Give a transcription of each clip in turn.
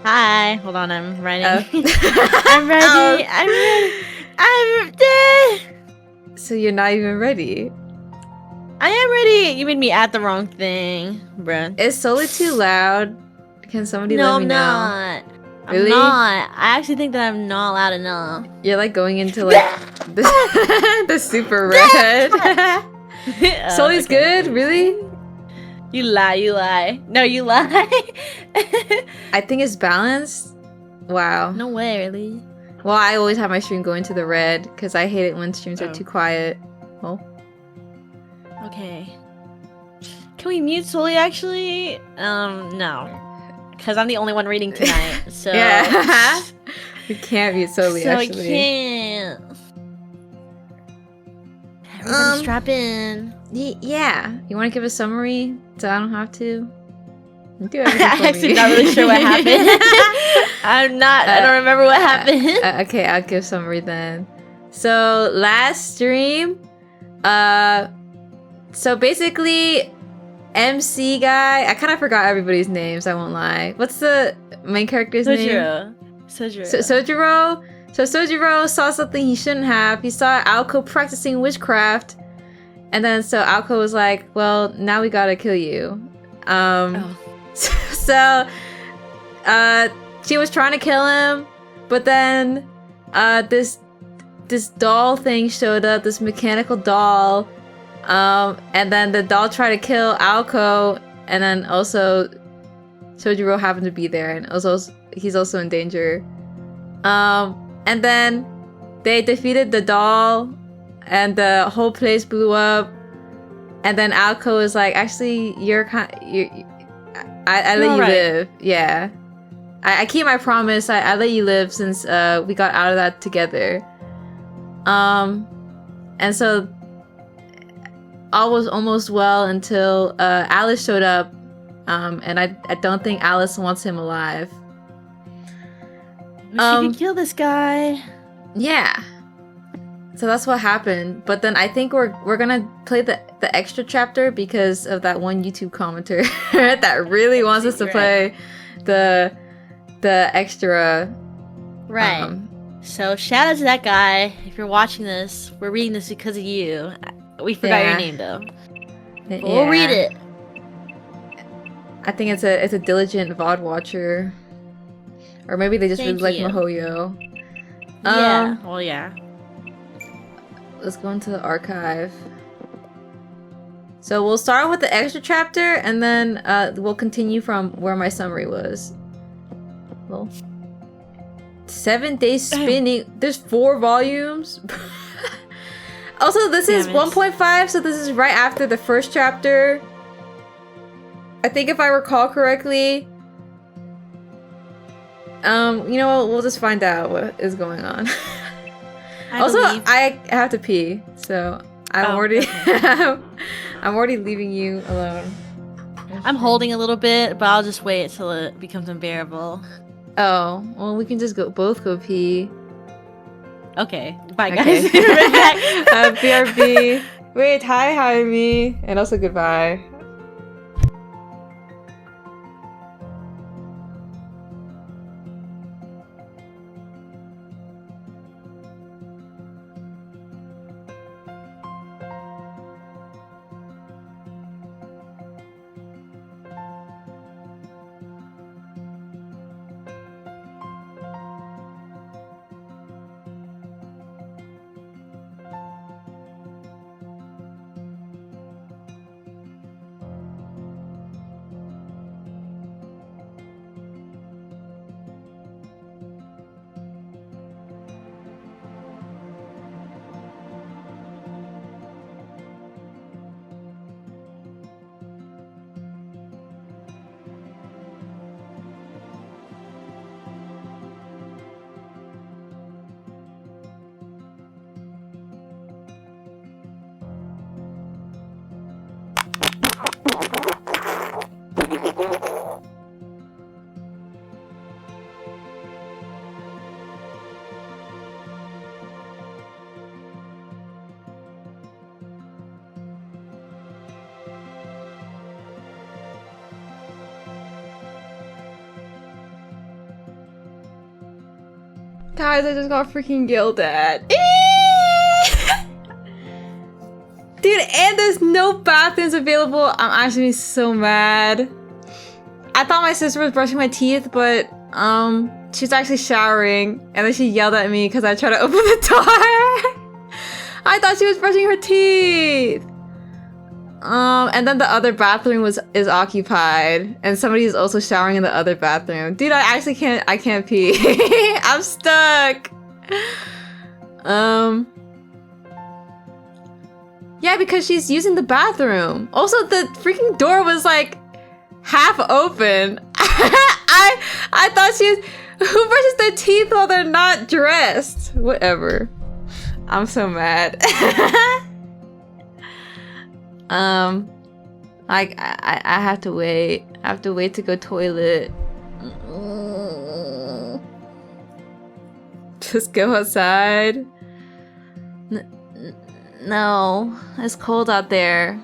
Hi. Hold on, I'm writing. Oh. I'm ready. Oh. I'm ready. I'm dead. So you're not even ready. I am ready. You made me add the wrong thing, bruh. Is Soli too loud? Can somebody No, let me I'm know? not. I'm Really? not. I actually think that I'm not loud enough. You're like going into like the super red. Soli's Okay. good? Really? You lie, you lie. No, you lie. I think it's balanced. Wow. No way, really. Well, I always have my stream going to the red because I hate it when streams are too quiet. Well. Okay. Can we mute Sully actually? No. Because I'm the only one reading tonight, so... Yeah. We can't mute Sully, so actually. I can't. Everybody strap in. Yeah. You want to give a summary so I don't have to? Do I'm actually not really sure what happened. I'm not. I don't remember what happened. Okay, I'll give summary then. So last stream, so basically, MC guy. I kind of forgot everybody's names. I won't lie. What's the main character's name? Sojiro. Sojiro. So Sojiro saw something he shouldn't have. He saw Aoko practicing witchcraft, and then so Aoko was like, "Well, now we gotta kill you." So, she was trying to kill him, but then, this doll thing showed up, this mechanical doll, and then the doll tried to kill Aoko, and then also Sojiro happened to be there, and also he's also in danger. And then they defeated the doll, and the whole place blew up, and then Aoko was like, actually, I let you live. Yeah. I keep my promise. I let you live since we got out of that together. And so all was almost well until Alice showed up. And I don't think Alice wants him alive. Wish you could kill this guy. Yeah. So that's what happened. But then I think we're gonna play the extra chapter because of that one YouTube commenter that really wants us to play the extra. Right. So shout out to that guy. If you're watching this, we're reading this because of you. We forgot your name though. But we'll read it. I think it's a diligent VOD watcher. Or maybe they just really like Mihoyo. Yeah. Well, yeah. Let's go into the archive. So we'll start with the extra chapter, and then we'll continue from where my summary was. Well, 7 days spinning. There's 4 volumes. Also, this is 1.5, so this is right after the first chapter. I think if I recall correctly. You know what? We'll just find out what is going on. I have to pee, so I'm already leaving you alone. I'm holding a little bit, but I'll just wait till it becomes unbearable. Oh, well, we can just both go pee. Okay, bye guys. BRB. Wait, hi me, and also goodbye. Guys, I just got freaking yelled at. Dude, and there's no bathrooms available. I'm actually so mad. I thought my sister was brushing my teeth, but she's actually showering, and then she yelled at me because I tried to open the door. I thought she was brushing her teeth. And then the other bathroom is occupied, and somebody is also showering in the other bathroom. Dude, I actually can't pee. I'm stuck. Yeah, because she's using the bathroom. Also, the freaking door was like half open. I thought who brushes their teeth while they're not dressed? Whatever. I'm so mad. I have to wait. I have to wait to go toilet. Just go outside. No, it's cold out there.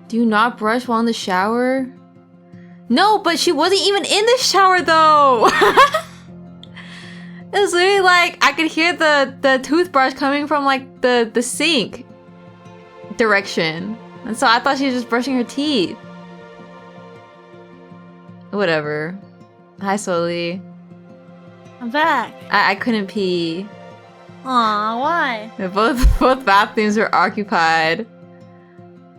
Do you not brush while in the shower? No, but she wasn't even in the shower though. It was literally like I could hear the toothbrush coming from like the sink direction. And so I thought she was just brushing her teeth. Whatever. Hi, Soli. I'm back. I couldn't pee. Aw, why? Both bathrooms were occupied.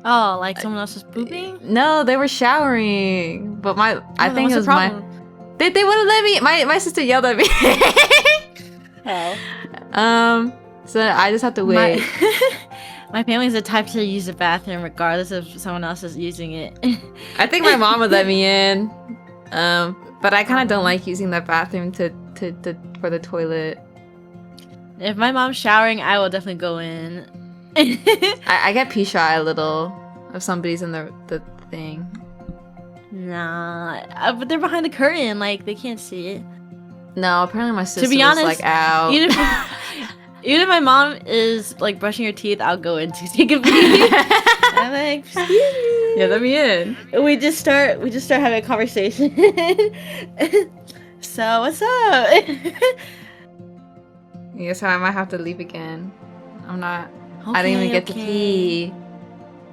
Oh, like someone else was pooping? No, they were showering. But I think it was problem? They wouldn't let me. My sister yelled at me. Oh. So I just have to wait. My family's the type to use the bathroom regardless if someone else is using it. I think my mom would let me in. But I kind of don't like using that bathroom for the toilet. If my mom's showering, I will definitely go in. I get pee shy a little if somebody's in the thing. Nah, but they're behind the curtain, like they can't see it. No, apparently my sister to be honest, was like out. Even if my mom is like brushing her teeth, I'll go in to take a pee. I'm like, yeah, let me in. We just start having a conversation. So what's up? Yeah, so I might have to leave again. I'm not. Okay, I didn't even get to pee.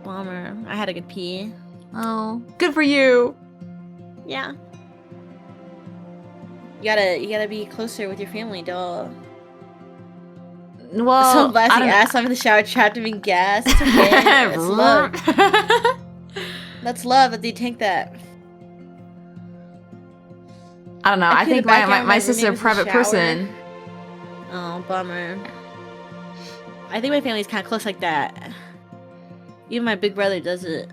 Bummer. I had a good pee. Oh, good for you. Yeah. You gotta be closer with your family, dog. Well, so blasting ass off in the shower, trapped him in gas. It's okay. That's love. That's love. That they take that. I don't know. I think my sister's a private person. Oh, bummer. I think my family's kind of close like that. Even my big brother does it.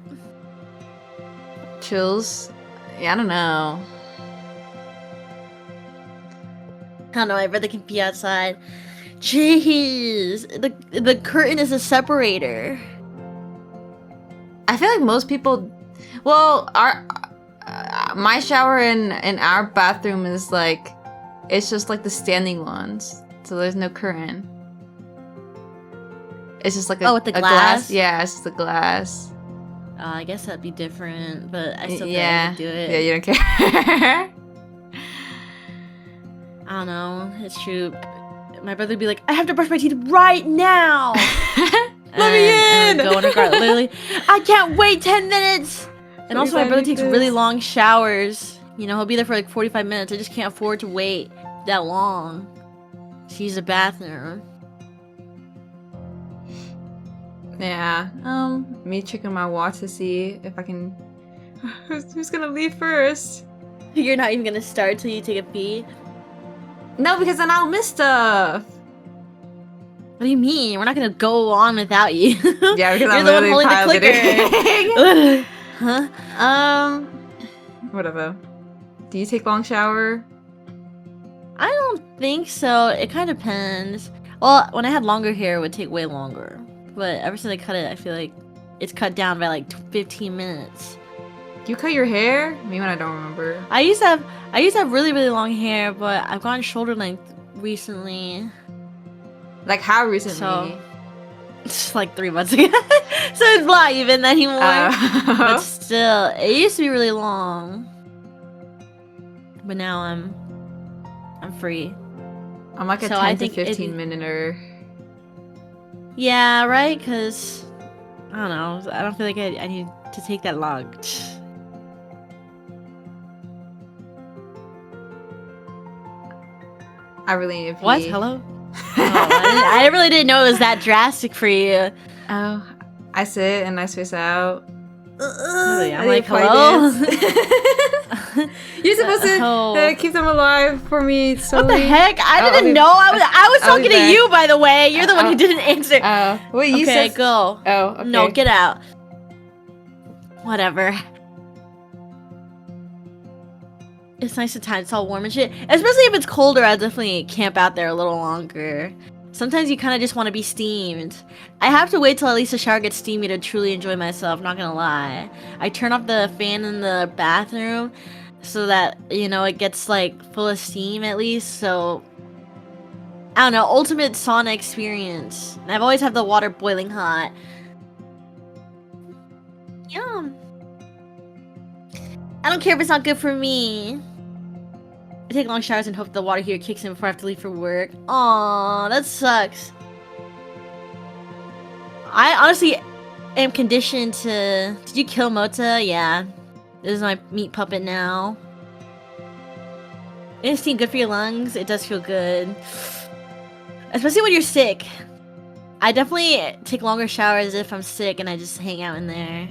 Chills? Yeah, I don't know. I don't know. My brother can be outside. Jeez, the curtain is a separator. I feel like most people. Well, my shower in our bathroom is like, it's just like the standing ones, so there's no curtain. It's just like with the glass? Yeah, it's just the glass. I guess that'd be different, but I still yeah. do it. Yeah, you don't care. I don't know. It's true. My brother would be like, I have to brush my teeth right now. Let me in. And go in regardless. Literally, I can't wait 10 minutes. And also, my brother takes really long showers. You know, he'll be there for like 45 minutes. I just can't afford to wait that long to use the bathroom. Yeah. Me checking my watch to see if I can. Who's gonna leave first? You're not even gonna start till you take a pee. No, because then I'll miss stuff. What do you mean? We're not gonna go on without you. Yeah, because you're I'm the one literally holding the clicker. Huh? Whatever. Do you take long shower? I don't think so. It kind of depends. Well, when I had longer hair, it would take way longer. But ever since I cut it, I feel like it's cut down by like 15 minutes. You cut your hair? Me when I don't remember. I used to have really, really long hair, but I've gotten shoulder length recently. Like how recently? So, it's like 3 months ago. So it's not even anymore. But still, it used to be really long. But now I'm I'm free. I'm like a So 10 I to think 15 minute. Yeah, right? Because, I don't know. I don't feel like I need to take that long. I really need to pee. What? Hello? I really didn't know it was that drastic for you. Oh, I sit and I space out. Really, I'm I like, need to hello? You're supposed to keep them alive for me. So What the heck? I didn't know. I was talking to you, by the way. You're the one who didn't answer. Wait, you okay, said... go. Oh, okay. No, get out. Whatever. It's nice and time. It's all warm and shit. Especially if it's colder, I'll definitely camp out there a little longer. Sometimes you kind of just want to be steamed. I have to wait till at least the shower gets steamy to truly enjoy myself, not gonna lie. I turn off the fan in the bathroom so that, you know, it gets like full of steam at least, so... I don't know, ultimate sauna experience. And I've always had the water boiling hot. Yum. I don't care if it's not good for me. I take long showers and hope the water heater kicks in before I have to leave for work. Aww, that sucks. I honestly am conditioned to... Did you kill Mota? Yeah. This is my meat puppet now. It's steam good for your lungs. It does feel good. Especially when you're sick. I definitely take longer showers if I'm sick and I just hang out in there.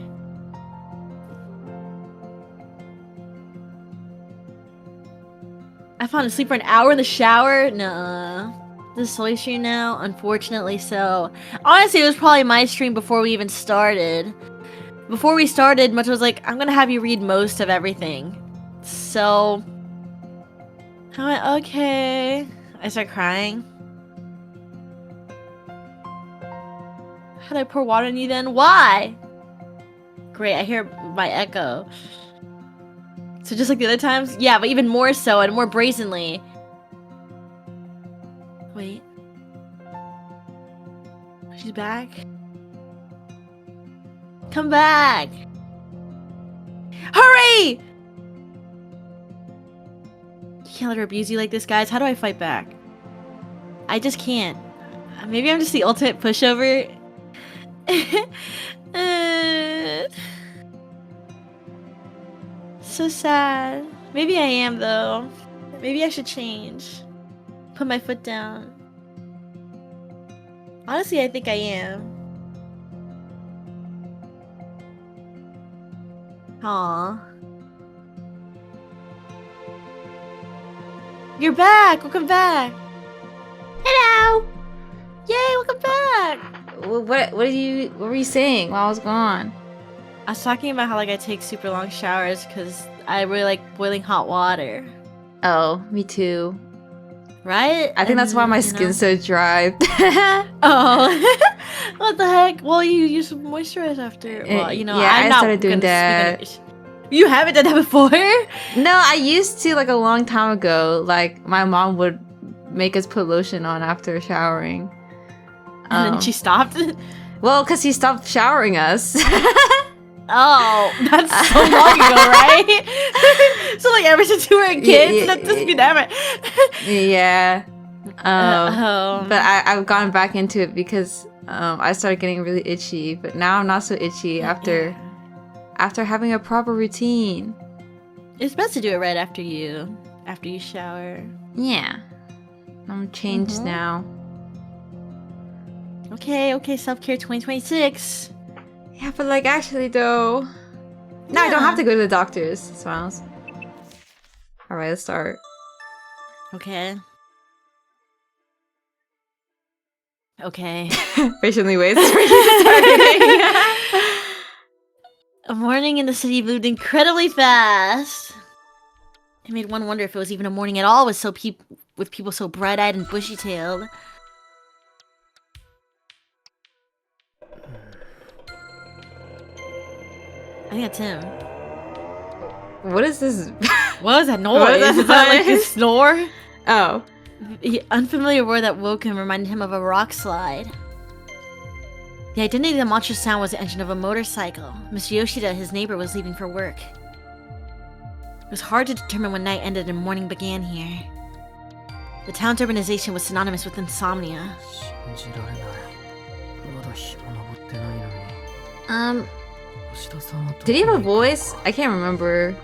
I found asleep for an hour in the shower? Nah. This is Soy stream now? Unfortunately so. Honestly, it was probably my stream before we even started. Before we started, Much was like, I'm gonna have you read most of everything. So... I went, okay. I start crying. How did I pour water on you then? Why? Great, I hear my echo. So just like the other times? Yeah, but even more so and more brazenly. Wait. She's back? Come back! Hurry! You can't let her abuse you like this, guys. How do I fight back? I just can't. Maybe I'm just the ultimate pushover. So sad. Maybe I am, though. Maybe I should change. Put my foot down. Honestly, I think I am. Aww. You're back! Welcome back! Hello! Yay, welcome back! What were you saying while I was gone? I was talking about how like I take super long showers because I really like boiling hot water. Oh, me too. Right? I think that's why my skin's so dry. Oh. What the heck? Well, you use some moisturize after. Well, you know, yeah, I'm I not started doing gonna that. You haven't done that before? No, I used to like a long time ago. Like my mom would make us put lotion on after showering. And then she stopped? Well, because he stopped showering us. Oh, that's so long ago, right? So like ever since you were a kid, that doesn't mean ever. Yeah. But I've gone back into it because I started getting really itchy. But now I'm not so itchy after having a proper routine. It's best to do it right after you shower. Yeah. I'm changed now. Okay, self-care 2026. Yeah, but like actually though... No, I don't have to go to the doctor's. Smiles. Alright, let's start. Okay. Patiently waits for you to start reading. A morning in the city moved incredibly fast. It made one wonder if it was even a morning at all with people so bright-eyed and bushy-tailed. I think that's him. What is this? What was that noise? What is Is that like his snore? Oh. The unfamiliar word that woke him reminded him of a rock slide. The identity of the monstrous sound was the engine of a motorcycle. Mr. Yoshida, his neighbor, was leaving for work. It was hard to determine when night ended and morning began here. The town's urbanization was synonymous with insomnia. Did he have a voice? I can't remember.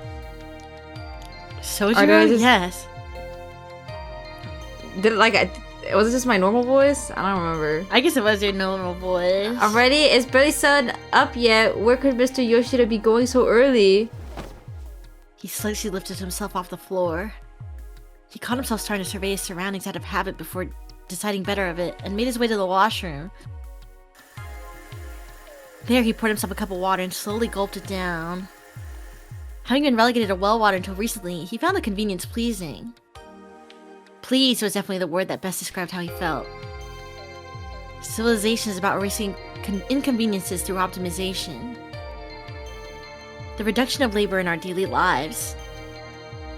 Sojiro? Yes. Did it was it just my normal voice? I don't remember. I guess it was your normal voice. Already? It's barely sun up yet. Where could Mr. Yoshida be going so early? He slightly lifted himself off the floor. He caught himself starting to survey his surroundings out of habit before deciding better of it, and made his way to the washroom. There, he poured himself a cup of water and slowly gulped it down. Having been relegated to well water until recently, he found the convenience pleasing. Pleased was definitely the word that best described how he felt. Civilization is about erasing inconveniences through optimization. The reduction of labor in our daily lives.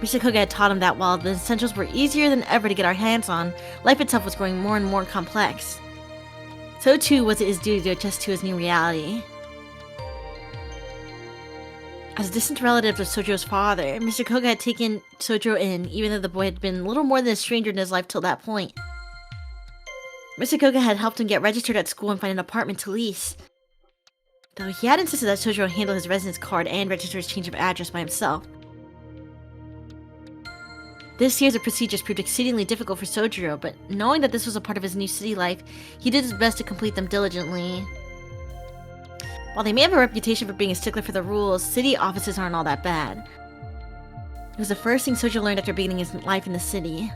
Mr. Koga had taught him that while the essentials were easier than ever to get our hands on, life itself was growing more and more complex. So too was it his duty to adjust to his new reality. As a distant relative of Sojiro's father, Mr. Koga had taken Sojiro in, even though the boy had been little more than a stranger in his life till that point. Mr. Koga had helped him get registered at school and find an apartment to lease, though he had insisted that Sojiro handle his residence card and register his change of address by himself. This series of procedures proved exceedingly difficult for Sojiro, but knowing that this was a part of his new city life, he did his best to complete them diligently. While they may have a reputation for being a stickler for the rules, city offices aren't all that bad. It was the first thing Sojiro learned after beginning his life in the city.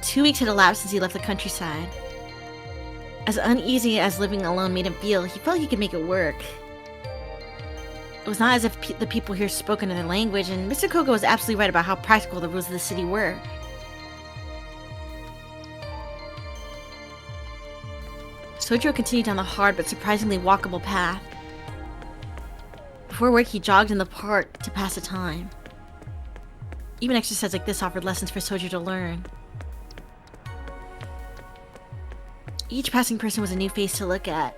2 weeks had elapsed since he left the countryside. As uneasy as living alone made him feel, he felt he could make it work. It was not as if the people here spoke another language, and Mr. Koga was absolutely right about how practical the rules of the city were. Sojiro continued down the hard but surprisingly walkable path. Before work, he jogged in the park to pass the time. Even exercise like this offered lessons for Sojiro to learn. Each passing person was a new face to look at.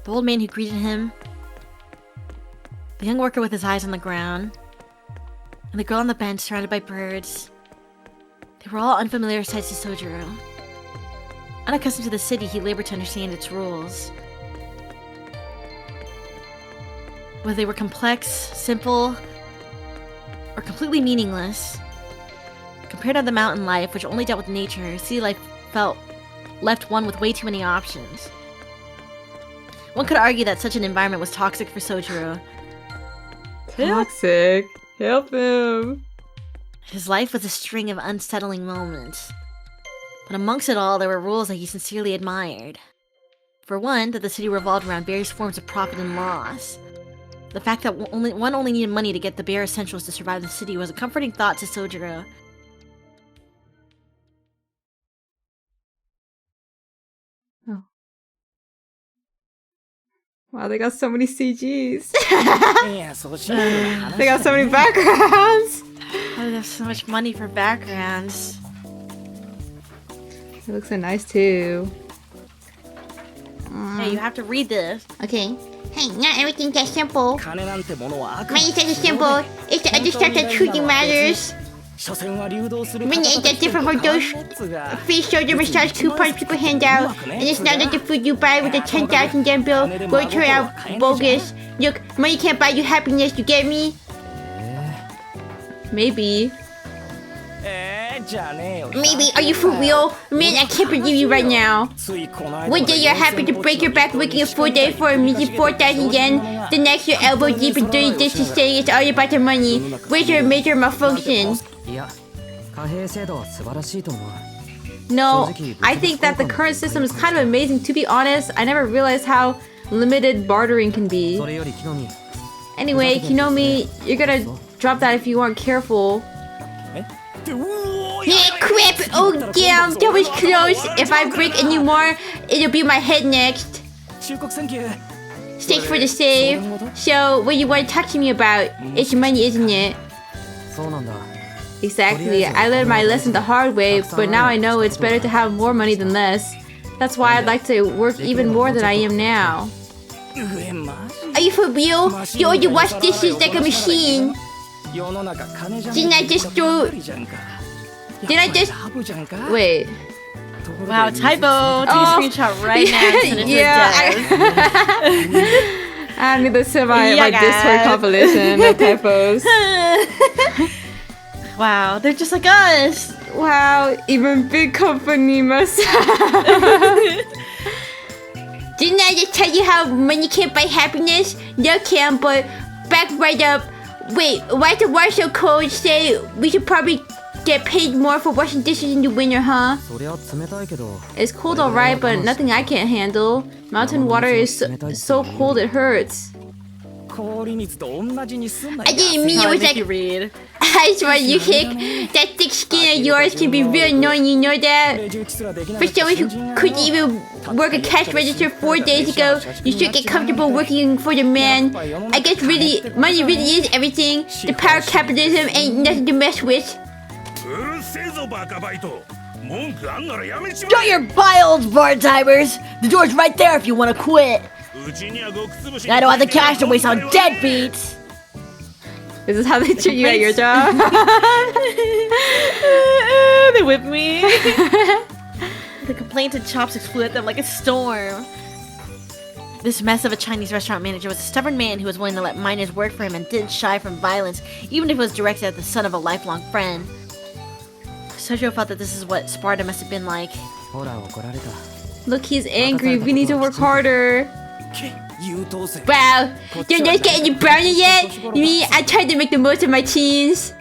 The old man who greeted him, the young worker with his eyes on the ground, and the girl on the bench surrounded by birds. They were all unfamiliar sights to Sojiro. Unaccustomed to the city, he labored to understand its rules. Whether they were complex, simple, or completely meaningless, compared to the mountain life, which only dealt with nature, city life left one with way too many options. One could argue that such an environment was toxic for Sojiro. Toxic? Help him. His life was a string of unsettling moments. But amongst it all, there were rules that he sincerely admired. For one, that the city revolved around various forms of profit and loss. The fact that one only needed money to get the bare essentials to survive the city was a comforting thought to Sojiro. Oh. Wow, they got so many CGs. They got so many backgrounds. Why do they have so much money for backgrounds? It looks so nice too. Hey, you have to read this. Okay. Hey, not everything's that simple. Money is as simple. It's the other stuff that truly matters. Money ain't that different from those free shoulder massage coupons people hand out. And it's not like the food you buy with a 10,000 yen bill will turn out bogus. Look, money can't buy you happiness, you get me? Maybe. Maybe, are you for real? Man, I can't believe you right now. One day you're happy to break your back working a full day for a measly 4,000 yen. The next you're elbow deep in dirty dishes saying it's all about the money. Where's your major malfunction? No, I think that the current system is kind of amazing. To be honest, I never realized how limited bartering can be. Anyway, Kinomi, you're gonna drop that if you aren't careful. Yeah, crap! Oh damn, that was close. If I break any more, it'll be my head next. Thanks for the save. So, what you want to talk to me about? It's money, isn't it? Exactly, I learned my lesson the hard way, but now I know it's better to have more money than less. That's why I'd like to work even more than I am now. Are you for real? You only wash dishes like a machine. Didn't I just throw... Did I just... Wait. Wow, typo. Take a screenshot right now and send it to Dev. I need to send my Yeah, Discord guys. compilation of typos. Wow, they're just like us. Wow, even big company must Didn't I just tell you how money can't buy happiness? No can, but back right up. Wait, why did the Warsaw Code say we should probably get paid more for washing dishes in the winter, huh? It's cold alright, but nothing I can't handle. Mountain water is so cold it hurts. I didn't mean it was like... you read. I swear you hick. That thick skin of yours can be real annoying, you know that? For someone who couldn't even work a cash register 4 days ago, you should get comfortable working for the man. I guess really, money really is everything. The power of capitalism ain't nothing to mess with. Shut your biles, part-timers! The door's right there if you want to quit. I don't have the cash to waste on deadbeats. Is this how they treat you at your job? They whip me. The complaints and chopsticks flew at them like a storm. This mess of a Chinese restaurant manager was a stubborn man who was willing to let minors work for him and didn't shy from violence, even if it was directed at the son of a lifelong friend. Sojo felt that this is what Sparta must have been like. Look, he's angry. We need to work harder. Wow, you're not getting brownie yet? You mean I tried to make the most of my teens?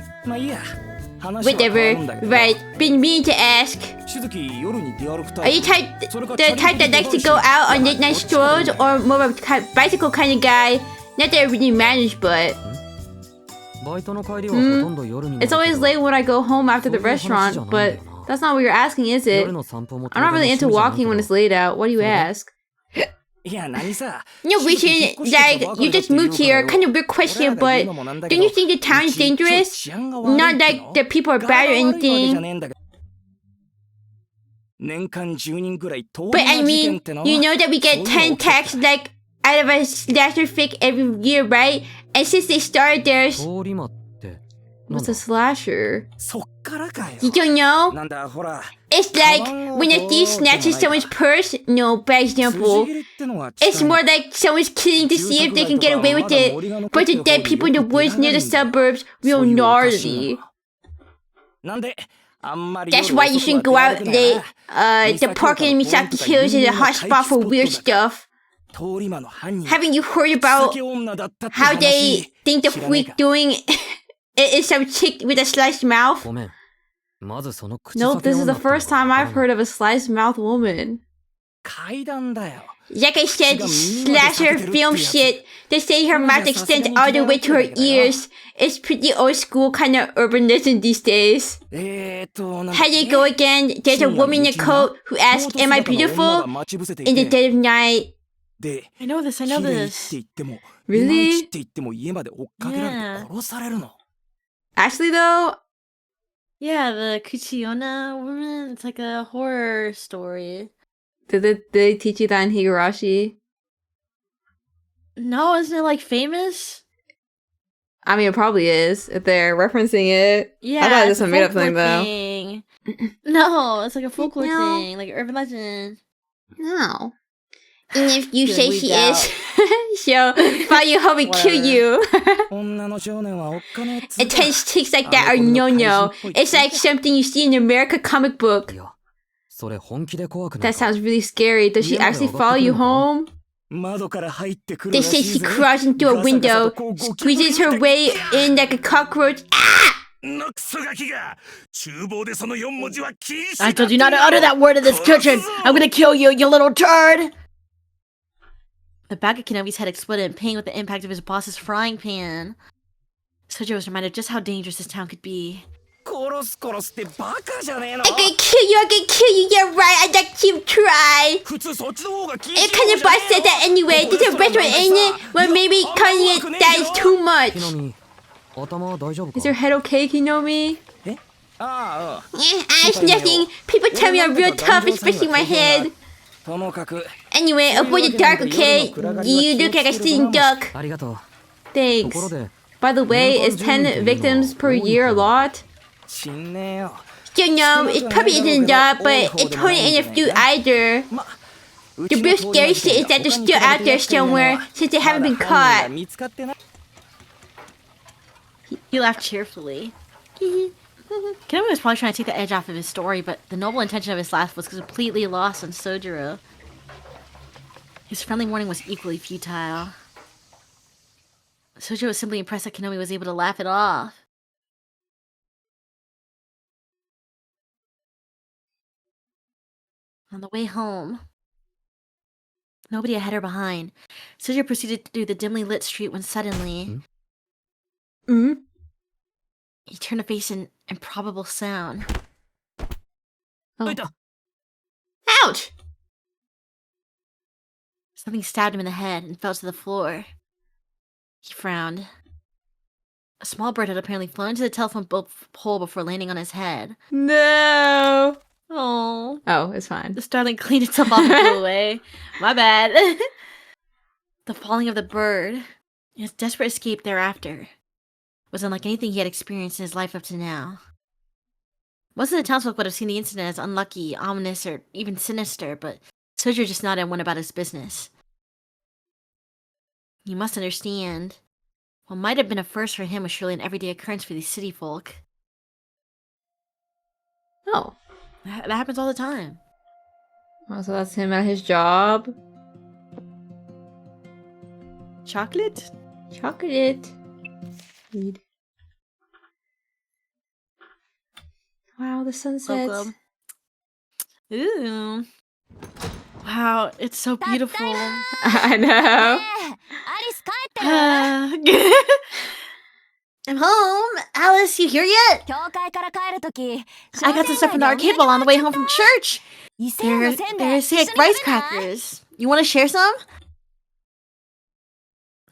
Whatever, right, been meaning to ask. Are you the type that likes to go out on late night strolls, or more of a bicycle kind of guy? Not that it really matters, but... It's always late when I go home after the restaurant, but that's not what you're asking, is it? I'm not really into walking when it's late out. What do you ask? No reason, like, you just moved here, kind of weird question, but don't you think the town is dangerous? Not like the people are bad or anything. But I mean, you know that we get 10 tax, like, out of a slasher fic every year, right? And since they started theirs... What's a slasher? You don't know? It's like when a thief snatches someone's purse. No, bad example. It's more like someone's killing to see if they can get away with it. But the dead people in the woods near the suburbs, real gnarly. That's why you shouldn't go out late. The park in Misaki Hills is a hot spot for weird stuff. Haven't you heard about how they think the freak doing is some chick with a sliced mouth? Nope, this is the first time I've heard of a sliced mouth woman. Like I said, slasher film shit. They say her mouth extends all the way to her ears. It's pretty old school kind of urban legend these days. How you go again? There's a woman in a coat who asks, "Am I beautiful?" in the dead of night. I know this. Really? Yeah. Actually, though, Yeah, the Kuchiona woman. It's like a horror story. did they teach you that in Higurashi? No, isn't it like famous? I mean, it probably is if they're referencing it. Yeah, I thought it was it's a a made-up thing, folklore though. thing. No, it's like a folklore No. thing, like urban legend. No. And if you say Leaked she out. is, she'll follow you home and kill you. Intense chicks like that are no-no. It's like something you see in an America comic book. That sounds really scary. Does she actually follow you home? They say she crawls into a window, squeezes her way in like a cockroach. Ah! I told you not to utter that word in this kitchen! I'm gonna kill you, you little turd! The back of Kenobi's head exploded in pain with the impact of his boss's frying pan. Sojo was reminded of just how dangerous this town could be. I can kill you, yeah right, I'd like to try. It kind of boss said that anyway, there's a restaurant in it, well maybe calling it that is too much. Is your head okay, Kinomi? It's nothing, people tell me I'm real tough, especially my head. Anyway, avoid the dark, okay? You look like a sitting duck. Thanks. By the way, is 10 victims per year a lot? Don't know, it probably isn't a lot, but it's hardly ain't a few either. The real scary shit is that they're still out there somewhere since they haven't been caught. He laughed cheerfully. Kenobi was probably trying to take the edge off of his story, but the noble intention of his laugh was completely lost on Sojiro. His friendly warning was equally futile. Sojiro was simply impressed that Kenobi was able to laugh it off. On the way home, nobody ahead or behind, Sojiro proceeded through the dimly lit street when suddenly... He turned to face an improbable sound. Oh. Ouch! Something stabbed him in the head and fell to the floor. He frowned. A small bird had apparently flown into the telephone pole before landing on his head. No! Oh. Oh, it's fine. The starling cleaned itself off and flew away. My bad. The falling of the bird, and his desperate escape thereafter, was unlike anything he had experienced in his life up to now. Most of the townsfolk would have seen the incident as unlucky, ominous, or even sinister, but Sojiro just nodded and went about his business. You must understand, what might have been a first for him was surely an everyday occurrence for these city folk. Oh. That happens all the time. Oh, so that's him at his job. Chocolate? Chocolate. Read. Wow, the sunset. Club. Ooh. Wow, it's so beautiful. I know. I'm home. Alice, you here yet? I got some stuff from the arcade while on the way home from church. There's rice crackers. You want to share some?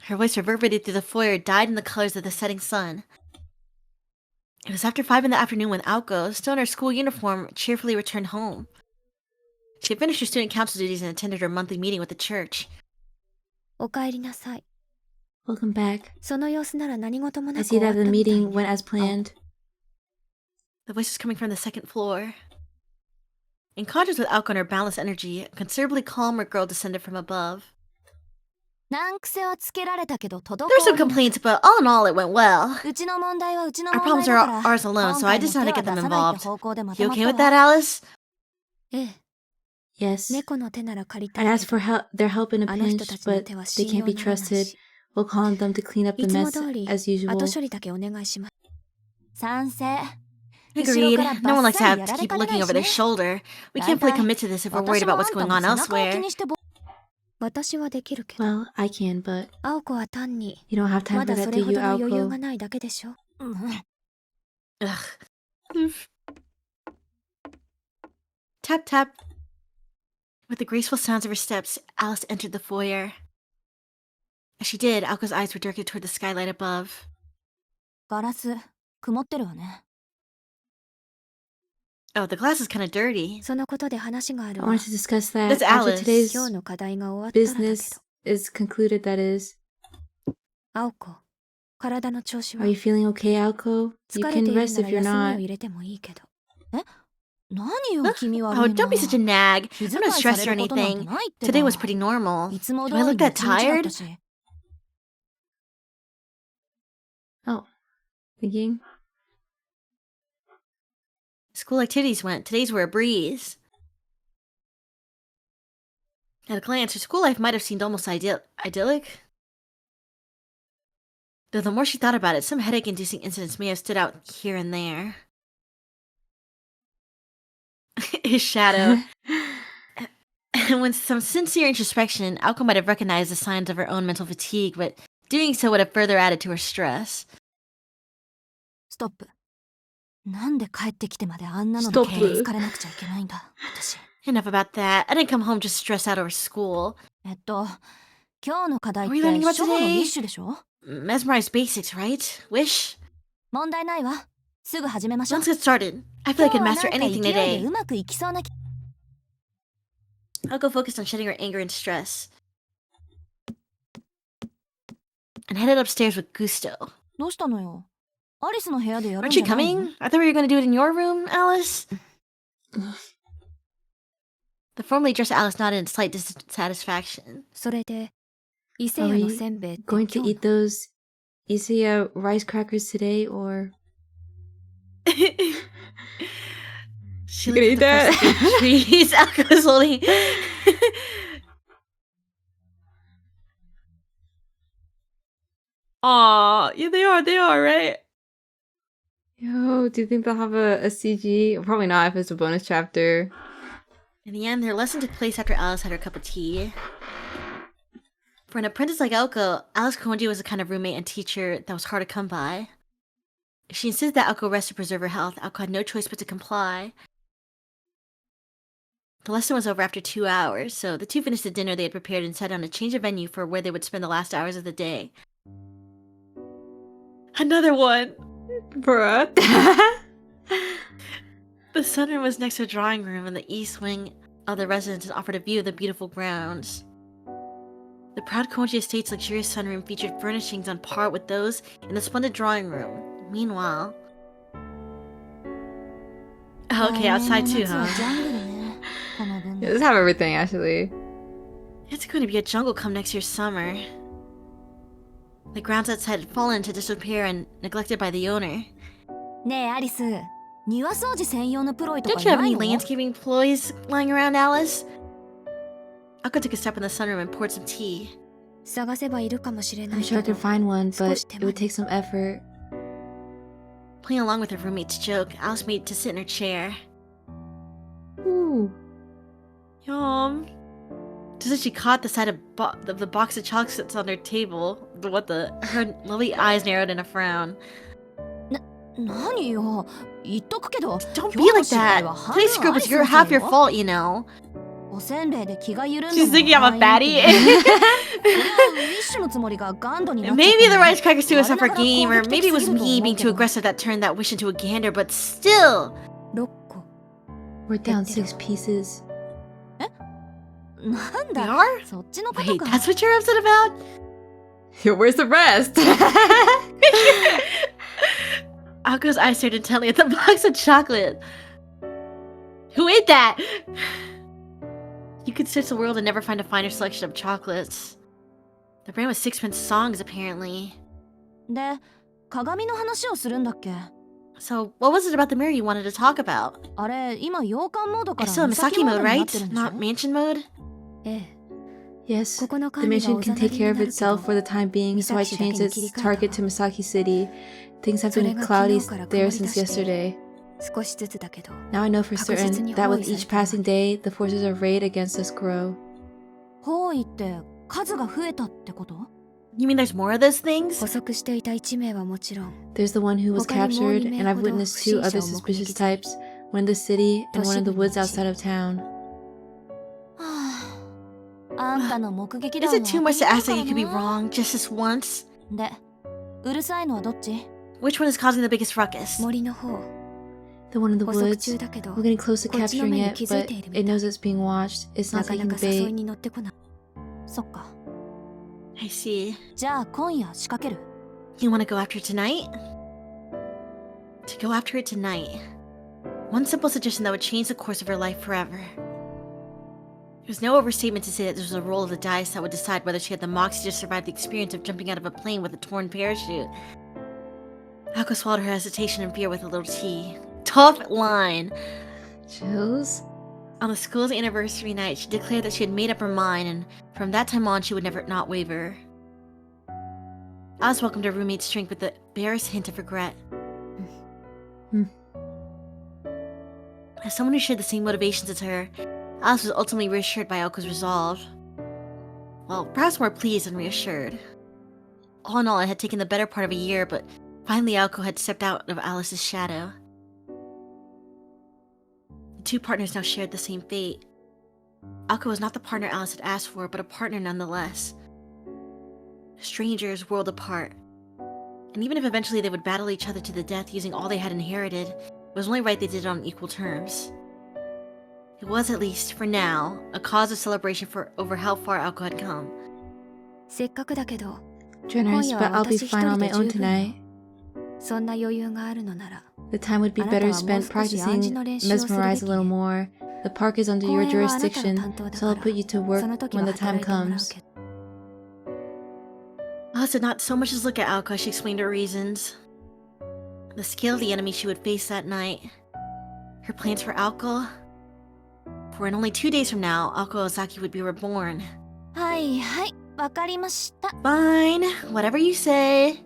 Her voice reverberated through the foyer, dyed in the colors of the setting sun. It was after 5 in the afternoon when Aoko, still in her school uniform, cheerfully returned home. She had finished her student council duties and attended her monthly meeting with the church. Welcome back. I see that the meeting went as planned. The voice was coming from the second floor. In contrast with Aoko and her boundless energy, a considerably calmer girl descended from above. There were some complaints, but all in all, it went well. Our problems are ours alone, so I decided to get them involved. You okay with that, Alice? Yes. I'd ask for their help in a pinch, but they can't be trusted. We'll call on them to clean up the mess as usual. Agreed. No one likes to have to keep looking over their shoulder. We can't fully commit to this if we're worried about what's going on elsewhere. Well, I can, but you don't have time for that, do you, Aoko? Ugh. Tap, tap. With the graceful sounds of her steps, Alice entered the foyer. As she did, Aoko's eyes were directed toward the skylight above. Oh, the glass is kind of dirty. I wanted to discuss that. That's Alice. After today's business is concluded, that is. Are you feeling okay, Aoko? You can rest if you're not. Oh, don't be such a nag. I'm not stressed or anything. Today was pretty normal. Do I look that tired? Oh, thinking? School activities went. Today's were a breeze. At a glance, her school life might have seemed almost idyllic. Though the more she thought about it, some headache-inducing incidents may have stood out here and there. His shadow. And with some sincere introspection, Aoko might have recognized the signs of her own mental fatigue, but doing so would have further added to her stress. Stop. Enough about that. I didn't come home just stressed out over school. What are we learning about today? Mesmerized basics, right? Wish? Let's get started. I feel I can master anything today. Aoko focused on shedding her anger and stress, and headed upstairs with gusto. Aren't you coming? I thought we were going to do it in your room, Alice. The formerly dressed Alice nodded in slight dissatisfaction. Are we going to eat those Isaya rice crackers today, or... She You gonna eat that? Trees. Alco was holding. Aw, yeah, they are, right? Yo, do you think they'll have a CG? Probably not if it's a bonus chapter. In the end, their lesson took place after Alice had her cup of tea. For an apprentice like Alco, Alice Konji was the kind of roommate and teacher that was hard to come by. If she insisted that Alco rest to preserve her health, Alco had no choice but to comply. The lesson was over after 2 hours, so the two finished the dinner they had prepared and decided on a change of venue for where they would spend the last hours of the day. Another one! Bruh. The sunroom was next to a drawing room, and the east wing of the residence offered a view of the beautiful grounds. The proud Konji Estate's luxurious sunroom featured furnishings on par with those in the splendid drawing room. Meanwhile... Okay, outside too, huh? Yeah, let's have everything, actually. It's going to be a jungle come next year's summer. The grounds outside had fallen into disrepair and neglected by the owner. Don't you have any landscaping employees lying around, Alice? Akko took a step in the sunroom and poured some tea. I'm sure I could find one, but it would take some effort. Playing along with her roommate's joke, Alice made to sit in her chair. Ooh. Yum. Just as she caught the sight of the box of chocolates on her table, her lovely eyes narrowed in a frown. Don't be like that. Today's script was half your fault, you know. She's thinking I'm a fatty. Maybe the rice crackers threw us off our game, or maybe it was me being too aggressive that turned that wish into a gander, but still. We're down 6 pieces. We are? Wait, that's what you're upset about? Yo, where's the rest? Akko's eyes stared intently at the box of chocolate. Who ate that? You could search the world and never find a finer selection of chocolates. The brand was Sixpence Songs, apparently. So, what was it about the mirror you wanted to talk about? It's still in Misaki mode, right? Not mansion mode? Yes, the mansion can take care of itself for the time being, so I changed its target to Misaki City. Things have been cloudy there since yesterday. Now I know for certain that with each passing day, the forces arrayed against us grow. You mean there's more of those things? There's the one who was captured, and I've witnessed 2 other suspicious types, one in the city and one in the woods outside of town. Is it too much to ask that you could be wrong just this once? Which one is causing the biggest ruckus? The one in the woods. We're getting close to capturing it, but it knows it's being watched. It's not taking bait. I see. You want to go after it tonight? To go after it tonight. One simple suggestion that would change the course of her life forever. It was no overstatement to say that this was a roll of the dice that would decide whether she had the moxie to survive the experience of jumping out of a plane with a torn parachute. Akko swallowed her hesitation and fear with a little tea. Tough line! Chills? On the school's anniversary night, she declared that she had made up her mind, and from that time on, she would never not waver. Alice welcomed her roommate's drink with the barest hint of regret. As someone who shared the same motivations as her, Alice was ultimately reassured by Alco's resolve. Well, perhaps more pleased than reassured. All in all, it had taken the better part of a year, but finally Alco had stepped out of Alice's shadow. The 2 partners now shared the same fate. Alco was not the partner Alice had asked for, but a partner nonetheless. Strangers, world apart. And even if eventually they would battle each other to the death using all they had inherited, it was only right they did it on equal terms. It was, at least for now, a cause of celebration over how far Alco had come. Generous, but I'll be fine on my own tonight. The time would be better spent practicing mesmerize a little more. The park is under your jurisdiction, so I'll put you to work when the time comes. Asa not so much as look at Aoko as she explained her reasons. The scale of the enemy she would face that night. Her plans for Aoko. For in only 2 days from now, Aoko Ozaki would be reborn. Fine, whatever you say.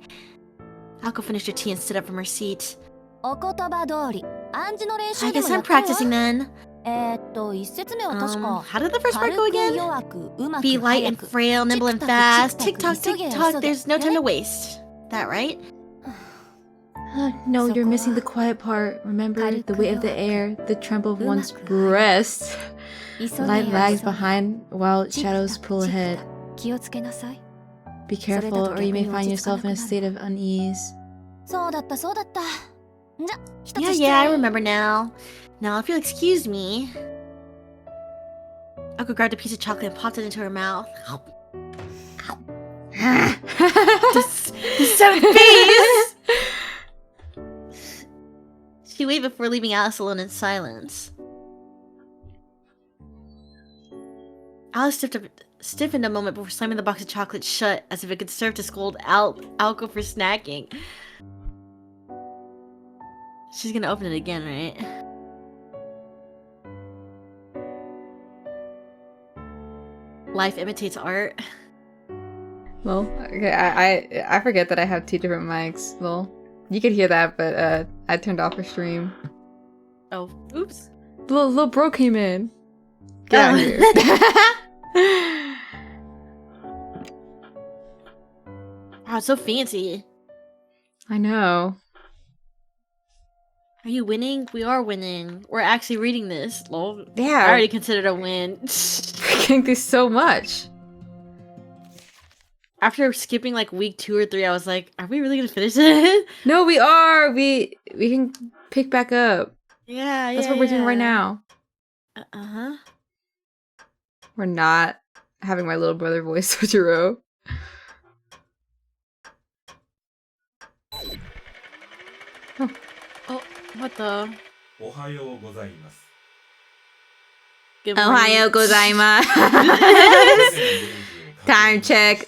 Aoko finished her tea and stood up from her seat. I guess I'm practicing then. How did the first part go again? Be light and frail, nimble and fast. Tick-tock, tick-tock, there's no time to waste. That right? No, you're missing the quiet part. Remember, the weight of the air, the tremble of one's breast. Light lags behind while shadows pull ahead. Be careful, or you may find yourself in a state of unease. Yeah, I remember now. Now, if you'll excuse me. Aoko grabbed a piece of chocolate and popped it into her mouth. the seventh piece! She waved before leaving Alice alone in silence. Alice stiffened a moment before slamming the box of chocolate shut as if it could serve to scold Aoko for snacking. She's gonna open it again, right? Life imitates art. Well, okay, I forget that I have 2 different mics. Well, you could hear that, but I turned off her stream. Oh, oops. Little bro came in. Get out of here. Wow, it's so fancy. I know. Are you winning? We are winning. We're actually reading this. Lol. Yeah. I already considered a win. Freaking this so much. After skipping like week 2 or 3, I was like, are we really gonna finish it? No, we are. We can pick back up. Yeah, That's what we're doing right now. Uh-huh. We're not having my little brother voice switcheroo. Oh, what the? Good morning. Ohayo gozaimasu. Time check.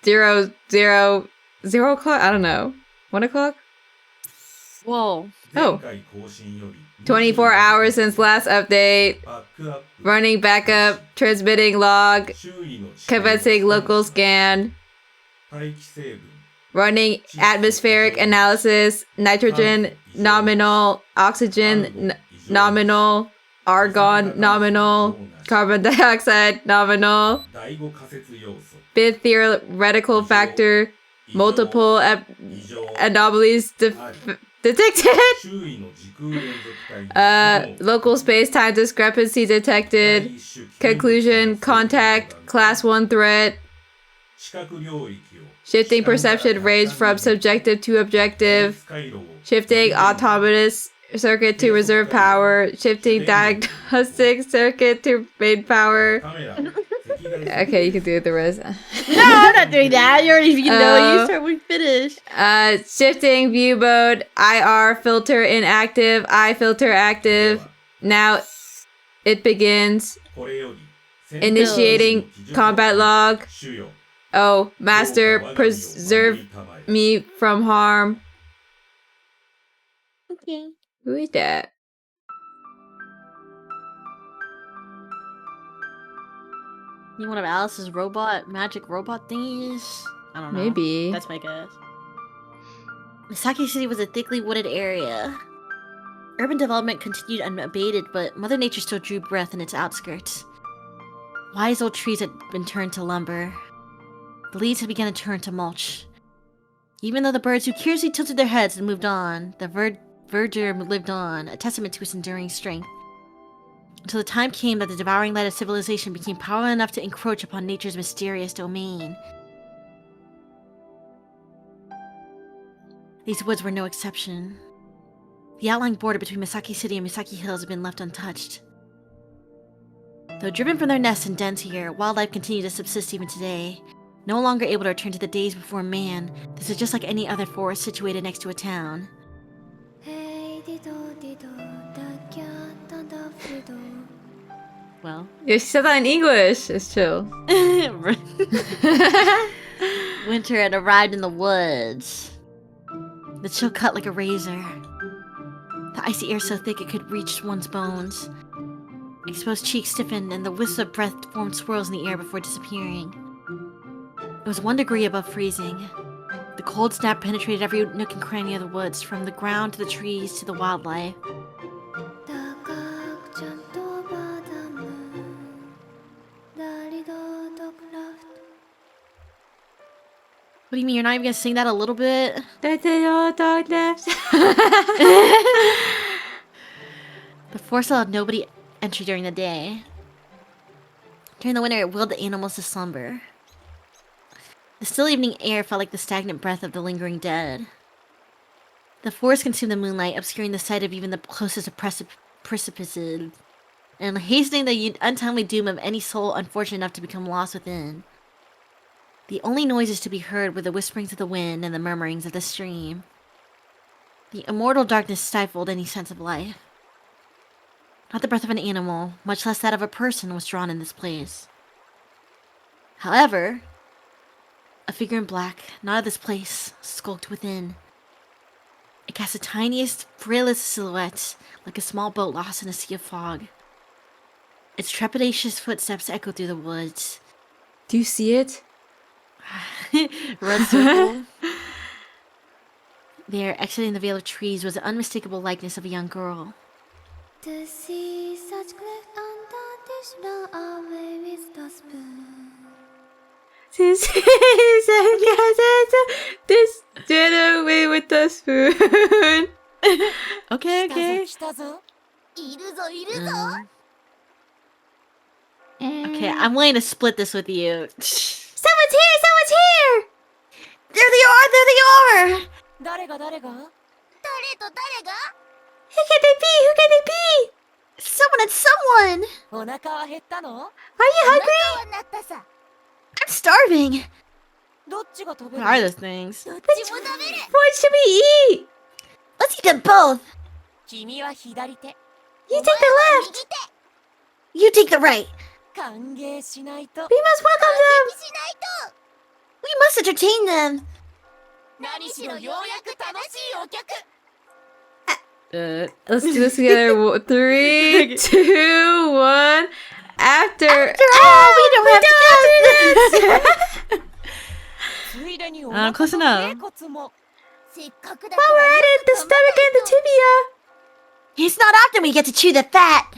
0, 0, 0 o'clock? I don't know. 1 o'clock? Whoa. Oh. 24 hours since last update. Running backup. Transmitting log. Commencing local scan. Running atmospheric analysis. Nitrogen nominal. Oxygen nominal. Argon nominal. Carbon dioxide nominal. Fifth theoretical factor. Multiple anomalies detected. Local space-time discrepancy detected. Conclusion, contact, class 1 threat. Shifting perception range from subjective to objective. Shifting autonomous circuit to reserve power. Shifting diagnostic circuit to main power. Okay, you can do the rest. No, I'm not doing that. You already know. You start when we finish. Shifting view mode. IR filter inactive. I filter active. Now it begins. Initiating combat log. Oh, master, preserve me from harm. Okay. Who is that? You one of Alice's magic robot thingies? I don't know. Maybe. That's my guess. Misaki City was a thickly wooded area. Urban development continued unabated, but Mother Nature still drew breath in its outskirts. Wise old trees had been turned to lumber. The leaves had begun to turn to mulch. Even though the birds who curiously tilted their heads and moved on, the verdure lived on, a testament to its enduring strength. Until the time came that the devouring light of civilization became powerful enough to encroach upon nature's mysterious domain. These woods were no exception. The outlying border between Misaki City and Misaki Hills had been left untouched. Though driven from their nests and dens here, wildlife continued to subsist even today. No longer able to return to the days before man, this is just like any other forest situated next to a town. Well. Yeah, she said that in English. It's chill. Winter had arrived in the woods. The chill cut like a razor. The icy air so thick it could reach one's bones. Exposed cheeks stiffened and the wisps of breath formed swirls in the air before disappearing. It was 1 degree above freezing. The cold snap penetrated every nook and cranny of the woods, from the ground to the trees to the wildlife. What do you mean, you're not even gonna sing that a little bit? The forest allowed nobody entry during the day. During the winter, it willed the animals to slumber. The still evening air felt like the stagnant breath of the lingering dead. The forest consumed the moonlight, obscuring the sight of even the closest of precipices, and hastening the untimely doom of any soul unfortunate enough to become lost within. The only noises to be heard were the whisperings of the wind and the murmurings of the stream. The immortal darkness stifled any sense of life. Not the breath of an animal, much less that of a person, was drawn in this place. However, a figure in black, not of this place, skulked within. It cast the tiniest, frailest silhouette, like a small boat lost in a sea of fog. Its trepidatious footsteps echoed through the woods. Do you see it? Red circle. There, exiting the veil of trees, was an unmistakable likeness of a young girl. To see such cleft under this run away with the spoon. This ran away with the spoon. Okay, okay. Okay, I'm willing to split this with you. Someone's here! Someone's here! There they are! There they are! Who can they be? Who can they be? Someone and someone! Are you hungry? I'm starving! What are those things? What should we eat? Let's eat them both! You take the left! You take the right! We must welcome them! We must entertain them! Let's do this together. 3, 2, 1. After. Oh, we don't have to do this! Close enough. While we're at it, the stomach and the tibia. It's not often we get to chew the fat!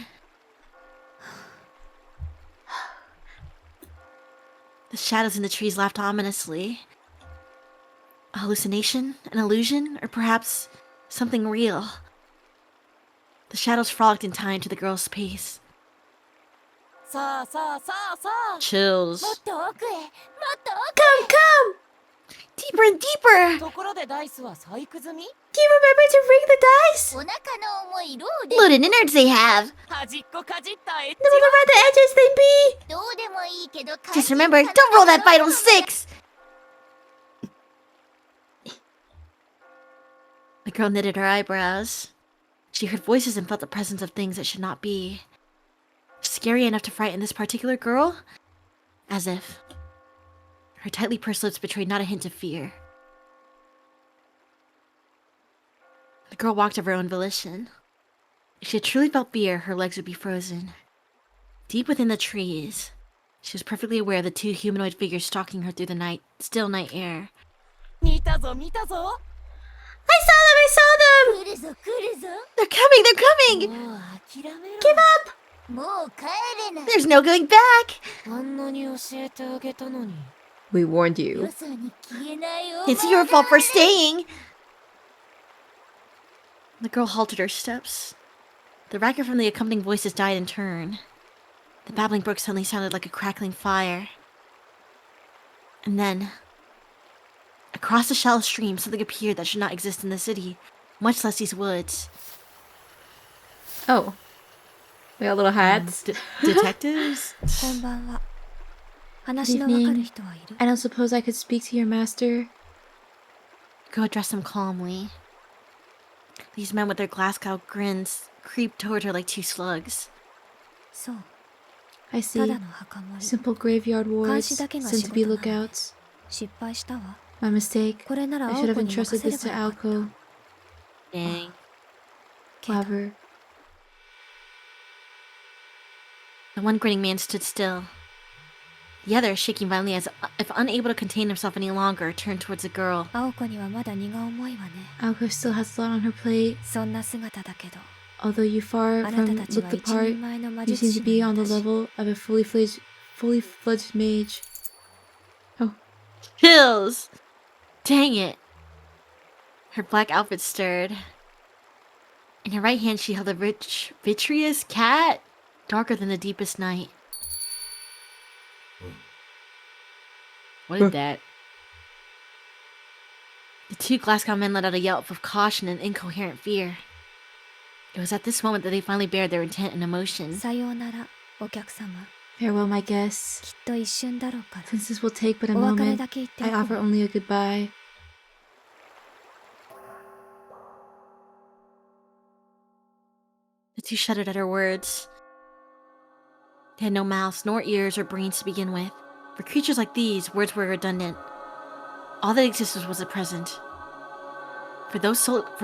The shadows in the trees laughed ominously. A hallucination? An illusion? Or perhaps something real? The shadows frolicked in time to the girl's pace. Chills. Come, come! Deeper and deeper! Do you remember to ring the dice? Loaded innards they have! No matter where the edges they be! Just remember, don't roll that vital 6! The girl knitted her eyebrows. She heard voices and felt the presence of things that should not be. Scary enough to frighten this particular girl? As if. Her tightly pursed lips betrayed not a hint of fear. The girl walked of her own volition. If she had truly felt fear, her legs would be frozen. Deep within the trees, she was perfectly aware of the 2 humanoid figures stalking her through the still night air. I saw them! They're coming! They're coming! Give up! There's no going back! We warned you. It's your fault for staying! The girl halted her steps. The racket from the accompanying voices died in turn. The babbling brook suddenly sounded like a crackling fire. And then, across the shallow stream, something appeared that should not exist in the city, much less these woods. Oh. We got little hats. Detectives? 話のわかる人はいる？ I don't suppose I could speak to your master. Go address him calmly. These men with their Glasgow grins creep toward her like two slugs. そう。 I た see. だの墓守。 Simple graveyard wards, 監視だけが sent 仕 to be 事なので lookouts. 失敗したわ。 My mistake. これなら I 青 should 子 have に任 entrusted せれ this ば to よかった。 Alco. Dang. けど However, The one grinning man stood still. The other, shaking violently as if unable to contain himself any longer, turned towards the girl. 青子にはまだ荷が重いわね。 Alco still has a lot on her plate. そんな姿だけど。 Although you far あな from たたち look は the 一人 part, 前の魔 you 術 seem 師 to be の on よう the だし level of a fully fledged mage. Oh, Chills! Dang it! Her black outfit stirred. In her right hand, she held a rich, vitreous cat, darker than the deepest night. What is that? The two Glasgow men let out a yelp of caution and incoherent fear. It was at this moment that they finally bared their intent and emotion. さようなら、お客様。 farewell, my guests. きっと一瞬だろうから。 Since this will take but a お別れ moment, だけ言って I おこ offer う。 only a goodbye. The two shuddered at her words. They had no mouths, nor ears or brains to begin with. For creatures like these, words were redundant. All that existed was the present. For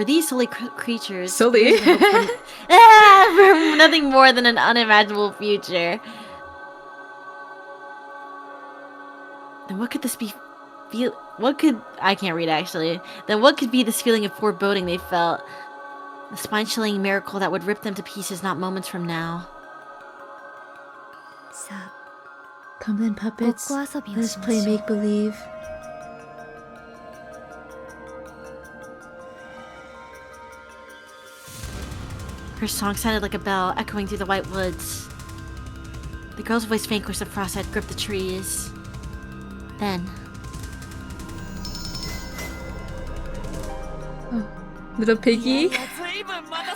these silly creatures, Silly? years of hope for nothing more than an unimaginable future. Then what could this be? I can't read actually. Then what could be this feeling of foreboding they felt? The spine-chilling miracle that would rip them to pieces not moments from now. さあ、 Come then, ごっ puppets. こ遊び Let を us しま play しょう。 make-believe. Her song sounded like a bell echoing through the white woods. The girl's voice vanquished the frost that gripped the trees. Then, Little piggy?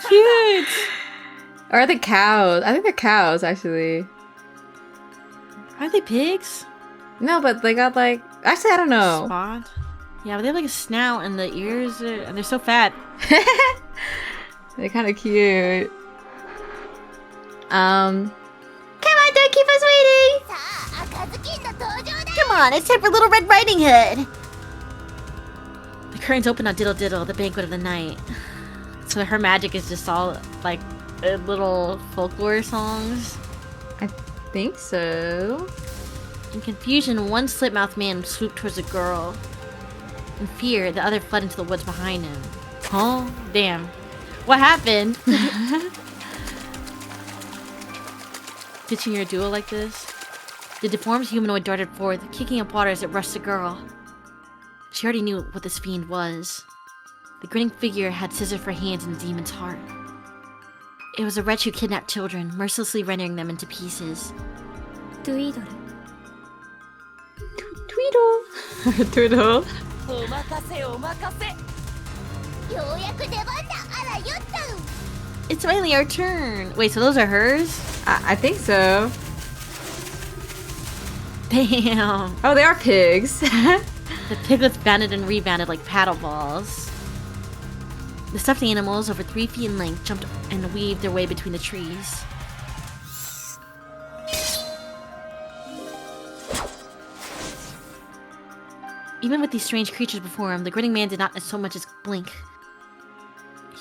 cute! Or are they cows? I think they're cows, actually. Aren't they pigs? No, but they got like... Actually, I don't know. Spot. Yeah, but they have like a snout and the ears, and they're so fat. They're kind of cute. Come on, don't keep us waiting! さあ赤ずきんの登場だ。 Come on, it's time for Little Red Riding Hood! The curtains open on Diddle Diddle, the banquet of the night. So her magic is just all like little folklore songs. I think so. In confusion, one slit-mouthed man swooped towards the girl. In fear, the other fled into the woods behind him. Oh, damn. What happened? Ditching your duo like this? The deformed humanoid darted forth, kicking up water as it rushed the girl. She already knew what this fiend was. The grinning figure had scissors for hands and a demon's heart. It was a wretch who kidnapped children, mercilessly rendering them into pieces. トゥイドル。 Tweedle! Tweedle. お任せお任せ。ようやく出番だ。あらよったん。 It's finally our turn! Wait, so those are hers? I think so. Damn! Oh, they are pigs. The piglets banded and rebounded like paddle balls. The stuffed animals, over 3 feet in length, jumped and weaved their way between the trees. Even with these strange creatures before him, the grinning man did not so much as blink.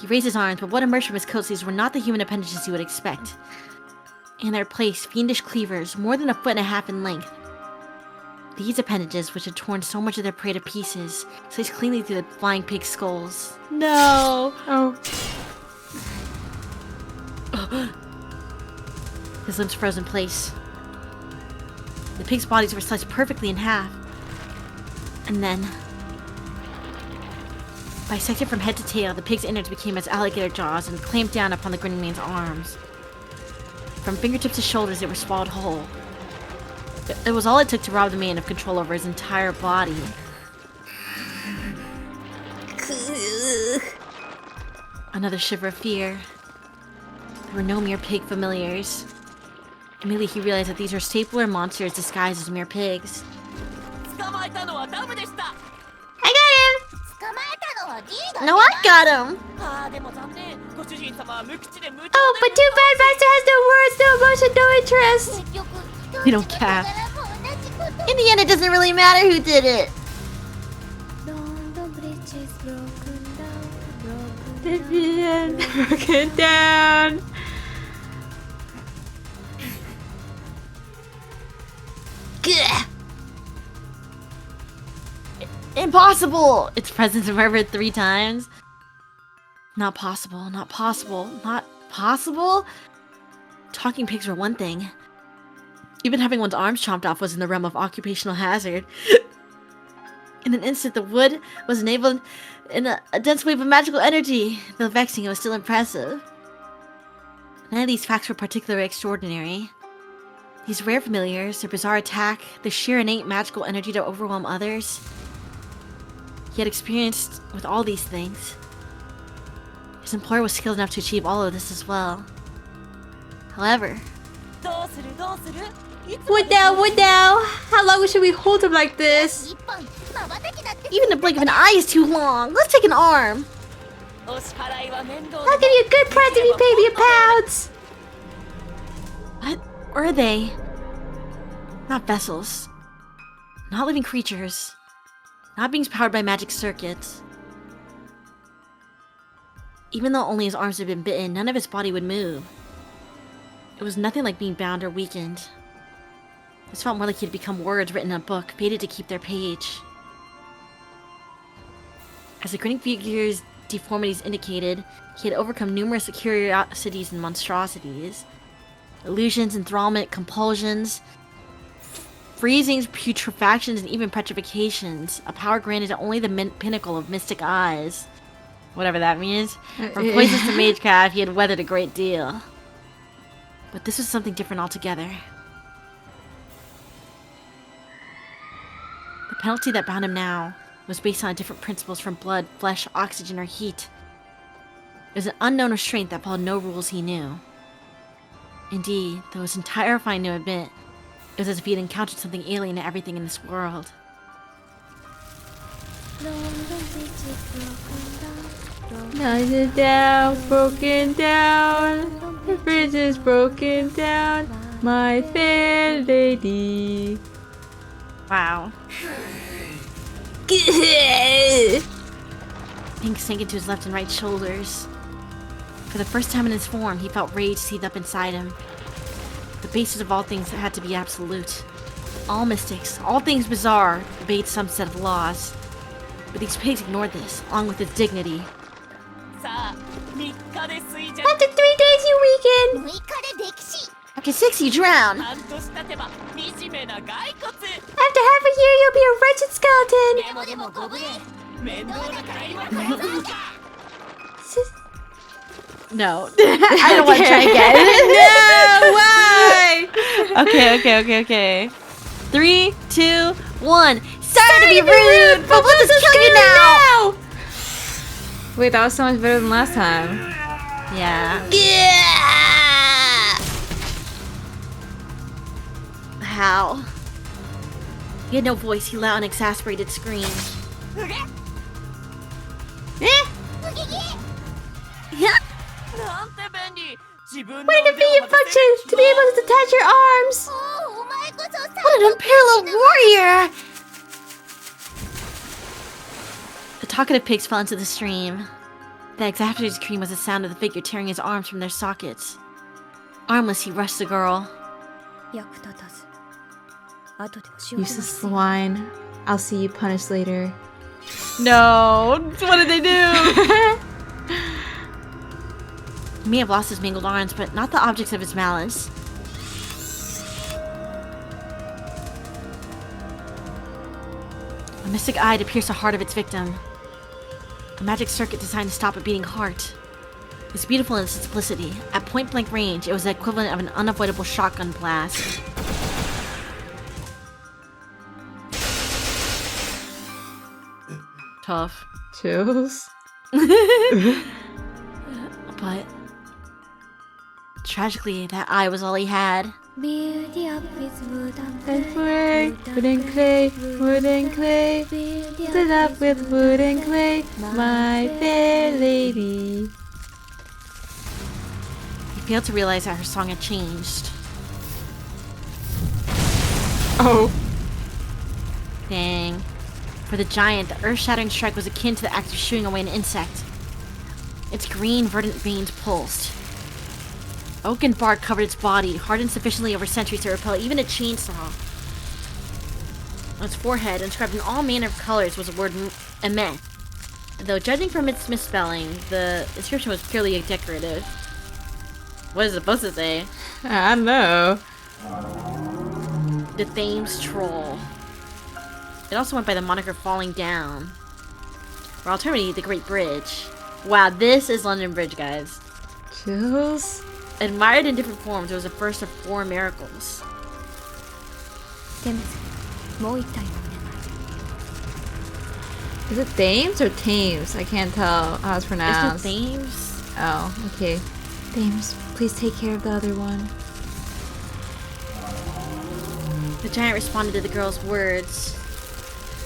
He raised his arms, but what emerged from his coat sleeves were not the human appendages you would expect. In their place, fiendish cleavers, more than 1.5 feet in length. These appendages, which had torn so much of their prey to pieces, sliced cleanly through the flying pig's skulls. No! Oh. His limbs froze in place. The pigs' bodies were sliced perfectly in half. And then, bisected from head to tail, the pig's innards became as alligator jaws and clamped down upon the grinning man's arms. From fingertips to shoulders, they were swallowed whole. It was all it took to rob the man of control over his entire body. Another shiver of fear. There were no mere pig familiars. Immediately he realized that these are stapler monsters disguised as mere pigs. I got No, I got him! Oh, but too bad Master has no words, no emotion, no interest. We don't care. In the end, it doesn't really matter who did it. Broken down. Gah. Impossible! Its presence remembered 3 times. Not possible, not possible, not possible? Talking pigs were one thing. Even having one's arms chomped off was in the realm of occupational hazard. In an instant, the wood was enabled in a dense wave of magical energy. Though vexing, it was still impressive. None of these facts were particularly extraordinary. These rare familiars, their bizarre attack, their sheer innate magical energy to overwhelm others. He had experienced with all these things. His employer was skilled enough to achieve all of this as well. However, What now? What now? How long should we hold him like this? even the blink of an eye is too long. Let's take an arm. I'll give you a good price if you pay me £1. What were they? Not vessels. Not living creatures. Not beings powered by magic circuits. Even though only his arms had been bitten, none of his body would move. It was nothing like being bound or weakened. This felt more like he had become words written in a book, fated to keep their page. As the grinning figure's deformities indicated, he had overcome numerous curiosities and monstrosities. Illusions, enthrallment, compulsions, freezings, putrefactions, and even petrifications. A power granted to only the pinnacle of mystic eyes. Whatever that means. From poisons to magecraft, he had weathered a great deal. But this was something different altogether. The penalty that bound him now was based on different principles from blood, flesh, oxygen, or heat. It was an unknown restraint that followed no rules he knew. Indeed, though it was terrifying to admit, it was as if he had encountered something alien to everything in this world. Nice and down, broken down. The bridge is broken down, my fair lady. Wow. Pink sank into his left and right shoulders. For the first time in his form, he felt rage seethe up inside him. The basis of all things had to be absolute. All mystics, all things bizarre, obeyed some set of laws. But these pigs ignored this, along with his dignity. After 3 days, you weaken. After 6, you drown. After half a year, you'll be a wretched skeleton. No. I don't want to try again. No, why? Okay. 3, 2, 1. Sorry to be rude, but we'll just kill you now. Wait, that was so much better than last time. Yeah. How? He had no voice. He let out an exasperated scream. Yeah. What a convenient function to be able to detach your arms. What an unparalleled warrior! The talkative pigs fell into the stream. The exasperated scream was the sound of the figure tearing his arms from their sockets. Armless, he rushed the girl. Useless swine. I'll see you punished later. No! What did they do? He may have lost his mangled arms, but not the objects of his malice. A mystic eye to pierce the heart of its victim. A magic circuit designed to stop a beating heart. It was beautiful in its simplicity. At point-blank range, it was the equivalent of an unavoidable shotgun blast. Tough. Chills. But tragically, that eye was all he had. Build up with wood And clay, wood and clay, wood and clay. Build up with wood and clay, my fair lady. He failed to realize that her song had changed. Oh. Dang. For the giant, the earth-shattering strike was akin to the act of shooing away an insect. Its green, verdant veins pulsed. Oak and bark covered its body, hardened sufficiently over centuries to repel even a chainsaw. On its forehead, inscribed in all manner of colors, was the word Emet. Though judging from its misspelling, the inscription was purely decorative. What is it supposed to say? I don't know. The Thames Troll. It also went by the moniker Falling Down. Or alternatively, the Great Bridge. Wow, this is London Bridge, guys. Chills. Admired in different forms, it was the first of 4 miracles. テムズもう一体お願い Is it Thames or Thames? I can't tell how it's Is pronounced. it Thames? Oh, okay. Thames, please take care of the other one. The giant responded to the girl's words.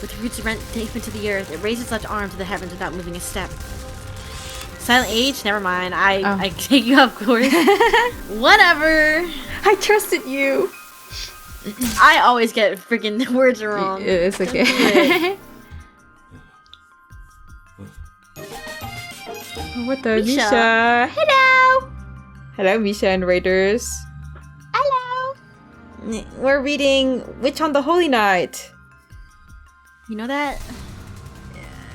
With roots rent deep into the earth, it raised its left arm to the heavens without moving a step. Silent Age? Never mind. I take you off course. Whatever. I trusted you. I always get freaking words wrong. It's okay. What the Misha. Misha? Hello. Hello, Misha and Raiders. Hello. We're reading Witch on the Holy Night. You know that?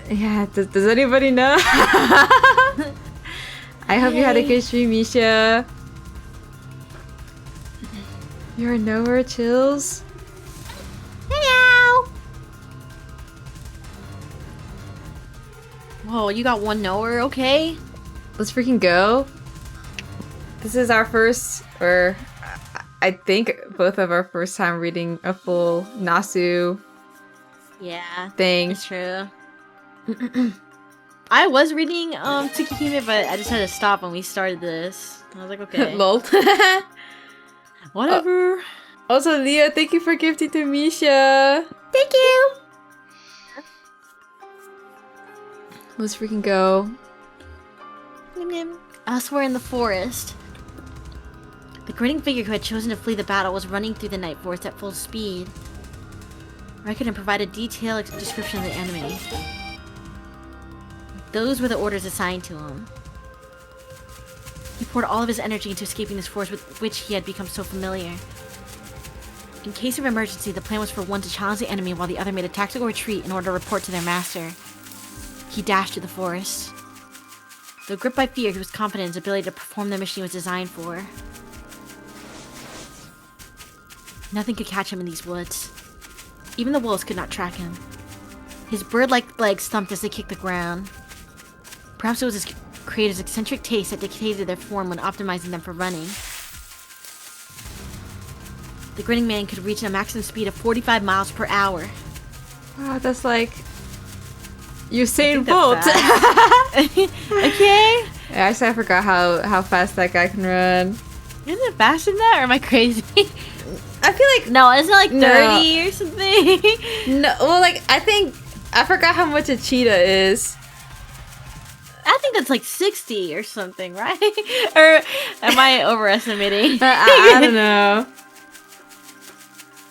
Yeah, does anybody know? I hope you had a good stream, Misha. You're nowhere, Chills. Hello. Whoa, you got one knower, okay? Let's freaking go. This is our first, or I think both of our first time reading a full Nasu Yeah, thing. it's true. I was reading Tsukihime, but I just had to stop when we started this. I was like, okay. Lol. Whatever. Also, Leah, thank you for gifting to Misha. Thank you. Let's freaking go. Elsewhere in the forest, the grinning figure who had chosen to flee the battle was running through the night forest at full speed. Raikkonen provided a detailed description of the enemy. Those were the orders assigned to him. He poured all of his energy into escaping this forest with which he had become so familiar. In case of emergency, the plan was for one to challenge the enemy while the other made a tactical retreat in order to report to their master. He dashed through the forest. Though gripped by fear, he was confident in his ability to perform the mission he was designed for. Nothing could catch him in these woods. Even the wolves could not track him. His bird-like legs thumped as they kicked the ground. Perhaps it was his creator's eccentric taste that dictated their form when optimizing them for running. The grinning man could reach a maximum speed of 45 miles per hour. Wow, that's like Usain that's Bolt. Okay. Actually, I forgot how fast that guy can run. Isn't it faster than that, or am I crazy? I feel like No, isn't it like 30 No. or something? no. Well, like I forgot how much a cheetah is. I think that's like 60 or something, right? Or am I overestimating? I don't know.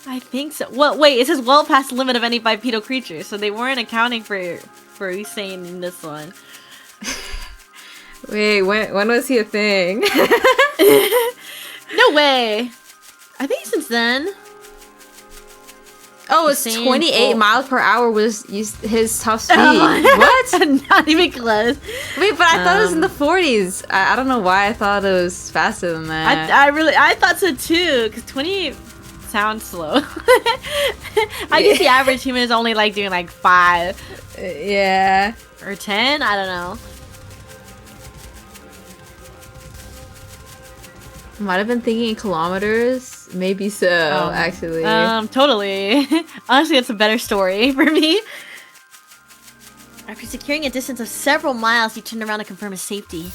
I think so. Well, wait, it says well past the limit of any bipedal creature, so they weren't accounting for Usain in this one. Wait, when was he a thing? No way. I think since then. Oh, it's Usain 28 Bolt. miles per hour was his top speed. What? Not even close. Wait, but I thought it was in the 40s. I don't know why I thought it was faster than that. I thought so too, because 28 sounds slow. I guess the average human is only like doing like 5 Yeah. or 10. I don't know. Might have been thinking in kilometers. Maybe so, actually. Totally. Honestly, it's a better story for me. After securing a distance of several miles, he turned around to confirm his safety.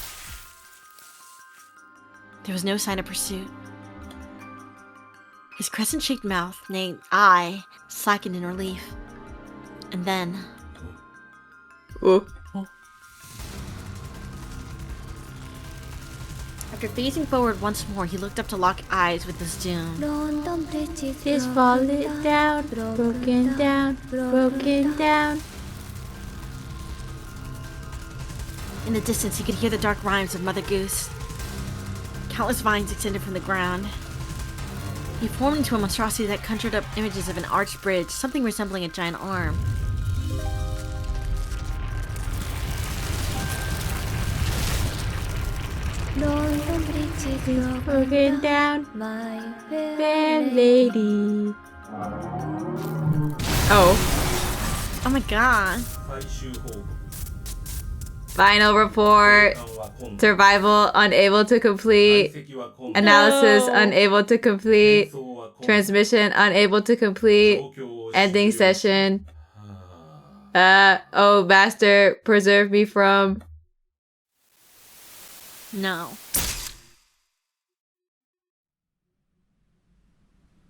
There was no sign of pursuit. His crescent-shaped mouth, nay, eye, slackened in relief. And then... Oh. After phasing forward once more, he looked up to lock eyes with this doom. London Bridge is It's falling down, broken down, broken down. In the distance, he could hear the dark rhymes of Mother Goose. Countless vines extended from the ground. He formed into a monstrosity that conjured up images of an arched bridge, something resembling a giant arm. London Bridge is Broken down, my fair fair lady. Oh. Oh my god. Final report. Survival unable to complete. Analysis unable to complete. Transmission unable to complete. Ending session. Oh, master, preserve me from. No.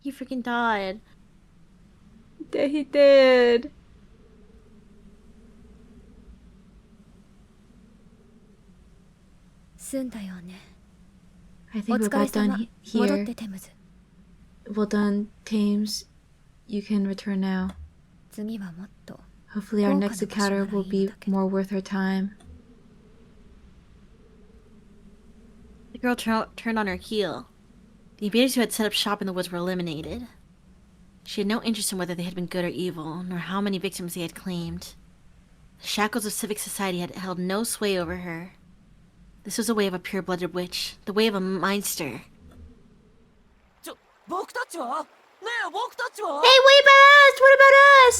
He freaking died. Yeah, he did. I think we're about done here. Well done, Thames. You can return now. Hopefully our next encounter will be more worth our time. The girl turned on her heel. The invaders who had set up shop in the woods were eliminated. She had no interest in whether they had been good or evil, nor how many victims they had claimed. The shackles of civic society had held no sway over her. This was the way of a pure-blooded witch, the way of a mindster. Hey, what about us? What about us?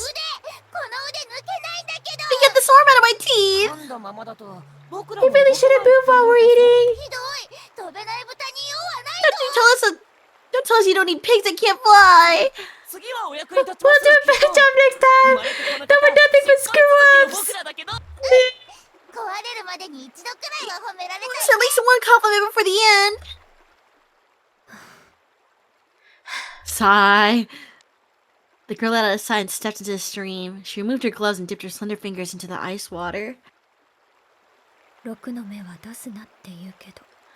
I get this arm out of my teeth! We really shouldn't move while we're eating. Don't tell us you don't eat pigs that can't fly! We'll do a better job next time. No more nothing but screw-ups. At least one compliment before the end! Sigh. The girl let out a sigh and stepped into the stream. She removed her gloves and dipped her slender fingers into the ice water.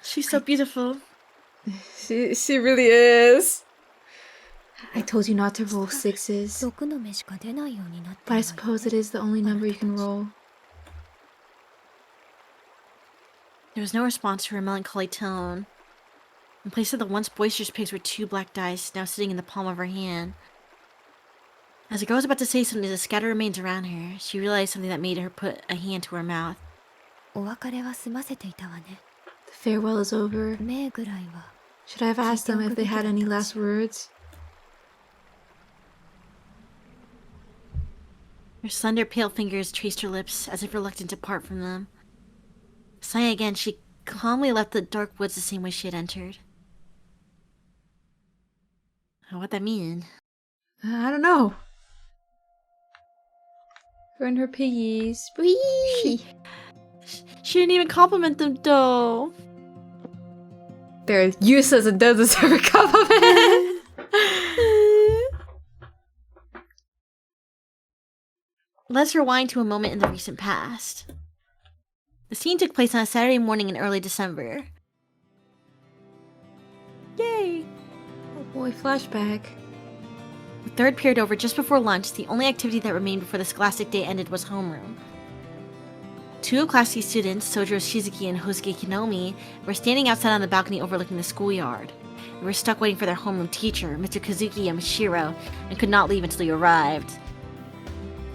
She's so beautiful. She really is. I told you not to roll sixes, but I suppose it is the only number you can roll. There was no response to her melancholy tone. In place of the once boisterous pigs were two black dice, now sitting in the palm of her hand. As the girl was about to say something to the scattered remains around her, she realized something that made her put a hand to her mouth. The farewell is over. Should I have asked them if they had any last words? Her slender, pale fingers traced her lips, as if reluctant to part from them. Sighing again, she calmly left the dark woods the same way she had entered. What'd that mean? I don't know. Her and her piggies. Whee! She didn't even compliment them, though. They're useless and don't deserve a compliment. Let's rewind to a moment in the recent past. The scene took place on a Saturday morning in early December. Yay! Oh boy, flashback. With third period over just before lunch, the only activity that remained before the scholastic day ended was homeroom. Two of Class C students, Sojiro Shizuki and Hosuke Kinomi, were standing outside on the balcony overlooking the schoolyard. They were stuck waiting for their homeroom teacher, Mr. Kazuki Yamashiro, and could not leave until he arrived.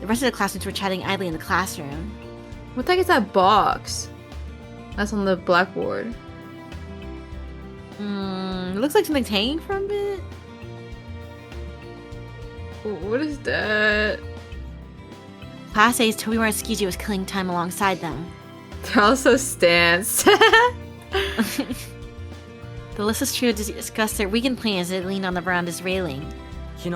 The rest of the classmates were chatting idly in the classroom. What the heck is that box? That's on the blackboard. It looks like something's hanging from it. What is that? Class A's Tobimaru Tsukiji was killing time alongside them. They're also stans. The listless trio discussed their weekend plans as they leaned on the veranda's railing. You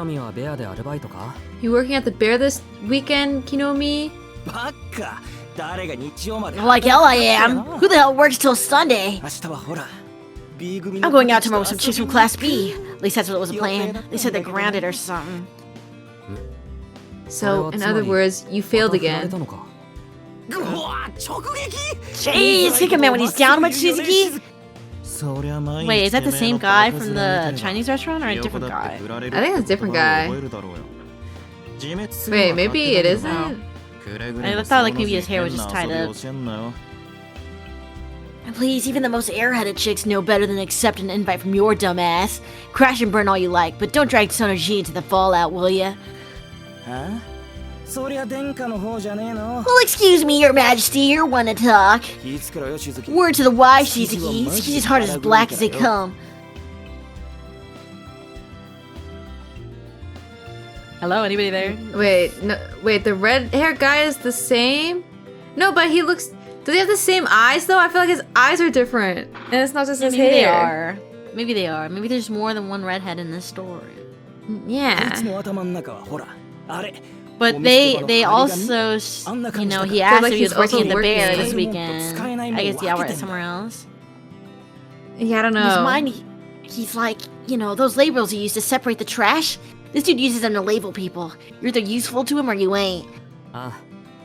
working at the bear this weekend, Kinomi? Like hell I am! Who the hell works till Sunday? I'm going out tomorrow with some chicks from Class B. At least that's what was the plan. They said they're grounded or something. So, in other words, you failed again. Jeez, think of man when he's down much, Shizuki? Wait, is that the same guy from the Chinese restaurant or a different guy? I think it's a different guy. Wait, maybe it isn't? I thought like maybe his hair was just tied up. Please, even the most airheaded chicks know better than accept an invite from your dumb ass. Crash and burn all you like, but don't drag Sonoji into the fallout, will ya? Huh? Well, excuse me, your majesty, you're one to talk. Word to the wise, Shizuki. Shizuki's heart is as black as they come. Hello, anybody there? Wait, no, wait, the red hair guy is the same? No, but he looks... Does he have the same eyes, though? I feel like his eyes are different. And it's not just his hair. They are. Maybe they are. Maybe there's more than one redhead in this story. Yeah. But they also, you know, he asked if he was working at the Bear this weekend. I guess yeah, we're somewhere else. Yeah, I don't know. In his mind, he's like, you know, those labels you use to separate the trash? This dude uses them to label people. You're either useful to him or you ain't.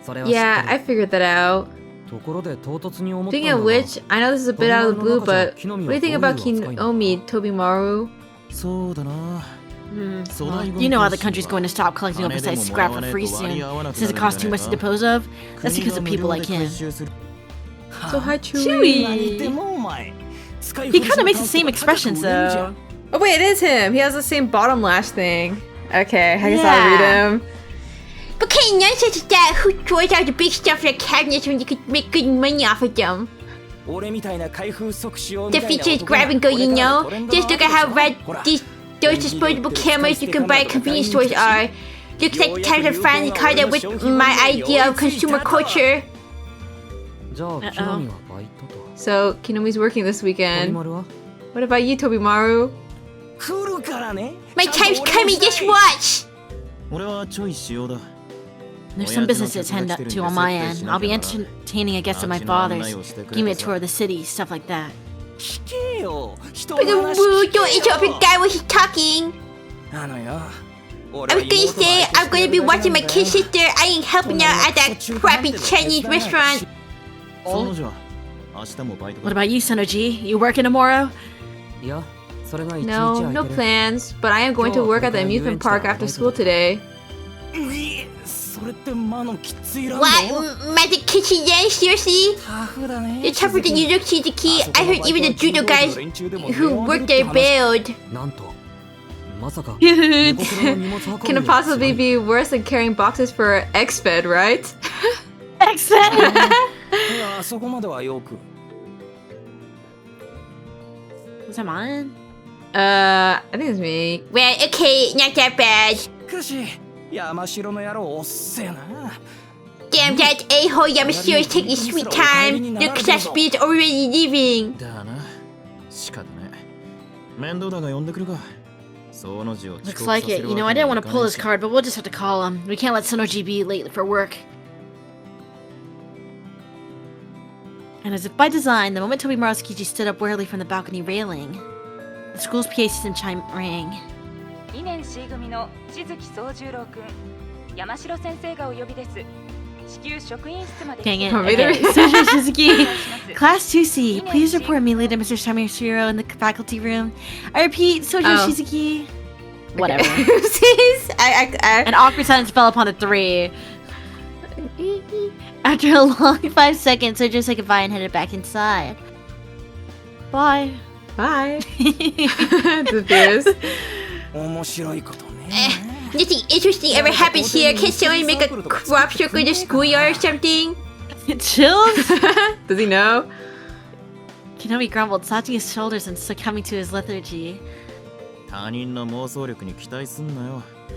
Yeah, I figured that out. Speaking of which, I know this is a bit out of the blue, but what do you think about Kinomi Tobimaru? Well, you know how the country's going to stop collecting oversized scrap for free soon, since it costs too much to dispose of? That's because of people like him. So hi, Chewie! He kind of makes the same expressions, though. Oh wait, it is him! He has the same bottom lash thing. Okay, I guess I'll read him. But can nonsense is that who throws out the big stuff in the cabinets when you could make good money off of them? The feature is grab and go, you know? Just look at how red those disposable cameras you can buy at convenience stores are. Looks like times are finally caught up with my idea of consumer culture. So, Kinomi's working this weekend. What about you, Tobimaru? My time's coming, just watch! There's some business to attend to on my end. I'll be entertaining a guest of my father's, giving me a tour of the city, stuff like that. But don't interrupt the guy when he's talking. I was gonna say, I'm gonna be watching my kid sister. I ain't helping out at that crappy Chinese restaurant. What about you, Sonoji? You working tomorrow? No, no plans, but I am going to work at the amusement park after school today. What? Magic Kitchen Yen? Seriously? You're tougher than you look, Shizuki. I heard even the judo guys who work there bailed. Dude, can it possibly be worse than carrying boxes for X-Fed, right? X-Fed! Was that mine? I think it's me. Well, okay, not that bad. Damn, that a-hole Yamashiro is taking sweet time. The class B is already leaving. Looks like it. You know, I didn't want to pull his card, but we'll just have to call him. We can't let Sonoji be late for work. And as if by design, the moment Tobimaru Tsukiji stood up warily from the balcony railing, the school's PA system chime rang. 2年 C 組の千月宗十郎くん、山城先生がお呼びです。至急職員室まで。 Dang it. Okay. Sojo Shizuki. Class 2C, please report immediately to Mr. Samishiro in the faculty room. I repeat, Sojo Shizuki. Whatever. An awkward silence fell upon the three. After a long 5 seconds, Sojo said goodbye and headed back inside. Bye. Bye. The fears. Nothing interesting ever happens here. Can someone make a crop circle in the schoolyard or something? Chills? Does he know? Kinomi grumbled, slouching his shoulders and succumbing to his lethargy.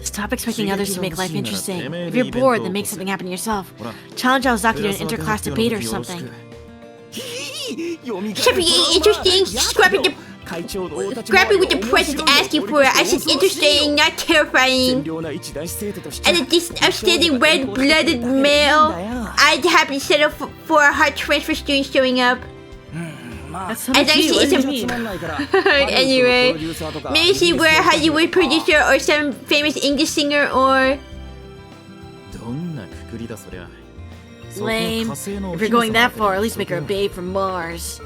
Stop expecting others to make life interesting. If you're bored, then make something happen yourself. Challenge Aozaki to an interclass debate or something. Something ain't interesting. Scrapping with the presents asking for it. I said interesting, not terrifying. And a decent, upstanding, red-blooded male, I'd happily settle for a hard transfer student showing up. That's so I cute. think she What is do a- you mean? Anyway, maybe she were a Hollywood producer or some famous English singer or... どんなくくりだそりゃ。 Lame. そこは火星のお If 姫 you're going 様 that far, at least make her a だけど babe from Mars.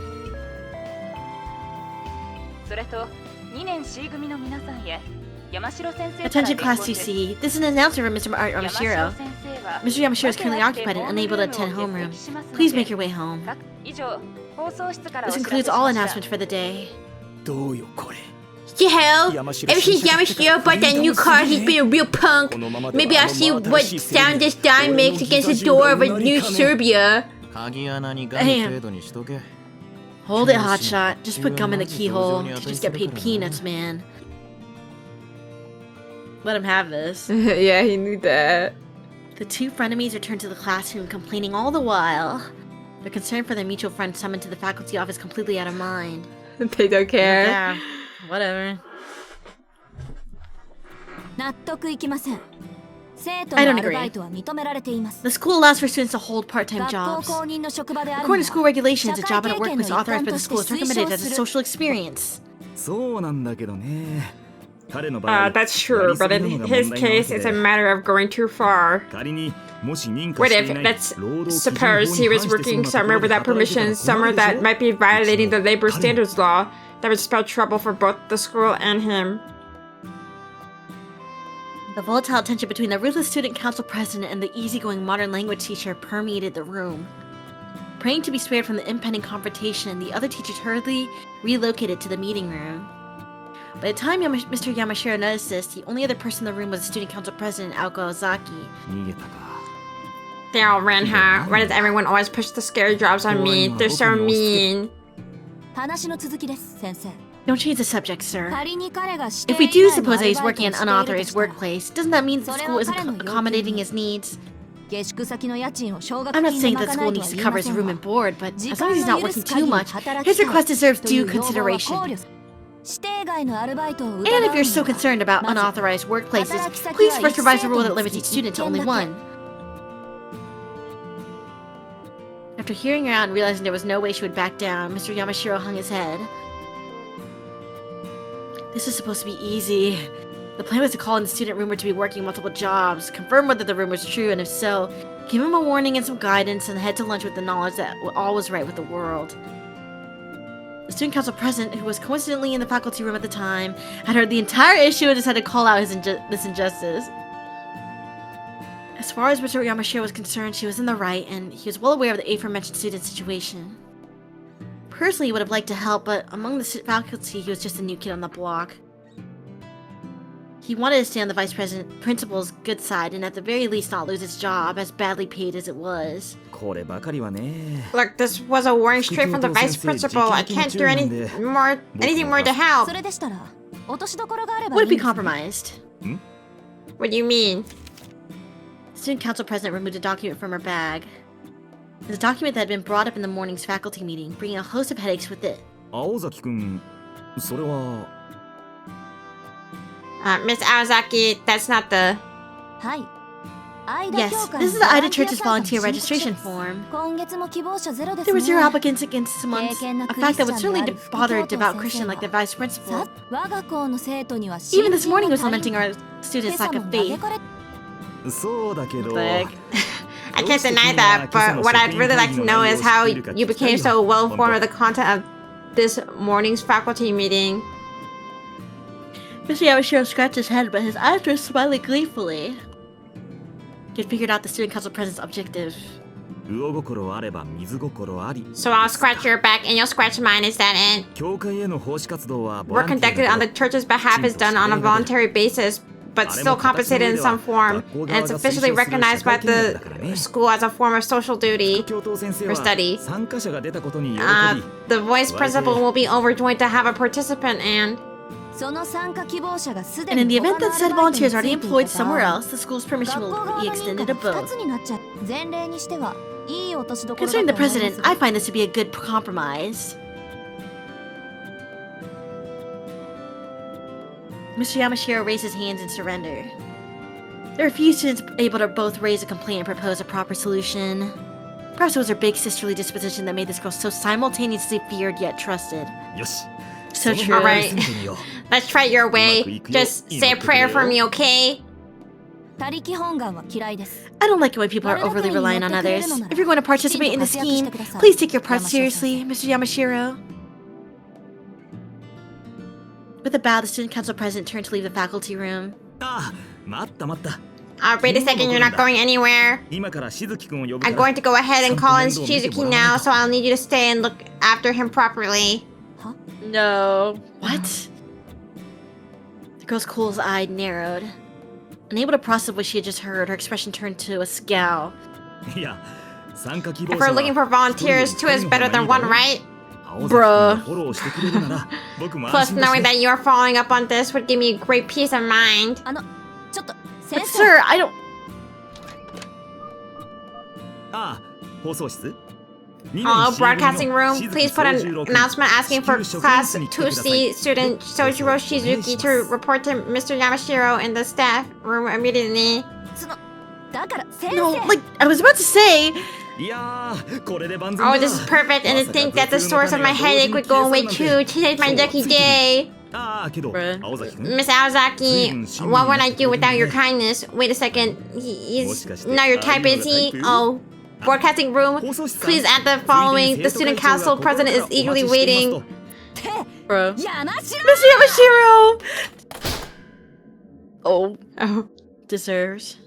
それと2年 C 組の皆さんへ山城先生から Attention Class 伝言です 2C. This is an announcement from Mr. Yamashiro. 山城先生は Mr. Yamashiro is currently occupied and unable to attend homeroom. Please make your way home. 以上放送室からお This 知らせし includes all ました announcements for the day. どうよこれ。 The hell? Ever since Yamashiro bought that new car, he's been a real punk. Maybe I'll see what sound this dime makes against the door of a new Serbia. 鍵穴にガム程度にしとけ。 Hold it, hotshot. Just put gum in the keyhole. Teachers get paid peanuts, man. Let him have this. Yeah, he knew that. The two frenemies return to the classroom, complaining all the while. Their concern for their mutual friend summoned to the faculty office completely out of mind. They don't care. Yeah, whatever. 納得いきません。生徒 I の don't アル agree. バイトは認められています。 The school allows for students to hold part-time 学校 jobs. 公認の職場であるの According to school は regulations, a 社 job 会 at a 経験の workplace 一 authorized 環 by と the して school is 推 recommended 奨 as a する。 social experience. そうなんだけどね。彼の場合、 That's true, but in his case, it's a matter of going too far. 仮にもし認可 What して if, いない let's 労働基準法 suppose he に was 反して working そうな somewhere ところで without 働いてた permission, ら困 somewhere るでし that ょ might be violating the labor 彼 standards law, that would spell trouble for both the school and him. The volatile tension between the ruthless student council president and the easygoing modern language teacher permeated the room. Praying to be spared from the impending confrontation, the other teachers hurriedly relocated to the meeting room. By the time Mr. Yamashiro noticed this, the only other person in the room was the student council president, Aoko Ozaki. 逃げたか。 They all ran, huh? Why does everyone always push the scary jobs on me? They're so mean. 話の続きです、先生。 Don't change the subject, sir. 仮に彼が If we do 指定以外の suppose ア that ル he's バイト working を in して an いると unauthorized したら workplace, doesn't that mean that the school isn't accommodating his needs? 下宿先の家賃を奨学 I'm not 金で saying 賄 that え school とは needs to 言い cover ま his せん room が and board, but 時 as long as 間 he's の not 許 working す too 限り much, 働 his きたい request deserves という due 要望は考 consideration. 慮す指定外のアルバイトを疑う And if you're so のなら concerned about まず unauthorized workplaces, 働き先 please は first 一 revise 生 the rule 徒 that に limits つ each き student 一 to 件 only だけ one. After hearing her out and realizing there was no way she would back down, Mr. Yamashiro hung his head. This was supposed to be easy. The plan was to call in the student rumor to be working multiple jobs, confirm whether the rumor was true, and if so, give him a warning and some guidance, and head to lunch with the knowledge that all was right with the world. The student council president, who was coincidentally in the faculty room at the time, had heard the entire issue and decided to call out this injustice. As far as Mr. Yamashiro was concerned, she was in the right, and he was well aware of the aforementioned student's situation. Personally, he would have liked to help, but among the faculty, he was just a new kid on the block. He wanted to stay on the vice principal's good side, and at the very least not lose his job, as badly paid as it was. こればかりはね。 Look, this was a warning straight from the vice principal. I can't do anything more to help. それでしたら落としどころがあれば Would いい it ん be ですね compromised? What do you mean? The student council president removed a document from her bag. It was a document that had been brought up in the morning's faculty meeting, bringing a host of headaches with it. 青崎くん、それは。 Miss Awazaki, that's not the... はい Ida Yes, 協会 this is の the ボラ Ida ンティア Church's 参加 volunteer の申告書 registration です form. 今月も希望者ゼロです There ね were zero applicants against months, 敬虔な a クリ fact スチ that ャ would ンで certainly ある bother a 副教 devout 頭 Christian 先 like the 生が vice principal. さ我が校の生徒には Even this morning was 信 lamenting 心が足り our students' 今 lack 朝 of も嘆 faith. かれ そうだけど。 The heck? I can't deny that, but what I'd really like to know is how you became so well informed of the content of this morning's faculty meeting. Mr. Yamashiro scratched his head, but his eyes were smiling gleefully. He had figured out the student council president's objective. 魚心あれば水心あり。 So I'll scratch your back and you'll scratch mine, is that it? 教会への奉仕活動はボ Work ランティ conducted ア on だ the けど church's behalf is done on a voluntary basis, but still compensated in some form, and it's officially recognized by the school as a form of social duty. 教頭先生 for は study. 参加者が出たことに喜び、 The voice principal will be overjoyed to have a participant and... その参加希望者がすで And in に the event 他の that ア said ルバイトに volunteers つ already いてい employed た somewhere 場合 else, the school's permission 学校 will 側 be の認 extended 可 to が2 both. つになっちゃう前例にしてはいい落としどころだ Concerning と the 思います president, I find this to be a good compromise. Mr. Yamashiro raised his hands in surrender. There were few students able to both raise a complaint and propose a proper solution. Perhaps it was her big sisterly disposition that made this girl so simultaneously feared yet trusted. よし So その true. 方法で Alright. 攻めてみよう Let's try your way. Just say a prayer for me, okay? 他力本願は嫌いです I don't like it when people are overly reliant on others. If you're going to participate in the scheme, please take your part seriously, Mr. Yamashiro. With a bow, the student council president turned to leave the faculty room. ああ待った待った Wait a second, you're not going anywhere. 今からしずきくんを呼ぶか I'm ら going to go ahead and call in ちゃんと面倒を見て Shizuki もらわ now, ない so I'll need you to stay and look after him properly. No. What? The girl's cool eye narrowed. Unable to process what she had just heard, her expression turned to a scowl. といや参加希望 If 者 we're looking for は volunteers, two is better than one, right? 青崎くんがフォローしてくれるなら僕も Plus, 安心だ knowing し that you're following up on this would give me great peace of mind. ちょっと But 先生 sir, I don't... ああ放送室 Broadcasting room, please put an announcement asking for class 2C student Sojiro Shizuki to report to Mr. Yamashiro in the staff room immediately. だから先 No, 生 like, I was about to say... いやーこれで万全 Oh, だ this is perfect, and to think that the source of my headache would go away too. Today's my lucky day. ああけど Bruh. 青崎くん Miss Aozaki, what would I do without your kindness? Wait a second, he is not your type, is he? Oh. Broadcasting room, please add the following. The student council president is eagerly waiting. Bro. 山城 Mr. Yamashiro! Oh, Oh. deserves.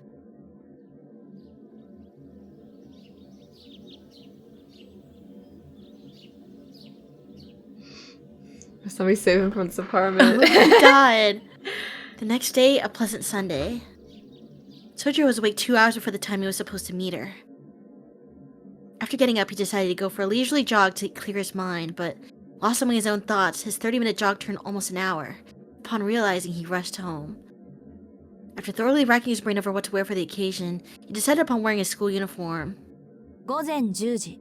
Somebody save him from this apartment. He died. The next day, a pleasant Sunday. Sojiro was awake 2 hours before the time he was supposed to meet her. After getting up, he decided to go for a leisurely jog to clear his mind, but lost among his own thoughts, his 30-minute jog turned almost an hour. Upon realizing, he rushed home. After thoroughly racking his brain over what to wear for the occasion, he decided upon wearing his school uniform. 午前10時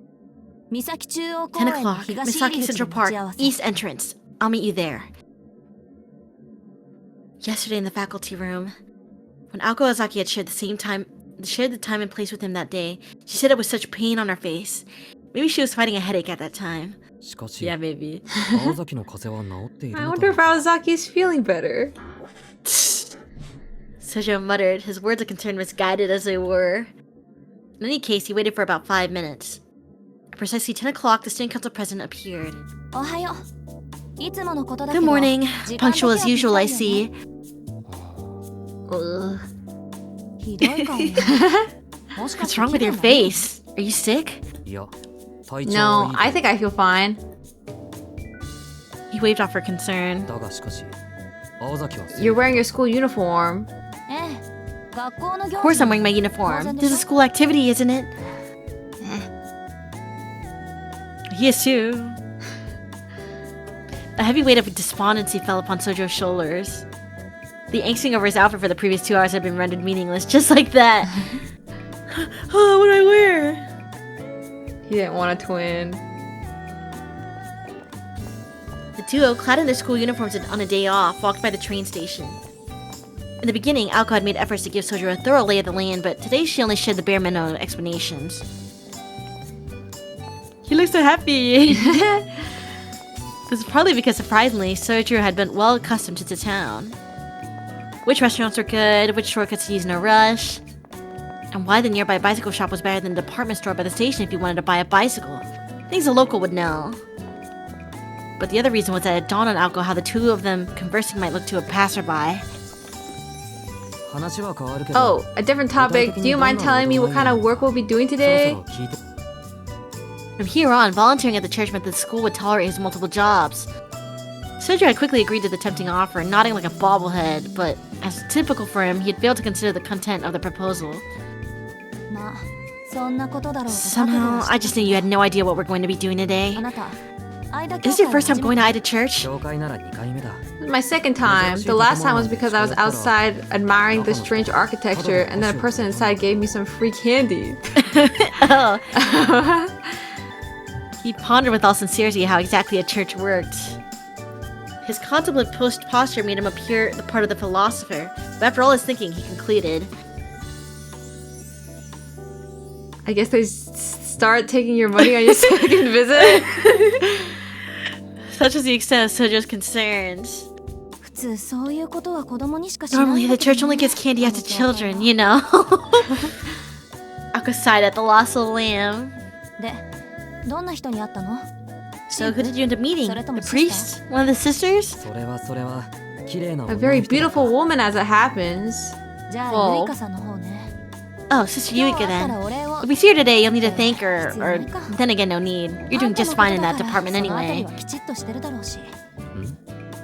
三崎中央公 10 園の o'clock, 東入 Misaki り口 Central に待ち合 Park, わせ East Entrance. I'll meet you there. Yesterday in the faculty room, when Aoko Ozaki had shared the time and place with him that day, she said it with such pain on her face. Maybe she was fighting a headache at that time. しかし、 Yeah, maybe. 青崎の風邪は治っている I の wonder if か Aozaki is feeling better. Sojo muttered, his words of concern misguided as they were. In any case, he waited for about 5 minutes. At precisely 10 o'clock, the student council president appeared. おはよういつものことだけ Good ど morning. 時間だけは Punctual as usual, I ぴったりよ see. ね Ugh. ひどい顔ねもしか What's して wrong with your 気分が face? Are you sick? いや、体調はい No, い I think I feel fine. He waved off her concern. だがしかし、青崎は You're wearing your school uniform. ええ学校の Of 行 course 事 I'm wearing my uniform. This is a school activity, isn't it? He is too. A heavy weight of despondency fell upon Sojo's shoulders. The angsting over his outfit for the previous 2 hours had been rendered meaningless, just like that. Oh, what do I wear? He didn't want a twin. The duo, clad in their school uniforms and on a day off, walked by the train station. In the beginning, Aoko had made efforts to give Sojo a thorough lay of the land, but today she only shared the bare minimum of explanations. He looks so happy! This is partly because, surprisingly, Sojo had been well accustomed to the town. Which restaurants were good, which shortcuts to use in a rush, and why the nearby bicycle shop was better than the department store by the station if you wanted to buy a bicycle. Things a local would know. But the other reason was that it dawned on Aoko how the two of them conversing might look to a passerby. 話は変わるけど Oh, a different topic. Do you mind telling me what kind of work we'll be doing そろそ today? ろ聞いて From here on, volunteering at the church meant that the school would tolerate his multiple jobs. Sojo had quickly agreed to the tempting offer, nodding like a bobblehead, but as typical for him, he had failed to consider the content of the proposal. まあそんなことだろうと Somehow, I just knew you had no idea what we're going to be doing today. あなた間 Is this your first time going to Ida Church? 紹介なら2回目だ This is my second time. The last time was because I was outside admiring the strange architecture, and then a person inside gave me some free candy. Oh. He pondered with all sincerity how exactly a church worked. His contemplative posture made him appear the part of the philosopher, but after all his thinking, he concluded. I guess there's start taking your money on your second visit? Such is the extent of Sojo's concerns. 普通そういうことは子供にしかしない Normally, the church only gives candy out to children, you know. Ako sighed at the loss of the lamb. でどんな人に会ったの So who did you end up meeting? The priest? One of the sisters? それは綺麗な A very beautiful woman as it happens. じゃあ Well- ゆいかさんの方ね Oh, Sister Yuika 今日会ったら then. お礼を If we see her today, you'll need to thank her. Or then again, no need. You're doing just fine in that department そのあたり anyway. はきちっとしてるだろうし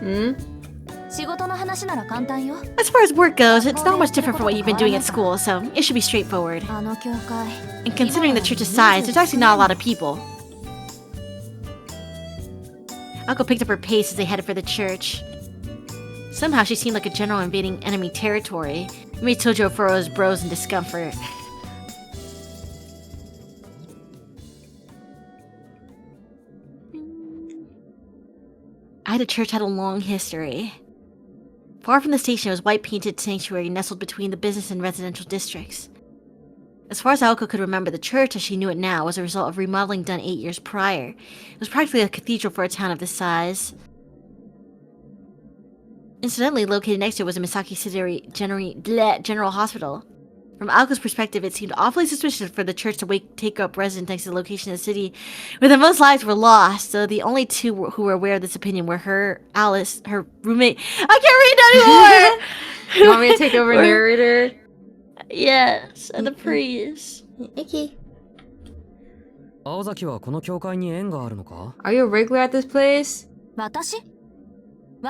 Hmm? 仕事の話なら簡単よ As far as work goes, it's not much different from what you've been doing at school, so it should be straightforward. あの教会 And considering the church's size, there's actually not a lot of people. Ako picked up her pace as they headed for the church. Somehow she seemed like a general invading enemy territory. It made Tojo furrow his brows in discomfort. Ida Church had a long history. Far from the station was white-painted sanctuary nestled between the business and residential districts. As far as Aoko could remember, the church, as she knew it now, was a result of remodeling done 8 years prior. It was practically a cathedral for a town of this size. Incidentally, located next to it was a Misaki City General Hospital. From Aoko's perspective, it seemed awfully suspicious for the church to take up residence next to the location of the city where the most lives were lost, so the only two who were aware of this opinion were her, Alice, her roommate. I can't read anymore! You want me to take over narrator? Yes, and the priest. Okay. 青崎はこの教会に縁があるのか Are you a regular at this place? 私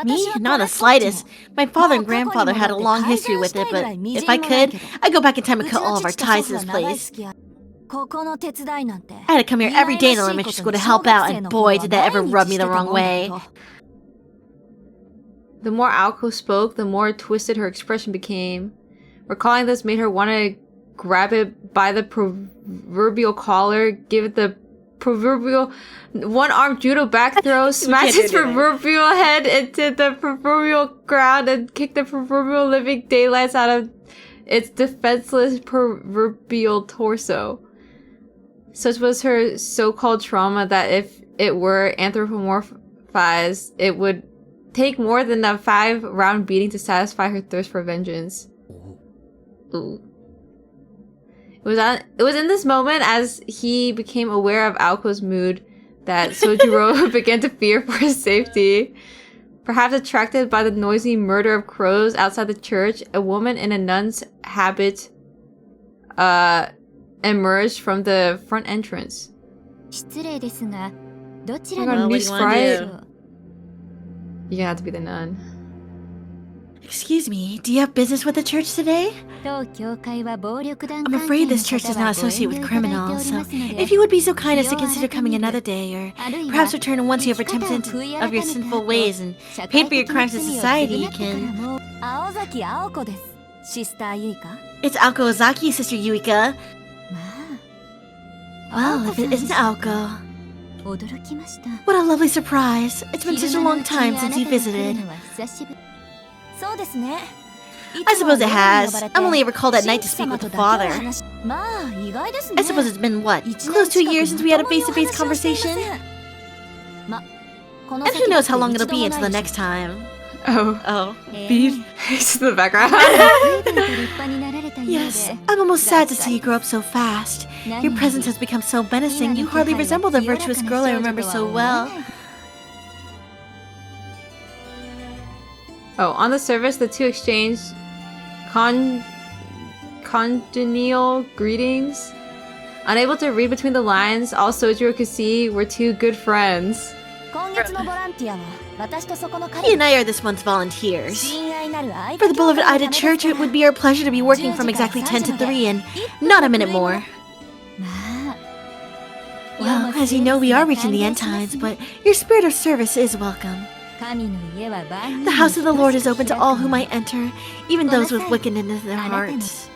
Me? Not the slightest. My father and grandfather had a long history with it, but if I could, I'd go back in time and cut all of our ties to this place. ここの手伝いなんて I had to come here every day in elementary school to help out, and boy, did that ever rub me the wrong way. The more Aoko spoke, the more twisted her expression became. Recalling this made her want to grab it by the proverbial collar, give it the proverbial one-armed judo back throw, smash its proverbial head into the proverbial ground, and kick the proverbial living daylights out of its defenseless proverbial torso. Such was her so-called trauma that if it were anthropomorphized, it would take more than a 5-round beating to satisfy her thirst for vengeance. Ooh. It was in this moment, as he became aware of Aoko's mood, that Sojiro began to fear for his safety. Perhaps attracted by the noisy murder of crows outside the church, a woman in a nun's habit emerged from the front entrance. 失礼ですがどちら Oh my の god, new what do you wanna sprite? do? You're gonna have to be the nun. Excuse me, do you have business with the church today? 当教会は暴力団 I'm afraid this church does not associate with criminals, so if you would be so kind as to consider coming another day, or perhaps return once you have repented of your sinful ways and paid for your crimes to society, you can... 青崎青子ですシスターユイカ It's Aoko Ozaki, Sister Yuika. まあ Well, if it isn't Aoko. 驚きました What a lovely surprise. It's been such a long time since you visited. そうですね I suppose it has. I'm only ever called at night to speak with the father. まあ意外ですね I suppose it's been, what, close to a year since we had a face-to-face conversation? まこの And 先 who knows how long it'll 一度 be も until な the い next time. Oh, Oh. え it's in the background. 随分と立派になられたようで Yes, I'm almost sad to see you grow up so fast. Your presence has become so menacing, you hardly resemble the virtuous girl I remember so well. Oh, on the surface, the two exchanged congenial greetings. Unable to read between the lines, all Sojiro could see were two good friends. 今月のボランティアは私とそこの He 彼 and I are this month's volunteers. 親愛なる愛 For the 教 beloved 会の Ida ため Church, です it would be our pleasure to be working from exactly 10 to 3 and not a minute more. まあ Well, as you know, we are reaching the end times, but your spirit of service is welcome. 神の家は万人 The house of the Lord is open to all who might enter, even those with wickedness in their hearts.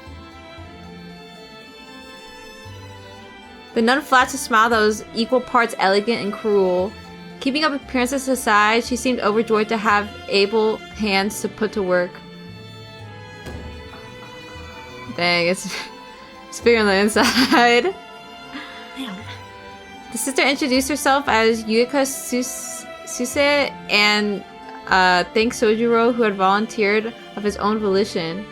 The nun flashed a smile that was equal parts elegant and cruel. Keeping up appearances aside, she seemed overjoyed to have able hands to put to work. Dang, it's bigger on the inside. The sister introduced herself as Yuika Suse and thanked Sojiro, who had volunteered of his own volition.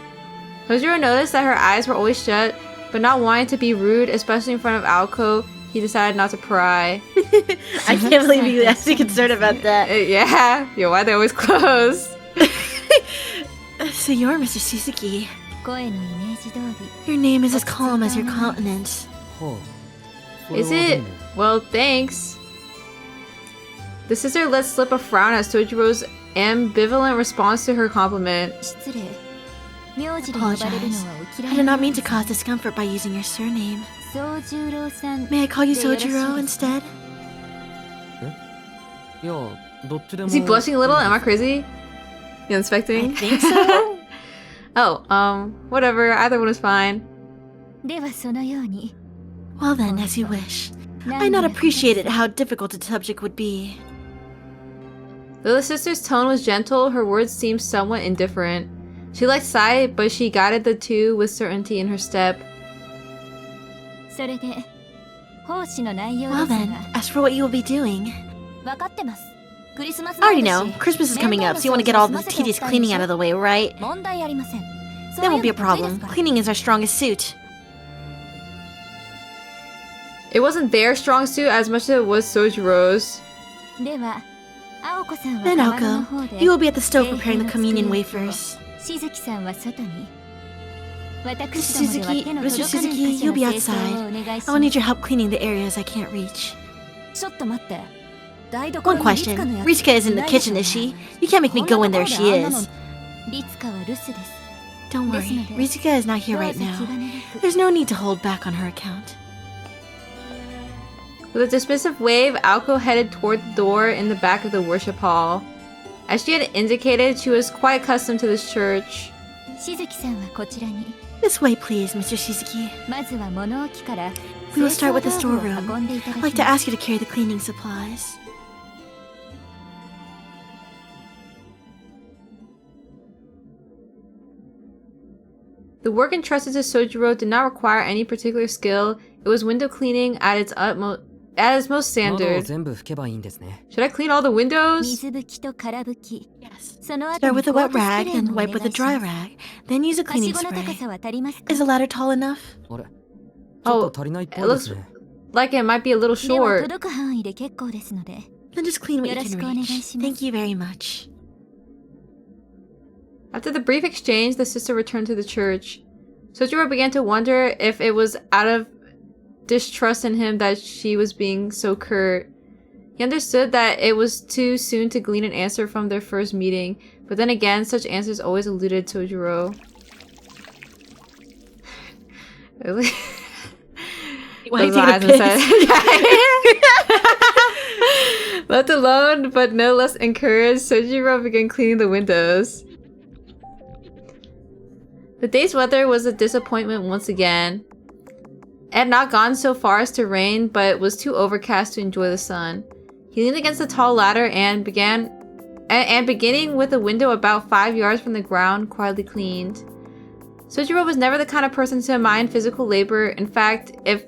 Sojiro noticed that her eyes were always shut, but not wanting to be rude, especially in front of Aoko, he decided not to pry. I can't believe you actually concerned about that. Yeah, why are they always closed? So you're Mr. Suzuki. Your name is as calm as your countenance. Is it? Well, thanks. The sister let slip a frown at Sojiro's ambivalent response to her compliment. Apologize. I did not mean to cause discomfort by using your surname. May I call you Sojiro instead? Is he blushing a little? Am I crazy? You inspecting? I think so. Oh, whatever. Either one is fine. Well then, as you wish. I not appreciated how difficult the subject would be. Though the sister's tone was gentle, her words seemed somewhat indifferent. She liked Sai, but she guided the two with certainty in her step. Well then, as for what you will be doing... I already know. Christmas is coming up, so you want to get all the tedious cleaning out of the way, right? That won't be a problem. Cleaning is our strongest suit. It wasn't their strong suit as much as it was Sojiro's. Then Aoko, you will be at the stove preparing the communion wafers. Mr. Suzuki, you'll be outside. I will need your help cleaning the areas I can't reach. One question. Ritsuka is in the kitchen, is she? You can't make me go in there if she is. Don't worry, Ritsuka is not here right now. There's no need to hold back on her account. With a dismissive wave, Aoko headed toward the door in the back of the worship hall. As she had indicated, she was quite accustomed to this church. This way, please, Mr. Shizuki. We will start with the storeroom. I'd like to ask you to carry the cleaning supplies. The work entrusted to Sojiro did not require any particular skill. It was window cleaning at its most standard. Should I clean all the windows? Yes. Start with a wet rag, then wipe with a dry rag, then use a cleaning spray. Is the ladder tall enough? Oh, it looks like it might be a little short. Then just clean what you can reach. Thank you very much. After the brief exchange, the sister returned to the church. Sojiro began to wonder if it was out of distrust in him that she was being so curt. He understood that it was too soon to glean an answer from their first meeting, but then again, such answers always eluded Sojiro. Why are you taking a piss? Left alone, but no less encouraged, Sojiro began cleaning the windows. The day's weather was a disappointment once again. It had not gone so far as to rain, but was too overcast to enjoy the sun. He leaned against the tall ladder and beginning with a window about 5 yards from the ground, quietly cleaned. Sojiro was never the kind of person to mind physical labor. In fact, if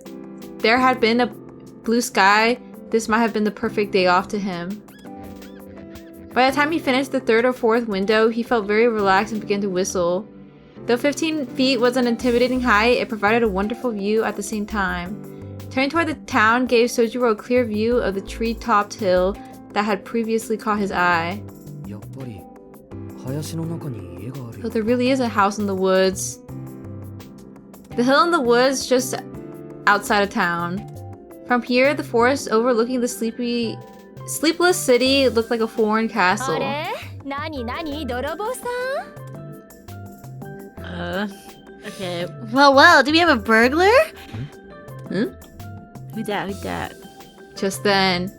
there had been a blue sky, this might have been the perfect day off to him. By the time he finished the third or fourth window, he felt very relaxed and began to whistle. Though 15 feet was an intimidating height, it provided a wonderful view at the same time. Turning toward the town gave Sojiro a clear view of the tree-topped hill that had previously caught his eye. So there really is a house in the woods. The hill in the woods just outside of town. From here, the forest overlooking the sleepless city looked like a foreign castle. Okay. Well, do we have a burglar? Who dat? Just then,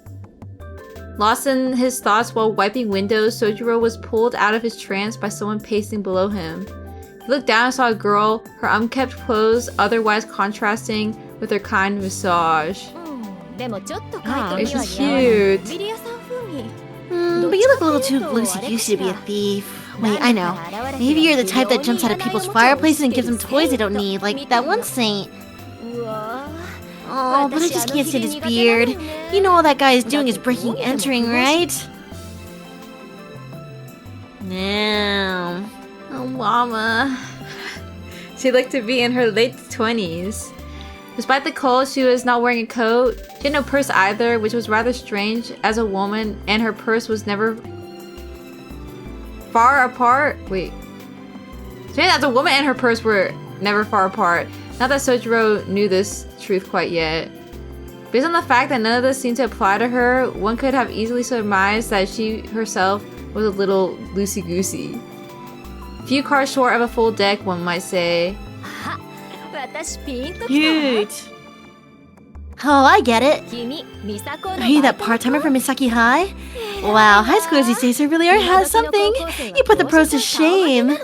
lost in his thoughts while wiping windows, Sojiro was pulled out of his trance by someone pacing below him. He looked down and saw a girl, her unkempt clothes otherwise contrasting with her kind visage. She's cute. But you look a little too loosey-goosey to be a thief. Wait, I know. Maybe you're the type that jumps out of people's fireplaces and gives them toys they don't need, like that one saint. Oh, but I just can't stand his beard. You know all that guy is doing is breaking and entering, right? Damn. Oh, mama. She looked to be in her late 20s. Despite the cold, she was not wearing a coat. She had no purse either, which was rather strange as a woman, and her purse was never far apart. Wait. Strange as a woman and her purse were never far apart. Not that Sojiro knew this truth quite yet. Based on the fact that none of this seemed to apply to her, one could have easily surmised that she herself was a little loosey-goosey. Few cars short of a full deck, one might say. Cute. Oh, I get it. Are you that part-timer from Misaki High? Wow, high schoolers these days really are has something. You put the pros to shame.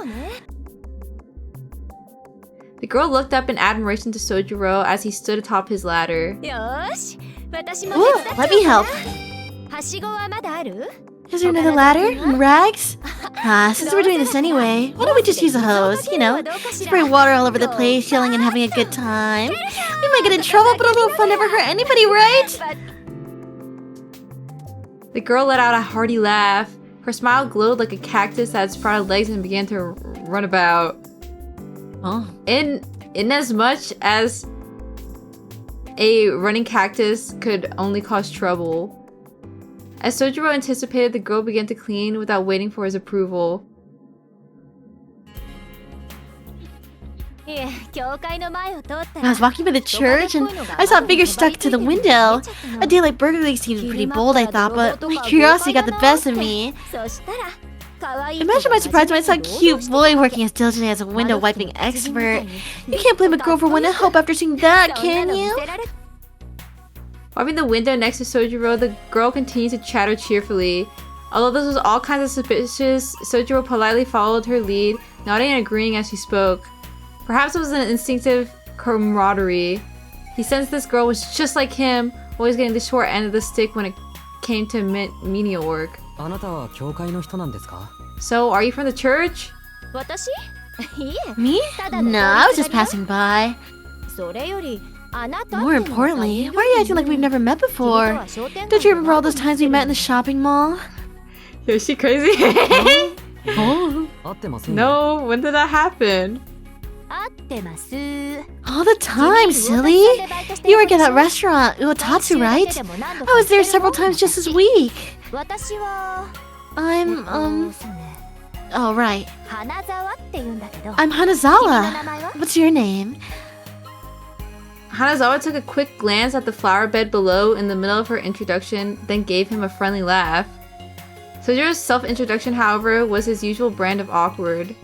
The girl looked up in admiration to Sojiro as he stood atop his ladder. Ooh, let me help. Is there another ladder? And rags? Since we're doing this anyway, why don't we just use a hose? You know, spray water all over the place, yelling and having a good time. We might get in trouble, but a little fun never hurt anybody, right? The girl let out a hearty laugh. Her smile glowed like a cactus that sprouted legs and began to run about. Oh. In as much as a running cactus could only cause trouble. As Sojiro anticipated, the girl began to clean without waiting for his approval. I was walking by the church and I saw a figure stuck to the window. A daylight burglary seemed pretty bold, I thought, but my curiosity got the best of me. Imagine my surprise when I saw a cute boy working as diligently as a window wiping expert. You can't blame a girl for wanting help after seeing that, can you? Wiping the window next to Sojiro, the girl continued to chatter cheerfully. Although this was all kinds of suspicious, Sojiro politely followed her lead, nodding and agreeing as she spoke. Perhaps it was an instinctive camaraderie. He sensed this girl was just like him, always getting the short end of the stick when it came to menial work. So, are you from the church? Me? No, I was just passing by. More importantly, why are you acting like we've never met before? Don't you remember all those times we met in the shopping mall? Yo, is she crazy? Oh. No, when did that happen? All the time, silly! You work at that restaurant, Uotatsu, right? I was there several times just this week. I'm, oh, right. I'm Hanazawa. What's your name? Hanazawa took a quick glance at the flower bed below in the middle of her introduction, then gave him a friendly laugh. Sojiro's self-introduction, however, was his usual brand of awkward.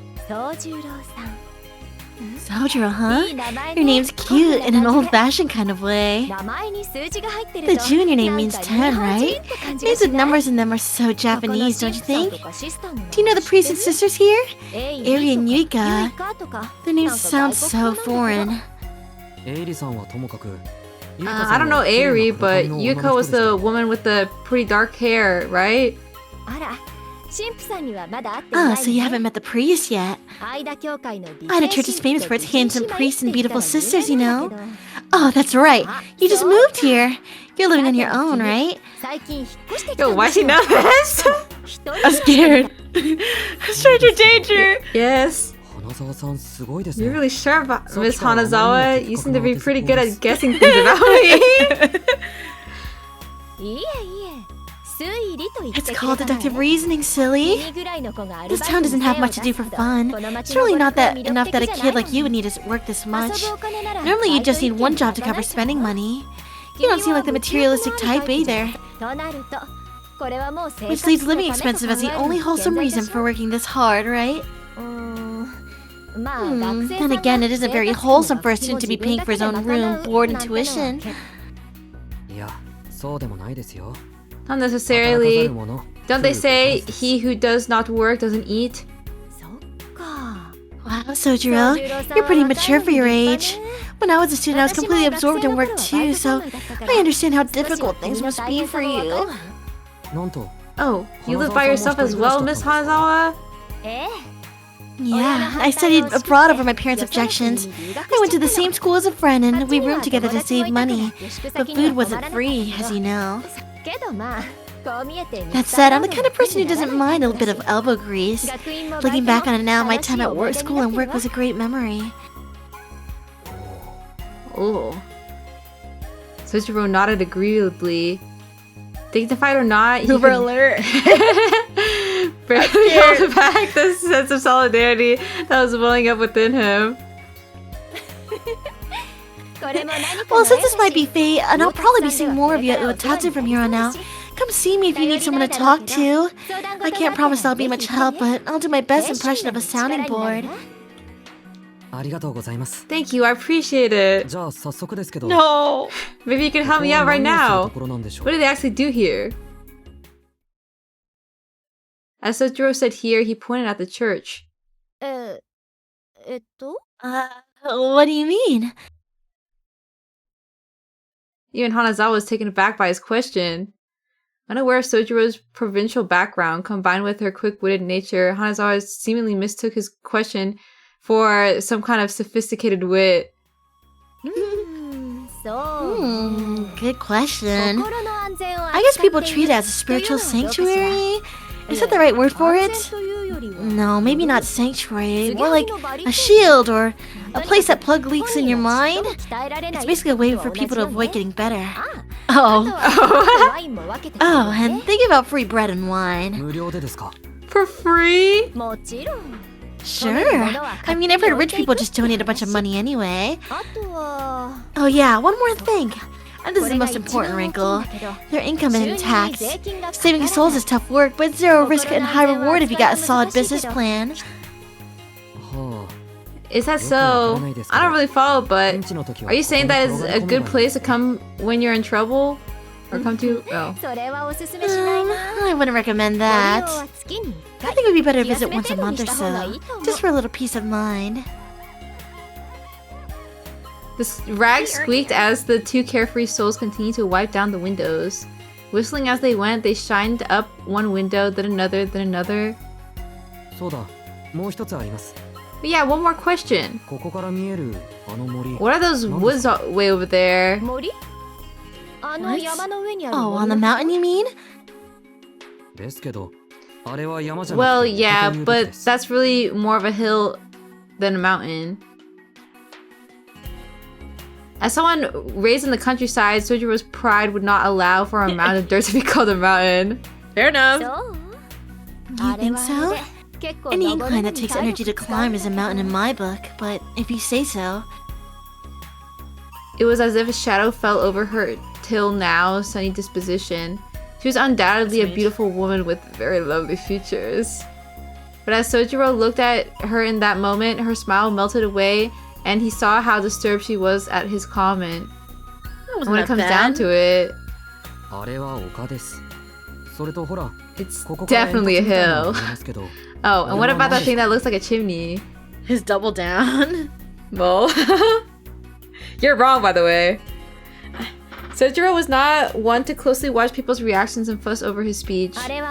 Sojiro, huh? Your name's cute in an old-fashioned kind of way. The junior name means 10, right? Names with numbers in them are so Japanese, don't you think? Do you know the priests and sisters here? Eri and Yuika. Their names sound so foreign. I don't know Eri, but Yuka was the woman with the pretty dark hair, right? Oh, so you haven't met the priest yet. Ida Church is famous for its handsome priests and beautiful sisters, you know? Oh, that's right. You just moved here. You're living on your own, right? Yo, why she know this? I'm scared. Stranger danger! Yes. You're really sharp, Miss Hanazawa. You seem to be pretty good at guessing things about me. It's called deductive reasoning, silly. This town doesn't have much to do for fun. It's really not enough that a kid like you would need to work this much. Normally you just need one job to cover spending money. You don't seem like the materialistic type either. Which leaves living expensive as the only wholesome reason for working this hard, right? Then again, it isn't very wholesome for a student to be paying for his own room, board, and tuition. Not necessarily. Don't they say, he who does not work doesn't eat? Wow, Sojiro, you're pretty mature for your age. When I was a student, I was completely absorbed in work too, so I understand how difficult things must be for you. Oh, you live by yourself as well, Miss Hanazawa? Yeah, I studied abroad over my parents' objections. I went to the same school as a friend and we roomed together to save money. But food wasn't free, as you know. That said, I'm the kind of person who doesn't mind a bit of elbow grease. Looking back on it now, my time at school and work was a great memory. Oh. Sojiro nodded agreeably. Dignified or not, Uber alert. barely held back the sense of solidarity that was welling up within him. Well, since this might be fate, and I'll probably be seeing more of you at Utatsu from here on out, come see me if you need someone to talk to. I can't promise I'll be much help, but I'll do my best impression of a sounding board. Thank you, I appreciate it. No! Maybe you can help me out right now. What do they actually do here? As Sojiro said here, he pointed at the church. What do you mean? Even Hanazawa was taken aback by his question. Unaware of Sojiro's provincial background, combined with her quick-witted nature, Hanazawa seemingly mistook his question for some kind of sophisticated wit. Good question. I guess people treat it as a spiritual sanctuary? Is that the right word for it? No, maybe not sanctuary. More like a shield or a place that plug leaks in your mind. It's basically a way for people to avoid getting better. Oh. Oh, and think about free bread and wine. For free? Sure. I mean, I've heard rich people just donate a bunch of money anyway. Oh yeah, one more thing. And this is the most important wrinkle. Their income isn't taxed. Saving souls is tough work, but zero risk and high reward if you got a solid business plan. Is that so? I don't really follow, but are you saying that it's a good place to come when you're in trouble? Or come to? Oh. I wouldn't recommend that. I think it would be better to visit once a month or so, just for a little peace of mind. The rag squeaked as the two carefree souls continued to wipe down the windows. Whistling as they went, they shined up one window, then another, then another. But yeah, one more question. What are those woods way over there? What? Oh, on the mountain you mean? Well, yeah, but that's really more of a hill than a mountain. As someone raised in the countryside, Sojiro's pride would not allow for a mound of dirt to be called a mountain. Fair enough. You think so? Any incline that takes energy to climb is a mountain in my book, but if you say so. It was as if a shadow fell over her till now sunny disposition. She was undoubtedly a beautiful woman with very lovely features. But as Sojiro looked at her in that moment, her smile melted away, and he saw how disturbed she was at his comment. And when it comes down to it, it's definitely a hill. Oh, and what about that thing that looks like a chimney? His double down. Well, you're wrong, by the way. Sojiro was not one to closely watch people's reactions and fuss over his speech. It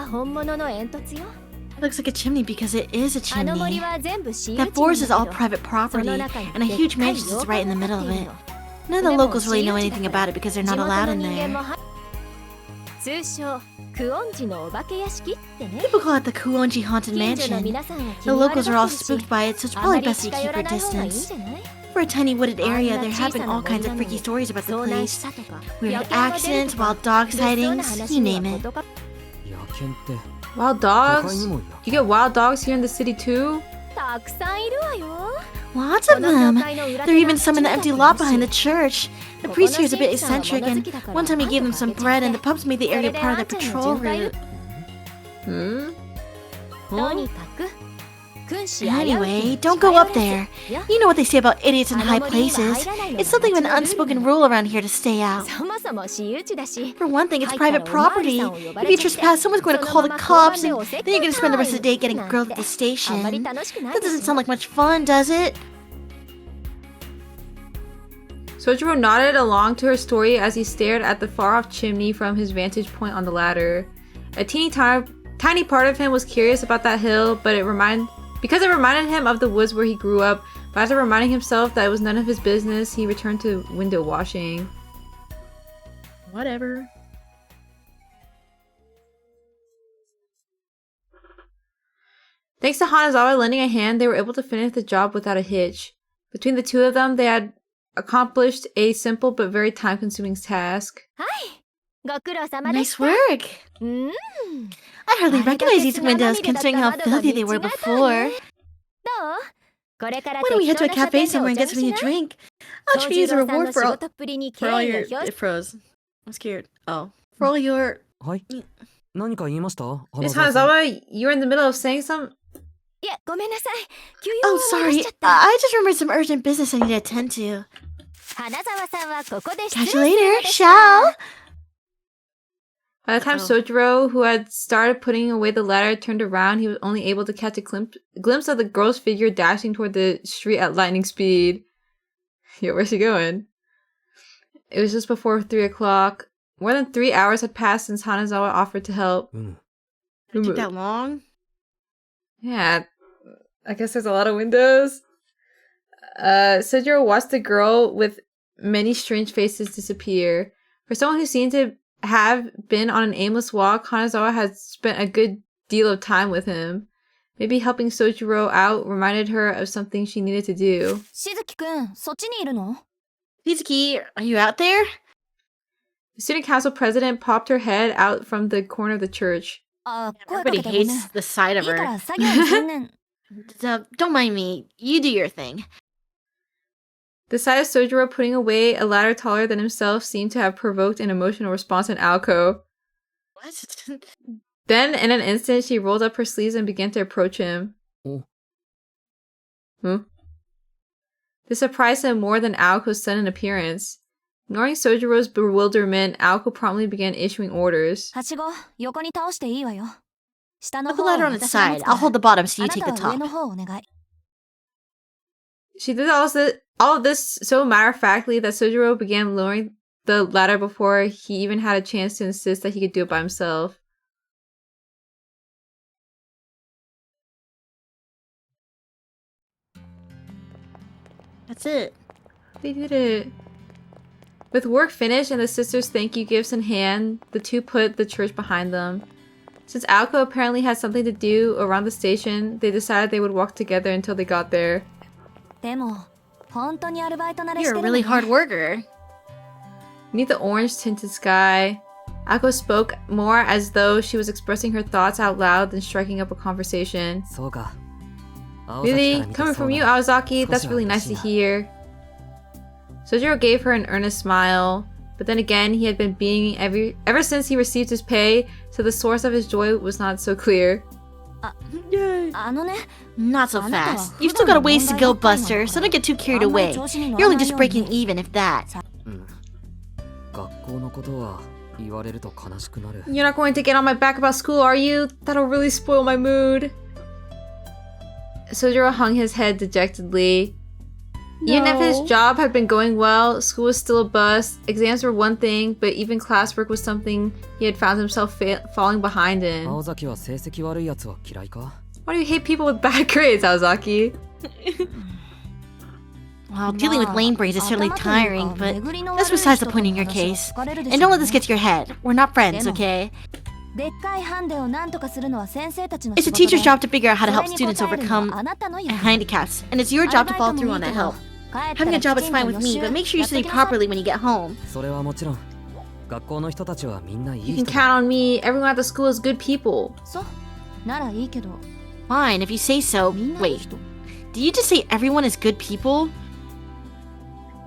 looks like a chimney because it is a chimney. That forest is all private property, and a huge mansion sits right in the middle of it. None of the locals really know anything about it because they're not allowed in there. People call it the Kuonji Haunted Mansion. The locals are all spooked by it, so it's probably best to keep your distance. For a tiny wooded area, there have been all kinds of freaky stories about the place. Weird accidents, wild dog sightings, you name it. Wild dogs? You get wild dogs here in the city too? Lots of them. There are even some in the empty lot behind the church. The priest here is a bit eccentric, and one time he gave them some bread, and the pups made the area part of their patrol route. Anyway, don't go up there. You know what they say about idiots in high places. It's something of an unspoken rule around here to stay out. For one thing, it's private property. If you trespass, someone's going to call the cops, and then you're going to spend the rest of the day getting grilled at the station. That doesn't sound like much fun, does it? Sojiro nodded along to her story as he stared at the far-off chimney from his vantage point on the ladder. A tiny part of him was curious about that hill, but it remained Because it reminded him of the woods where he grew up, but after reminding himself that it was none of his business, he returned to window washing. Whatever. Thanks to Hanazawa lending a hand, they were able to finish the job without a hitch. Between the two of them, they had accomplished a simple but very time-consuming task. Nice work. I hardly recognize these windows considering how filthy they were before. Why don't we head to a cafe somewhere and get something to drink? I'll treat you as a reward for all your... It froze. I'm scared. Oh. For all your... はい。何か言いました Miss Hanazawa, you were in the middle of saying something? Oh, sorry. I just remembered some urgent business I need to attend to. Catch you later, shall? By the time Sojiro, who had started putting away the ladder, turned around, he was only able to catch a glimpse of the girl's figure dashing toward the street at lightning speed. Yo, where's she going? It was just before 3 o'clock. More than 3 hours had passed since Hanazawa offered to help. It took that long? Yeah, I guess there's a lot of windows. Sojiro watched the girl with many strange faces disappear. For someone who seemed to have been on an aimless walk, Hanazawa had spent a good deal of time with him. Maybe helping Sojiro out reminded her of something she needed to do. Shizuki, are you out there? The student council president popped her head out from the corner of the church. Everybody hates the sight of her. Don't mind me. You do your thing. The sight of Sojiro putting away a ladder taller than himself seemed to have provoked an emotional response in Aoko. What? Then, in an instant, she rolled up her sleeves and began to approach him. This surprised him more than Aoko's sudden appearance. Ignoring Sojiro's bewilderment, Aoko promptly began issuing orders. Put the ladder on its side. I'll hold the bottom so you take the top. She did all of this so matter-of-factly that Sojiro began lowering the ladder before he even had a chance to insist that he could do it by himself. That's it. They did it. With work finished and the sisters' thank you gifts in hand, the two put the church behind them. Since Aoko apparently had something to do around the station, they decided they would walk together until they got there. You're a really hard worker. Beneath the orange-tinted sky, Aoko spoke more as though she was expressing her thoughts out loud than striking up a conversation. Really? Coming from you, Aozaki, that's really nice to hear. Sojiro gave her an earnest smile, but then again, he had been beaming ever since he received his pay, so the source of his joy was not so clear. Yay. Not so fast. You've still got a ways to go, Buster, so don't get too carried away. You're only just breaking even, if that. You're not going to get on my back about school, are you? That'll really spoil my mood. Sojiro hung his head dejectedly. No. Even if his job had been going well, school was still a bust, exams were one thing, but even classwork was something he had found himself falling behind in. Why do you hate people with bad grades, Aozaki? Well, dealing with lame brains is certainly tiring, but that's besides the point in your case. And don't let this get to your head. We're not friends, okay? It's a teacher's job to figure out how to help students overcome handicaps, and it's your job to follow through on that help. Having a job is fine with me, but make sure you study properly when you get home. You can count on me. Everyone at the school is good people. Fine, if you say so. Wait, did you just say everyone is good people?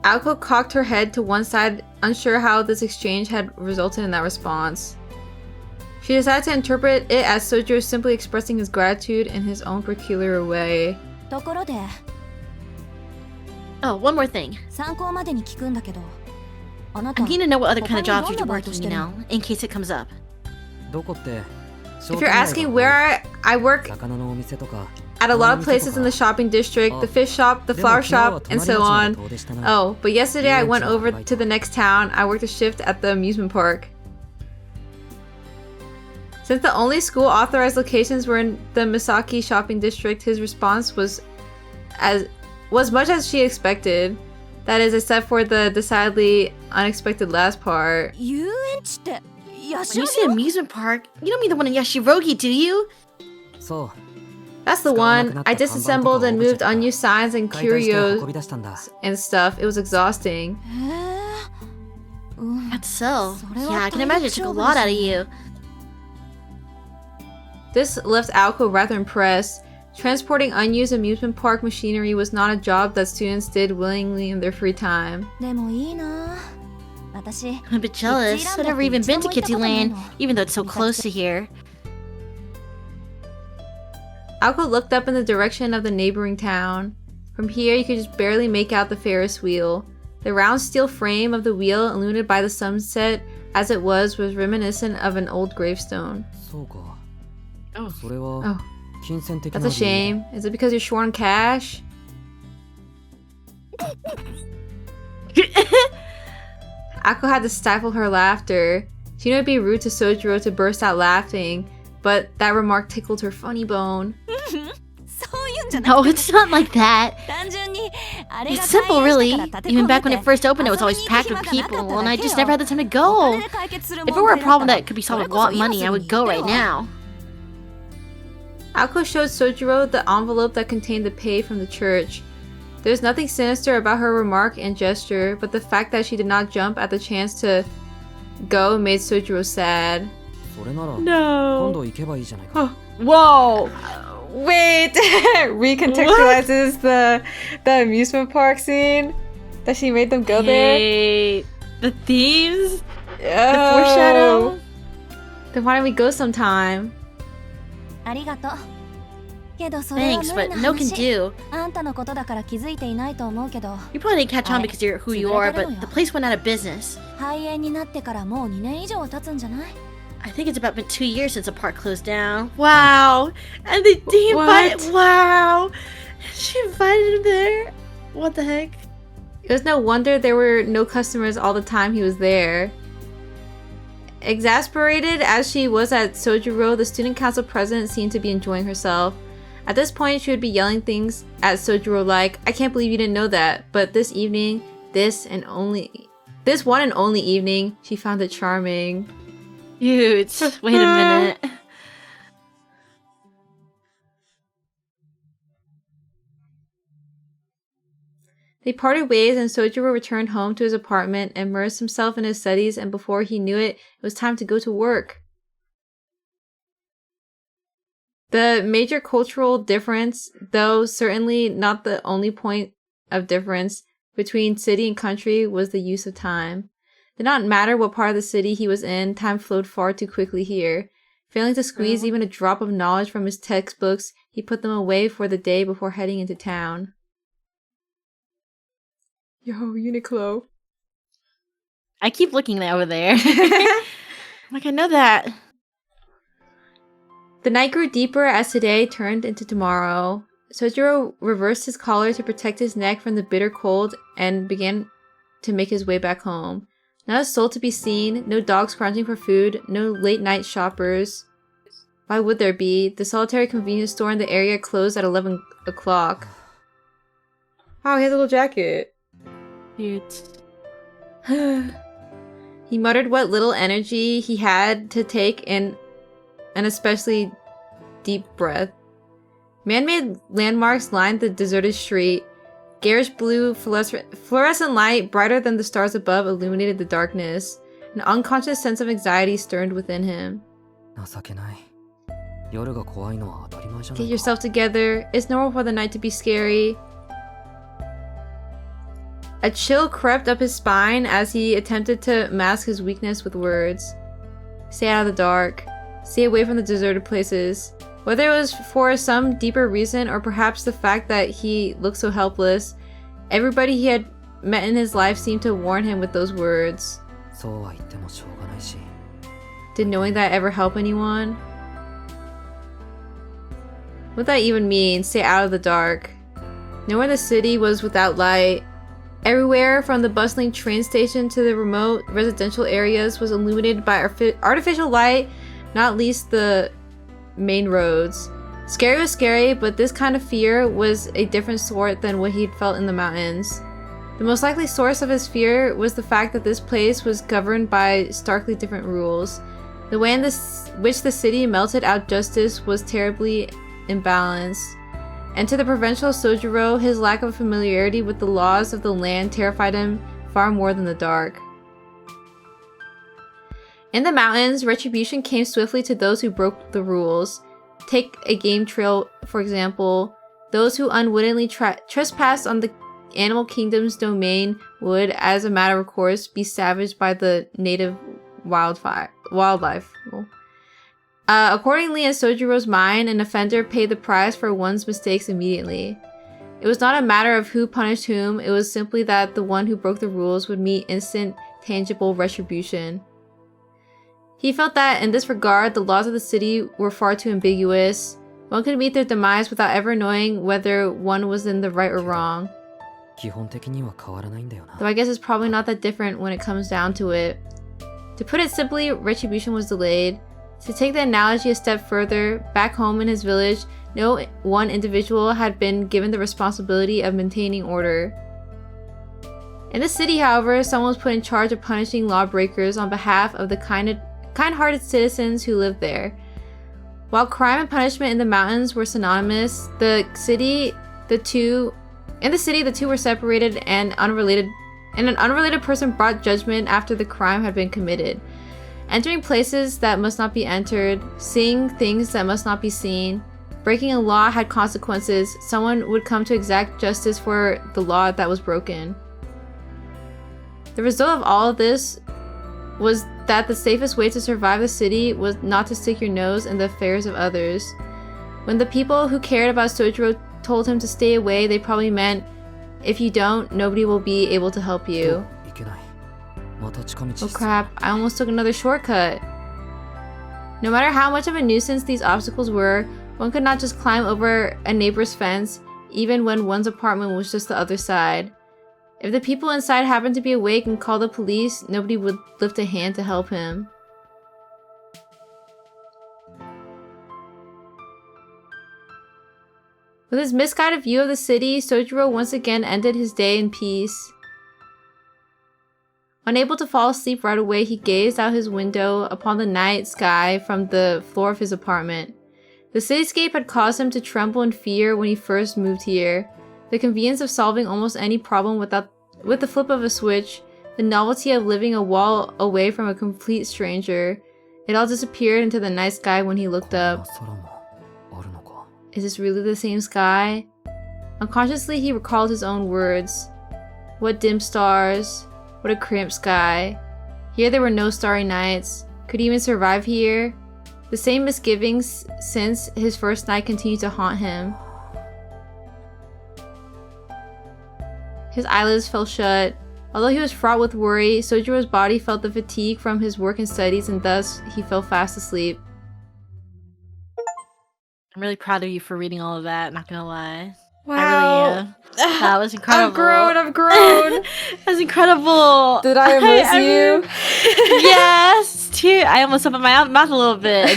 Aoko cocked her head to one side, unsure how this exchange had resulted in that response. She decided to interpret it as Sojiro simply expressing his gratitude in his own peculiar way. Oh, one more thing. I need to know what other kind of jobs you're working, you know, in case it comes up. If you're asking where I work, at a lot of places in the shopping district, the fish shop, the flower shop, and so on. Oh, but yesterday I went over to the next town. I worked a shift at the amusement park. Since the only school authorized locations were in the Misaki shopping district, his response was much as she expected. That is, except for the decidedly unexpected last part. When you say amusement park, you don't mean the one in Yashirogi, do you? So, That's the one. I disassembled and moved unused signs and curios and stuff. It was exhausting. That's so. Yeah, I can imagine it took a lot out of you. This left Aoko rather impressed. Transporting unused amusement park machinery was not a job that students did willingly in their free time. I'm a bit jealous. I've never even been to Kittyland, even though it's so close to here. Aoko looked up in the direction of the neighboring town. From here, you could just barely make out the Ferris wheel. The round steel frame of the wheel, illuminated by the sunset as it was reminiscent of an old gravestone. Oh, that's a shame. Is it because you're short on cash? Ako had to stifle her laughter. She knew it'd be rude to Sojiro to burst out laughing, but that remark tickled her funny bone. No, it's not like that. It's simple, really. Even back when it first opened, it was always packed with people, and I just never had the time to go. If it were a problem that could be solved with want money, I would go right now. Ako showed Sojiro the envelope that contained the pay from the church. There was nothing sinister about her remark and gesture, but the fact that she did not jump at the chance to go made Sojiro sad. No. Oh. Whoa! Wait! Recontextualizes the amusement park scene that she made them go there. The thieves? Oh. The foreshadow? Then why don't we go sometime? Thanks, but no can do. You probably didn't catch on because you're who you are, but the place went out of business. I think it's about been 2 years since the park closed down. Wow! And they invited. Wow! She invited him there? What the heck? It was no wonder there were no customers all the time he was there. Exasperated as she was at Sojiro, the student council president seemed to be enjoying herself. At this point, she would be yelling things at Sojiro like, "I can't believe you didn't know that." But this evening, this one and only evening, she found it charming. Dude, wait a minute. They parted ways and Sojiro returned home to his apartment, immersed himself in his studies, and before he knew it, it was time to go to work. The major cultural difference, though certainly not the only point of difference between city and country, was the use of time. It did not matter what part of the city he was in, time flowed far too quickly here. Failing to squeeze even a drop of knowledge from his textbooks, he put them away for the day before heading into town. Yo, Uniqlo. I keep looking over there. Like, I know that. The night grew deeper as today turned into tomorrow. Sojiro reversed his collar to protect his neck from the bitter cold and began to make his way back home. Not a soul to be seen, no dogs scrounging for food, no late-night shoppers. Why would there be? The solitary convenience store in the area closed at 11 o'clock. Oh, he has a little jacket. He muttered what little energy he had to take in an especially deep breath. Man-made landmarks lined the deserted street. Garish blue fluorescent light, brighter than the stars above, illuminated the darkness. An unconscious sense of anxiety stirred within him. Get yourself together. It's normal for the night to be scary. A chill crept up his spine as he attempted to mask his weakness with words. Stay out of the dark. Stay away from the deserted places. Whether it was for some deeper reason or perhaps the fact that he looked so helpless, everybody he had met in his life seemed to warn him with those words. Did knowing that ever help anyone? What that even mean? Stay out of the dark. Nowhere in the city was without light. Everywhere, from the bustling train station to the remote residential areas, was illuminated by artificial light not least the main roads. Scary was scary, but this kind of fear was a different sort than what he'd felt in the mountains. The most likely source of his fear was the fact that this place was governed by starkly different rules. The way in which the city melted out justice was terribly imbalanced. And to the provincial Sojiro, his lack of familiarity with the laws of the land terrified him far more than the dark. In the mountains, retribution came swiftly to those who broke the rules. Take a game trail, for example. Those who unwittingly trespassed on the animal kingdom's domain would, as a matter of course, be savaged by the native wildlife. Accordingly, in Sojiro's mind, an offender paid the price for one's mistakes immediately. It was not a matter of who punished whom, it was simply that the one who broke the rules would meet instant, tangible retribution. He felt that, in this regard, the laws of the city were far too ambiguous. One could meet their demise without ever knowing whether one was in the right or wrong. Though I guess it's probably not that different when it comes down to it. To put it simply, retribution was delayed. To take the analogy a step further, back home in his village, no one individual had been given the responsibility of maintaining order. In the city, however, someone was put in charge of punishing lawbreakers on behalf of the kind-hearted citizens who lived there. While crime and punishment in the mountains were synonymous, in the city the two were separated, and an unrelated person brought judgment after the crime had been committed. Entering places that must not be entered, seeing things that must not be seen, breaking a law had consequences. Someone would come to exact justice for the law that was broken. The result of all of this was that the safest way to survive the city was not to stick your nose in the affairs of others. When the people who cared about Sojiro told him to stay away, they probably meant, if you don't, nobody will be able to help you. Oh crap, I almost took another shortcut. No matter how much of a nuisance these obstacles were, one could not just climb over a neighbor's fence, even when one's apartment was just the other side. If the people inside happened to be awake and called the police, nobody would lift a hand to help him. With his misguided view of the city, Sojiro once again ended his day in peace. Unable to fall asleep right away, he gazed out his window upon the night sky from the floor of his apartment. The cityscape had caused him to tremble in fear when he first moved here. The convenience of solving almost any problem with the flip of a switch, the novelty of living a wall away from a complete stranger, it all disappeared into the night sky when he looked up. Is this really the same sky? Unconsciously, he recalled his own words. What dim stars. What a cramped sky. Here there were no starry nights. Could he even survive here? The same misgivings since his first night continued to haunt him. His eyelids fell shut. Although he was fraught with worry, Sojiro's body felt the fatigue from his work and studies, and thus he fell fast asleep. I'm really proud of you for reading all of that, not gonna lie. Wow. I really am. That was incredible. I've grown! That's incredible. Did I amaze you? Yes! Tear. I almost opened my mouth a little bit.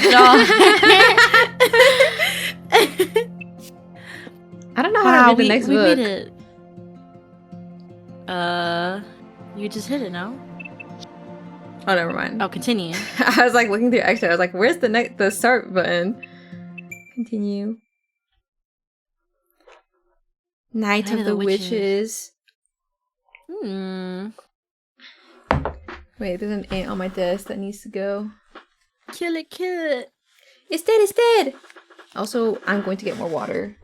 I don't know how to read the next we book. Made it. You just hit it, no? Oh, never mind. Oh, continue. I was like looking through extra. I was like, where's the start button? Continue. Night of the Witches. Hmm. Wait, there's an ant on my desk that needs to go. Kill it, kill it. It's dead! Also, I'm going to get more water.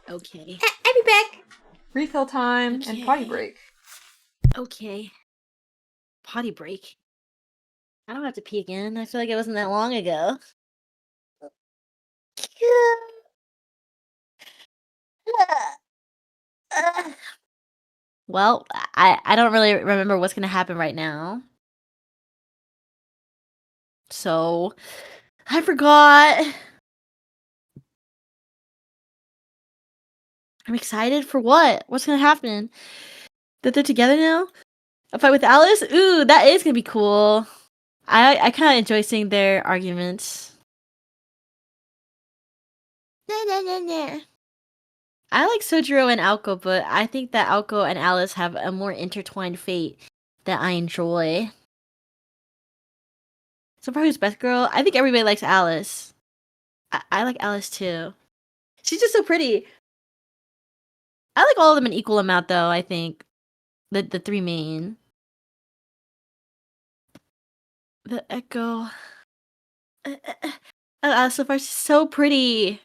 Okay. I'll be back! Refill time Okay. and potty break. Okay. Potty break. I don't have to pee again. I feel like it wasn't that long ago. Well, I don't really remember what's gonna happen right now. So, I forgot. I'm excited for what? What's gonna happen? That they're together now? A fight with Alice? Ooh, that is gonna be cool. I kind of enjoy seeing their arguments. I like Sojiro and Aoko, but I think that Aoko and Alice have a more intertwined fate that I enjoy. So for who's best girl, I think everybody likes Alice. I like Alice too. She's just so pretty. I like all of them in equal amount though, I think. The three main. The Echo. So far she's so pretty.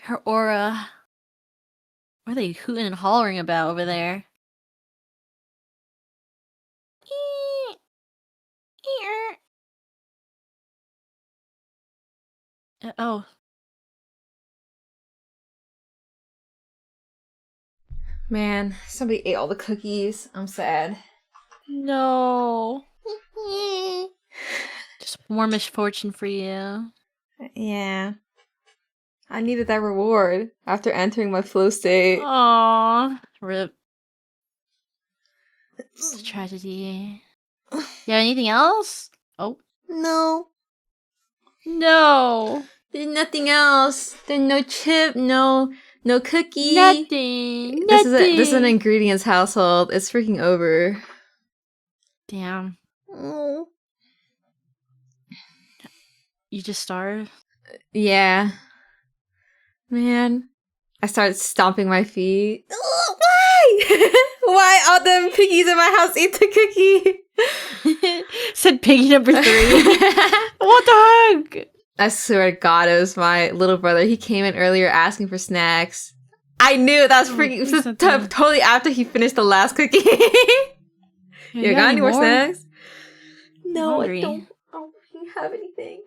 Her aura. What are they hooting and hollering about over there? Oh. Man, somebody ate all the cookies. I'm sad. No. Just more misfortune for you. Yeah. I needed that reward after entering my flow state. Aww. Rip. It's a tragedy. You have anything else? Oh. No. No. There's nothing else. There's no chip, no cookie. Nothing. This is an ingredients household. It's freaking over. Damn. Oh. You just starved? Yeah. Man. I started stomping my feet. Why? Why all them piggies in my house eat the cookie? Said piggy number 3. What the heck? I swear to God, it was my little brother. He came in earlier asking for snacks. I knew that was freaking totally after he finished the last cookie. You got any more snacks? No, I don't. I don't have anything.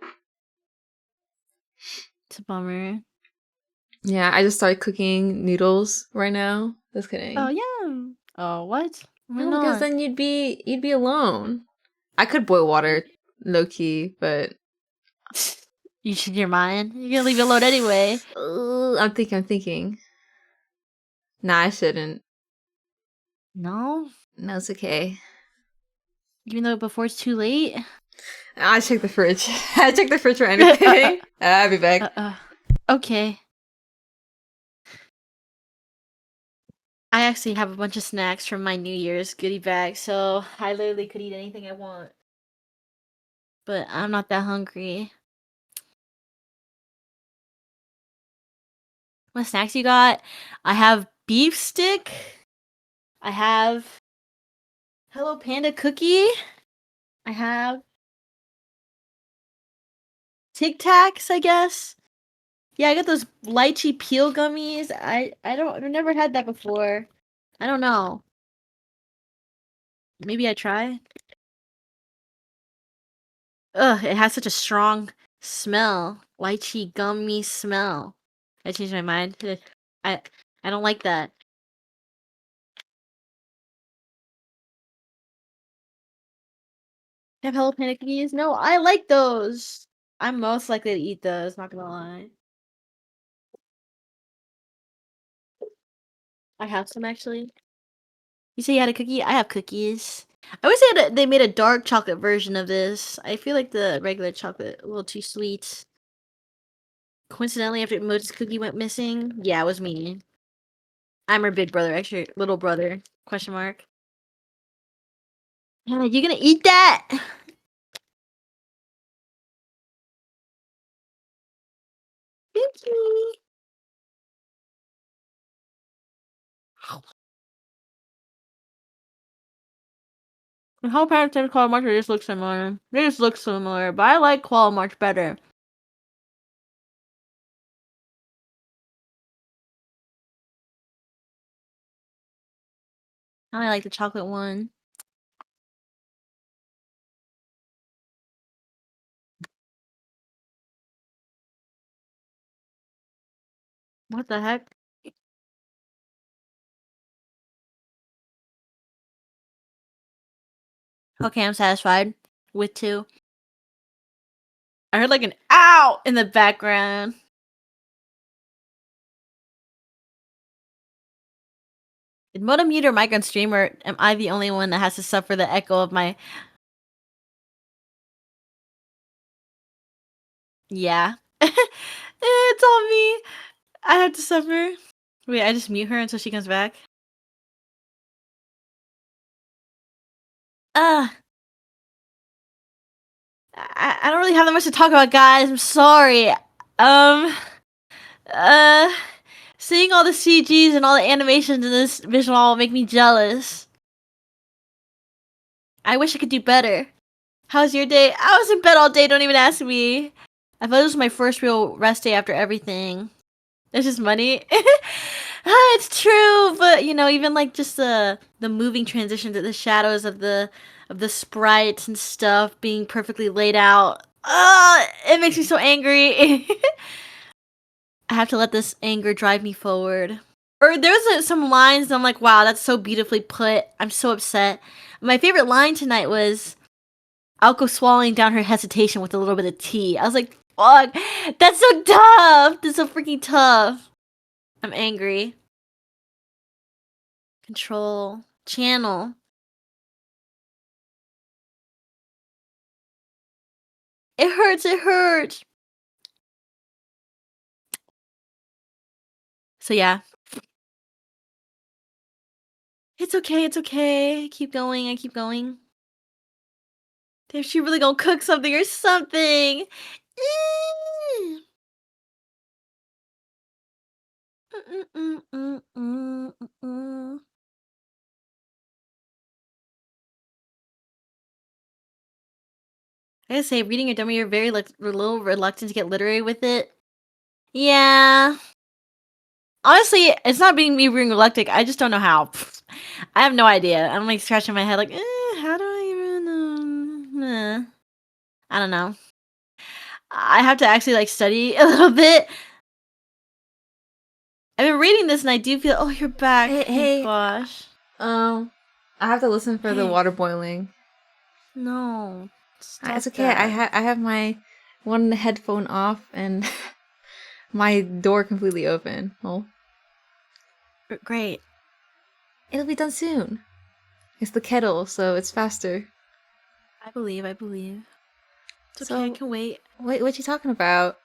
It's a bummer. Yeah, I just started cooking noodles right now. Just kidding. Oh yeah. Oh what? Why No, not? because then you'd be alone. I could boil water, low key, but You should your mind. You're gonna leave it alone anyway. I'm thinking. Nah, I shouldn't. No? No, it's okay. Even though before it's too late? I check the fridge. I check the fridge for anything. I'll be back. Okay. I actually have a bunch of snacks from my New Year's goodie bag, so I literally could eat anything I want. But I'm not that hungry. What snacks you got? I have beef stick. I have Hello Panda cookie. I have Tic Tacs, I guess. Yeah, I got those lychee peel gummies. I've never had that before. I don't know. Maybe I try. Ugh, it has such a strong smell. Lychee gummy smell. I changed my mind. I I don't like that. Have Hello Panda cookies? No, I like those. I'm most likely to eat those, not gonna lie. I have some actually. You say you had a cookie? I have cookies. I would say that they made a dark chocolate version of this. I feel like the regular chocolate a little too sweet. Coincidentally, after Emoji's cookie went missing, yeah, it was me. I'm her big brother, actually little brother. Question mark. Yeah, you gonna eat that? Thank you. The whole Pirates and Claw March just look similar. They just look similar, but I like Claw March better. I like the chocolate one. What the heck? Okay, I'm satisfied with 2. I heard like an ow in the background. Did Moda mute her mic on stream, or am I the only one that has to suffer the echo of my... Yeah. It's all me. I have to suffer. Wait, I just mute her until she comes back? I don't really have that much to talk about, guys. I'm sorry. Uh, Seeing all the CGs and all the animations in this visual novel make me jealous. I wish I could do better. How's your day? I was in bed all day, don't even ask me. I thought this was my first real rest day after everything. It's just money. It's true, but you know, even like just the moving transitions of the shadows of the sprites and stuff being perfectly laid out. It makes me so angry. I have to let this anger drive me forward. Or there's some lines that I'm like, wow, that's so beautifully put. I'm so upset. My favorite line tonight was Alko swallowing down her hesitation with a little bit of tea. I was like, fuck, that's so tough. That's so freaking tough. I'm angry. Control. Channel. It hurts, it hurts. So yeah. It's okay, it's okay. I keep going, I keep going. Damn, she really gonna cook something or something. I gotta say, reading your dummy, you're very a little reluctant to get literary with it. Yeah. Honestly, it's not being me being reluctant. I just don't know how. I have no idea. I'm like scratching my head, like, how do I even? I don't know. I have to actually like study a little bit. I've been reading this and I do feel. Oh, you're back. Hey. Oh, gosh. I have to listen for the water boiling. No. It's okay. I have my one headphone off and my door completely open. Oh, Great. it'll be done soon. It's the kettle, so it's faster. I believe. It's So, okay. I can wait. Wait, what you talking about?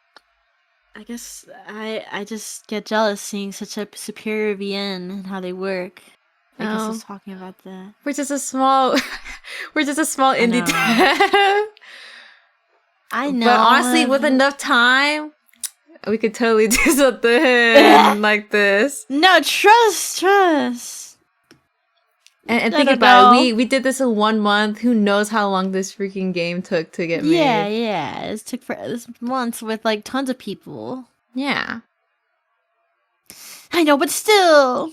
I guess I just get jealous seeing such a superior VN and how they work. I guess I was talking about that. We're just a small indie dev. I know. But honestly, with enough time, we could totally do something like this. No, trust. And think about it. We did this in 1 month. Who knows how long this freaking game took to get made? Yeah. It took for this months with like tons of people. Yeah. I know, but still.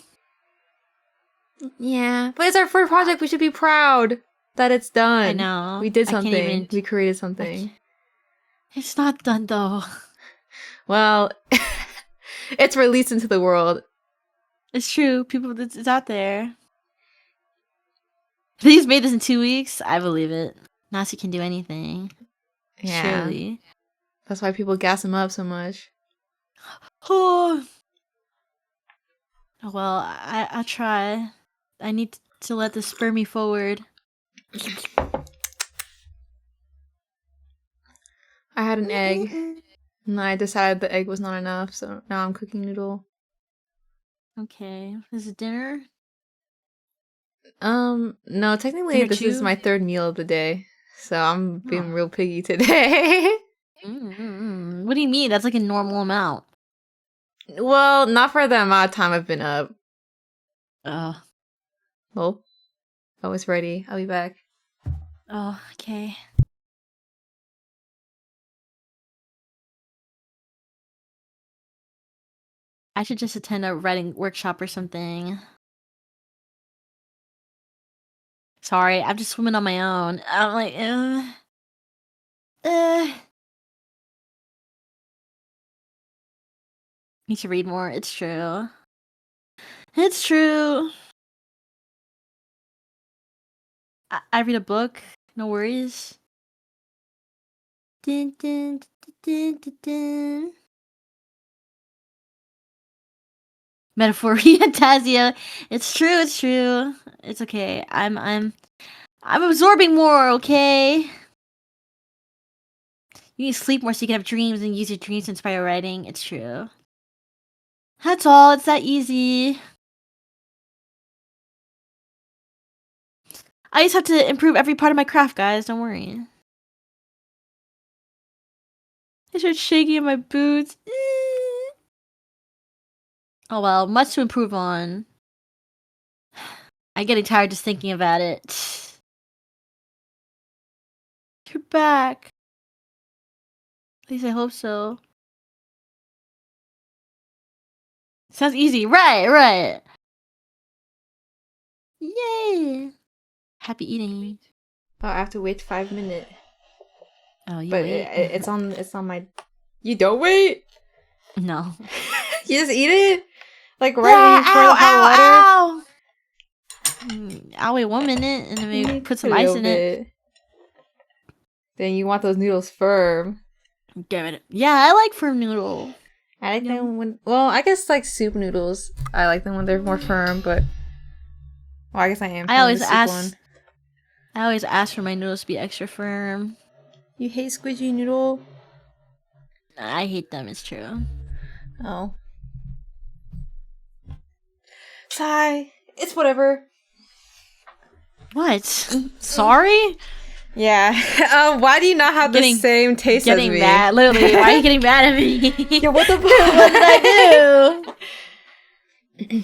Yeah. But it's our first project. We should be proud that it's done. I know. We did I can't something. even- We created something. It's not done though. Well, it's released into the world. It's true. People, it's out there. He's made this in 2 weeks. I believe it. Nasi can do anything. Yeah. Surely. That's why people gas him up so much. Oh. Well, I'll try. I need to let this spur me forward. I had an egg, and I decided the egg was not enough, so now I'm cooking noodle. Okay. Is it dinner? No, technically Dinner this is too? my third meal of the day, so I'm being real piggy today. What do you mean? That's like a normal amount. Well, not for the amount of time I've been up. Oh. Oh, it's ready. I'll be back. Oh, okay. I should just attend a writing workshop or something. Sorry, I'm just swimming on my own. I'm like, Need to read more. It's true. It's true. I read a book. No worries. Dun, dun, dun, dun, dun, dun. Metaphor Tazia. It's true, it's true. It's okay. I'm absorbing more, okay? You need to sleep more so you can have dreams and use your dreams to inspire writing. It's true. That's all. It's that easy. I just have to improve every part of my craft, guys. Don't worry. I start shaking in my boots. Oh well, much to improve on. I'm getting tired just thinking about it. You're back. At least I hope so. Sounds easy. Right. Yay. Happy eating. Oh, I have to wait 5 minutes. Oh, you But wait. it's on my... You don't wait? No. You just eat it? Like right when you pour the hot water? I'll wait 1 minute and then maybe You put some a ice little in it. bit. Then you want those noodles firm. Give it. Yeah, I like firm noodle. I like them when... Well, I guess like soup noodles. I like them when they're more firm, but... Well, I guess I am. I always the soup ask. one. I always ask for my noodles to be extra firm. You hate squishy noodle? I hate them. It's true. Oh. Sigh. It's whatever. What? Sorry? Yeah. Why do you not have the same taste as me? Getting mad. Literally. Why are you getting mad at me? Yeah, what the fuck? What did I do?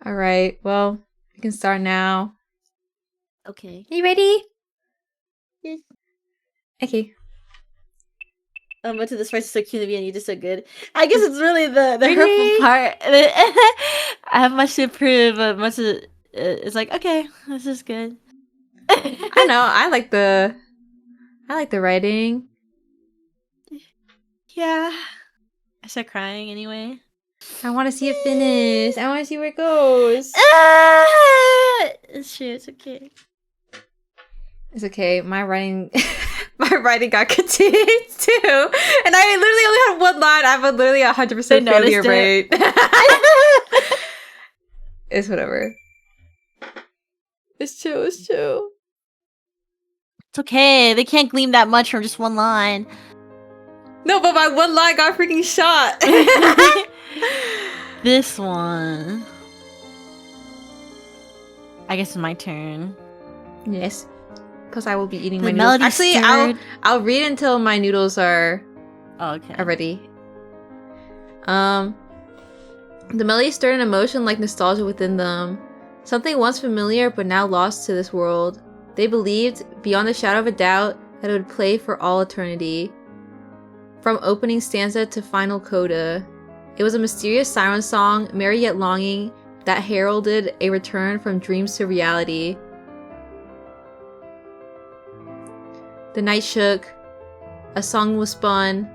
Alright, well, we can start now. Okay. You ready? Yes. Okay. But to this part is so cute to me and you did so good. I guess it's really the Really? hurtful part. I have much to improve, but much of it's like, okay, this is good. I know, I like the writing. Yeah. I start crying anyway. I want to see it finish. I want to see where it goes. It's true, it's okay. It's okay. My writing got critiqued too. And I literally only had one line. I have a literally 100% failure rate. It's whatever. It's chill, it's chill. It's okay. They can't glean that much from just one line. No, but my one line got freaking shot. This one. I guess it's my turn. Yes. Because I will be eating The my noodles. melody Actually, stirred. I'll read until my noodles are Okay. ready. The melody stirred an emotion like nostalgia within them. Something once familiar but now lost to this world. They believed, beyond the shadow of a doubt, that it would play for all eternity. From opening stanza to final coda. It was a mysterious siren song, merry yet longing, that heralded a return from dreams to reality. The night shook. A song was spun.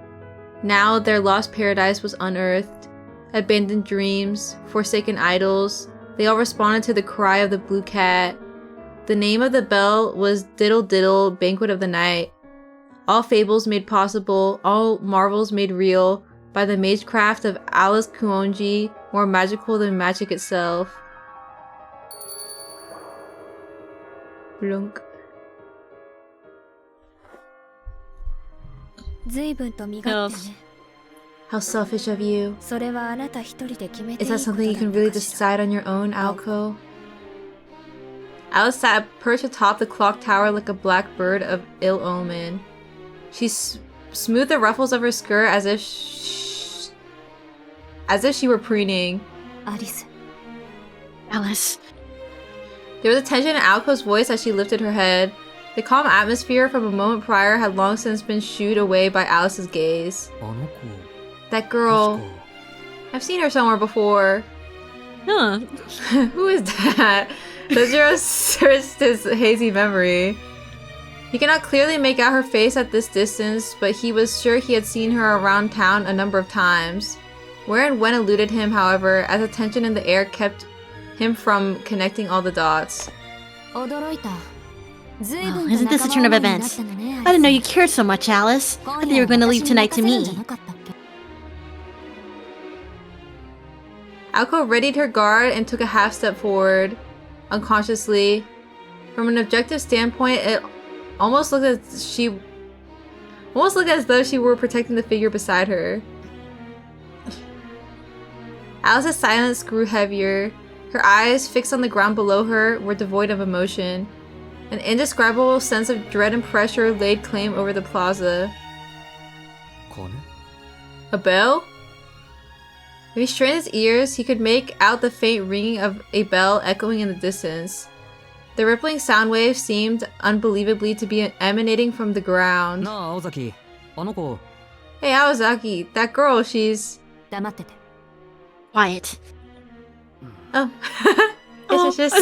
Now their lost paradise was unearthed. Abandoned dreams, forsaken idols, they all responded to the cry of the blue cat. The name of the bell was Diddle Diddle, Banquet of the Night. All fables made possible, all marvels made real, by the magecraft of Alice Kuonji, more magical than magic itself. Blunk. 随分と身勝手ね。 How selfish of you. それはあなた一人で決めてい Is い that こと something you だ can った really かしら。 decide on your own, Alco? Alice sat perched atop the clock tower like a black bird of ill omen. She smoothed the ruffles of her skirt as if she were preening. アリス、 Alice. There was a tension in Alco's voice as she lifted her head. The calm atmosphere from a moment prior had long since been shooed away by Alice's gaze. あの子 That girl. 確か I've seen her somewhere before. Huh. Who is that? Dojiro searched his hazy memory. He cannot clearly make out her face at this distance, but he was sure he had seen her around town a number of times. Where and when eluded him, however, as the tension in the air kept him from connecting all the dots. 驚いた。随 Well, 分 isn't と this a 仲 turn 間 of 思いになっ events? たのね。 I didn't know you cared so much, Alice. I 今 thought 夜 you were は going to leave 私に tonight to 任せるんじゃ me. なかったっけ。Alco readied her guard and took a half step forward, unconsciously. From an objective standpoint, it almost looked as though she were protecting the figure beside her. Alice's silence grew heavier. Her eyes, fixed on the ground below her, were devoid of emotion. An indescribable sense of dread and pressure laid claim over the plaza. A bell? If he strained his ears, he could make out the faint ringing of a bell echoing in the distance. The rippling sound waves seemed unbelievably to be emanating from the ground. Hey, Aozaki, that girl, she's... Quiet. Oh. It's just...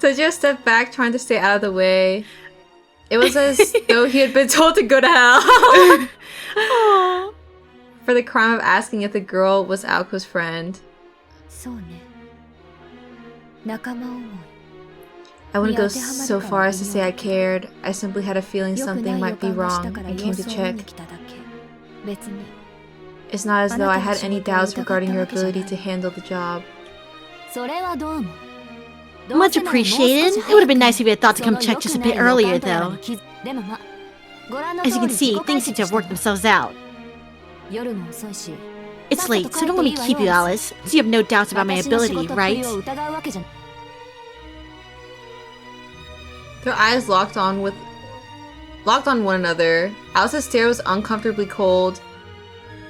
Sojo stepped back, trying to stay out of the way. It was as though he had been told to go to hell. For the crime of asking if the girl was Alco's friend. I wouldn't go so far as to say I cared. I simply had a feeling something might be wrong and came to check. It's not as though I had any doubts regarding your ability to handle the job. Much appreciated. It would have been nice if you had thought to come check just a bit earlier, though. As you can see, things seem to have worked themselves out. It's late, so don't let me keep you, Alice. So you have no doubts about my ability, right? Their eyes locked on one another. Alice's stare was uncomfortably cold.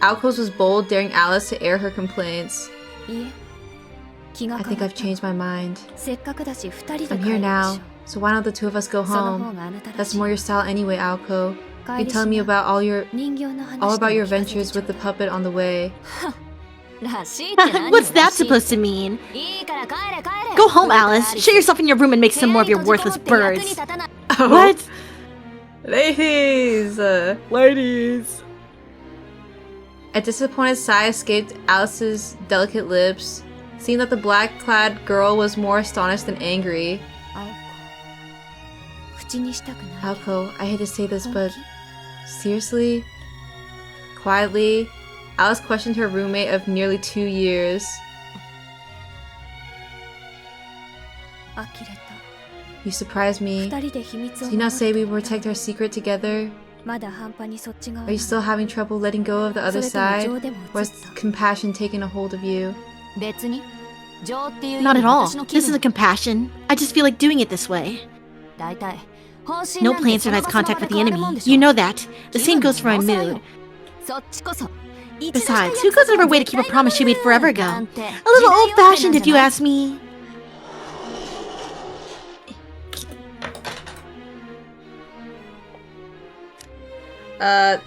Alco's was bold, daring Alice to air her complaints. I think I've changed my mind. I'm here now, so why don't the two of us go home? That's more your style anyway, Alco. You tell me about all about your ventures with the puppet on the way. What's that supposed to mean? Go home, Alice. Shut yourself in your room and make some more of your worthless birds. Oh. What? Ladies! Ladies! A disappointed sigh escaped Alice's delicate lips, seeing that the black-clad girl was more astonished than angry. Alco, I hate to say this, but seriously? Quietly, Alice questioned her roommate of nearly 2 years. You surprised me. Did you not say we would protect our secret together? Are you still having trouble letting go of the other side? Or has compassion taken a hold of you? Not at all. This isn't compassion. I just feel like doing it this way. No plan survives contact with the enemy. You know that. The same goes for my mood. Besides, who goes out of her way to keep a promise she made forever ago? A little old-fashioned, if you ask me.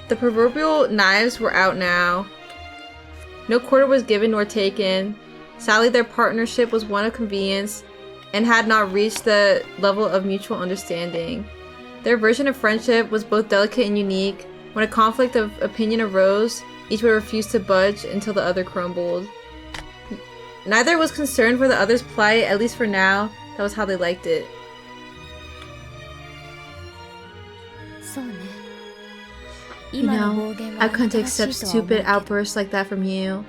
The proverbial knives were out now. No quarter was given nor taken. Sadly, their partnership was one of convenience and had not reached the level of mutual understanding. Their version of friendship was both delicate and unique. When a conflict of opinion arose, each would refuse to budge until the other crumbled. Neither was concerned for the other's plight, at least for now. That was how they liked it. You know, I've come to accept stupid outbursts like that from you.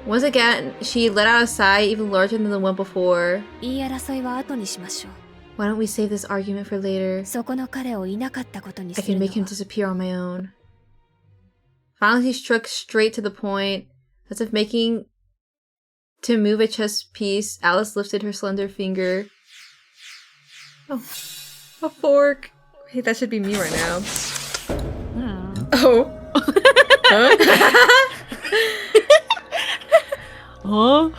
Once again, she let out a sigh even larger than the one before. Why don't we save this argument for later? I can make him disappear on my own. Finally, he struck straight to the point. As if making to move a chess piece, Alice lifted her slender finger. Oh, a fork. Hey, that should be me right now. Oh. Huh? Huh?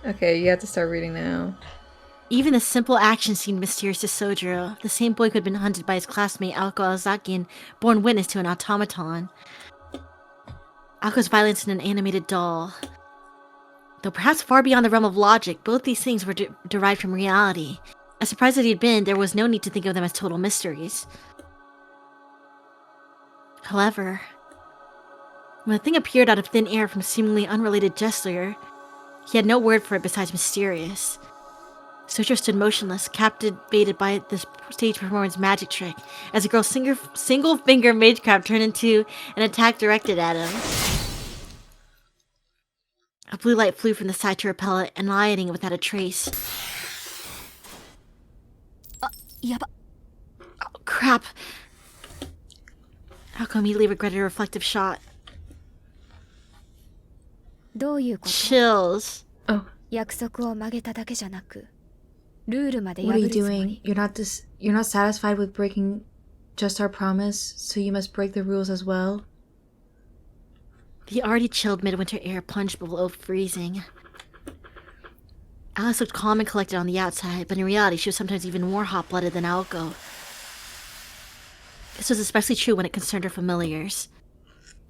Okay, you have to start reading now. Even the simple action seemed mysterious to Sojiro, the same boy who had been hunted by his classmate Alko Aozaki and born witness to an automaton. Alko's violence in an animated doll. Though perhaps far beyond the realm of logic, both these things were derived from reality. As surprised as he had been, there was no need to think of them as total mysteries. However, when the thing appeared out of thin air from a seemingly unrelated gesture, he had no word for it besides mysterious. Sojiro stood motionless, captivated by this stage performance magic trick, as a girl's single-finger magecraft turned into an attack directed at him. blue light flew from the side to repel it, annihilating it without a trace. Oh, crap. Aoko immediately regretted a reflective shot. Chills. Oh. What are you doing? You're not satisfied with breaking just our promise, so you must break the rules as well? The already chilled midwinter air plunged below freezing. Alice looked calm and collected on the outside, but in reality she was sometimes even more hot-blooded than Aoko. This was especially true when it concerned her familiars.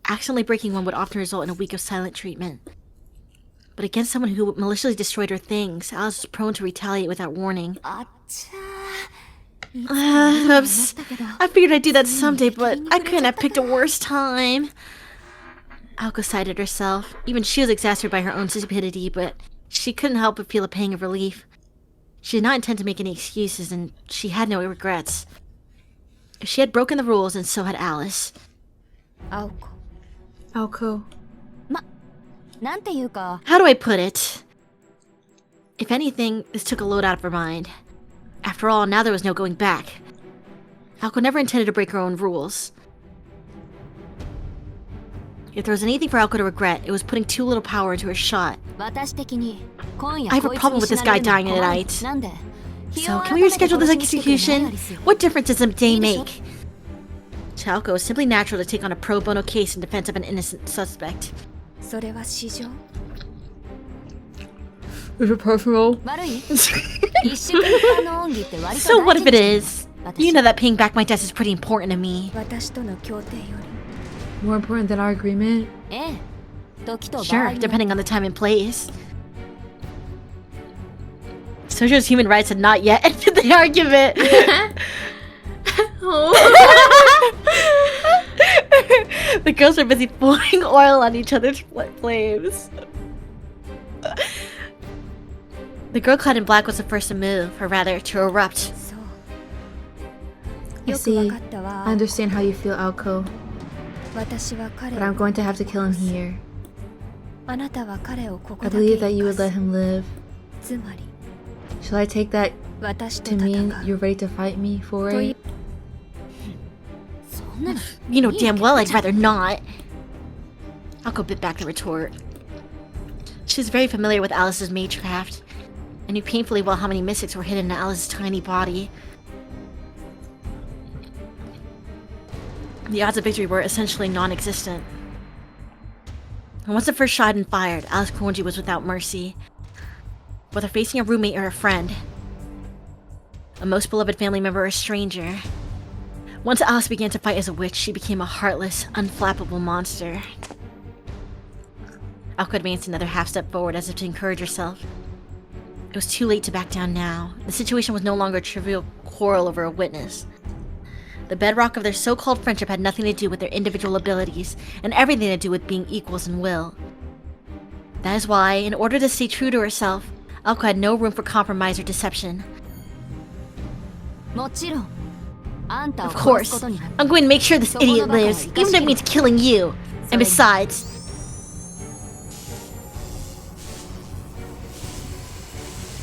Accidentally breaking one would often result in a week of silent treatment. But against someone who maliciously destroyed her things, Alice was prone to retaliate without warning. Oops. I figured I'd do that someday, but I couldn't have picked a worse time. Aoko sighed at herself. Even she was exasperated by her own stupidity, but she couldn't help but feel a pang of relief. She did not intend to make any excuses, and she had no regrets. She had broken the rules, and so had Alice. Aoko. How do I put it? If anything, this took a load out of her mind. After all, now there was no going back. Aoko never intended to break her own rules. If there was anything for Aoko to regret, it was putting too little power into her shot. I have a problem with this guy dying tonight. So, can we reschedule this execution? What difference does a day make? To Aoko, it was simply natural to take on a pro bono case in defense of an innocent suspect. Is it personal? So what if it is? You know that paying back my debts is pretty important to me. More important than our agreement? Sure, depending on the time and place. Sojo's human rights had not yet ended the argument. The girls are busy pouring oil on each other's flames. The girl clad in black was the first to move, or rather, to erupt. I see. I understand how you feel, Aoko. But I'm going to have to kill him here. I believe that you would let him live. Shall I take that to mean you're ready to fight me for it? You know damn well I'd rather not. Aoko bit back the retort. She was very familiar with Alice's magecraft, and knew painfully well how many mystics were hidden in Alice's tiny body. The odds of victory were essentially non-existent. And once the first shot had been fired, Alice Kuonji was without mercy. Whether facing a roommate or a friend, a most beloved family member or a stranger, once Alice began to fight as a witch, she became a heartless, unflappable monster. Aoko advanced another half-step forward as if to encourage herself. It was too late to back down now. The situation was no longer a trivial quarrel over a witness. The bedrock of their so-called friendship had nothing to do with their individual abilities, and everything to do with being equals in will. That is why, in order to stay true to herself, Aoko had no room for compromise or deception. Of course, I'm going to make sure this idiot lives, even if it means killing you. And besides...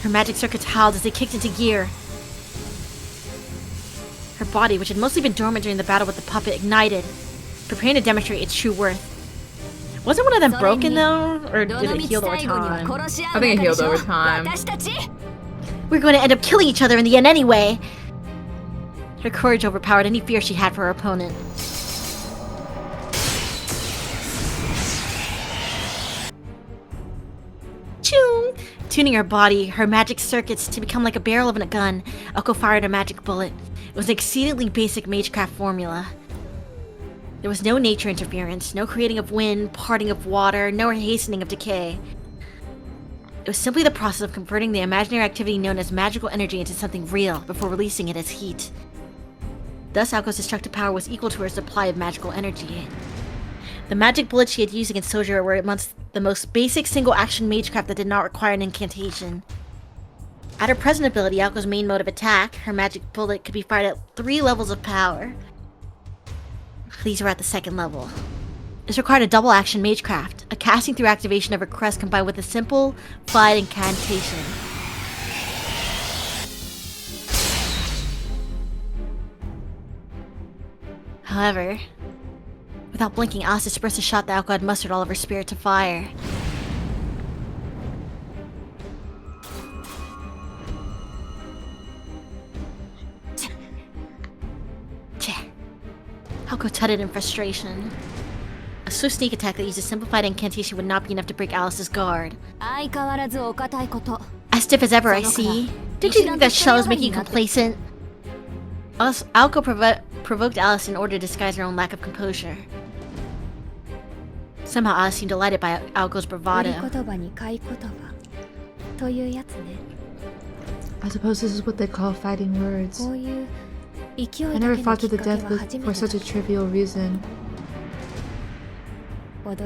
Her magic circuits howled as they kicked into gear. Her body, which had mostly been dormant during the battle with the puppet, ignited, preparing to demonstrate its true worth. Wasn't one of them broken though? Or did it heal over time? I think it healed over time. We're going to end up killing each other in the end anyway! Her courage overpowered any fear she had for her opponent. Choom! Tuning her body, her magic circuits to become like a barrel of a gun, Aoko fired a magic bullet. It was an exceedingly basic magecraft formula. There was no nature interference, no creating of wind, parting of water, no hastening of decay. It was simply the process of converting the imaginary activity known as magical energy into something real before releasing it as heat. Thus, Aoko's destructive power was equal to her supply of magical energy. The magic bullets she had used against Sojo were amongst the most basic single-action magecraft that did not require an incantation. At her present ability, Aoko's main mode of attack, her magic bullet could be fired at 3 levels of power. These were at the 2nd level. This required a double-action magecraft, a casting through activation of her crest combined with a simple, flight incantation. However, without blinking, Alice dispersed a shot that Alco had mustered all of her spirit to fire. Alco tutted in frustration. A swift sneak attack that used a simplified incantation would not be enough to break Alice's guard. As stiff as ever, I see. Didn't you think that shell was making you complacent? Alco provoked Alice in order to disguise her own lack of composure. Somehow Alice seemed delighted by Alco's bravado. I suppose this is what they call fighting words. I never fought to the death for such a trivial reason. I'm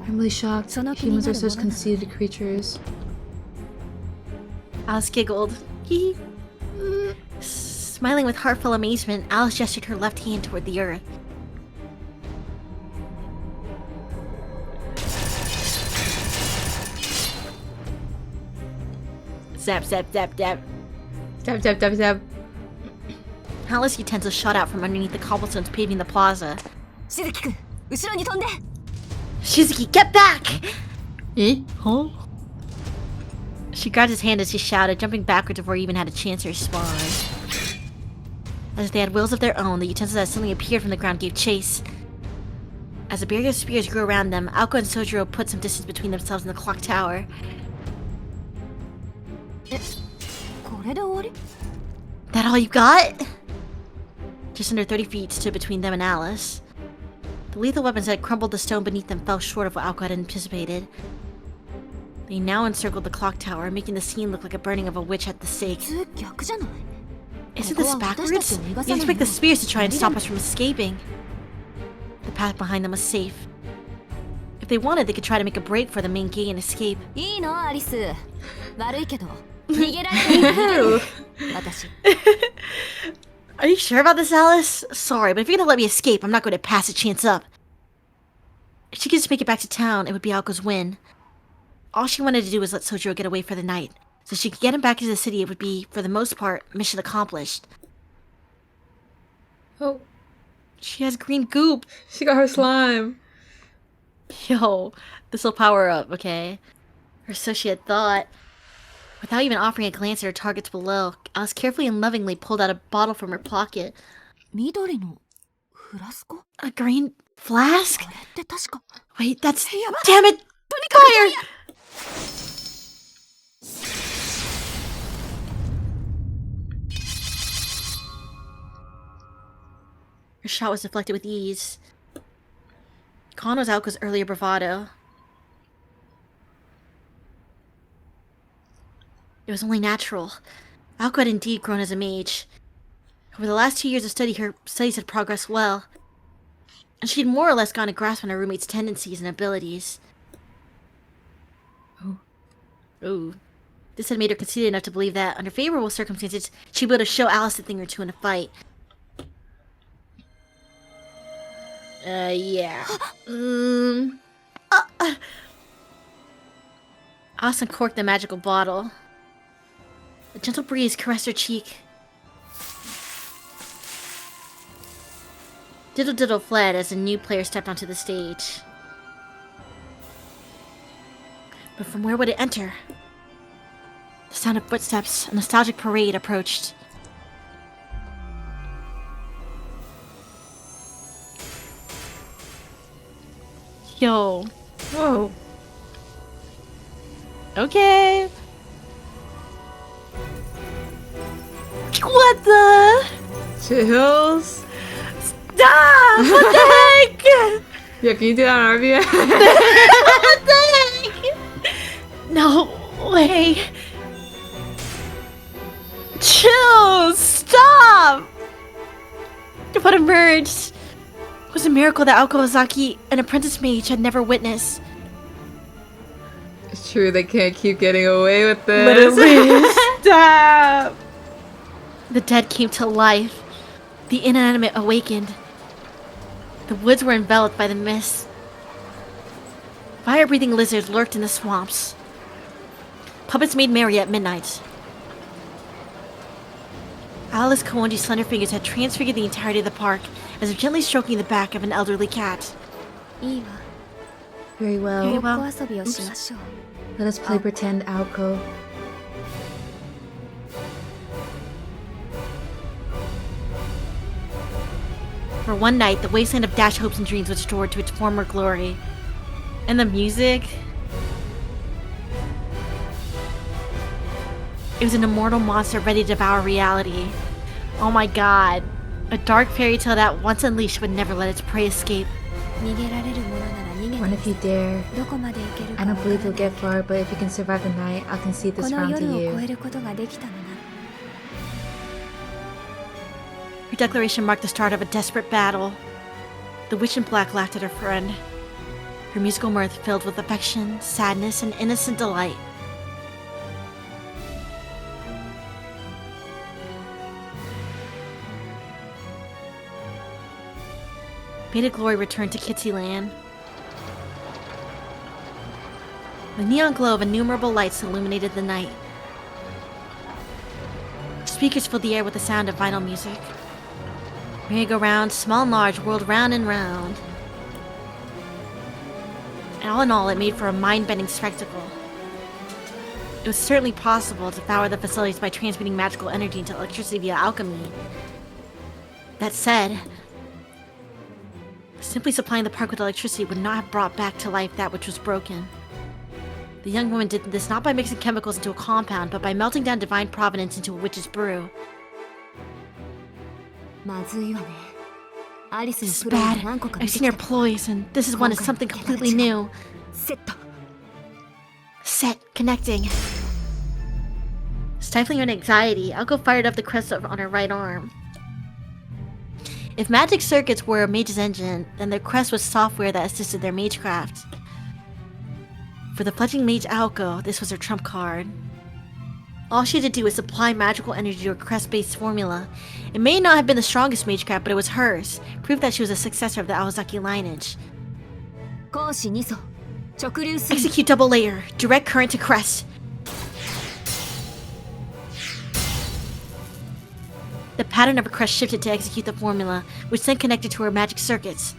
really shocked. Humans are such conceited creatures. Alice giggled. Smiling with heartfelt amazement, Alice gestured her left hand toward the earth. Zap, zap, zap, zap. Zap, zap, zap, zap. Countless utensils shot out from underneath the cobblestones paving the plaza. Shizuki, get back! Eh? Huh? She grabbed his hand as he shouted, jumping backwards before he even had a chance to respond. As if they had wills of their own, the utensils that suddenly appeared from the ground gave chase. As a barrier of spears grew around them, Alco and Sojiro put some distance between themselves and the clock tower. That all you got? Just under 30 feet stood between them and Alice. The lethal weapons that had crumbled the stone beneath them fell short of what Alco had anticipated. They now encircled the clock tower, making the scene look like a burning of a witch at the stake. Isn't this backwards? You expect the spears to try and stop us from escaping. The path behind them was safe. If they wanted, they could try to make a break for the main gate and escape. Are you sure about this, Alice? Sorry, but if you're gonna let me escape, I'm not going to pass a chance up. If she could just make it back to town, it would be Alco's win. All she wanted to do was let Sojiro get away for the night. So she could get him back into the city, it would be, for the most part, mission accomplished. Oh, she has green goop. She got her slime. Yo, this'll power up, okay? Or so she had thought. Without even offering a glance at her targets below, Alice carefully and lovingly pulled out a bottle from her pocket. A green flask? Wait, that's... Damn it! Fire! Her shot was deflected with ease. Gone was Alco's earlier bravado. It was only natural. Alco had indeed grown as a mage. Over the last 2 years of study, her studies had progressed well, and she had more or less gotten a grasp on her roommate's tendencies and abilities. Ooh. This had made her conceited enough to believe that, under favorable circumstances, she'd be able to show Alice a thing or two in a fight. Yeah. Alice uncorked the magical bottle. A gentle breeze caressed her cheek. Diddle Diddle fled as a new player stepped onto the stage. But from where would it enter? The sound of footsteps, a nostalgic parade approached. Yo. Whoa. Okay. What the? Chills. Stop! What the heck? Yeah, can you do that on RBA? What the heck? No way. Chill! Stop! What emerged was a miracle that Aoko Ozaki, an apprentice mage, had never witnessed. It's true, they can't keep getting away with this. Literally. Stop! The dead came to life. The inanimate awakened. The woods were enveloped by the mist. Fire-breathing lizards lurked in the swamps. Puppets made merry at midnight. Alice Koonji's slender fingers had transfigured the entirety of the park, as if gently stroking the back of an elderly cat. Very well. Very well. Oops. Let us play pretend Aoko. For one night, the wasteland of dashed hopes and dreams was restored to its former glory. And the music... It was an immortal monster ready to devour reality. Oh my god. A dark fairy tale that, once unleashed, would never let its prey escape. Run if you dare. I don't believe you'll get far, but if you can survive the night, I'll concede this round to you. Her declaration marked the start of a desperate battle. The witch in black laughed at her friend. Her musical mirth filled with affection, sadness, and innocent delight. Beta Glory returned to Kitsyland. The neon glow of innumerable lights illuminated the night. Speakers filled the air with the sound of vinyl music. Merry-go-round, small and large, whirled round and round. And all in all, it made for a mind-bending spectacle. It was certainly possible to power the facilities by transmitting magical energy into electricity via alchemy. That said, simply supplying the park with electricity would not have brought back to life that which was broken. The young woman did this not by mixing chemicals into a compound, but by melting down divine providence into a witch's brew. This is bad. I've seen her ploys, and this is one is something completely new. Set. Connecting. Stifling her anxiety, Aoko fired up the crest on her right arm. If magic circuits were a mage's engine, then their crest was software that assisted their magecraft. For the fledgling mage Aoko, this was her trump card. All she had to do was supply magical energy to a crest-based formula. It may not have been the strongest magecraft, but it was hers, proof that she was a successor of the Aozaki lineage. Execute double layer, direct current to crest. The pattern of her crest shifted to execute the formula, which then connected to her magic circuits.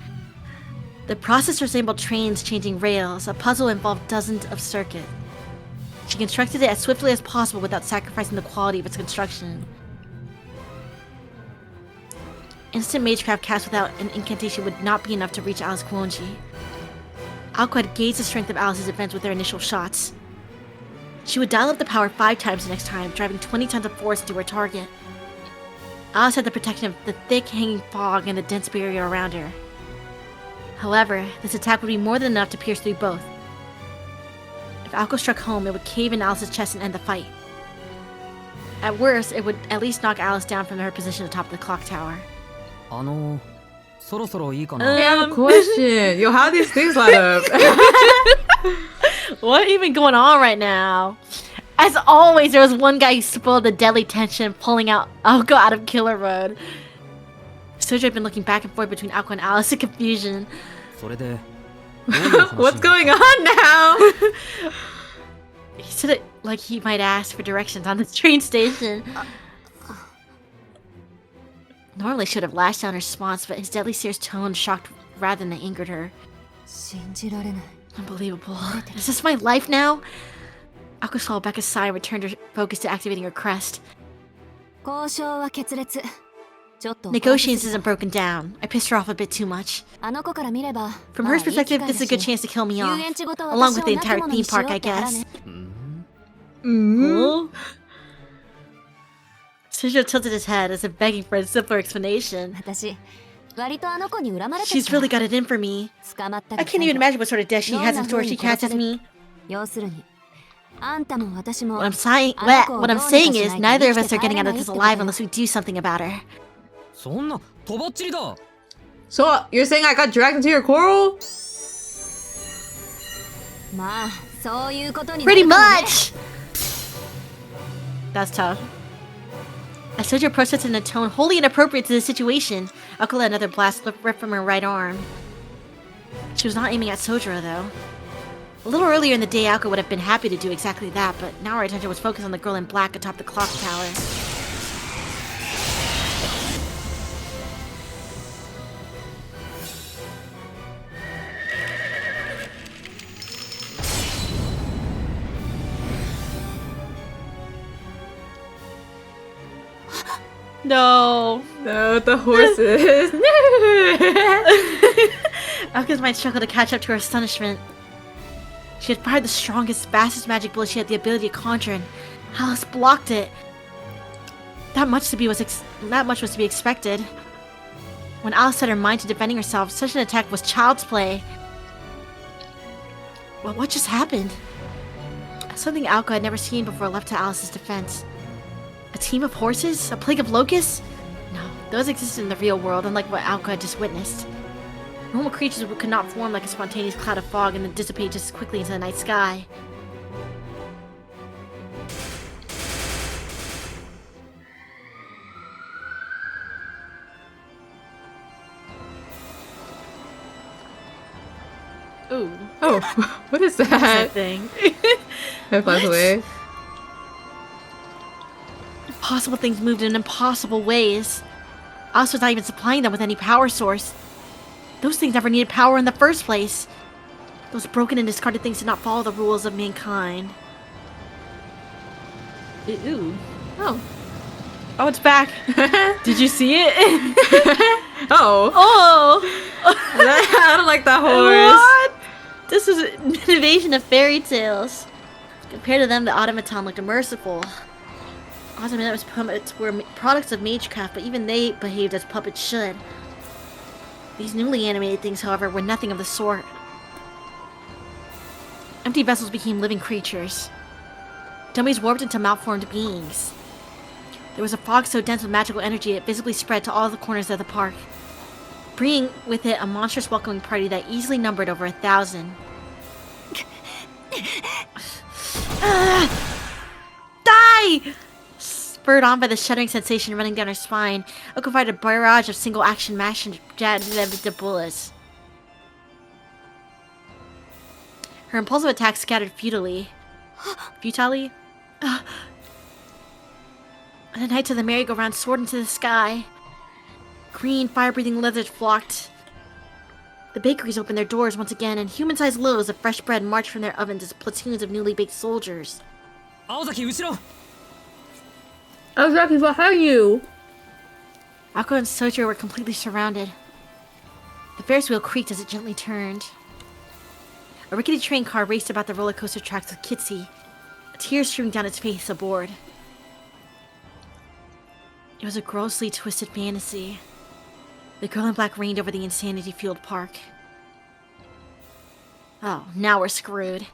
The process resembled trains changing rails. A puzzle involved dozens of circuits. She constructed it as swiftly as possible without sacrificing the quality of its construction. Instant magecraft cast without an incantation would not be enough to reach Alice Koonji. Aoko had gauged the strength of Alice's defense with their initial shots. She would dial up the power 5 times the next time, driving 20 tons of force into her target. Alice had the protection of the thick, hanging fog and the dense barrier around her. However, this attack would be more than enough to pierce through both. If Aoko struck home, it would cave in Alice's chest and end the fight. At worst, it would at least knock Alice down from her position atop the clock tower. Hey, I have a question. Yo, how these things line up? What even going on right now? As always, there was one guy who spoiled the deadly tension, pulling out Aoko out of killer mode. Sojo had been looking back and forth between Aoko and Alice in confusion. What's going on now? He said it like he might ask for directions on the train station. Normally she would have lashed out in response, but his deadly serious tone shocked rather than angered her. Unbelievable. Is this my life now? Aoko swallowed back a sigh and returned her focus to activating her crest. Negotiations isn't broken down. I pissed her off a bit too much. From her perspective, this is a good chance to kill me off. Along with the entire theme park, I guess. Sojo tilted his head as if begging for a simpler explanation. She's really got it in for me. I can't even imagine what sort of death she has in store if she catches me. What I'm saying is, neither of us are getting out of this alive unless we do something about her. So, you're saying I got dragged into your quarrel? Pretty much! That's tough. As Sojo protested in a tone wholly inappropriate to the situation, Aoko let another blast rip from her right arm. She was not aiming at Sojiro, though. A little earlier in the day, Aoko would have been happy to do exactly that, but now her attention was focused on the girl in black atop the clock tower. No. No, the horses. Aoko's mind struggled to catch up to her astonishment. She had fired the strongest, fastest magic bullet she had the ability to conjure, and Alice blocked it. That much was to be expected. When Alice set her mind to defending herself, such an attack was child's play. Well, what just happened? Something Aoko had never seen before leapt to Alice's defense. A team of horses? A plague of locusts? No, those existed in the real world, unlike what Aoko had just witnessed. Normal creatures could not form like a spontaneous cloud of fog and then dissipate just as quickly into the night sky. Ooh. Oh, what is that? That thing. It flies away. Impossible things moved in impossible ways. Alice was not even supplying them with any power source. Those things never needed power in the first place. Those broken and discarded things did not follow the rules of mankind. Ooh. Oh. Oh, it's back. Did you see it? Oh. Oh! I don't like that horse. What? This is an innovation of fairy tales. Compared to them, the automaton looked merciful. Automaton's puppets were products of magecraft, but even they behaved as puppets should. These newly animated things, however, were nothing of the sort. Empty vessels became living creatures. Dummies warped into malformed beings. There was a fog so dense with magical energy it visibly spread to all the corners of the park, bringing with it a monstrous welcoming party that easily numbered over 1,000. Die! Spurred on by the shuddering sensation running down her spine, Aoko fired a barrage of single-action mash and jabbed bullets. Her impulsive attack scattered futilely. And the knights of the merry-go-round soared into the sky. Green, fire-breathing lizards flocked. The bakeries opened their doors once again, and human-sized loaves of fresh bread marched from their ovens as platoons of newly baked soldiers. Aozaki, uchiro! Aozaki, behind you! Aoko and Sojiro were completely surrounded. The Ferris wheel creaked as it gently turned. A rickety train car raced about the roller coaster tracks with Kitsy, tears streaming down its face aboard. It was a grossly twisted fantasy. The girl in black reigned over the insanity-fueled park. Oh, now we're screwed.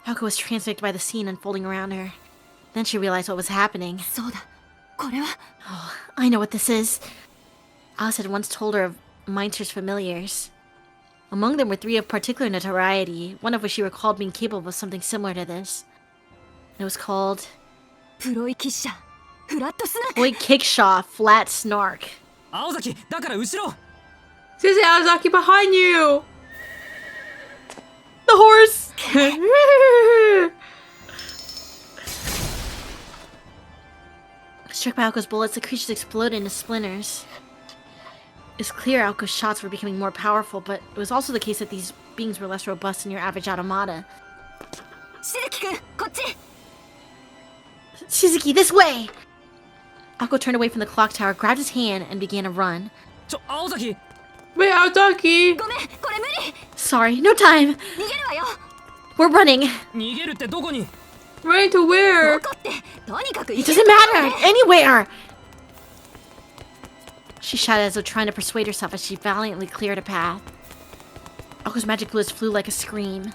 Aoko was transfixed by the scene unfolding around her. Then she realized what was happening. Oh, I know what this is. Alice had once told her of Meinster's familiars. Among them were 3 of particular notoriety, one of which she recalled being capable of something similar to this. It was called Boy Kickshaw, Flat Snark. Aozaki, だから後ろ! Sensei Aozaki, behind you! The horse! Struck by Aoko's bullets, the creatures exploded into splinters. It's clear Aoko's shots were becoming more powerful, but it was also the case that these beings were less robust than your average automata. Shizuki, this way! Aoko turned away from the clock tower, grabbed his hand, and began to run. Aozaki! Wait, Aozaki! Sorry, no time! We're running! 逃げるってどこに? Running to where? It doesn't matter! Anywhere! She shouted as though trying to persuade herself as she valiantly cleared a path. Aoko's magic bullets flew like a scream.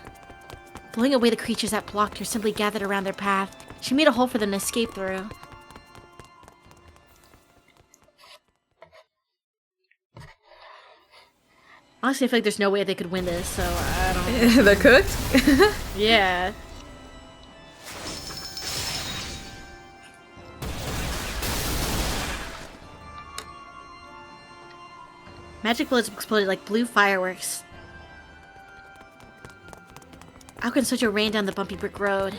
Blowing away the creatures that blocked her simply gathered around their path. She made a hole for them to escape through. Honestly, I feel like there's no way they could win this, so I don't know. They're cooked? Yeah. Magic bullets exploded like blue fireworks. Alka and Sojo ran down the bumpy brick road.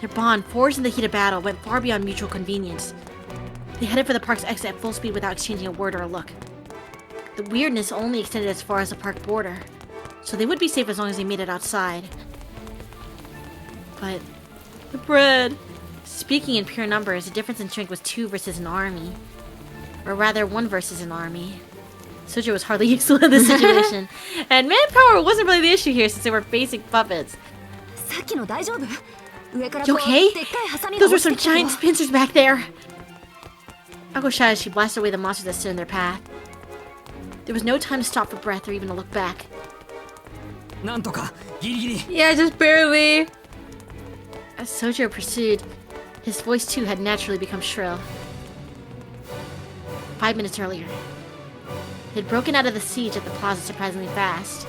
Their bond, forged in the heat of battle, went far beyond mutual convenience. They headed for the park's exit at full speed without exchanging a word or a look. The weirdness only extended as far as the park border, so they would be safe as long as they made it outside. But the bread. Speaking in pure numbers, the difference in strength was 2 versus an army. Or rather, 1 versus an army. Sojo was hardly useful in this situation. And manpower wasn't really the issue here since they were basic puppets. You okay? Those were some giant pincers back there. Alka shouted as she blasted away the monsters that stood in their path. There was no time to stop for breath or even to look back. Yeah, just barely. As Sojo pursued, his voice too had naturally become shrill. 5 minutes earlier, they had broken out of the siege at the plaza surprisingly fast.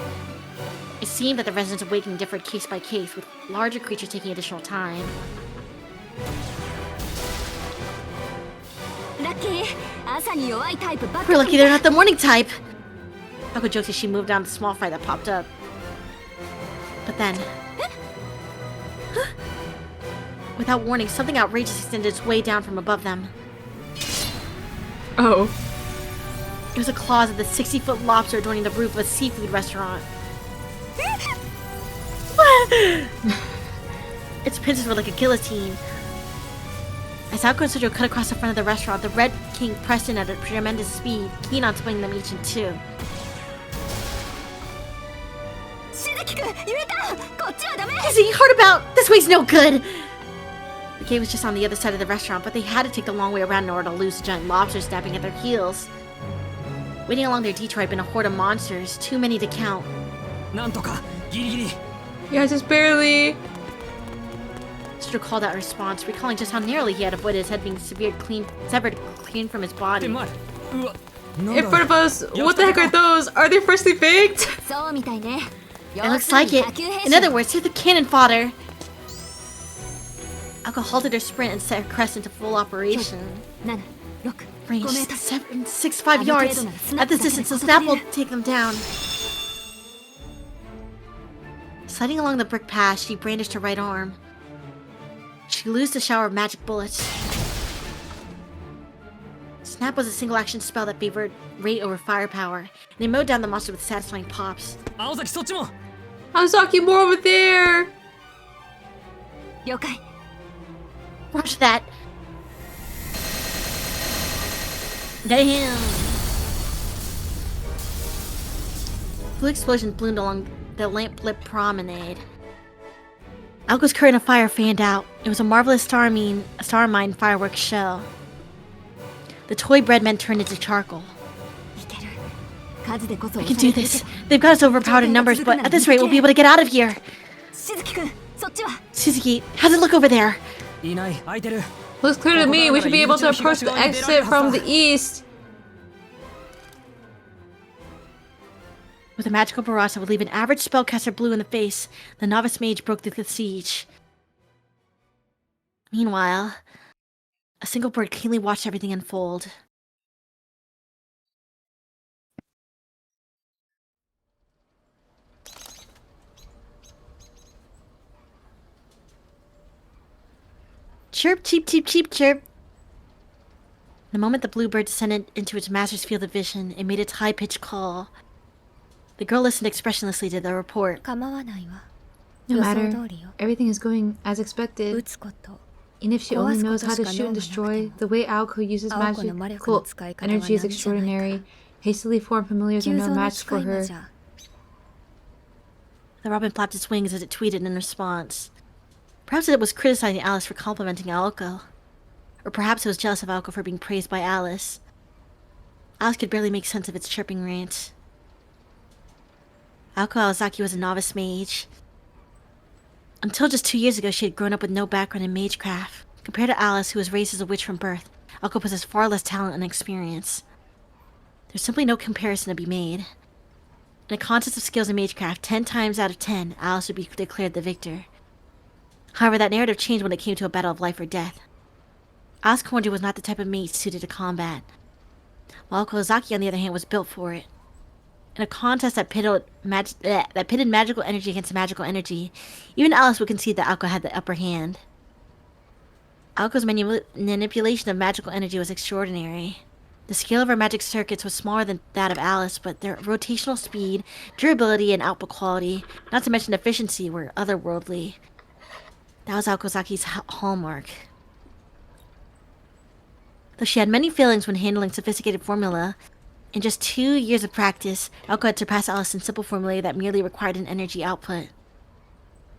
It seemed that the residents' awakening differed case by case, with larger creatures taking additional time. We're lucky they're not the morning type! Alka joked as she moved down the small fire that popped up. But then... without warning, something outrageous extended its way down from above them. Oh. It was a claws of the 60-foot lobster adorning the roof of a seafood restaurant. Its pincers were like a guillotine. As Alka and Sojo cut across the front of the restaurant, the Red King pressed in at a tremendous speed, keen on splitting them each in 2. Izzy, hard about! This way's no good! The gate was just on the other side of the restaurant, but they had to take the long way around in order to lose the giant lobsters snapping at their heels. Waiting along their detour had been a horde of monsters, too many to count. Yeah, just barely. Sojo called out in response, recalling just how narrowly he had avoided his head being severed clean from his body. In front of us, what the heck are those? Are they freshly baked? It looks like it. In other words, they're the cannon fodder. Alka halted her sprint and set her crest into full operation. Range 765 yards. At this distance, the snap will take them down. Sliding along the brick path, she brandished her right arm. She loosed a shower of magic bullets. Snap was a single action spell that favored rate over firepower, and they mowed down the monster with satisfying pops. Aozaki, more over there! Watch that! Damn! Blue explosions bloomed along the lamp-lit promenade. Alka's curtain of fire fanned out. It was a marvelous star mine fireworks show. The toy bread men turned into charcoal. We can do this. They've got us overpowered in numbers, but at this rate, we'll be able to get out of here. Suzuki, how's it look over there? Looks clear to me. We should be able to approach the exit from the east. With a magical barrage that would leave an average spellcaster blue in the face, the novice mage broke through the siege. Meanwhile, a single bird keenly watched everything unfold. Chirp, cheep, cheep, cheep, chirp. The moment the bluebird descended into its master's field of vision, it made its high-pitched call. The girl listened expressionlessly to the report. No matter, everything is going as expected. And if she only knows how to shoot and destroy, the way Aoko uses magical energy is extraordinary. Hastily formed familiars are no match for her. The robin flapped its wings as it tweeted in response. Perhaps it was criticizing Alice for complimenting Aoko. Or perhaps it was jealous of Aoko for being praised by Alice. Alice could barely make sense of its chirping rant. Aoko Aozaki was a novice mage. Until just 2 years ago, she had grown up with no background in magecraft. Compared to Alice, who was raised as a witch from birth, Aoko possessed far less talent and experience. There's simply no comparison to be made. In a contest of skills in magecraft, 10 times out of 10, Alice would be declared the victor. However, that narrative changed when it came to a battle of life or death. Alice Komoji was not the type of mage suited to combat. while Kozaki, on the other hand, was built for it. In a contest that pitted magical energy against magical energy, even Alice would concede that Aoko had the upper hand. Aoko's manipulation of magical energy was extraordinary. The scale of her magic circuits was smaller than that of Alice, but their rotational speed, durability, and output quality, not to mention efficiency, were otherworldly. That was Aokozaki's hallmark. Though she had many failings when handling sophisticated formula, in just 2 years of practice, Aoko had surpassed Alice in simple formulae that merely required an energy output.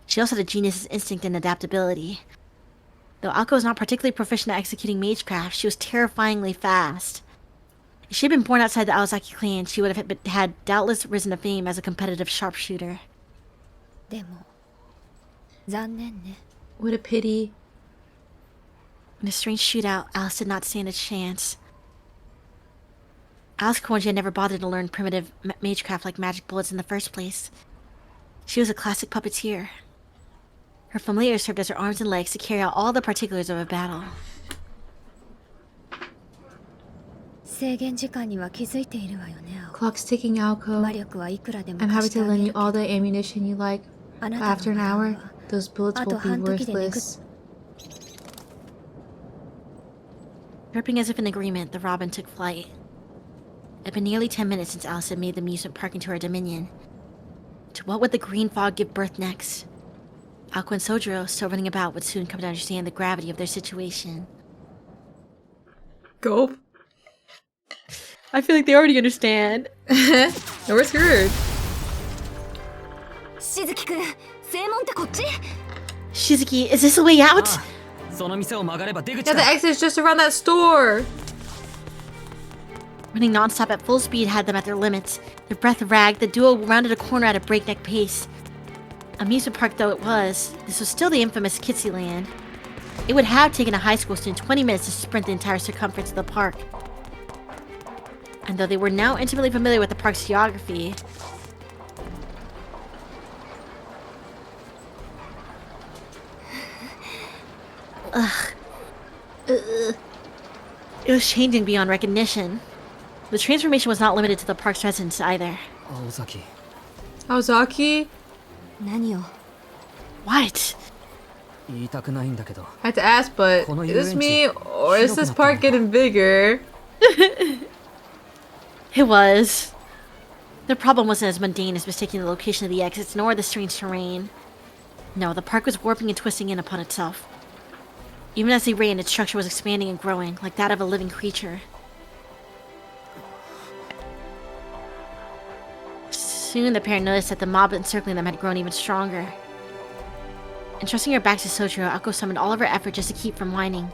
She also had a genius's instinct and adaptability. Though Aoko was not particularly proficient at executing magecraft, she was terrifyingly fast. If she had been born outside the Aozaki clan, she would have had doubtless risen to fame as a competitive sharpshooter. What a pity. In a strange shootout, Alice did not stand a chance. Alice Kowenji had never bothered to learn primitive magecraft like magic bullets in the first place. She was a classic puppeteer. Her familiar served as her arms and legs to carry out all the particulars of a battle. Clock's ticking, Aoko. I'm happy to lend you all the ammunition you like, but after an hour, those bullets will be worthless. Dripping as if in agreement, the Robin took flight. It had been nearly 10 minutes since Alice had made the amusement park into her dominion. To what would the green fog give birth next? Aoko and Sojiro, still running about, would soon come to understand the gravity of their situation. Gulp. I feel like they already understand. No, we're screwed. Shizuki, is this the way out? Yeah, the exit's just around that store. Running nonstop at full speed had them at their limits. Their breath ragged, the duo rounded a corner at a breakneck pace. Amusement park though it was, this was still the infamous Kitsyland. It would have taken a high school student 20 minutes to sprint the entire circumference of the park. And though they were now intimately familiar with the park's geography, it was changing beyond recognition. The transformation was not limited to the park's residents either. Aozaki? What? I had to ask, but is this me, or is this park getting bigger? It was. The problem wasn't as mundane as mistaking the location of the exits, nor the strange terrain. No, the park was warping and twisting in upon itself. Even as they ran, its structure was expanding and growing, like that of a living creature. Soon the pair noticed that the mob encircling them had grown even stronger. Entrusting her back to Sojiro, Aoko summoned all of her effort just to keep from whining.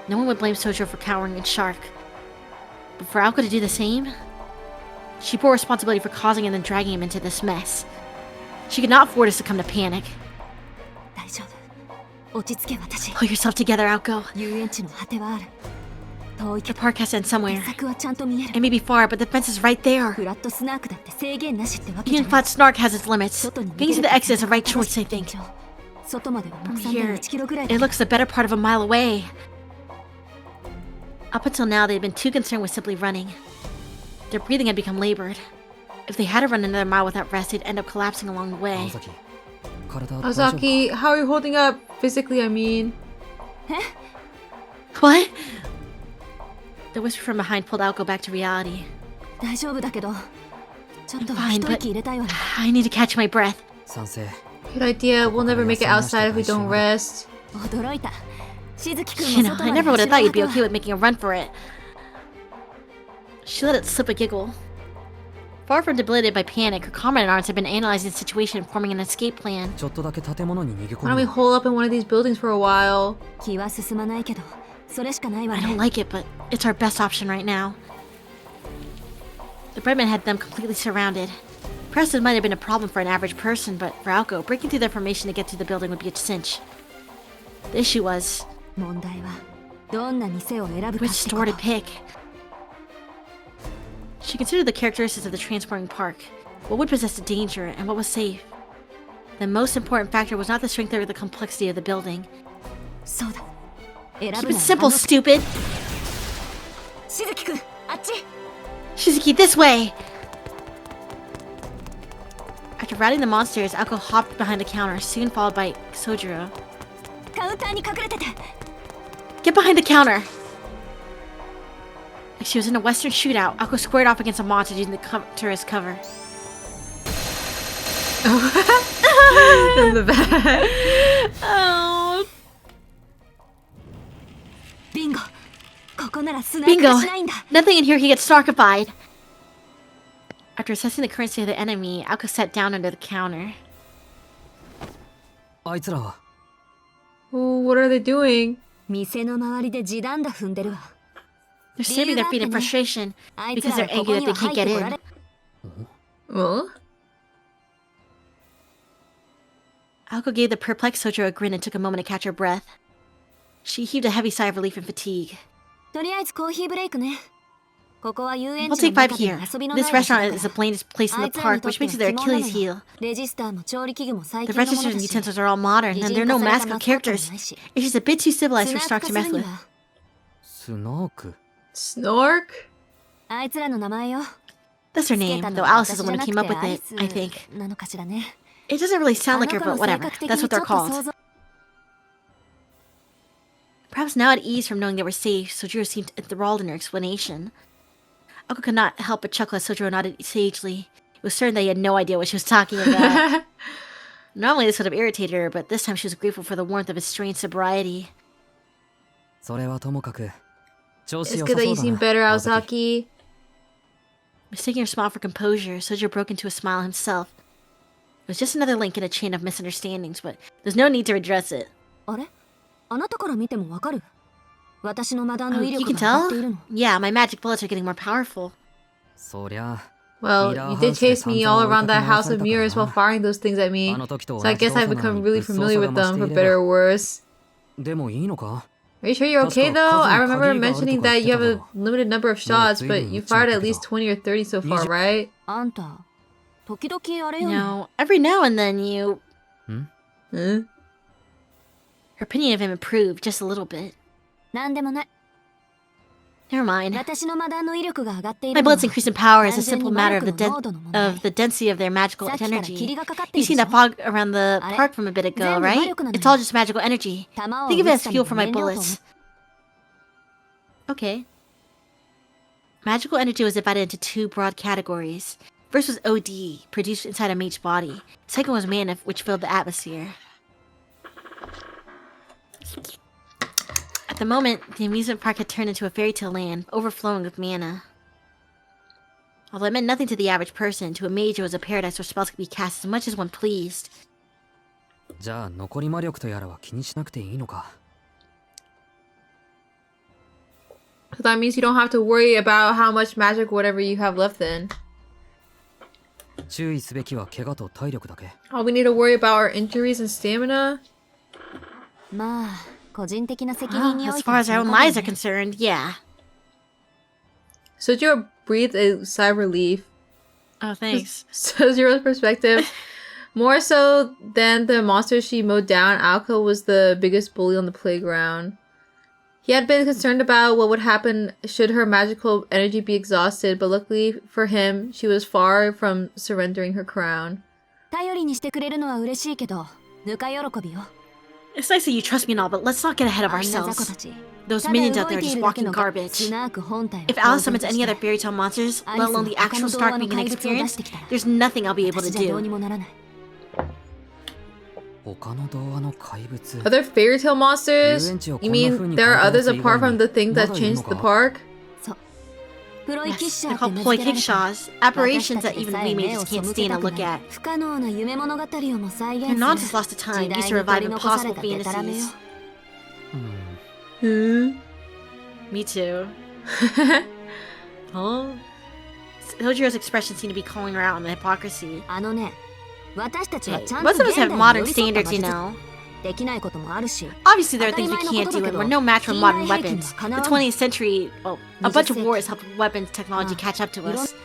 No one would blame Sojiro for cowering in Shark. But for Aoko to do the same? She bore responsibility for causing and then dragging him into this mess. She could not afford to succumb to panic. Pull yourself together, Aoko. The park has to end somewhere. It may be far, but the fence is right there. Even Flat Snark has its limits. Getting to the exit is the right choice, I think. From here, it looks the better part of a mile away. Up until now, they had been too concerned with simply running. Their breathing had become labored. If they had to run another mile without rest, they'd end up collapsing along the way. Aozaki, how are you holding up? Physically, I mean. What? The whisper from behind pulled Aoko back to reality. I'm fine, but I need to catch my breath. Good idea. We'll never make it outside if we don't rest. You know, I never would have thought you'd be okay with making a run for it. She let it slip a giggle. Far from debilitated by panic, her comrade-in-arms had been analyzing the situation and forming an escape plan. Why don't we hole up in one of these buildings for a while? I don't like it, but it's our best option right now. The Breadman had them completely surrounded. Perhaps it might have been a problem for an average person, but for Aoko, breaking through their formation to get to the building would be a cinch. The issue was which store to pick. She considered the characteristics of the transporting park, what would possess the danger, and what was safe. The most important factor was not the strength or the complexity of the building. Keep it simple, stupid! Shizuki, this way! After routing the monsters, Aoko hopped behind the counter, soon followed by Sojiro. Get behind the counter! Like she was in a western shootout, Aoko squared off against a monster using the counter as cover. In the back. Oh. Bingo! Nothing in here can get snarkified. After assessing the current state of the enemy, Aoko sat down under the counter. あいつらは Oh, what are they doing? 店の周りで地団打踏んでるわ。 They're stamping their feet in frustration because they're angry that they can't get in. Well, Aoko gave the perplexed Sojiro a grin and took a moment to catch her breath. She heaved a heavy sigh of relief and fatigue. とりあえずコーヒーブレイクね。ここは遊園 We'll 地 take の five 中で here. 遊びのない This 場所だ restaurant から is the plainest place in あ the いつらに park, とっ which て makes it their 不都合なの Achilles よ heel. レジスターも調理器具も最 The 近のも registers の and だし utensils are all modern, and there are no mascot characters. It's just a bit too civilized for スナー Stark ク to 化 mess するに with. は スナーク Snork? あいつらの名前よ。 That's her つけ name, た though のは Alice is 私 the じゃ one な who く came て up ア with イ it, ス I think. なのかしらね。 It doesn't really あ sound の like her, 子の but 性 whatever. 格的 That's に what ちょ they're っと called. 想像 Perhaps now at ease from knowing they were safe, Sojiro seemed enthralled in her explanation. Aoko could not help but chuckle as Sojiro nodded sagely. It was certain that he had no idea what she was talking about. Normally this would have irritated her, but this time she was grateful for the warmth of his strange sobriety. それはともかく調子 It's 良 good さ that そ you うだ seem な better, 青崎 Aozaki. Mistaking her smile for composure, Sojiro broke into a smile himself. It was just another link in a chain of misunderstandings, but there's no need to address it. あれあなたから見てもわかる私の魔弾 Oh, の威 you 力 can が上がってい tell? るの Yeah, my magic bullets are getting more powerful. そりゃ Well, you did chase me all around that house of mirrors while firing those things at me. あの時と So 同 I じ guess 動 I've 作なの become に really 物騒 familiar さ with が増 them して for いれ better ば or worse. でもいいのか Are you sure you're okay though? I remember Kasumi mentioning that you have a limited number of shots, but you fired at least 20 or 30 so far, right? あんた時々あれよね No, every now and then you... Huh? Her opinion of him improved just a little bit. なんでもない Never mind. 私の魔弾の威力が上がってい My るのは bullets increase in power as a 単純 simple に魔 matter 力 of the の濃度の問題 density of their magical さっきから霧 energy. がかかって You るで seen しょ that fog around the あれ park from a bit 全 ago, 部魔 right? 力なの It's よ all just magical energy. 弾を Think of 撃 it つ as ため fuel の for my 燃料と思 bullets. Okay. Magical energy was divided into two broad categories. First was OD, produced inside a mage's body. Second was mana, which filled the atmosphere. At the moment, the amusement park had turned into a fairy tale land, overflowing with mana. Although it meant nothing to the average person, to a mage it was a paradise where spells could be cast as much as one pleased. じゃあ残り魔力とやらは気にしなくていいのか So that means you don't have to worry about how much magic whatever you have left then. 注意すべきは怪我と体力だけ All we need to worry about are injuries and stamina. まあ個人的な責 Well, 任にお as いて far は as そ our の own 限 lives り are ね concerned, yeah. Sojiro breathed a sigh of relief. Oh, thanks. Sojiro's perspective. More so than the monster she mowed down, Aoko was the biggest bully on the playground. He had been concerned about what would happen should her magical energy be exhausted, but luckily for him, she was far from surrendering her crown. 頼りにしてくれるのは嬉しいけどぬか喜びよ It's nice that you trust me and all, but let's not get ahead of あんな雑魚 ourselves. たち Those ただ minions out 動い there てい just るだけ walking の garbage. スナーク本体を If Alice 当然 summons と any して other fairy tale monsters, ア let リス alone の the 他 actual の童 Stark 話の we can 怪物を出 experience, してきたら there's nothing I'll be able to 私じゃどう do. にもならない他の童話の怪物 Other fairy tale monsters? You mean there are others apart from the thing that changed the park? そうプロイキッ Yes, シャー they're って called 名 ploy 付けられた kickshaws, apparitions 私た that ち even でさ we え目 mages を can't 背 stand け to たく look な at. い不可能な夢物語をも再 They're 現 not す just る lost to time, 時代 used to に revive 取り残され impossible たデタラメよ fantasies. うん Me too. Huh? Sojiro's expression seemed to be calling her out on the hypocrisy. あのね私たちは Hey, ちゃんと most of 現 us 代 have に寄 modern り添った standards, you 魔術 know. できないこともあるし Obviously, there are things we can't do, and we're no match for modern weapons. The 20th 20th century, well, a bunch of wars helped weapons technology catch up to us.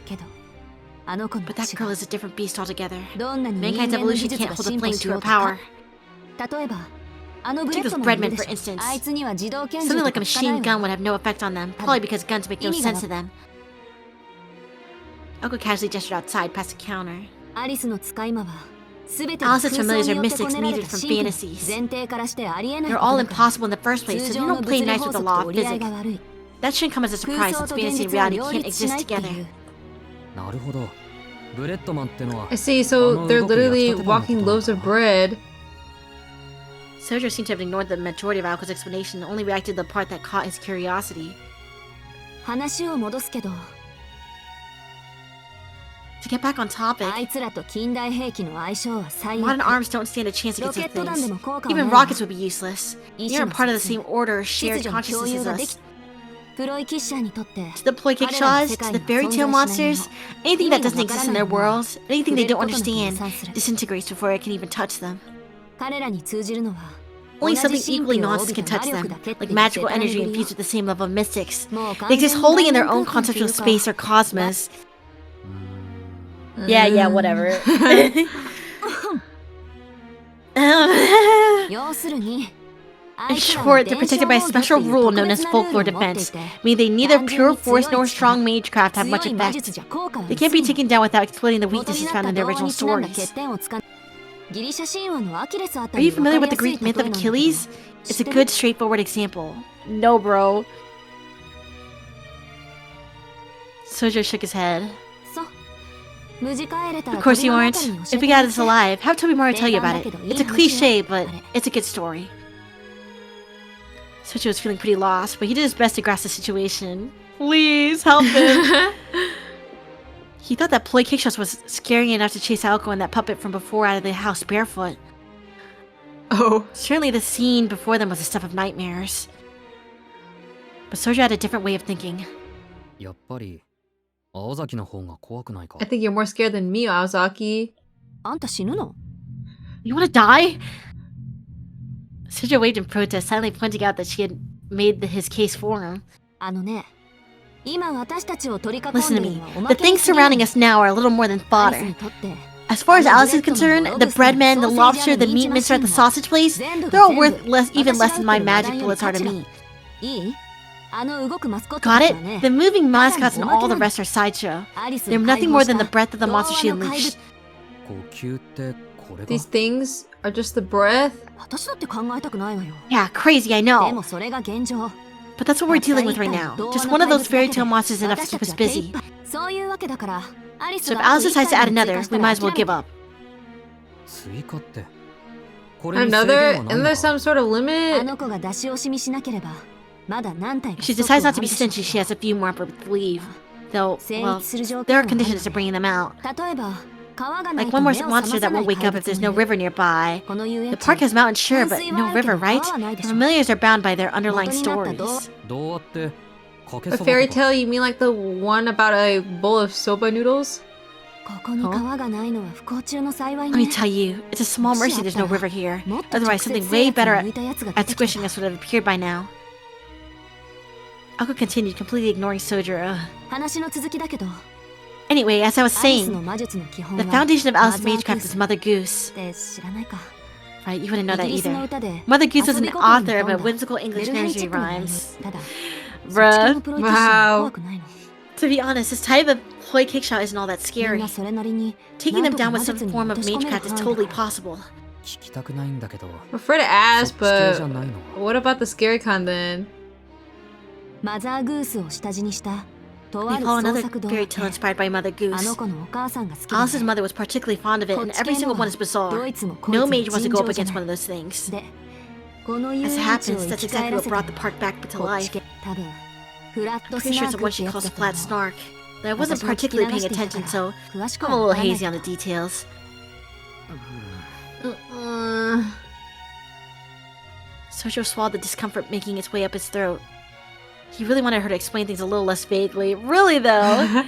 けどあの子の But that 血 girl が is a different beast altogether. どんなに人 Mankind's 間の技 evolution 術 can't が hold a 進歩 flame し to よ her うと power. 例えば Take this breadman, for instance. Something like a machine gun would have no effect on them, probably because guns make no sense to them. Oko casually gestured outside, past the counter. Alice's familiars are mystics needed from fantasies. They're all impossible in the first place, so they don't play nice with the law of physics. That shouldn't come as a surprise since fantasy and reality can't exist together. I see, so they're literally walking loaves of bread. Sojo seemed to have ignored the majority of Aoko's explanation, only reacted to the part that caught his curiosity. To get back on topic, modern arms don't stand a chance against these things. Even rockets would be useless. They aren't part of the same order or shared consciousness as us. To the Ploy Kickshaws, to the fairy tale monsters, anything that doesn't exist in their worlds, anything they don't understand, disintegrates before it can even touch them. Only something equally nonsense can touch them, like magical energy infused with the same level of mystics. They exist wholly in their own conceptual space or cosmos. Yeah, whatever. In short, they're protected by a special rule known as folklore defense, meaning they neither pure force nor strong magecraft have much effect. They can't be taken down without exploiting the weaknesses found in their original stories. Are you familiar with the Greek myth of Achilles? It's a good, straightforward example. No, bro. Sojo shook his head. Of course you aren't. If we got this alive, have Tobimaru tell you about it. It's a cliche, but it's a good story. Sojo was feeling pretty lost, but he did his best to grasp the situation. Please, help him! He thought that Ploy Kickshaws was scary enough to chase Aoko and that puppet from before out of the house barefoot. Oh. Certainly the scene before them was the stuff of nightmares. But Sojo had a different way of thinking. I think you're more scared than me, Aozaki. You want to die? Sojo waved in protest, silently pointing out that she had made his case for him. Listen to me. The things surrounding us now are a little more than fodder. As far as Alice is concerned, the breadman, the lobster, the meat mincer at the sausage place, they're all worth even less than my magic bullets are to me. Got it? The moving mascots and all the rest are sideshow. They're nothing more than the breath of the monster she unleashed. These things are just the breath? Yeah, crazy, I know. But that's what we're dealing with right now. Just one of those fairy tale monsters enough to keep us busy. So if Alice decides to add another, we might as well give up. Another? Isn't there some sort of limit? If she decides not to be stingy, she has a few more up her sleeve. Though, well, there are conditions to bringing them out. Like one more monster that won't wake up if there's no river nearby. The park has mountains, sure, but no river, right? The familiars are bound by their underlying stories. A fairy tale? You mean like the one about a bowl of soba noodles? Let me tell you, it's a small mercy there's no river here. Otherwise, something way better at squishing us would have appeared by now. Ako continued, completely ignoring Sojiro. Anyway, as I was saying, the foundation of Alice's magecraft is Mother Goose. Right, you wouldn't know that either. Mother Goose was an author of a whimsical English nursery rhymes. Bruh. Wow. To be honest, this type of Ploy Kickshaw isn't all that scary. Taking them down with some form of magecraft is totally possible. I'm afraid to ask, but what about the scary kind then? We follow another fairy tale inspired by Mother Goose. Alice's mother was particularly fond of it, and every single one is bizarre. No mage wants to go up against one of those things. As it happens, that's exactly what brought the park back to life. I'm pretty sure it's the one she calls Flat Snark. But I wasn't particularly paying attention, so I'm a little hazy on the details. Sojo swallowed the discomfort making its way up his throat. He really wanted her to explain things a little less vaguely. Really, though.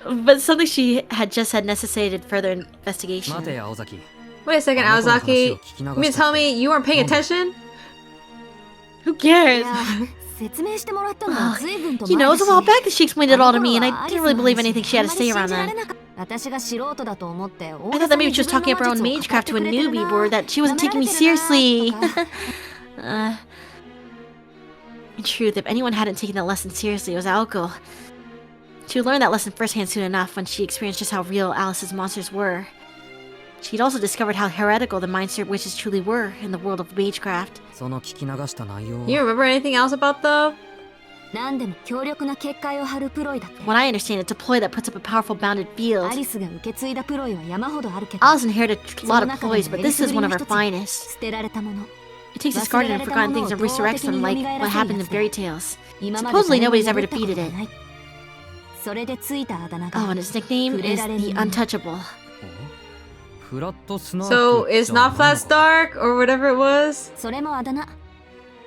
But something she had just said necessitated further investigation. Wait a second, Aozaki. You mean to tell me you weren't paying attention? Who cares? He knows a while back that she explained it all to me, and I didn't really believe anything she had to say around that. I thought that maybe she was talking up her own magecraft to a newbie, or that she wasn't taking me seriously. In truth, if anyone hadn't taken that lesson seriously, it was Aoko. She would learn that lesson firsthand soon enough when she experienced just how real Alice's monsters were. She'd also discovered how heretical the Mind-Stirred witches truly were in the world of magecraft. You remember anything else about the? What I understand, it's a ploy that puts up a powerful bounded field. Alice inherited a lot of ploys, but this is one of her finest. It takes discarded and forgotten things and resurrects them like what happened in fairy tales. Supposedly nobody's ever defeated it. Oh, and its nickname is the Untouchable. So it's not Flat Stark or whatever it was?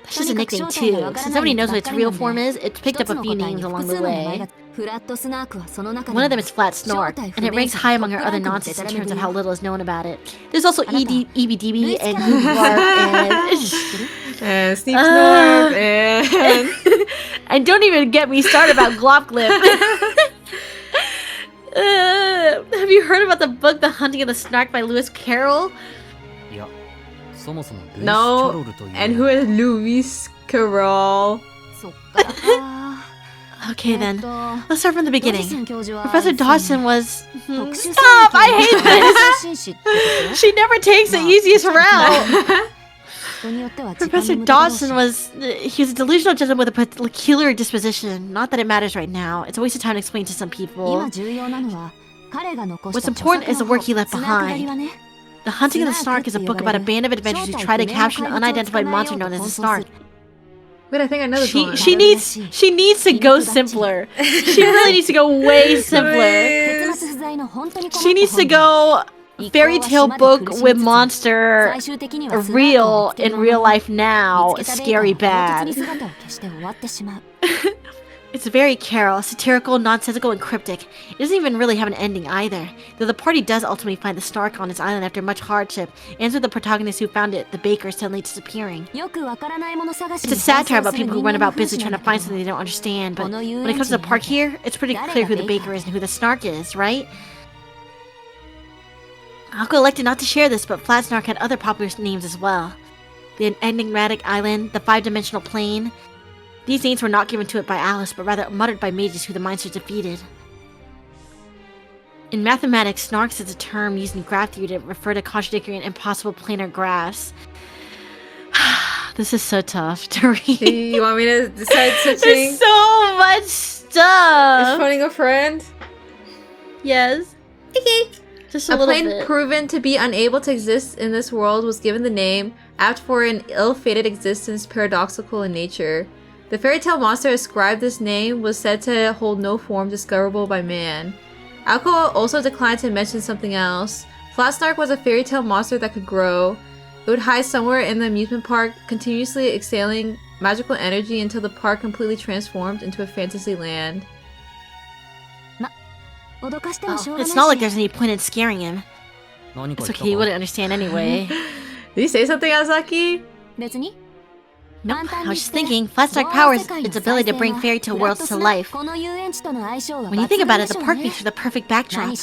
That's just a nickname too. Since nobody knows what its real form is, it's picked up a few names along the way. One of them is Flat Snark, and it ranks high among her other nonsense in terms of how little is known about it. There's also EBDB and Hooplarp and Sneak Snorp and... And don't even get me started about Glopglip. Have you heard about the book The Hunting of the Snark by Lewis Carroll? No, and who is Lewis Carroll? Okay then, let's start from the beginning. Professor Dawson was... Stop! I hate this! She never takes the easiest route! Professor Dawson was... He was a delusional gentleman with a peculiar disposition. Not that it matters right now. It's a waste of time to explain to some people. What's important is the work he left behind. The Hunting of the Snark is a book about a band of adventurers who try to capture an unidentified monster known as the Snark. Wait, I think I know this one. She needs to go simpler. She really needs to go way simpler. She needs to go fairy tale book with monster real in real life now, scary bad. It's very Carol, satirical, nonsensical, and cryptic. It doesn't even really have an ending either, though the party does ultimately find the Snark on his island after much hardship, ends with the protagonist who found it, the baker, suddenly disappearing. It's a satire about people who run about busy trying to find something they don't understand, but when it comes to the park here, it's pretty clear who the baker is and who the Snark is, right? Aoko elected not to share this, but Flat Snark had other popular names as well. The enigmatic island, the five-dimensional plane. These names were not given to it by Alice, but rather muttered by mages who the Mindsters defeated. In mathematics, snarks is a term used in graph theory to refer to contradictory and impossible planar graphs. This is so tough to read. You want me to decide switching? There's so much stuff! Is phoning a friend? Yes. Okay. Just a little plane bit. proven to be unable to exist in this world was given the name, apt for an ill-fated existence paradoxical in nature. The fairy tale monster ascribed this name was said to hold no form discoverable by man. Aoko also declined to mention something else. Flat Snark was a fairy tale monster that could grow. It would hide somewhere in the amusement park, continuously exhaling magical energy until the park completely transformed into a fantasy land. Oh, it's not like there's any point in scaring him. It's okay, he wouldn't understand anyway. Did you say something, Azaki? Nope, I was just thinking, Flat Snark powers its ability to bring fairy tale worlds to life. When you think about it, the park makes for the perfect backdrop. I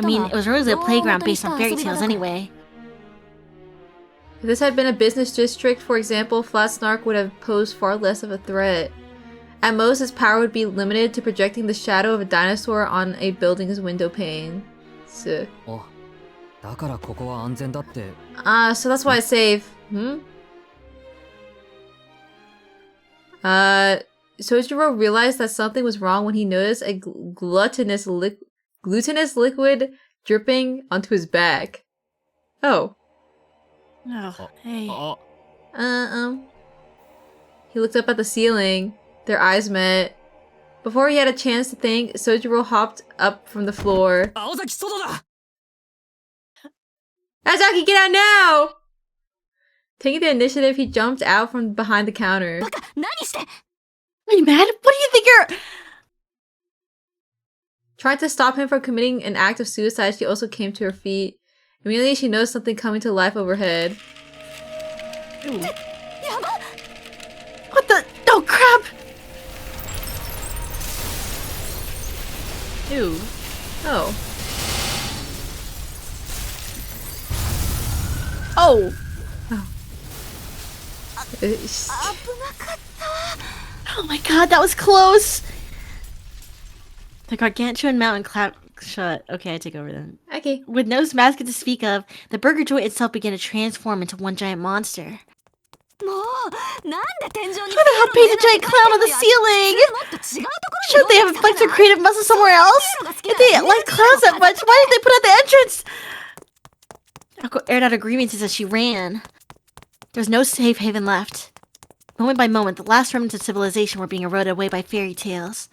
mean, it was originally a playground based on fairy tales anyway. If this had been a business district, for example, Flat Snark would have posed far less of a threat. At most, his power would be limited to projecting the shadow of a dinosaur on a building's window pane. So that's why I save. Sojiro realized that something was wrong when he noticed a glutinous liquid dripping onto his back. Oh. Oh, hey. He looked up at the ceiling. Their eyes met. Before he had a chance to think, Sojiro hopped up from the floor. Azaki, get out now! Taking the initiative, he jumped out from behind the counter. Are you mad? What do you think you're... Trying to stop him from committing an act of suicide, she also came to her feet. Immediately, she noticed something coming to life overhead. Ooh. What the... Oh, crap! Ew. Oh. Oh! Oh my god, that was close! The gargantuan mountain clapped shut. Okay, I take over then. Okay. With no mascot to speak of, the burger joint itself began to transform into one giant monster. Who the hell paints a giant clown on the ceiling? Shouldn't they have flexed their creative muscle somewhere else? If they like clowns that much, why didn't they put out the entrance? Akko aired out her grievances as she ran. There was no safe haven left. Moment by moment, the last remnants of civilization were being eroded away by fairy tales.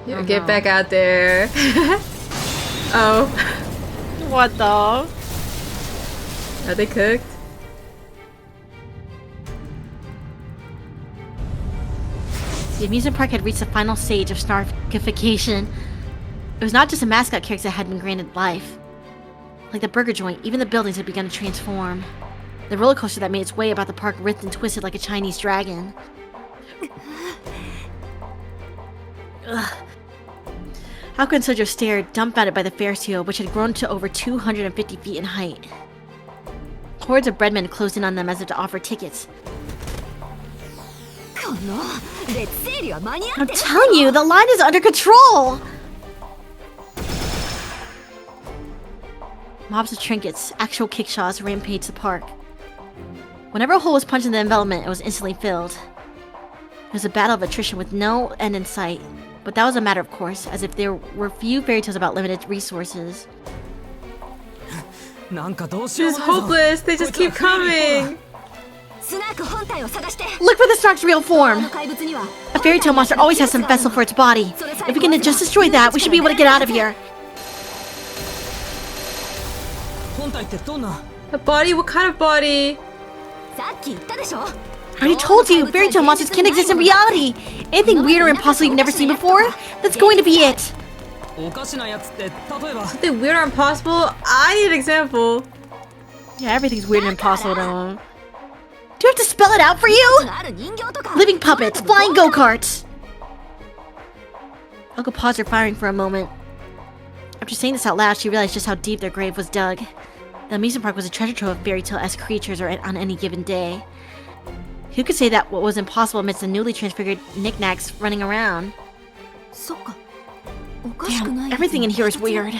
Yeah, get back out there. Oh. What the? Are they cooked? The amusement park had reached the final stage of snarkification. It was not just a mascot character that had been granted life. Like the burger joint, even the buildings had begun to transform. The roller coaster that made its way about the park writhed and twisted like a Chinese dragon. Ugh. Akko and Sojo stared, dumbfounded by the Ferris wheel, which had grown to over 250 feet in height. Hordes of breadmen closed in on them as if to offer tickets. I'm telling you, the line is under control! Mobs of trinkets, actual kickshaws rampaged the park. Whenever a hole was punched in the envelopment, it was instantly filled. It was a battle of attrition with no end in sight. But that was a matter of course, as if there were few fairy tales about limited resources. This is hopeless, they just keep coming! Look for the Snark's real form! A fairy tale monster always has some vessel for its body. If we can just destroy that, we should be able to get out of here. A body? What kind of body? I already told you, fairy tale monsters can't exist in reality! Anything weird or impossible you've never seen before? That's going to be it! Something weird or impossible? I need an example. Yeah, everything's weird and impossible to him. Do I have to spell it out for you? Living puppets, flying go-karts! Akko paused her firing for a moment. After saying this out loud, she realized just how deep their grave was dug. The amusement park was a treasure trove of fairy tale-esque creatures on any given day. Who could say that what was impossible amidst the newly transfigured knickknacks running around? Damn, everything in here is weird.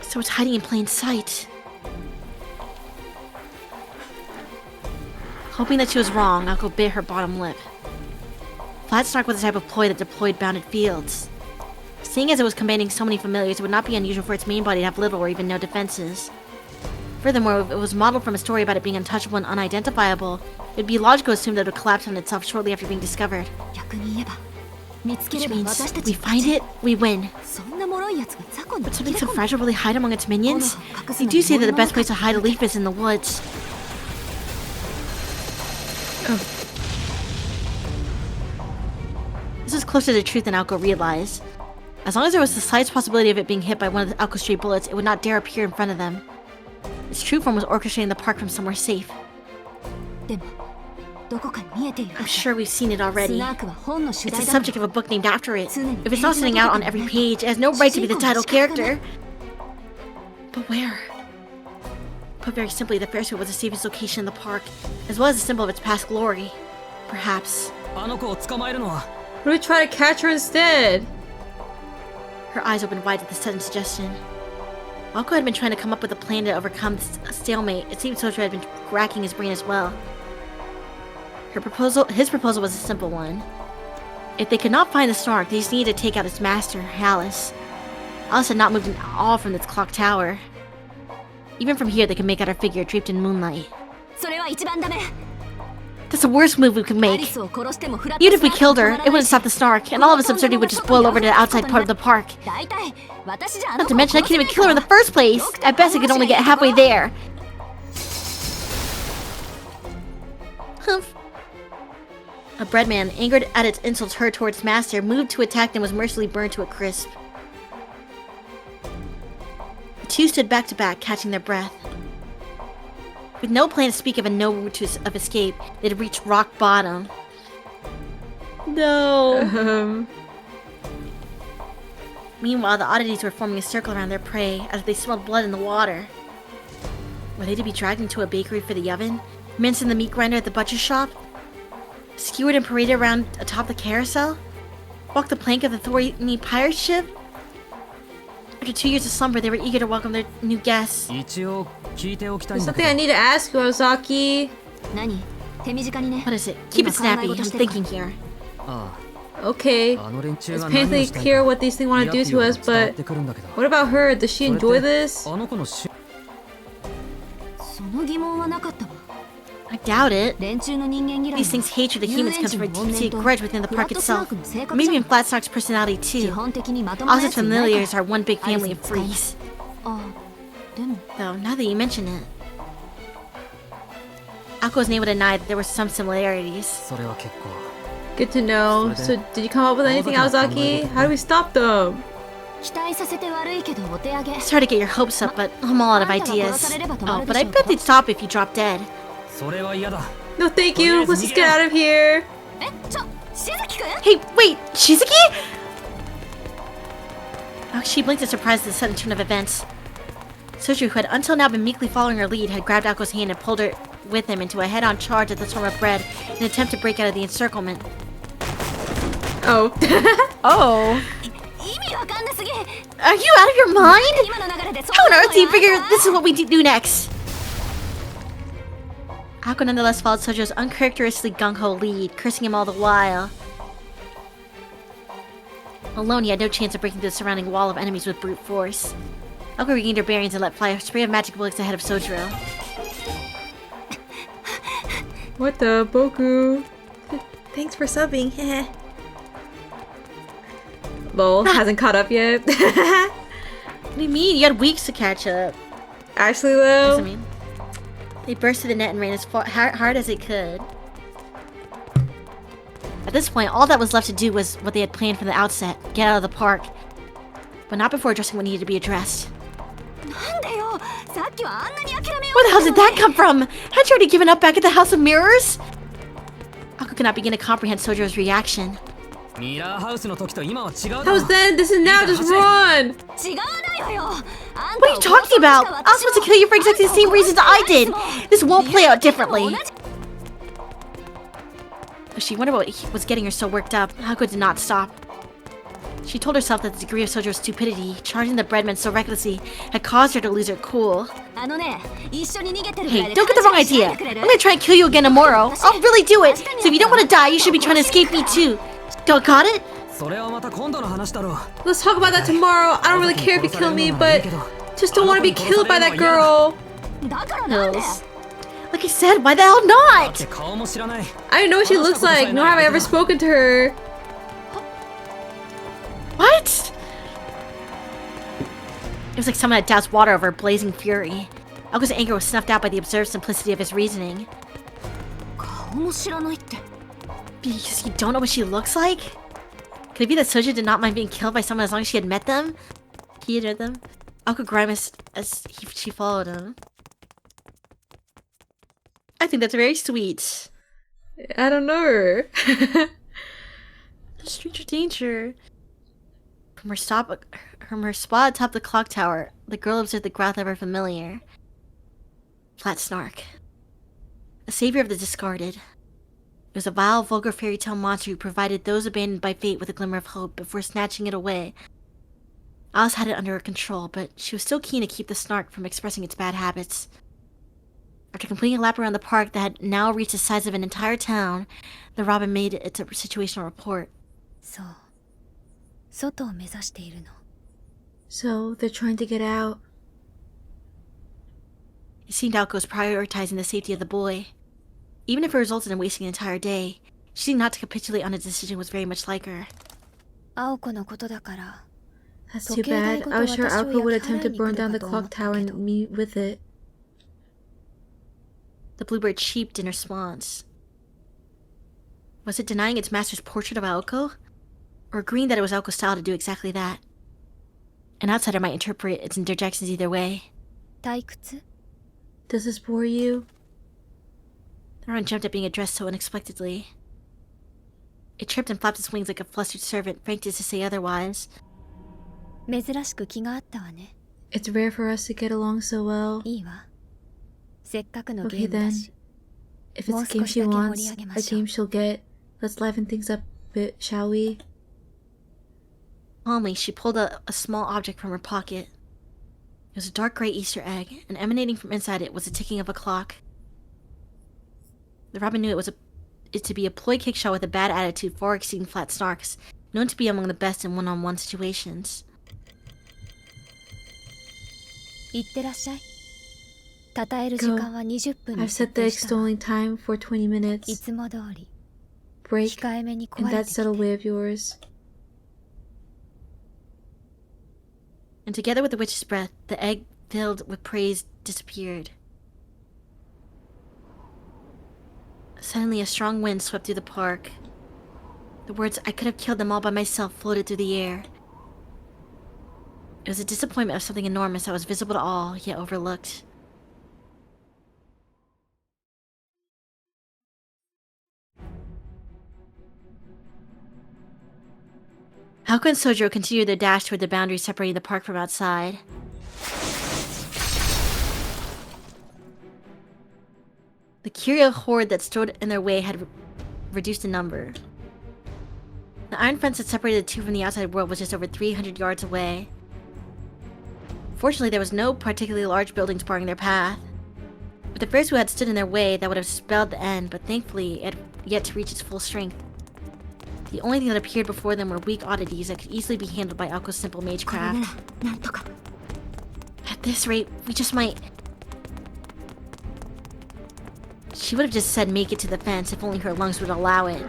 So it's hiding in plain sight. Hoping that she was wrong, Akko bit her bottom lip. Flat Snark was the type of ploy that deployed bounded fields. Seeing as it was commanding so many familiars, it would not be unusual for its main body to have little or even no defenses. Furthermore, if it was modeled from a story about it being untouchable and unidentifiable, it would be logical to assume that it would collapse on itself shortly after being discovered. Which means, if we find it, we win. Would something so fragile really hide among its minions? They do say that the best place to hide a leaf is in the woods. Oh. This was closer to the truth than Akko realized. As long as there was the slightest possibility of it being hit by one of the Akko stray bullets, it would not dare appear in front of them. Its true form was orchestrating the park from somewhere safe. I'm sure we've seen it already. It's the subject of a book named after it. If it's not sitting out on every page, it has no right to be the title character. But where? Put very simply, the Ferris wheel was the safest location in the park, as well as a symbol of its past glory. Perhaps. What do we try to catch her instead? Her eyes opened wide at the sudden suggestion. Akko had been trying to come up with a plan to overcome this stalemate. It seemed Sojo had been racking his brain as well. His proposal was a simple one. If they could not find the Snark, they just needed to take out its master, Alice. Alice had not moved at all from its clock tower. Even from here, they could make out her figure draped in moonlight. That's the worst move we could make. Even if we killed her, it wouldn't stop the Snark, and all of its absurdity would just boil over to the outside part of the park. Not to mention, I can't even kill her in the first place. At best, I could only get halfway there. Humph. A breadman, angered at its insults heard towards master, moved to attack and was mercilessly burned to a crisp. The two stood back to back, catching their breath. With no plan to speak of and no route of escape, they had reached rock bottom. No. Meanwhile, the oddities were forming a circle around their prey as they smelled blood in the water. Were they to be dragged into a bakery for the oven? Minced in the meat grinder at the butcher shop? Skewered and paraded around atop the carousel? Walk the plank of the thorny pirate ship? After 2 years of slumber, they were eager to welcome their new guests. There's something I need to ask you, Ozaki. What is it? Keep it snappy. I'm thinking here. Okay, it's painfully clear what these things want to do to us, but what about her? Does she enjoy this? I doubt it. These things' hatred of humans comes from a deep-seated grudge within the park itself. Maybe even Flatsnock's personality too. All his familiars are one big family of freaks. Though, now that you mention it, Ako was able to deny that there were some similarities. Good to know. So, did you come up with anything, Ozaki? How do we stop them? Sorry to get your hopes up, but I'm all out of ideas. Oh, but I bet they'd stop if you dropped dead. No, thank you. Let's just get out of here. Hey, wait, Shizuki? Oh, she blinked in surprise at the sudden turn of events. Soju, who had until now been meekly following her lead, had grabbed Ako's hand and pulled her with him into a head-on charge at the storm of bread in an attempt to break out of the encirclement. Oh. Oh. Are you out of your mind? How on earth do you figure this is what we do next? Ako nonetheless followed Sojo's uncharacteristically gung-ho lead, cursing him all the while. Alone, he had no chance of breaking through the surrounding wall of enemies with brute force. Ako regained her bearings and let fly a spray of magic bullets ahead of Sojiro. What the Boku? Thanks for subbing. Lol, hasn't caught up yet. What do you mean? You had weeks to catch up. Actually, though. I mean, they burst through the net and ran as hard as they could. At this point, all that was left to do was what they had planned from the outset: get out of the park. But not before addressing what needed to be addressed. Where the hell did that come from? Had you already given up back at the House of Mirrors? Ako could not begin to comprehend Sojiro's reaction. That was then, this is now, just run! What are you talking about? I was supposed to kill you for exactly the same reasons I did! This won't play out differently. She wondered what was getting her so worked up. Ako did not stop. She told herself that the degree of Sojiro's stupidity, charging the breadman so recklessly, had caused her to lose her cool. Hey, don't get the wrong idea. I'm gonna try and kill you again tomorrow. I'll really do it. So if you don't want to die, you should be trying to escape me too. Got it? Let's talk about that tomorrow. I don't really care if you kill me, but just don't want to be killed by that girl. Hills. Like I said, why the hell not? I don't know what she looks like, nor have I ever spoken to her. What? It was like someone had doused water over a blazing fury. Ako's anger was snuffed out by the absurd simplicity of his reasoning. Because you don't know what she looks like? Could it be that Soju did not mind being killed by someone as long as she had met them? He had heard them? Ako grimaced as she followed him. I think that's very sweet. I don't know her. Stranger danger. From her spot atop the clock tower, the girl observed the growth of her familiar. Flat Snark. A savior of the discarded. It was a vile, vulgar fairy tale monster who provided those abandoned by fate with a glimmer of hope before snatching it away. Alice had it under her control, but she was still keen to keep the Snark from expressing its bad habits. After completing a lap around the park that had now reached the size of an entire town, the Robin made its situational report. So, they're trying to get out. It seemed Aoko was prioritizing the safety of the boy. Even if it resulted in wasting an entire day, choosing not to capitulate on a decision was very much like her. That's too bad. I was sure Aoko would attempt to burn down the clock tower and me with it. The bluebird cheeped in response. Was it denying its master's portrait of Aoko? Or agreeing that it was Aoko's style to do exactly that? An outsider might interpret its interjections either way. Does this bore you? The robin jumped at being addressed so unexpectedly. It tripped and flapped its wings like a flustered servant, frank to say otherwise. 珍しく気があったわね。 It's rare for us to get along so well. いいわ。せっかくのゲ Okay ームだ then. し。 If it's a game she wants, a game she'll get, let's liven things up a bit, shall we? Calmly, she pulled a small object from her pocket. It was a dark gray Easter egg, and emanating from inside it was the ticking of a clock. The Robin knew it to be a ploy kickshaw with a bad attitude far exceeding flat snarks, known to be among the best in one-on-one situations. いってらっしゃい。称える時間は20分 I've に設 set the 定したわ。 extolling time for 20い minutes. つも通り Break 控えめに in 壊れ that てきて。 subtle way of yours. And together with the witch's breath, the egg filled with praise disappeared. Suddenly, a strong wind swept through the park. The words, "I could have killed them all by myself," floated through the air. It was a disappointment of something enormous that was visible to all, yet overlooked. Haoko and Sojiro continued their dash toward the boundary separating the park from outside. The curio horde that stood in their way had reduced in number. The iron fence that separated the two from the outside world was just over 300 yards away. Fortunately, there was no particularly large buildings barring their path. With the first who had stood in their way, that would have spelled the end, but thankfully it had yet to reach its full strength. The only thing that appeared before them were weak oddities that could easily be handled by Aoko's simple magecraft. At this rate, we just might... She would have just said make it to the fence if only her lungs would allow it.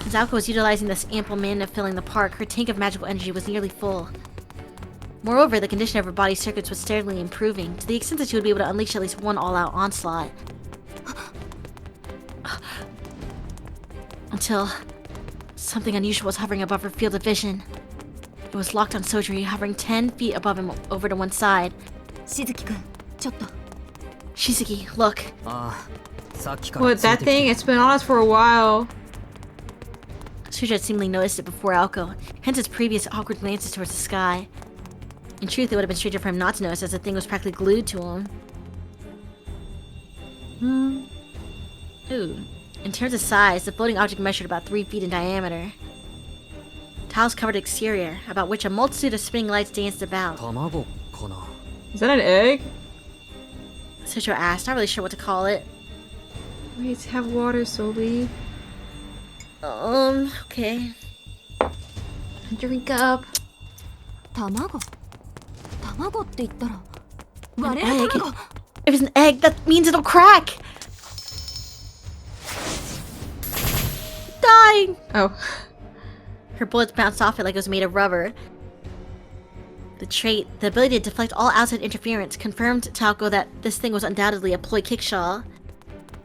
Since Aoko was utilizing this ample mana filling the park, her tank of magical energy was nearly full. Moreover, the condition of her body's circuits was steadily improving, to the extent that she would be able to unleash at least one all-out onslaught. Until... something unusual was hovering above her field of vision. It was locked on Sojiri, hovering 10 feet above him over to one side. しずきくん、ちょっと。 Shizuki, look. What, that thing? It's been on us for a while. Sojiro had seemingly noticed it before Aoko, hence his previous awkward glances towards the sky. In truth, it would have been stranger for him not to notice, as the thing was practically glued to him. Ooh. In terms of size, the floating object measured about 3 feet in diameter. Tiles covered the exterior, about which a multitude of spinning lights danced about. Is that an egg? Sojiro asked, not really sure what to call it. Wait, have water, Sobi. Okay. Drink up. 卵卵って言ったら An 割れる egg. 卵 If it's an egg, that means it'll crack! Dying! Oh. Her bullets bounced off it like it was made of rubber. The trait, the ability to deflect all outside interference, confirmed to Aoko that this thing was undoubtedly a ploy kickshaw.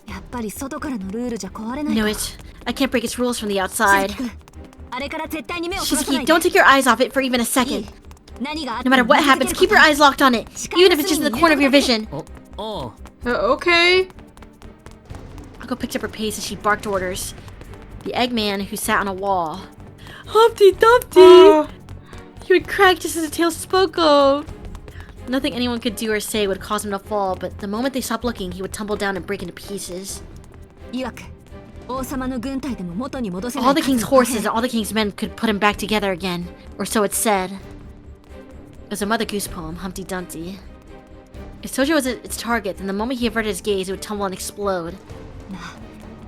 やっぱり外からのルールじゃ壊れない No, I can't break its rules from the outside. しずきくん、あれから絶対に目をそらさな Shizuki, いで don't take your eyes off it for even a second. 何があっ No て matter も what 見続 happens, ける keep your eyes locked on it, even if it's just in the corner of your vision. Okay. Aoko picked up her pace as she barked orders. The Eggman, who sat on a wall. Humpty Dumpty! He would crack just as the tale spoke of. Nothing anyone could do or say would cause him to fall, but the moment they stopped looking, he would tumble down and break into pieces. いわく王様の軍隊でも元に戻せない All the king's 数の horses and all the king's men could put him back together again, or so it said. It was a Mother Goose poem, Humpty Dumpty. If Sojiro was its target, then the moment he averted his gaze, it would tumble and explode. なあ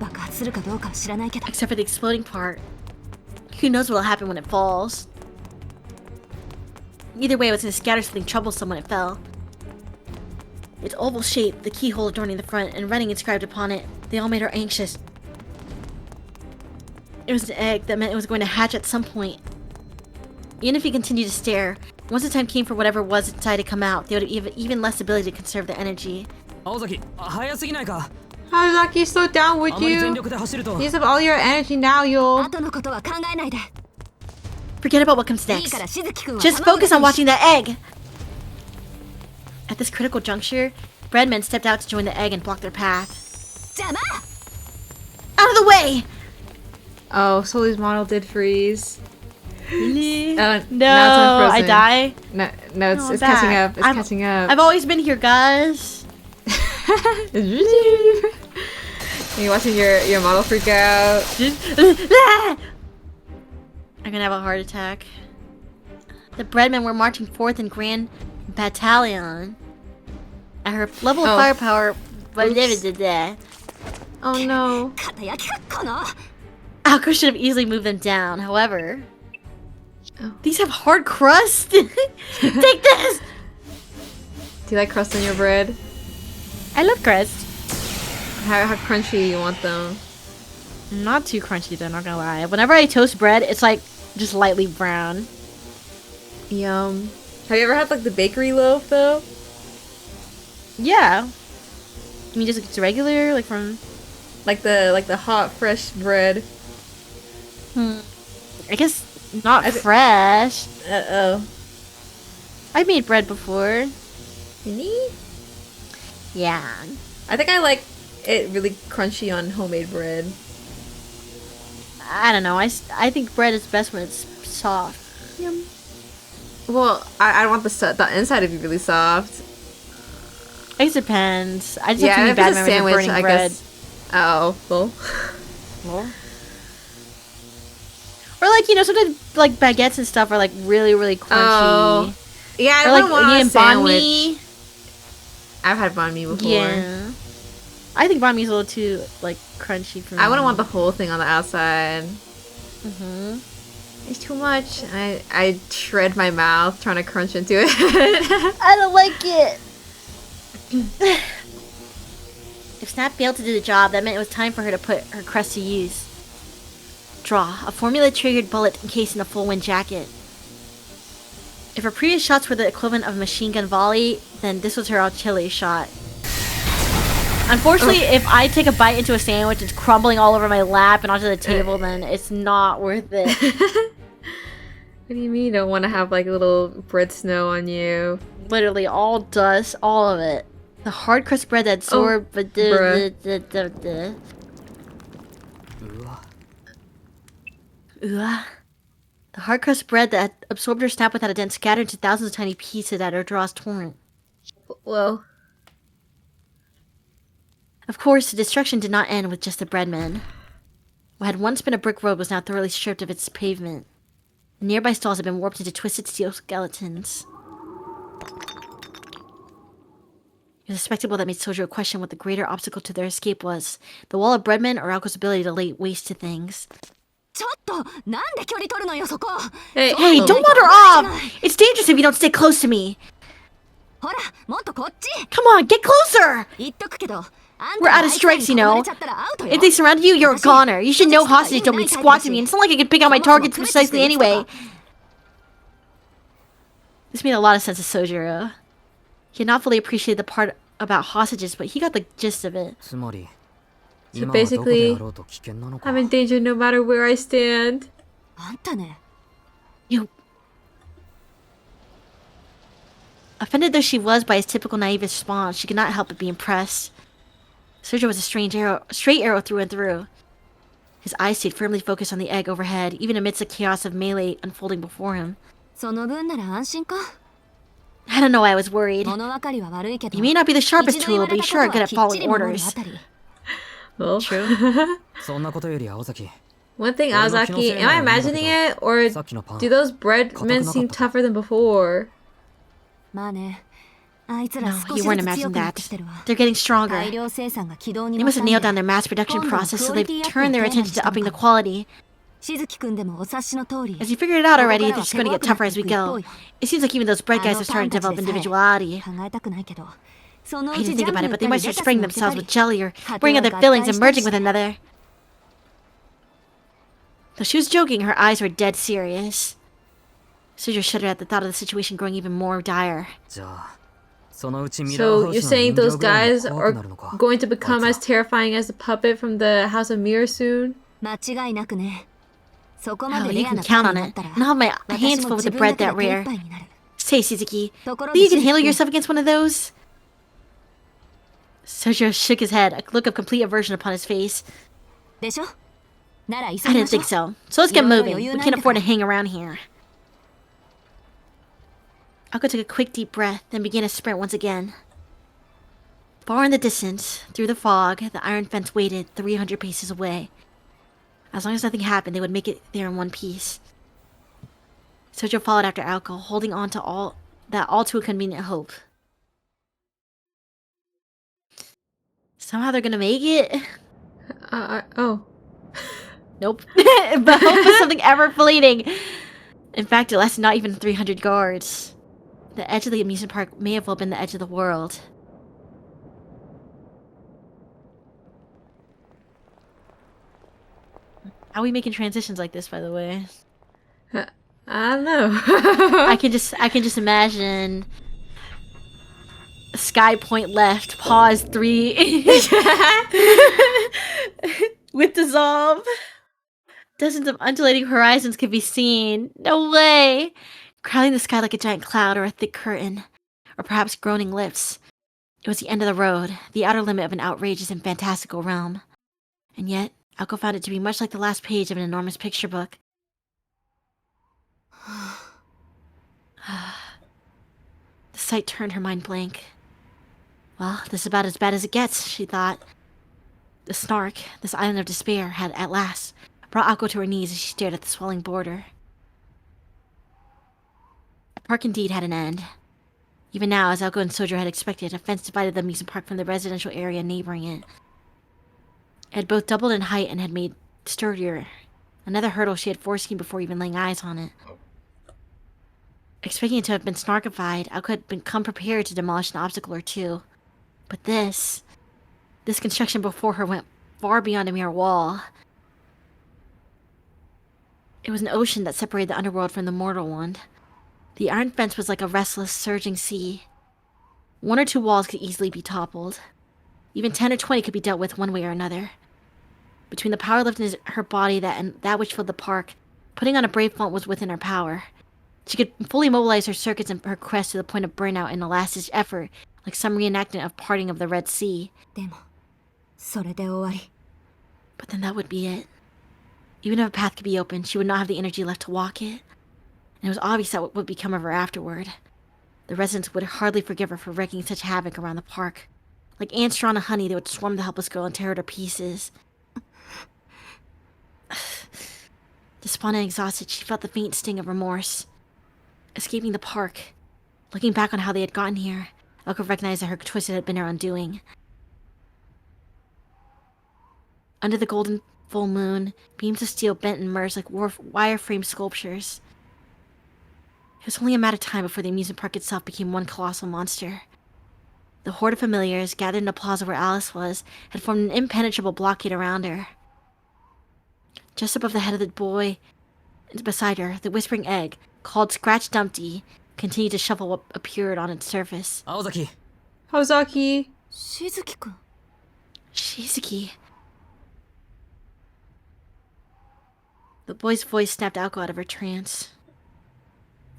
爆発するかどうかは知らないけど Except for the exploding part. Who knows what'll happen when it falls? Either way, it was going to scatter something troublesome when it fell. Its oval shape, the keyhole adorning the front, and writing inscribed upon it, they all made her anxious. It was an egg that meant it was going to hatch at some point. Even if he continued to stare, once the time came for whatever was inside to come out, they would have even less ability to conserve their energy. Hazaki, slow down, would you? Use up all your energy now, you'll. 後のことは考えないで Forget about what comes いい next. からしずきくんは Just 卵 focus on だけに watching that egg! At this critical juncture, breadmen stepped out to join the egg and block their path. 邪魔 Out of the way! Oh, Soli's model did freeze. Really? Now it's No, unfrozen. I die. No, No, it's I'm catching back. up. It's catching up. I've always been here, guys. You're watching your model freak out. I'm gonna have a heart attack. The Breadmen were marching forth in grand battalion. At her level of firepower, Oh no. Alko should have easily moved them down. However, these have hard crust. Take this. Do you like crust on your bread? I love crust. How crunchy you want them? Not too crunchy though, not gonna lie. Whenever I toast bread, it's like just lightly brown. Yum. Have you ever had like the bakery loaf though? Yeah. You mean just like it's regular, like from Like the hot fresh bread. I guess not fresh. Oh. I've made bread before. Really? Yeah. I think I like it really crunchy on homemade bread. I don't know. I think bread is best when it's soft. Yum. Well, I want the inside to be really soft. I guess it depends. I just Yeah, have too if many bad it's a memories of sandwich, burning I bread. guess. Oh, well. Or like, you know, sometimes like baguettes and stuff are like really, really crunchy. Oh. Yeah, I or wouldn't like want a banh sandwich. mi. I've had banh mi before. Yeah. I think banh mi is a little too like crunchy for me. I wouldn't want the whole thing on the outside. Mhm. It's too much. I shred my mouth trying to crunch into it. I don't like it. If Snap failed to do the job, that meant it was time for her to put her crest to use. Draw a formula-triggered bullet encased in a full-wind jacket. If her previous shots were the equivalent of a machine gun volley, then this was her artillery shot. Unfortunately, if I take a bite into a sandwich, it's crumbling all over my lap and onto the table, then it's not worth it. What do you mean you don't want to have like a little bread snow on you? Literally, all dust, all of it. The hard crust bread that absorbed... The hard crust bread that absorbed her snap without a dent scattered into thousands of tiny pieces at her draw's torrent. Whoa. Of course, the destruction did not end with just the breadmen. What had once been a brick road was now thoroughly stripped of its pavement. The nearby stalls had been warped into twisted steel skeletons. It was a spectacle that made Sojo question what the greater obstacle to their escape was, the wall of breadmen or Alko's ability to lay waste to things. Hey, Hey, don't wander off! It's dangerous if you don't stay close to me! Come on, get closer! We're out of strikes, you know. If they surrounded you, you're a goner. You should know hostages don't mean squat to me, and it's not like I can pick out my targets precisely anyway. This made a lot of sense to Sojiro. He had not fully appreciated the part about hostages, but he got the gist of it. So basically, I'm in danger no matter where I stand. You... Offended though she was by his typical naive response, she could not help but be impressed. Sergio was a straight arrow through and through. His eyes stayed firmly focused on the egg overhead, even amidst the chaos of melee unfolding before him. I don't know why I was worried. You may not be the sharpest tool, but you sure are good at following orders. Well, True. one thing, Aozaki, am I imagining it, or do those bread men seem tougher than before? No, you weren't imagining that. They're getting stronger. They must have nailed down their mass production process, so they've turned their attention to upping the quality. As you figured it out already, they're just going to get tougher as we go. It seems like even those bread guys have started to develop individuality. I hate to think about it, but they might start spraying themselves with jelly or bringing other fillings and merging with another. Though she was joking, her eyes were dead serious. Sujo shuddered at the thought of the situation growing even more dire. So you're saying those guys are going to become as terrifying as the puppet from the House of Mirror soon? Oh, you can count on it. And I'll have my hands full with the bread that rare. Say, Suzuki, think you can handle yourself against one of those? Sojo shook his head, a look of complete aversion upon his face. I didn't think so. So let's get moving. We can't afford to hang around here. Ako took a quick deep breath, then began a sprint once again. Far in the distance, through the fog, the iron fence waited 300 paces away. As long as nothing happened, they would make it there in one piece. Sojo followed after Aoko, holding on to all too convenient hope. Somehow they're gonna make it? Oh. Nope. But hope is something ever fleeting. In fact, it lasted not even 300 yards. The edge of the amusement park may have well been the edge of the world. How are we making transitions like this, by the way? I don't know. I can just imagine Sky Point left, pause 3 with dissolve. Dozens of undulating horizons could be seen. No way! Crowding the sky like a giant cloud or a thick curtain, or perhaps groaning lips. It was the end of the road, the outer limit of an outrageous and fantastical realm. And yet, Aoko found it to be much like the last page of an enormous picture book. The sight turned her mind blank. Well, this is about as bad as it gets, she thought. The Snark, this island of despair, had at last brought Aoko to her knees as she stared at the swelling border. The park indeed had an end. Even now, as Aoko and Sojo had expected, a fence divided the amusement park from the residential area neighboring it. It had both doubled in height and had made sturdier. Another hurdle she had foreseen before even laying eyes on it. Expecting it to have been snarkified, Aoko had become prepared to demolish an obstacle or two. But this construction before her went far beyond a mere wall. It was an ocean that separated the underworld from the mortal one. The iron fence was like a restless, surging sea. 1 or 2 walls could easily be toppled. Even 10 or 20 could be dealt with one way or another. Between the power left in her body and that which filled the park, putting on a brave front was within her power. She could fully mobilize her circuits and her quest to the point of burnout in a last-ditch effort, like some reenactment of parting of the Red Sea. But then that would be it. Even if a path could be opened, she would not have the energy left to walk it. And it was obvious that what would become of her afterward. The residents would hardly forgive her for wreaking such havoc around the park. Like ants drawn to honey, they would swarm the helpless girl and tear her to pieces. Despondent and exhausted, she felt the faint sting of remorse. Escaping the park, looking back on how they had gotten here, Aoko recognized that her choice had been her undoing. Under the golden full moon, beams of steel bent and merged like wire-frame sculptures. It was only a matter of time before the amusement park itself became one colossal monster. The horde of familiars, gathered in the plaza where Alice was, had formed an impenetrable blockade around her. Just above the head of the boy, and beside her, the whispering egg, called Scratch Dumpty, continued to shuffle what appeared on its surface. Aozaki. Hozaki. Shizuki. The boy's voice snapped Aoko out of her trance.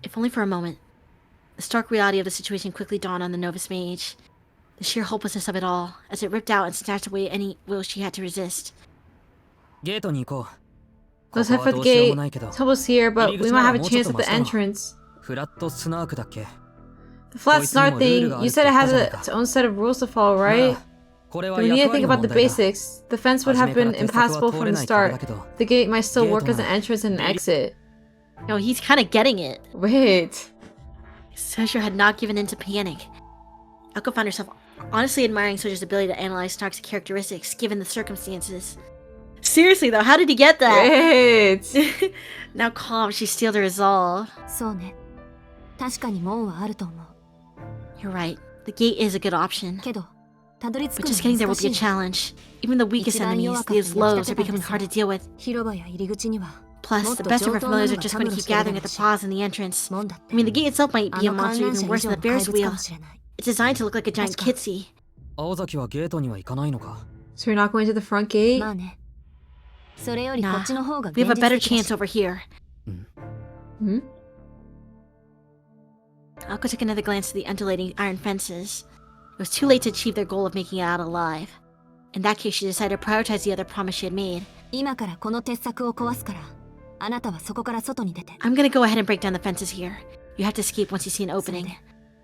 If only for a moment. The stark reality of the situation quickly dawned on the novice mage. The sheer hopelessness of it all, as it ripped out and snatched away any will she had to resist. Let's head for the gate. Trouble's here, but we might have a chance at the entrance. The flat snark thing, you said it has its own set of rules to follow, right? Then we need to think about the basics. The fence would have been impassable from the start. The gate might still work as an entrance and an exit. No, he's kind of getting it. Wait. Sojo had not given in to panic. Aoko found herself honestly admiring Sojo's ability to analyze Snark's characteristics given the circumstances. Seriously though, how did he get that? Wait. Now calm, she steeled her resolve. You're right. The gate is a good option. But just getting there will be a challenge. Even the weakest enemies, these lows, are becoming hard to deal with. Plus, the best of our familiars are just going to keep gathering at the plaza and the entrance. I mean, the gate itself might be a monster even worse than the Ferris wheel. It's designed to look like a giant kitsy. So you're not going to the front gate? Nah, we have a better chance over here. Hmm? Aoko took another glance at the undulating iron fences. It was too late to achieve their goal of making it out alive. In that case, she decided to prioritize the other promise she had made. 今からこの鉄柵を壊すから、あなたはそこから外に出て。 I'm gonna go ahead and break down the fences here. You have to escape once you see an それ opening. で、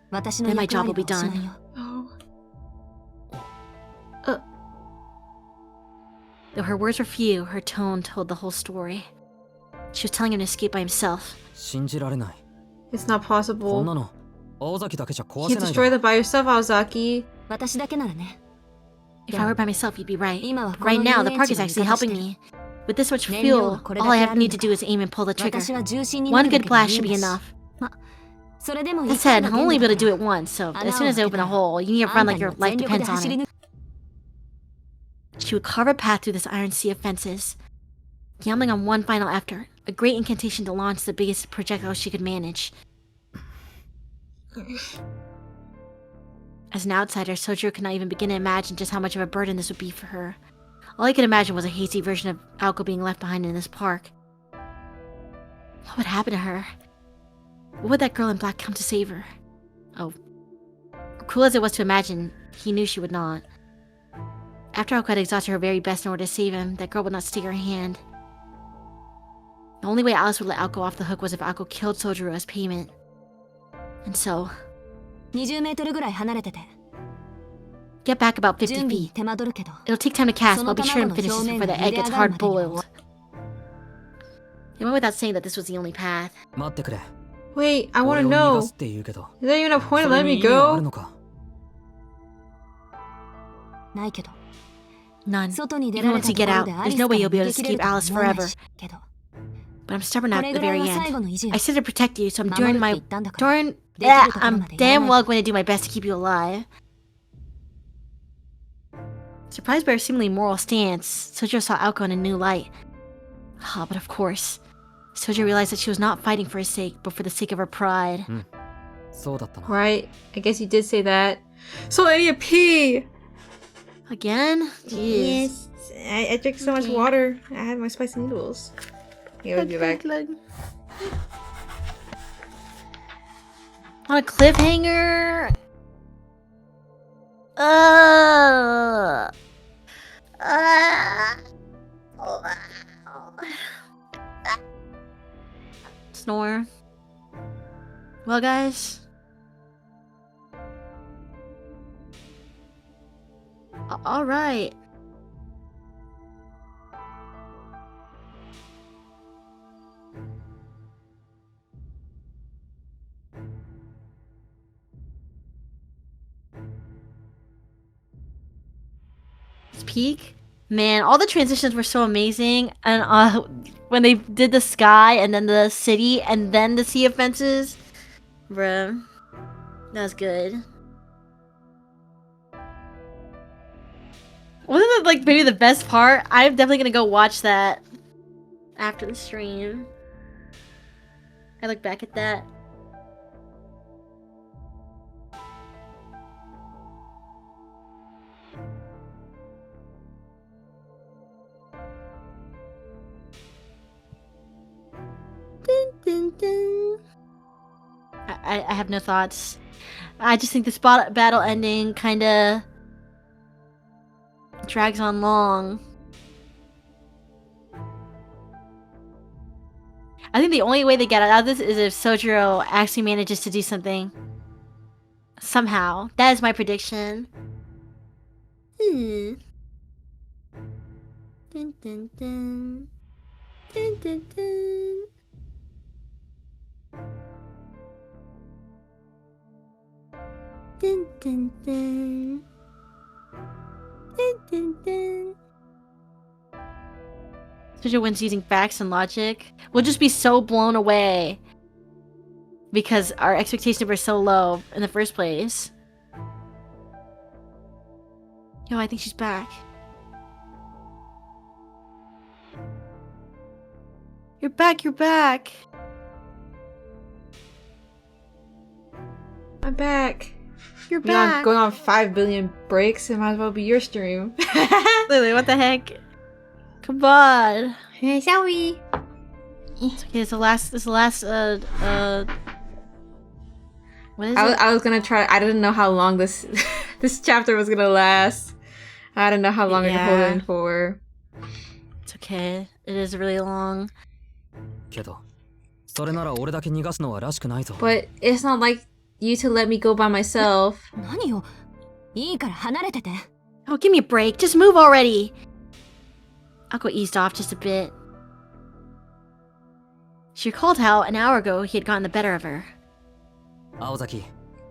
私の Then my 役 job 割 will は be おしまい done. よ。 Though her words were few, her tone told the whole story. She was telling him to escape by himself. 信じられない。 It's not こん possible. なの青崎だけじゃ壊 You せない destroy だ that by yourself, Aozaki. 私だけならね。 If I were by myself, you'd be right. 今はこ Right の now, 遊 the 園 park 地 is が actually 味方して helping る。 me. With this much 燃料 fuel, はこれ all だ I け have あるん need だ to do is aim and pull the trigger. 私は重心にな One るだ good けでい blast い should ん be だし。 enough. ま、それでも That 一回 said, の I'll only be able to do 限 it 度だ once, so から as soon as I open a hole, you need to あ run んた like に your は life 全力で depends 走 on り it. 抜く。 She would carve a path through this iron sea of fences, gambling on one final effort, a great incantation to launch the biggest projectile she could manage. As an outsider, Sojiro could not even begin to imagine just how much of a burden this would be for her. All he could imagine was a hazy version of Aoko being left behind in this park. What would happen to her? What would that girl in black come to save her? Oh. Cool as it was to imagine, he knew she would not. After Aoko had exhausted her very best in order to save him, that girl would not stay her hand. The only way Alice would let Aoko off the hook was if Aoko killed Sojiro as payment. And so, 20メートルぐらい離れてて。 get back about 50準備に feet. 手間取るけど。 It'll take time to cast, but I'll be そ sure の to finish this 卵の before the 表面 egg が gets 茹で上がる hard までには。 boiled. It went without saying that this was the only path. 待ってくれ。 Wait, I 俺 want を to 逃が know. すって言うけど。 Is there even a そ point of れ letting に me 意味がある go? のか。ないけど。 None. 外に出 Even られ once た you と get ころ out, でア there's リス no か way ら you'll be 逃 able げ to 切れる escape とは Alice 思わない forever. しけど。 But I'm stubborn こ at れ the ぐらい very が最 end. 後の意地よ。 I said to protect you, so I'm 守る doing って my 言ったんだから。 darn できるところ I'm までやら damn ない well と。 going to do my best to keep you alive. Surprised by her seemingly moral stance, Sojiro saw Aoko in a new light. Ah, but of course, Sojiro realized that she was not fighting for his sake, but for the sake of her pride. そうだったな。 Right? I guess you did say that. So I need a pee! Again? Jeez. Yes. I drank so much water. I had my spicy noodles. Yeah, we'll be back. On a cliffhanger? Snore. Well, guys. All right. Peak, man, all the transitions were so amazing, and when they did the sky and then the city and then the sea of fences, bruh, that was good. Wasn't it like maybe the best part? I'm definitely gonna go watch that after the stream. I look back at that. Dun, dun, dun. I have no thoughts. I just think this battle ending kind of drags on long. I think the only way they get out of this is if Sojiro actually manages to do something. Somehow. That is my prediction. Dun, dun, dun. Dun, dun, dun. Dun, dun, dun. Dun, dun, dun. Sojiro wins using facts and logic. We'll just be so blown away because our expectations were so low in the first place. Yo, I think she's back. You're back, you're back. I'm back. You're Going on, back. going on 5 billion breaks. It might as well be your stream. Lily, what the heck? Come on. Hey, shall we? It's okay, it's the last, what is it? I was gonna try. I didn't know how long this this chapter was gonna last. I don't know how long I can hold Yeah. it in for. It's okay. It is really long. けどそれなら俺だけ逃がすのはらしくないぞ。 But it's not like you to let me go by myself. 何よ。いいから離れてて。 Oh, give me a break. Just move already. Akko eased off just a bit. She recalled how, an hour ago, he had gotten the better of her. 青崎、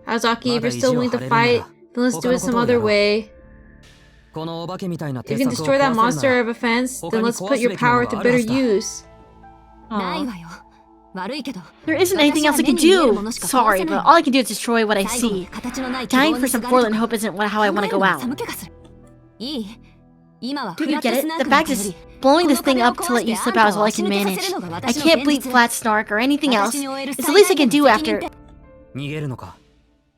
Azaki, if you're still willing to fight, then let's do it some other way. このお化けみたいな If 鉄 you can 柵を destroy that 壊せ monster る of offense, then 他に let's put your 壊すべきもの power が to あるは better ずだ。 use. ない Aw. わよ。悪いけど。 There isn't anything else I can do. Sorry, but all I can do is destroy what I 最後 see. に形のない希 Dying 望 for に some すがる forlorn とか hope isn't how I want to 考え go るのが out. 寒気がする。いい。今は Dude, フ you ラット get ス it? ナー The クの fact 頼 is り。 blowing こ this の thing 壁を up to let 壊 you して slip あ out ん is た all を I 死 can ぬ気さ manage. せるのが I 私の can't 現 bleed 実。 flat snark or anything else. 私に負える It's 最 the least 大 I 限 can の do 責任 after. って。逃げるのか。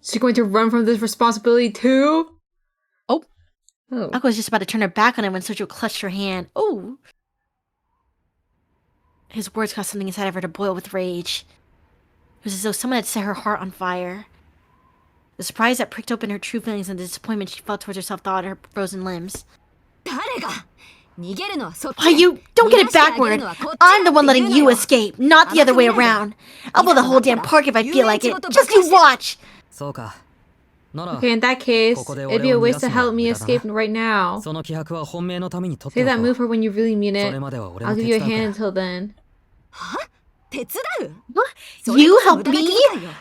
Is she going to run from this responsibility too? Oh. Oh. Akko was just about to turn her back on him when Sojo clutched her hand. Oh. His words caused something inside of her to boil with rage. It was as though someone had set her heart on fire. The surprise that pricked open her true feelings and the disappointment she felt towards herself thawed her frozen limbs. 誰が逃げるのはそっち。 Why, you don't get it backward! I'm the one letting you escape, not the other way around. I'll blow the whole damn park if I feel like it. Just you watch! そうか。なら Okay, in that case, ここで it'd 俺 be a を逃 waste が to すのは help me 無駄だ escape な。 right now. その気迫は本命のために取って Say お that こ move う。 for when you really mean そ it. れまでは俺 I'll も give 手 you a 伝う hand から until then. 手伝う What? You help me?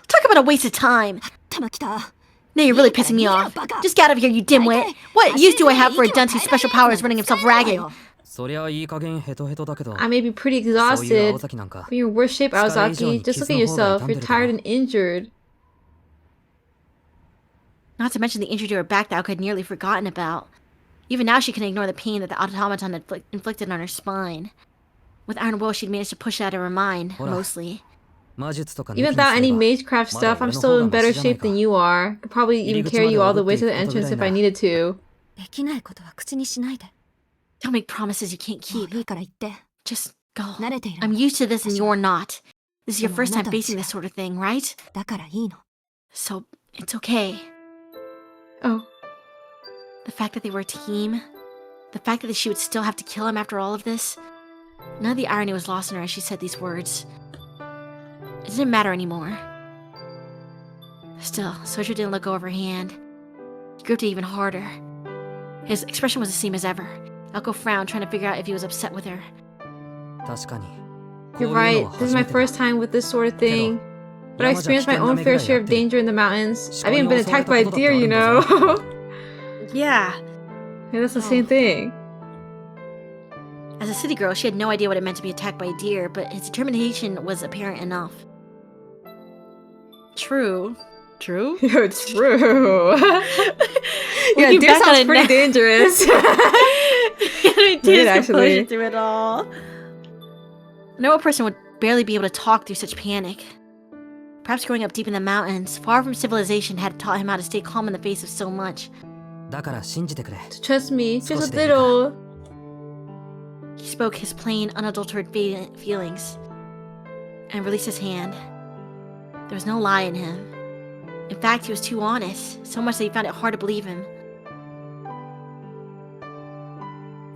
Talk about a waste of time. 頭きた。 Now you're really pissing me off. Just get out of here, you dimwit. What use do I have for a dunce whose special power is running himself ragged? そりゃいい加減ヘトヘトだけど I may be pretty そういう青 exhausted, 崎なんか but you're in worse shape, Aozaki. Just look at yourself. You're tired and injured. Not to mention the injury to her back that Alka had nearly forgotten about. Even now she couldn't ignore the pain that the automaton had inflicted on her spine. With iron will, she'd managed to push it out of her mind, Hold on. mostly. 魔術とか抜き Even に without す any れば magecraft stuff, I'm still in better shape than you are. Could probably even carry you all the way to the entrance if I needed to. できないことは口にしないで。 Don't make promises you can't もう keep. いいから言って。 Just go. 慣れている I'm の。 used to this and you're not. This is your Come on, first time not facing that. this sort of thing, right? だからいいの。 So, it's okay. Oh. The fact that they were a team, the fact that she would still have to kill him after all of this, none of the irony was lost on her as she said these words. It didn't matter anymore. Still, Sojo didn't let go of her hand. He gripped it even harder. His expression was the same as ever. Elko frowned, trying to figure out if he was upset with her. 確かに You're right. This is my first time with this sort of thing. But I experienced my own fair share of danger in the mountains. I've even been attacked by a deer, you know. Yeah. Yeah, that's the same thing. As a city girl, she had no idea what it meant to be attacked by a deer, but his determination was apparent enough. True. True? Yo, true. Yeah, Looking deer back on sounds it pretty now- dangerous. Tears actually. composure through it all. A normal person would barely be able to talk through such panic. Perhaps growing up deep in the mountains, far from civilization, had taught him how to stay calm in the face of so much. だから信じてくれ Trust me, just a little. He spoke his plain, unadulterated feelings and released his hand. There was no lie in him. In fact, he was too honest, so much that he found it hard to believe him.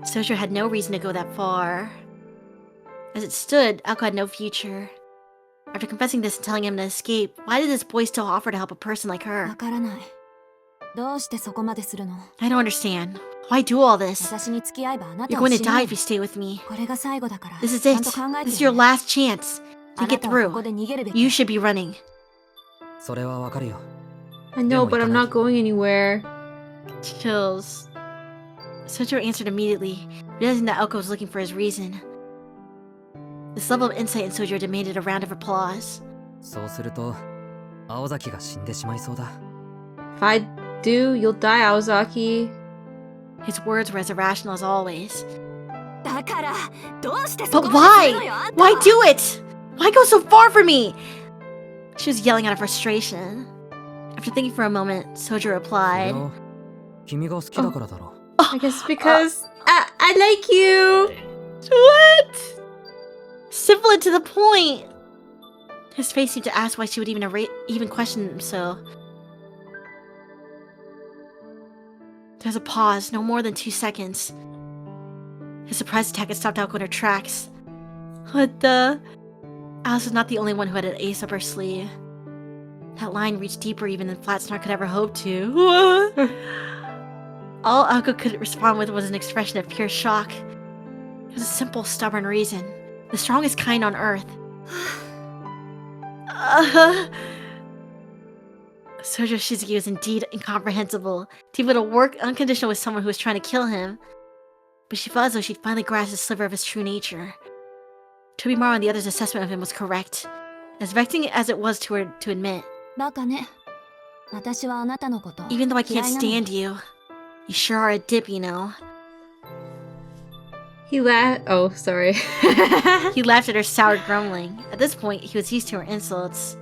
Sojo had no reason to go that far. As it stood, Alko had no future. After confessing this and telling him to escape, why did this boy still offer to help a person like わ her? からない。どうしてそこまでするの？ I don't understand. Why do all this? 私に付き合えばあな You're たを going to 死ぬ die if you stay with me. これが最後だから。 This is ちゃ it. んと考え This て is よ your ね。 last chance あ to な get たはここ through. で逃げるべき。 You should be running. それはわかるよ I know, but I'm not going anywhere. Chills. Sojo answered immediately, realizing that Elko was looking for his reason. This level of insight in Sojo demanded a round of applause. そうすると青崎が死んでしまいそうだ If I do, you'll die, Aozaki. His words were as irrational as always. だからどうしてそ But こまでするの why? よあんた Why は do it? Why go so far for me? She was yelling out of frustration. After thinking for a moment, Sojo それ replied, は君が好きだからだろ I guess because I like you. What? Simple and to the point. His face seemed to ask why she would even question him so. To There was a pause, no more than 2 seconds. His surprise attack had stopped Aoko in her tracks. What the? Alice was not the only one who had an ace up her sleeve. That line reached deeper even than Flat Snark could ever hope to. All Aoko could respond with was an expression of pure shock. It was a simple, stubborn reason. The strongest kind on Earth. Sojo Shizuki was indeed incomprehensible. To be able to work unconditional with someone who was trying to kill him. But she felt as though she'd finally grasped a sliver of his true nature. Tobimaru and the others' assessment of him was correct. As vexing as it was to her to admit. Even though I can't stand you, you sure are a dip, you know. He laughed. Oh, sorry. He laughed at her sour grumbling. At this point, he was used to her insults.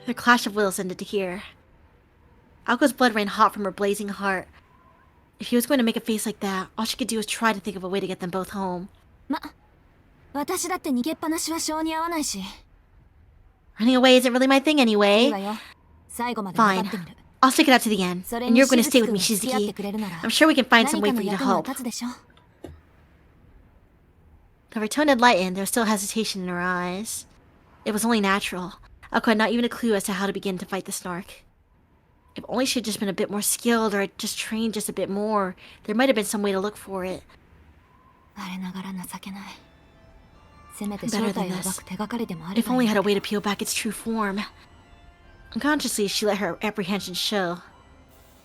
The clash of wills ended here. Aoko's blood ran hot from her blazing heart. If he was going to make a face like that, all she could do was try to think of a way to get them both home. Running away isn't really my thing anyway. Fine. I'll stick it out to the end. And you're going to stay with me, Shizuki. I'm sure we can find some way for you to help. Though her tone had lightened, there was still hesitation in her eyes. It was only natural. Aoko had not even a clue as to how to begin to fight the Snark. If only she had just been a bit more skilled or had just trained just a bit more, there might have been some way to look for it. Better than this. If only I had a way to peel back its true form. Unconsciously, she let her apprehension show.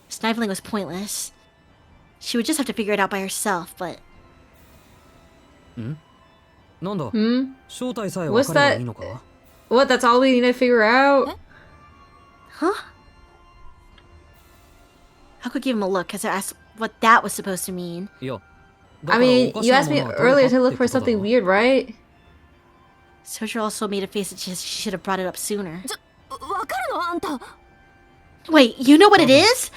Sniveling was pointless. She would just have to figure it out by herself, but... What's that? What, that's all we need to figure out? Huh? Aoko gave him a look as I asked what that was supposed to mean. I mean, you asked me earlier to look for something weird, right? Sojo also made a face that she should have brought it up sooner. Wait, you know what it is?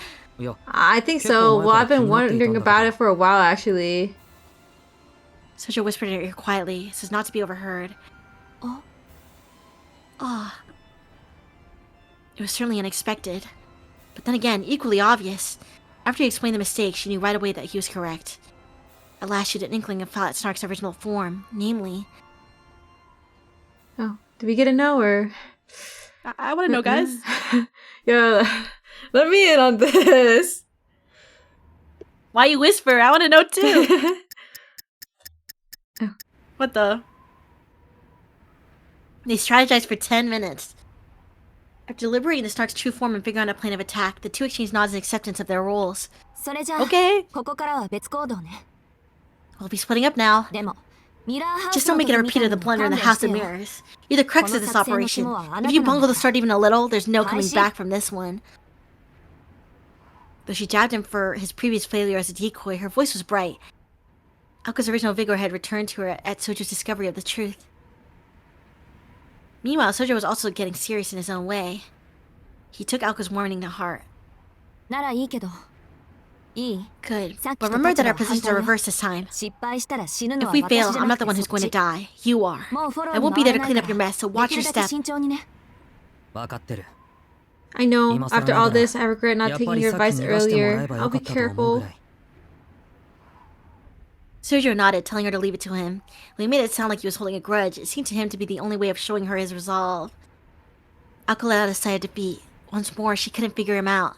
I think so. Well, I've been wondering about it for a while, actually. Sojo whispered in her ear quietly, so as not to be overheard. It was certainly unexpected. But then again, equally obvious. After he explained the mistake, she knew right away that he was correct. At last, she had an inkling of Flat Snark's original form, namely... Oh, do we get to know, or...? I want to know, guys. Yo, let me in on this. Why you whisper? I want to know, too. Oh. What the? They strategized for 10 minutes. After deliberating the Snark's true form and figuring out a plan of attack, the two exchanged nods in acceptance of their roles. Okay. We'll be splitting up now. Just don't make it a repeat of the blunder in the House of Mirrors. You're the crux of this operation. If you bungle the start even a little, there's no coming back from this one. Though she jabbed him for his previous failure as a decoy, her voice was bright. Aoko's original vigor had returned to her at Sojo's discovery of the truth. Meanwhile, Sojo was also getting serious in his own way. He took Aoko's warning to heart. Good, but remember that our positions are reversed this time. If we fail, I'm not the one who's going to die. You are. I won't be there to clean up your mess, so watch your step. I know, after all this, I regret not taking your advice earlier. I'll be careful. Sergio nodded, telling her to leave it to him. When he made it sound like he was holding a grudge, it seemed to him to be the only way of showing her his resolve. Aoko let out a sigh of defeat. Once more, she couldn't figure him out.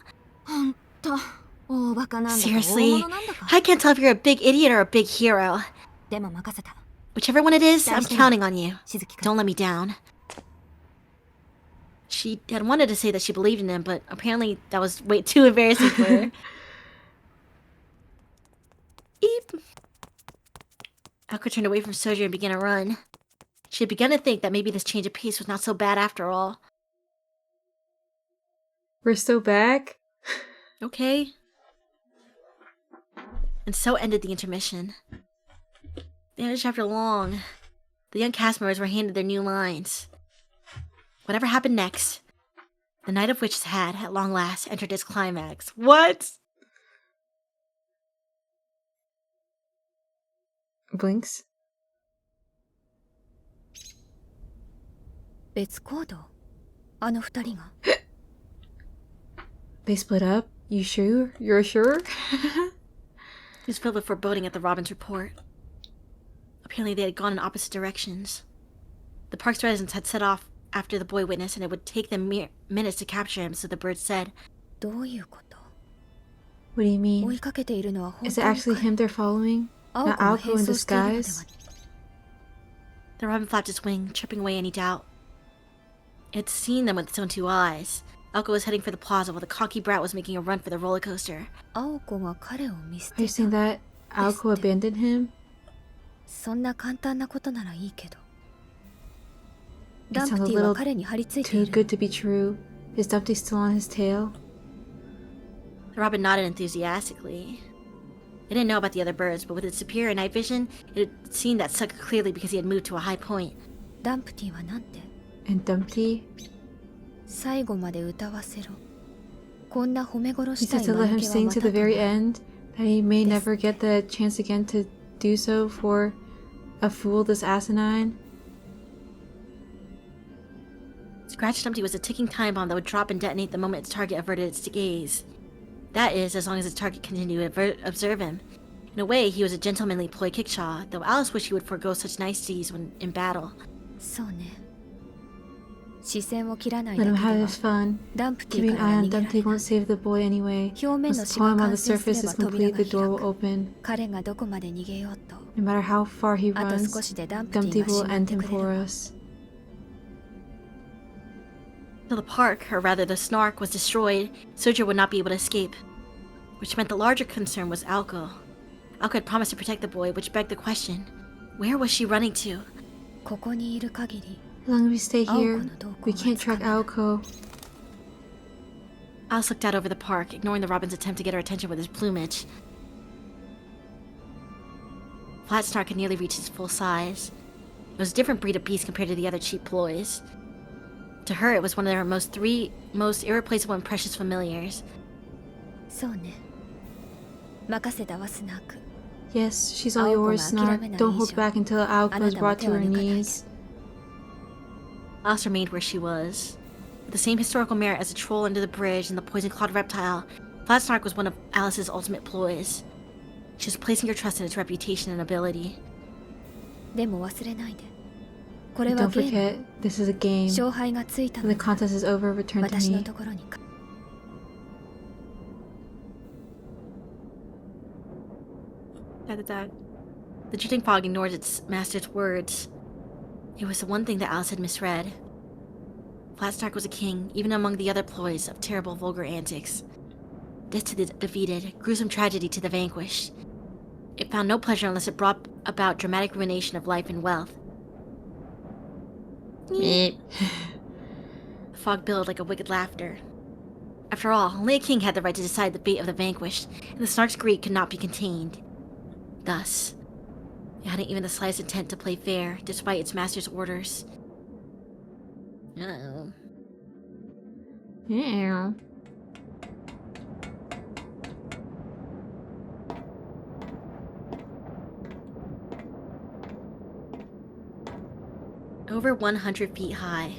Seriously? I can't tell if you're a big idiot or a big hero. Whichever one it is, I'm counting on you. Don't let me down. She had wanted to say that she believed in him, but apparently that was way too embarrassing for her. Eep. Aoko turned away from Sojo and began to run. She had begun to think that maybe this change of pace was not so bad after all. We're still back? Okay. And so ended the intermission. The end of chapter long. The young cast members were handed their new lines. Whatever happened next, the Night of Witches had, at long last, entered its climax. What? Blinks. They split up? You sure? You're sure? He was filled with foreboding at the Robin's report. Apparently they had gone in opposite directions. The park's residents had set off after the boy witness, and it would take them mere minutes to capture him, so the bird said. What do you mean? Is it actually him they're following? Not Aoko in disguise? The robin flapped its wing, tripping away any doubt. It had seen them with its own two eyes. Aoko was heading for the plaza while the cocky brat was making a run for the roller coaster. Are you saying that Aoko abandoned him? It sounds a little too good to be true. Is Dumpty still on his tail? The robin nodded enthusiastically. It didn't know about the other birds, but with its superior night vision, it had seen that sucker clearly because he had moved to a high point. And Dumpty? He said to let him sing to the very end, that he may never get the chance again to do so for a fool this asinine. Scratch Dumpty was a ticking time bomb that would drop and detonate the moment its target averted its gaze. That is, as long as its target continued to observe him. In a way, he was a gentlemanly ploy kickshaw, though Alice wished he would forego such niceties when in battle. Let him have his fun. Keeping an eye on Dumpty won't save the boy anyway. Once the poem on the surface is complete, the door will open. No matter how far he runs, Dumpty will end him for us. Till the park, or rather the Snark, was destroyed, Sojo would not be able to escape. Which meant the larger concern was Aoko. Aoko had promised to protect the boy, which begged the question, where was she running to? As long as we stay here, we can't track Aoko. Alice looked out over the park, ignoring the robin's attempt to get her attention with his plumage. Flat Snark had nearly reached its full size. It was a different breed of beast compared to the other cheap ploys. To her, it was one of their three most irreplaceable and precious familiars. Yes, she's all yours, Snark. Don't hold back until Aoko is brought to her knees. Alice remained where she was. With the same historical merit as the troll under the bridge and the poison-clawed reptile, Flat Snark was one of Alice's ultimate ploys. She was placing her trust in its reputation and ability. But don't forget, this is a game. When the contest is over, return to me. The drifting fog ignored its master's words. It was the one thing that Alice had misread. Flat Snark was a king, even among the other ploys of terrible, vulgar antics. Death to the defeated, gruesome tragedy to the vanquished. It found no pleasure unless it brought about dramatic ruination of life and wealth. The fog billowed like a wicked laughter. After all, only a king had the right to decide the fate of the vanquished, and the Snark's greed could not be contained. Thus, it hadn't even the slightest intent to play fair, despite its master's orders. Uh-oh. Yeah. Over 100 feet high.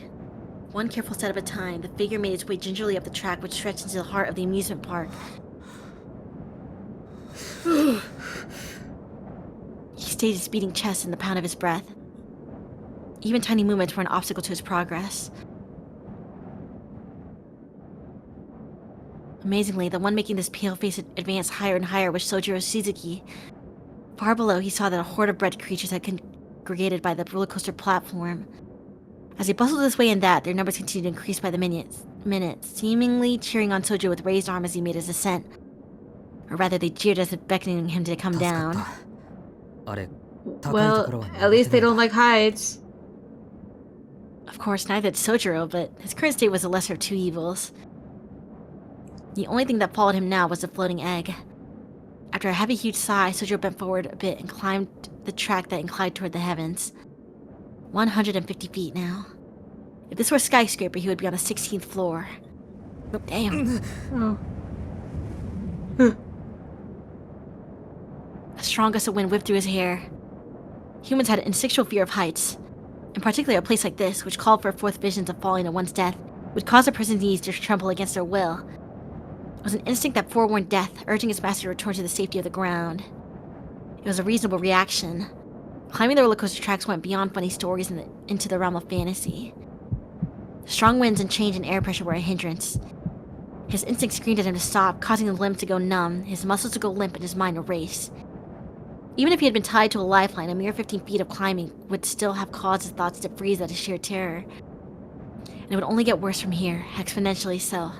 One careful step at a time, the figure made its way gingerly up the track which stretched into the heart of the amusement park. He stayed his beating chest and the pound of his breath. Even tiny movements were an obstacle to his progress. Amazingly, the one making this pale face advance higher and higher was Sojiro Shizuki. Far below, he saw that a horde of bread creatures had congregated by the roller coaster platform. As they bustled this way and that, their numbers continued to increase by the minutes, seemingly cheering on Sojo with raised arm as he made his ascent. Or rather, they jeered as if beckoning him to come down. Well, at least they don't like heights. Of course, neither did Sojiro, but his current state was the lesser of two evils. The only thing that followed him now was the floating egg. After a heavy, huge sigh, Sojiro bent forward a bit and climbed the track that inclined toward the heavens. 150 feet now. If this were a skyscraper, he would be on the 16th floor. Oh, damn. A strong gust of wind whipped through his hair. Humans had an instinctual fear of heights. In particular, a place like this, which called for fourth visions of falling to one's death, would cause a person's knees to tremble against their will. was an instinct that forewarned death, urging its master to return to the safety of the ground. It was a reasonable reaction. Climbing the roller coaster tracks went beyond funny stories and into the realm of fantasy. The strong winds and change in air pressure were a hindrance. His instinct screamed at him to stop, causing his limbs to go numb, his muscles to go limp, and his mind to race. Even if he had been tied to a lifeline, a mere 15 feet of climbing would still have caused his thoughts to freeze out of sheer terror. And it would only get worse from here, exponentially so.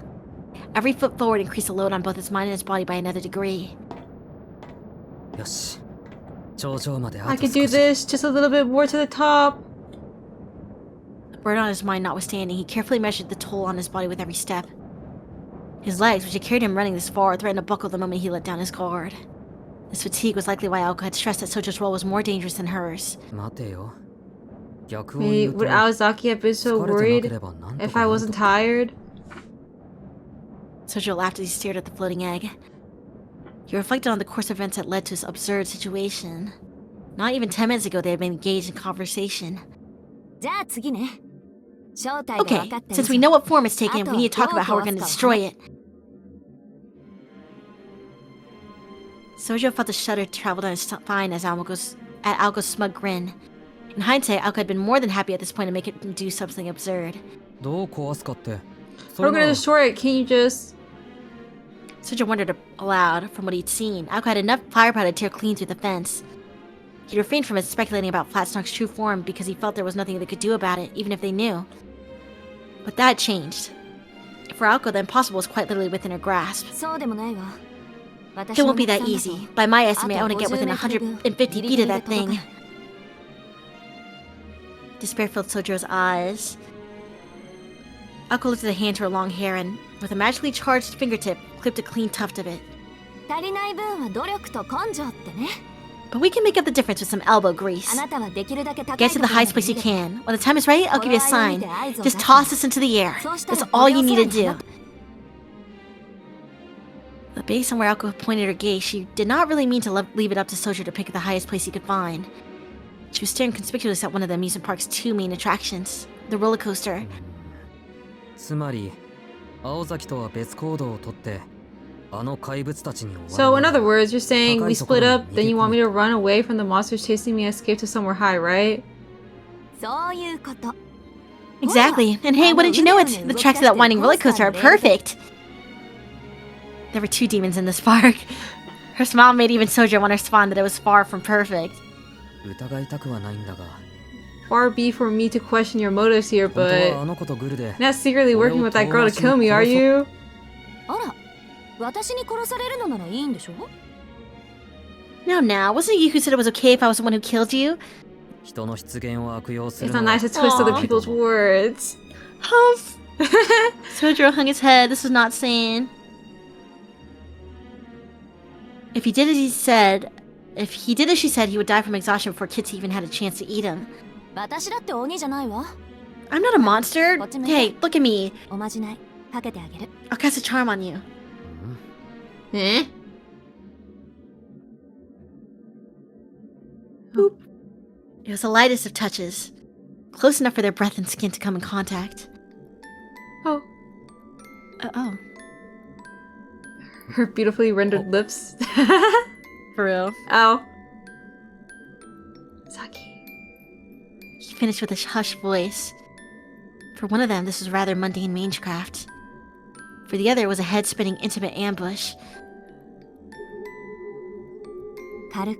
Every foot forward increased the load on both his mind and his body by another degree. I could do this, just a little bit more to the top. The burden on his mind notwithstanding, he carefully measured the toll on his body with every step. His legs, which had carried him running this far, threatened to buckle the moment he let down his guard. This fatigue was likely why Aoko had stressed that Sojo's role was more dangerous than hers. Wait, would Aozaki have been so worried if I wasn't tired? Sojo laughed as he stared at the floating egg. He reflected on the course of events that led to this absurd situation. Not even 10 minutes ago they had been engaged in conversation. Okay, since we know what form it's taken, we need to talk about how we're going to destroy it. Sojo felt a shudder travel down his spine at Aoko's smug grin. In hindsight, Aoko had been more than happy at this point to make it do something absurd. We're gonna destroy it, can you just... Sojo wondered aloud from what he'd seen. Aoko had enough firepower to tear clean through the fence. He refrained from speculating about Flatsnock's true form because he felt there was nothing they could do about it, even if they knew. But that changed. For Aoko, the impossible was quite literally within her grasp. It won't be that easy. By my estimate, I want to get within 150 feet of that thing. Despair filled Sojo's eyes. Aoko lifted a hand to her long hair and, with a magically charged fingertip, clipped a clean tuft of it. But we can make up the difference with some elbow grease. Get to the highest place you can. When the time is right, I'll give you a sign. Just toss this into the air. That's all you need to do. But based on where Aoko pointed her gaze, she did not really mean to leave it up to Sojo to pick the highest place he could find. She was staring conspicuously at one of the amusement park's two main attractions, the roller coaster. So in other words, you're saying we split up, then you want me to run away from the monsters chasing me and escape to somewhere high, right? Exactly. And hey, wouldn't you know it? The tracks of that winding roller coaster are perfect. There were two demons in this park. Her smile made even Sojo want to respond that it was far from perfect. Far be for me to question your motives here, but not secretly working with that girl to kill me, are you? Now, wasn't it you who said it was okay if I was the one who killed you? It's not nice to twist other people's words. Humph! Sojo hung his head. This was not sane. If he did as she said, he would die from exhaustion before Kitty even had a chance to eat him. I'm not a monster. Hey, look at me. I'll cast a charm on you. Eh? Boop. It was the lightest of touches. Close enough for their breath and skin to come in contact. Oh. Oh. Her beautifully rendered lips. For real. Oh. Saki. He finished with a hushed voice. For one of them, this was rather mundane mangecraft. For the other, it was a head-spinning, intimate ambush. The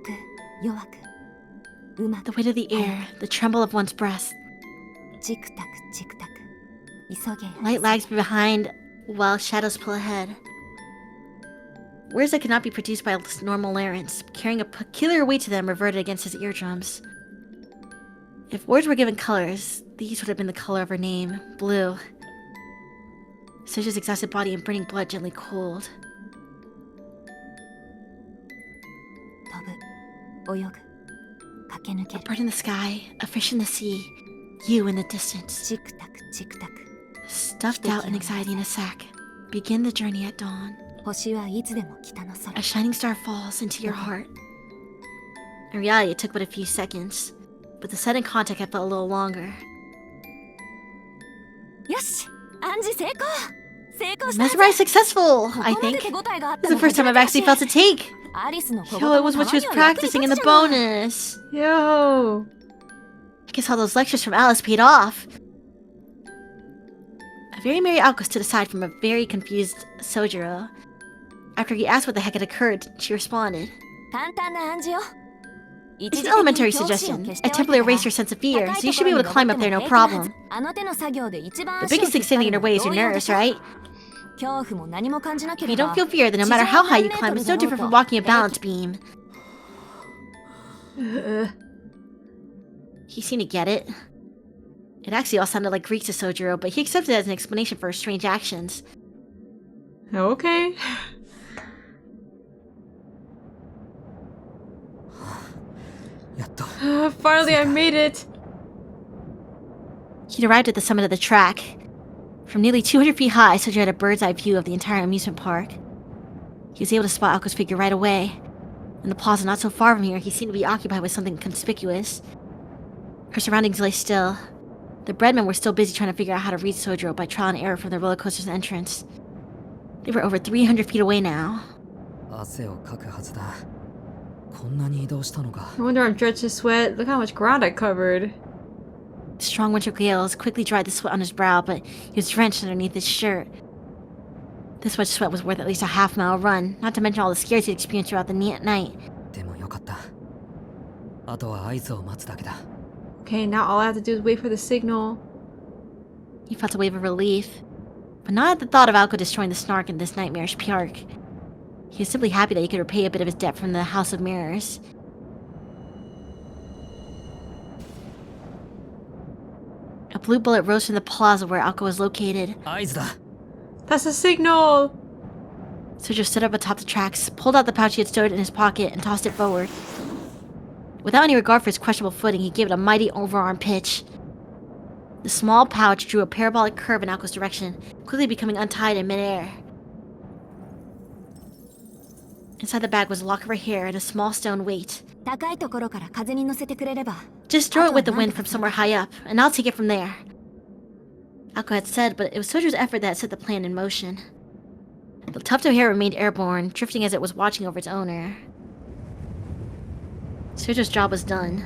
weight of the air, the tremble of one's breath. Light lags behind, while shadows pull ahead. Words that could not be produced by normal larynx, carrying a peculiar weight to them, reverted against his eardrums. If words were given colors, these would have been the color of her name, blue. Sojo's exhausted body and burning blood gently cooled. A bird in the sky, a fish in the sea, you in the distance. Stuffed out in anxiety in a sack, begin the journey at dawn. A shining star falls into your heart. In reality, it took but a few seconds, but the sudden contact had felt a little longer. Mesmerized successful, I think. This is the first time I've actually felt a take. Yo, it was what she was practicing in the bonus. Yo. I guess all those lectures from Alice paid off. A very merry Aoko stood aside from a very confused Sojiro. After he asked what the heck had occurred, she responded. It's an elementary suggestion. A temporary erase your sense of fear, so you should be able to climb up there no problem. The biggest thing standing in your way is your nerves, right? If you don't feel fear, then no matter how high you climb, it's no different from walking a balance beam. He seemed to get it. It actually all sounded like Greek to Sojiro, but he accepted it as an explanation for her strange actions. Okay. Finally, I made it. He'd arrived at the summit of the track. From nearly 200 feet high, Sojiro had a bird's eye view of the entire amusement park. He was able to spot Aoko's figure right away. In the plaza not so far from here, he seemed to be occupied with something conspicuous. Her surroundings lay still. The breadmen were still busy trying to figure out how to reach Sojiro by trial and error from the roller coaster's entrance. They were over 300 feet away now. I wonder I'm drenched in sweat. Look how much ground I covered. The strong winter gales quickly dried the sweat on his brow, but he was drenched underneath his shirt. This much sweat was worth at least a half-mile run, not to mention all the scares he'd experienced throughout the night. Okay, now all I have to do is wait for the signal. He felt a wave of relief, but not at the thought of Aoko destroying the snark in this nightmarish park. He was simply happy that he could repay a bit of his debt from the House of Mirrors. A blue bullet rose from the plaza where Aoko was located. That's a signal! Sojiro stood up atop the tracks, pulled out the pouch he had stowed in his pocket, and tossed it forward. Without any regard for his questionable footing, he gave it a mighty overarm pitch. The small pouch drew a parabolic curve in Aoko's direction, quickly becoming untied in midair. Inside the bag was a lock of her hair and a small stone weight. Just throw it with the wind from somewhere high up, and I'll take it from there. Aoko had said, but it was Sojiro's effort that had set the plan in motion. The tuft of hair remained airborne, drifting as it was watching over its owner. Sojiro's job was done.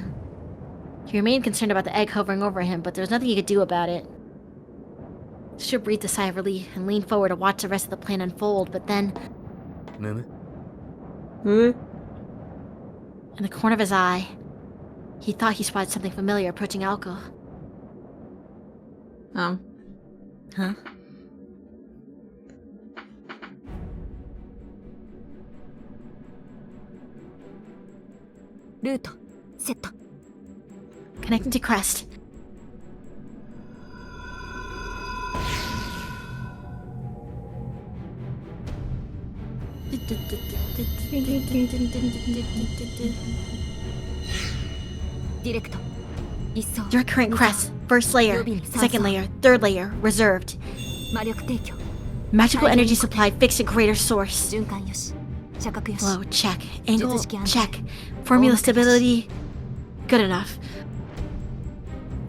He remained concerned about the egg hovering over him, but there was nothing he could do about it. Sojiro breathed a sigh of relief and leaned forward to watch the rest of the plan unfold, but then... In the corner of his eye, he thought he spotted something familiar approaching Aoko. Huh? Connecting to Crest. Direct current Crest. First layer, second layer, third layer, reserved. Magical energy supply fixed at greater source. Flow, check. Angle, check. Formula stability, good enough.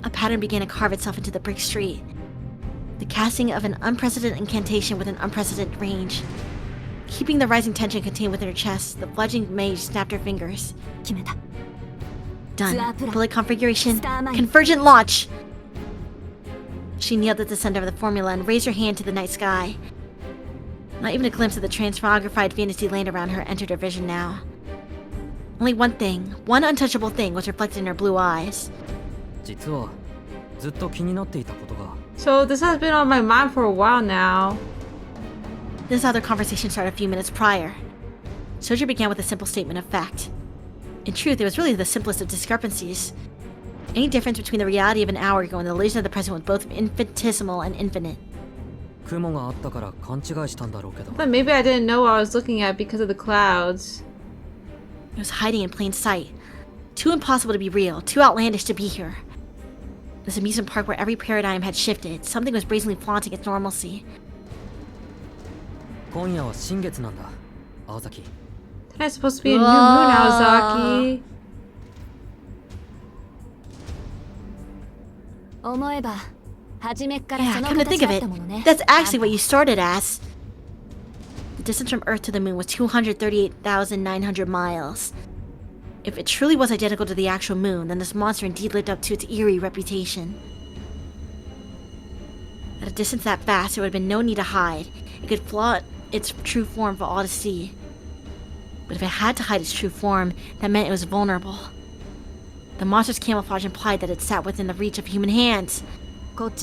A pattern began to carve itself into the brick street. The casting of an unprecedented incantation with an unprecedented range. Keeping the rising tension contained within her chest, the fledgling mage snapped her fingers. Done. Bullet configuration. Convergent launch! She kneeled at the center of the formula and raised her hand to the night sky. Not even a glimpse of the transmogrified fantasy land around her entered her vision now. Only one thing, one untouchable thing was reflected in her blue eyes. So this has been on my mind for a while now. This is how their conversation started a few minutes prior. Sojiro began with a simple statement of fact. In truth, it was really the simplest of discrepancies. Any difference between the reality of an hour ago and the illusion of the present was both infinitesimal and infinite. But maybe I didn't know what I was looking at because of the clouds. It was hiding in plain sight. Too impossible to be real, too outlandish to be here. This amusement park where every paradigm had shifted, something was brazenly flaunting its normalcy. Tonight's supposed to be a new moon, Aozaki. 思えば Yeah, come to think of it, that's actually what you started as. The distance from Earth to the moon was 238,900 miles. If it truly was identical to the actual moon, then this monster indeed lived up to its eerie reputation. At a distance that vast, there would have been no need to hide. It could flaunt its true form for all to see. But if it had to hide its true form, that meant it was vulnerable. The monster's camouflage implied that it sat within the reach of human hands. At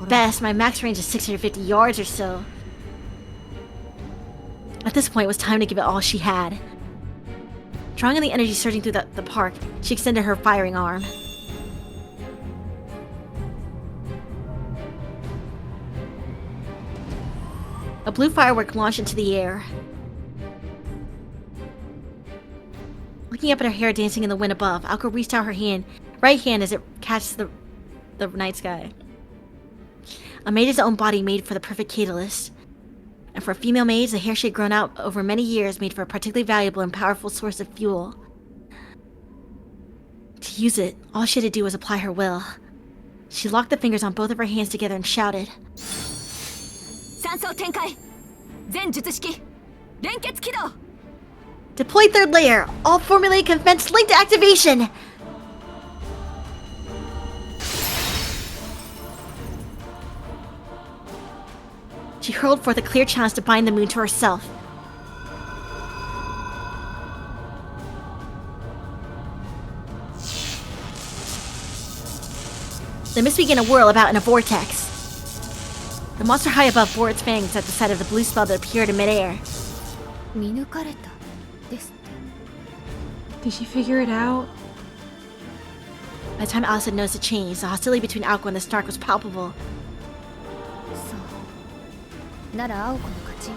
best, my max range is 650 yards or so. At this point, it was time to give it all she had. Drawing on the energy surging through the park, she extended her firing arm. A blue firework launched into the air. Looking up at her hair dancing in the wind above, Alko reached out her right hand as it catches the night sky. A maid's own body made for the perfect catalyst. And for female maids, the hair she had grown out over many years made for a particularly valuable and powerful source of fuel. To use it, all she had to do was apply her will. She locked the fingers on both of her hands together and shouted, "Deploy third layer! All formulae commence linked activation!" She hurled forth a clear challenge to bind the moon to herself. The mist began to whirl about in a vortex. The monster high above bore its fangs at the sight of the blue spell that appeared in midair. Did she figure it out? By the time Alice had noticed a change, the hostility between Aoko and the Snark was palpable.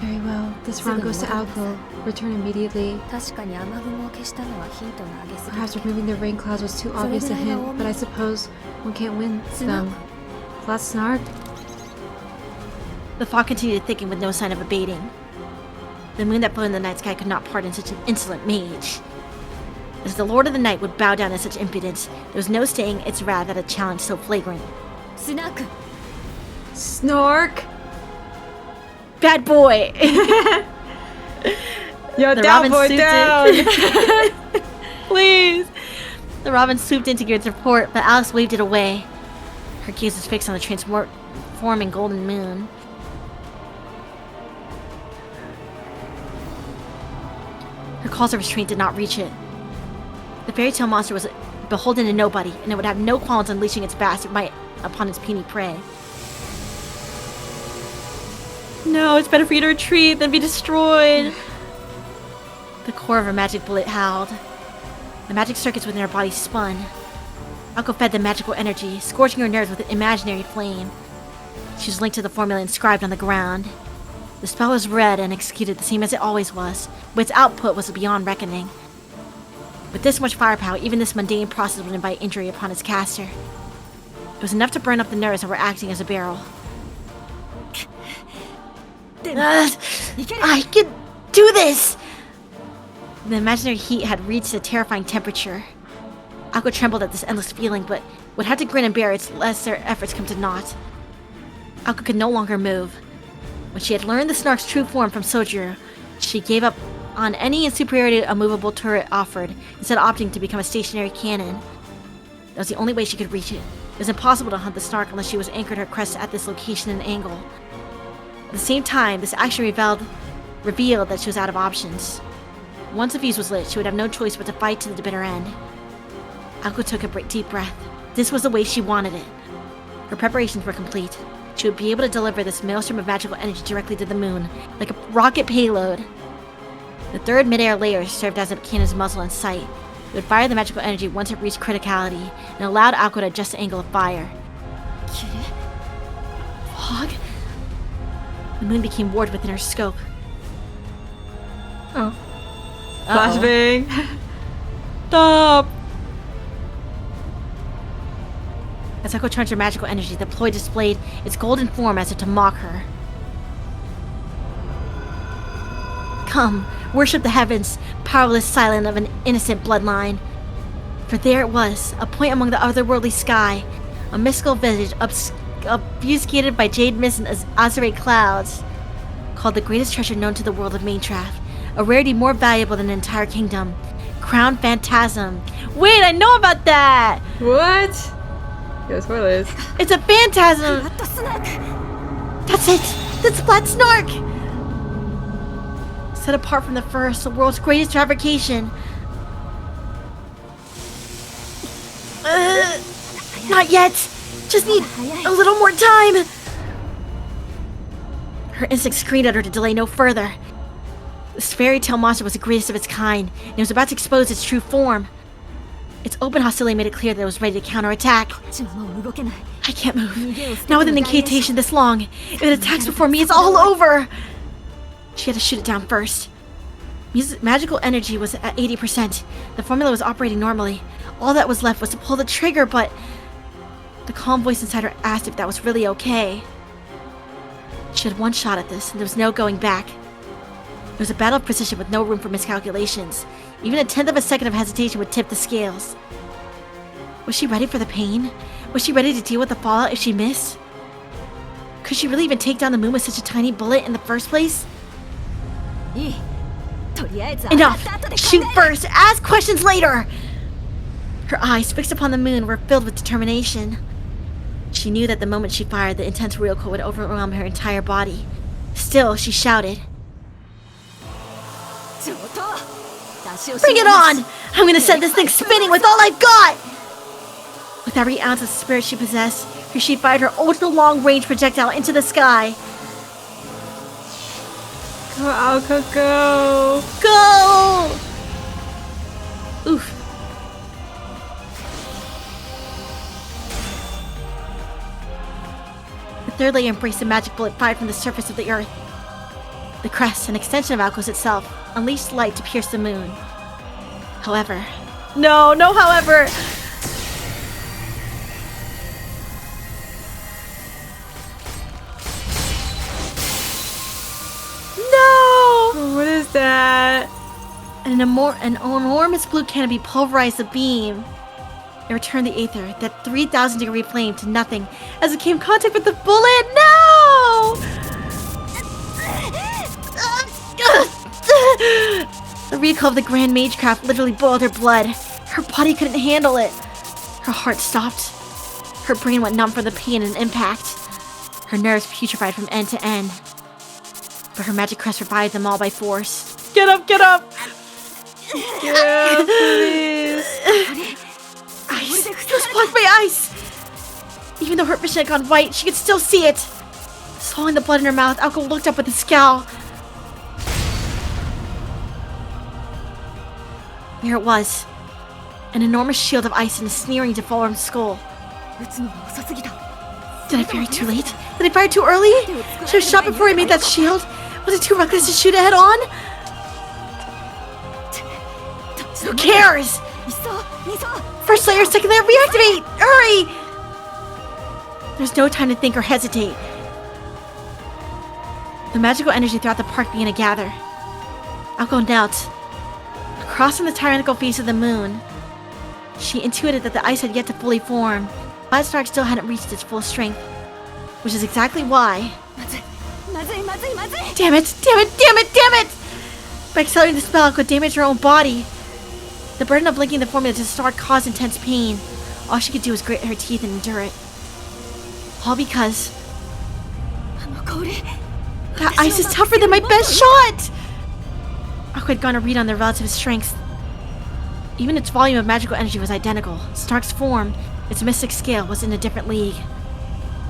Very well. This round goes to Alko. Return immediately. Perhaps removing the rain clouds was too obvious a hint, but I suppose one can't win them. Last Snark? The fog continued to thicken with no sign of abating. The moon that glowed in the night sky could not pardon such an insolent mage. As the Lord of the Night would bow down in such impudence, there was no staying its wrath at a challenge so flagrant. Snark! Bad boy! Yo, The down Robin boy, swooped down! in. Please! The Robin swooped in to give its report, but Alice waved it away. Her gaze was fixed on the transforming golden moon. Her calls of restraint did not reach it. The fairy tale monster was beholden to nobody, and it would have no qualms unleashing its bastard might upon its puny prey. No, it's better for you to retreat than be destroyed. The core of her magic bullet howled. The magic circuits within her body spun. Alko fed the magical energy, scorching her nerves with an imaginary flame. She was linked to the formula inscribed on the ground. The spell was read and executed the same as it always was, but its output was beyond reckoning. With this much firepower, even this mundane process would invite injury upon its caster. It was enough to burn up the nerves that were acting as a barrel. I can do this! The imaginary heat had reached a terrifying temperature. Alko trembled at this endless feeling, but would have to grin and bear it lest their efforts come to naught. Alko could no longer move. When she had learned the Snark's true form from Sojiro, she gave up on any superiority a movable turret offered, instead of opting to become a stationary cannon. That was the only way she could reach it. It was impossible to hunt the Snark unless she was anchored her crest at this location and angle. At the same time, this action revealed that she was out of options. Once the fuse was lit, she would have no choice but to fight to the bitter end. Alko took a deep breath. This was the way she wanted it. Her preparations were complete. She would be able to deliver this maelstrom of magical energy directly to the moon, like a rocket payload. The third mid-air layer served as a cannon's muzzle in sight. It would fire the magical energy once it reached criticality, and allowed Alko to adjust the angle of fire. Fog? The moon became warded within her scope. Oh. Flashbang. Stop! As Alko charged her magical energy, the ploy displayed its golden form as if to mock her. Come, worship the heavens, powerless silent of an innocent bloodline. For there it was, a point among the otherworldly sky, A mystical village obfuscated by jade mist and azurite clouds, called the greatest treasure known to the world of Maintrath, a rarity more valuable than an entire kingdom. Crown Phantasm. Wait, I know about that! What? Yeah, spoilers. It's a phantasm! That's it! That's Flat Snark! Set apart from the first, the world's greatest fabrication. Not yet! Just need a little more time! Her instinct screamed at her to delay no further. This fairy tale monster was the greatest of its kind, and it was about to expose its true form. Its open hostility made it clear that it was ready to counterattack. I can't move. Not with an incantation this long. If it attacks before me, it's all over! She had to shoot it down first. Magical energy was at 80%. The formula was operating normally. All that was left was to pull the trigger, but... The calm voice inside her asked if that was really okay. She had one shot at this, and there was no going back. It was a battle of precision with no room for miscalculations. Even a tenth of a second of hesitation would tip the scales. Was she ready for the pain? Was she ready to deal with the fallout if she missed? Could she really even take down the moon with such a tiny bullet in the first place? Enough! Shoot first! Ask questions later! Her eyes, fixed upon the moon, were filled with determination. She knew that the moment she fired, the intense recoil would overwhelm her entire body. Still, she shouted. Bring it on! I'm gonna set this thing spinning with all I've got! With every ounce of spirit she possessed, she fired her ultra-long-range projectile into the sky. Go, Alka, go! Go! Oof. The third layer embraced a magic bullet fired from the surface of the earth. The crest, an extension of Alkos itself, unleashed light to pierce the moon. However... No, however! No! What is that? An enormous blue canopy pulverized the beam. It returned the aether, that 3,000-degree flame, to nothing as it came in contact with the bullet. No! The recoil of the Grand Magecraft literally boiled her blood. Her body couldn't handle it. Her heart stopped. Her brain went numb from the pain and impact. Her nerves putrefied from end to end. But her magic crest revived them all by force. Get up! Get up! Get up, please! Ice! It was blocked by ice! Even though her vision had gone white, she could still see it. Swallowing the blood in her mouth, Alko looked up with a scowl. There it was. An enormous shield of ice and a sneering deformed skull. Did I fire too late? Did I fire too early? Should I have shot before I made that shield? Was it too reckless to shoot it head on? Who cares? First layer, second layer, reactivate! Hurry! There's no time to think or hesitate. The magical energy throughout the park began to gather. Alko knelt. Across from the tyrannical face of the moon, she intuited that the ice had yet to fully form. Flat Snark still hadn't reached its full strength, which is exactly why... Damn it! Damn it! Damn it! Damn it! By accelerating the spell, it could damage her own body. The burden of linking the formula to Snark caused intense pain. All she could do was grit her teeth and endure it. All because... That ice is tougher than my best shot! Aqua had gone a read on their relative strengths. Even its volume of magical energy was identical. Snark's form, its mystic scale, was in a different league.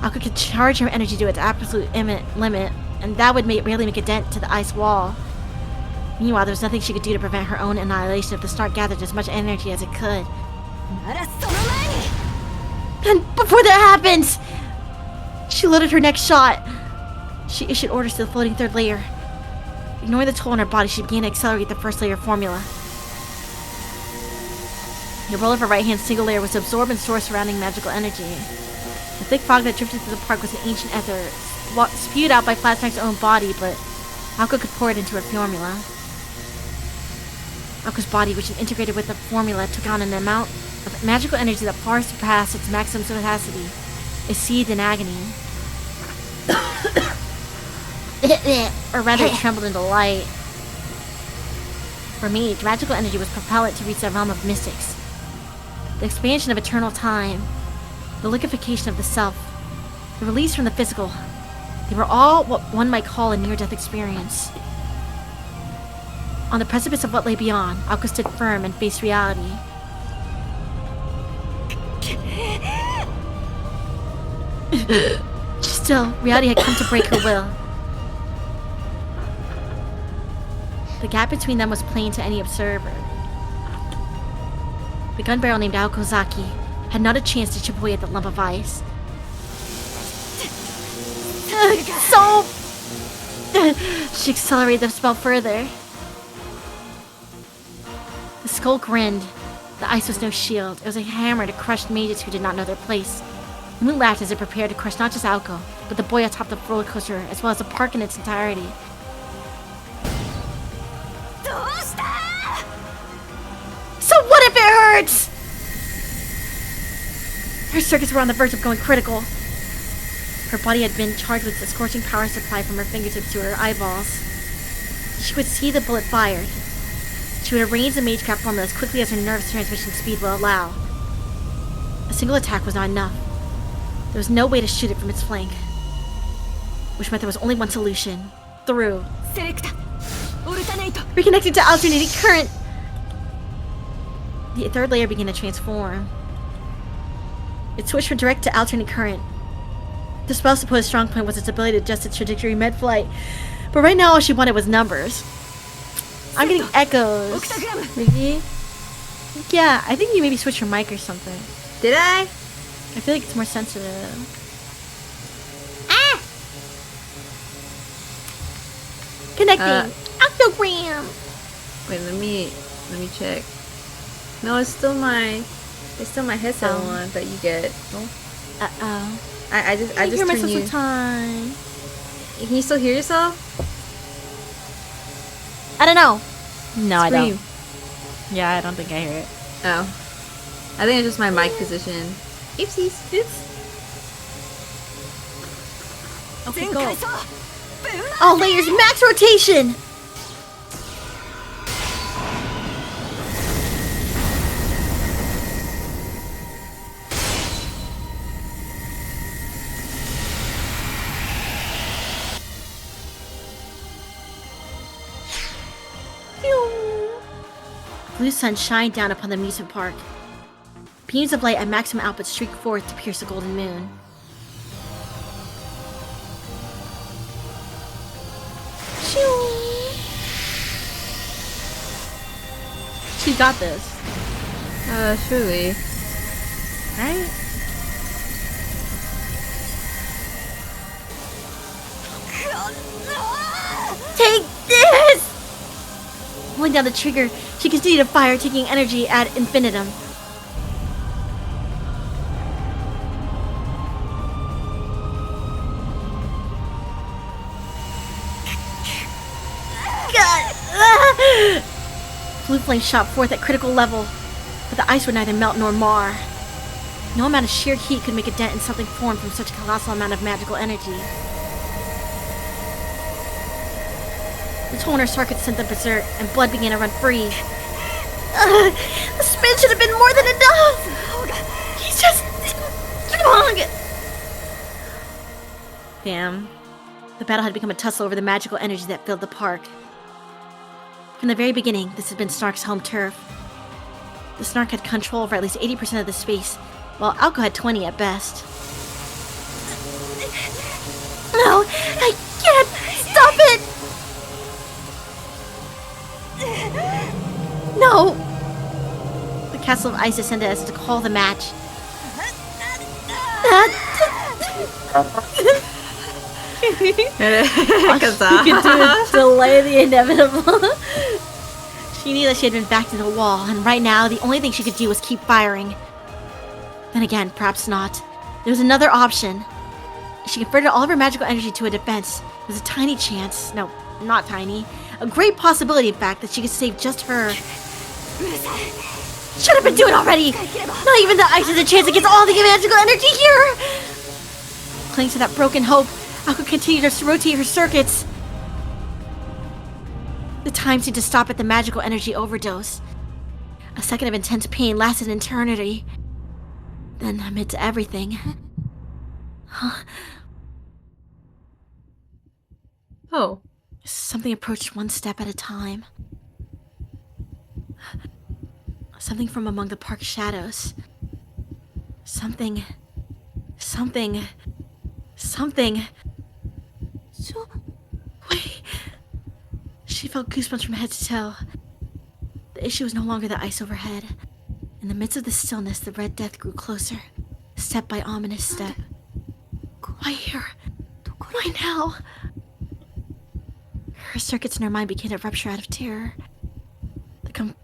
Aqua could charge her energy to its absolute limit, and that would barely make a dent to the ice wall. Meanwhile, there was nothing she could do to prevent her own annihilation if the Snark gathered as much energy as it could. And before that happens, she loaded her next shot. She issued orders to the floating third layer. Ignoring the toll on her body, she began to accelerate the first layer formula. The roll of her right hand single layer was to absorb and store surrounding magical energy. The thick fog that drifted through the park was an ancient ether, spewed out by Flat Snark's own body, but Alko could pour it into her formula. Alko's body, which had integrated with the formula, took on an amount of magical energy that far surpassed its maximum capacity, it seethed in agony. Or rather, it trembled in delight. For me, magical energy was propellant to reach the realm of mystics. The expansion of eternal time, the liquefaction of the self, the release from the physical, they were all what one might call a near-death experience. On the precipice of what lay beyond, Alka stood firm and faced reality. Still, reality had come to break her will. The gap between them was plain to any observer. The gun barrel named Aokozaki had not a chance to chip away at the lump of ice. She accelerated the spell further. The skull grinned. The ice was no shield. It was a hammer to crush mages who did not know their place. The moon laughed as it prepared to crush not just Aoko, but the boy atop the roller coaster, as well as the park in its entirety. So what if it hurts? Her circuits were on the verge of going critical. Her body had been charged with a scorching power supply from her fingertips to her eyeballs. She could see the bullet fired. She would arrange the magecraft formula as quickly as her nerves transmission speed will allow. A single attack was not enough. There was no way to shoot it from its flank. Which meant there was only one solution. Through. Reconnecting to alternating current! The third layer began to transform. It switched from direct to alternating current. The spell's supposed strong point was its ability to adjust its trajectory mid-flight. But right now all she wanted was numbers. I'm getting echoes. Ricky? Yeah, I think you maybe switched your mic or something. Did I? I feel like it's more sensitive. Connecting. Octogram. Wait, let me check. No, it's still my headset one that you get. Uh-oh. I just hear turned myself you. sometime. Can you still hear yourself? I don't know. No, I Scream. don't. Yeah, I don't think I hear it. Oh. I think it's just my mic position. Oopsies. Oops. Okay, go. All layers, max rotation! Blue sun shined down upon the amusement park. Beams of light at maximum output streaked forth to pierce the golden moon. She got this. Surely. Right? Take this! Pulling down the trigger, she continued to fire, taking energy ad infinitum. Blue flame shot forth at critical level, but the ice would neither melt nor mar. No amount of sheer heat could make a dent in something formed from such a colossal amount of magical energy. The toll in her circuit sent them berserk, and blood began to run free. The spin should have been more than enough! He's just strong! Damn. The battle had become a tussle over the magical energy that filled the park. From the very beginning, this had been Snark's home turf. The Snark had control over at least 80% of the space, while Alko had 20 at best. No! I can't! Stop it! No! The castle of ice descended as to call the match. She could delay the inevitable. She knew that she had been backed into a wall, and right now, the only thing she could do was keep firing. Then again, perhaps not. There was another option. If she converted all of her magical energy to a defense, there was a tiny chance, no, not tiny, a great possibility, in fact, that she could save just her. Shut up and do it already! Not even the ice has a chance against all the magical energy here! Clinging to that broken hope, Ako continued to rotate her circuits. The time seemed to stop at the magical energy overdose. A second of intense pain lasted an eternity. Then, amidst everything... Oh. Something approached one step at a time. Something from among the park's shadows. Something... Wait. She felt goosebumps from head to toe. The issue was no longer the ice overhead. In the midst of the stillness, the Red Death grew closer, step by ominous step. Why here? Why now? Her circuits in her mind began to rupture out of terror.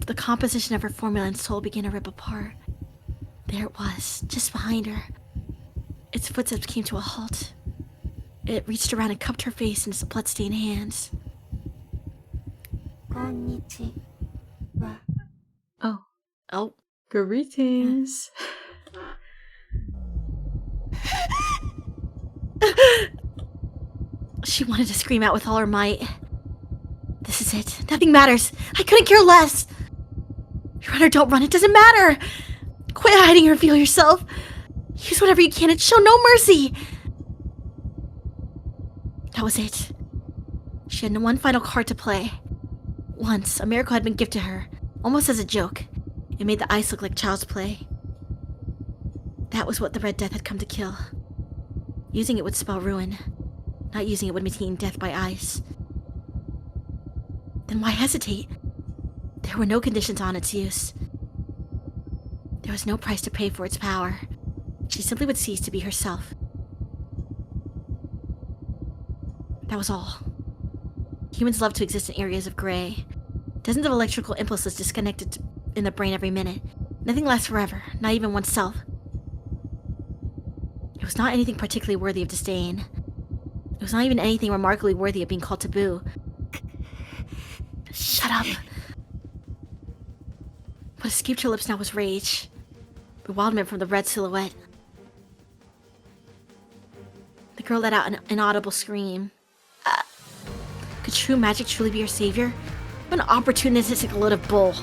The composition of her formula and soul began to rip apart. There it was, just behind her. Its footsteps came to a halt. It reached around and cupped her face in its blood-stained hands. Oh. Oh. Greetings. She wanted to scream out with all her might. This is it. Nothing matters. I couldn't care less. Run or don't run, it doesn't matter. Quit hiding or feel yourself. Use whatever you can and show no mercy. That was it. She had one final card to play. Once, a miracle had been gifted her, almost as a joke. It made the ice look like child's play. That was what the Red Death had come to kill. Using it would spell ruin. Not using it would mean death by ice. Then why hesitate? There were no conditions on its use. There was no price to pay for its power. She simply would cease to be herself. That was all. Humans love to exist in areas of gray. Dozens of electrical impulses disconnected in the brain every minute. Nothing lasts forever, not even oneself. It was not anything particularly worthy of disdain. It was not even anything remarkably worthy of being called taboo. Shut up. What escaped her lips now was rage. Bewilderment from the red silhouette. The girl let out an inaudible scream. Could true magic truly be her savior? What an opportunistic load of bull.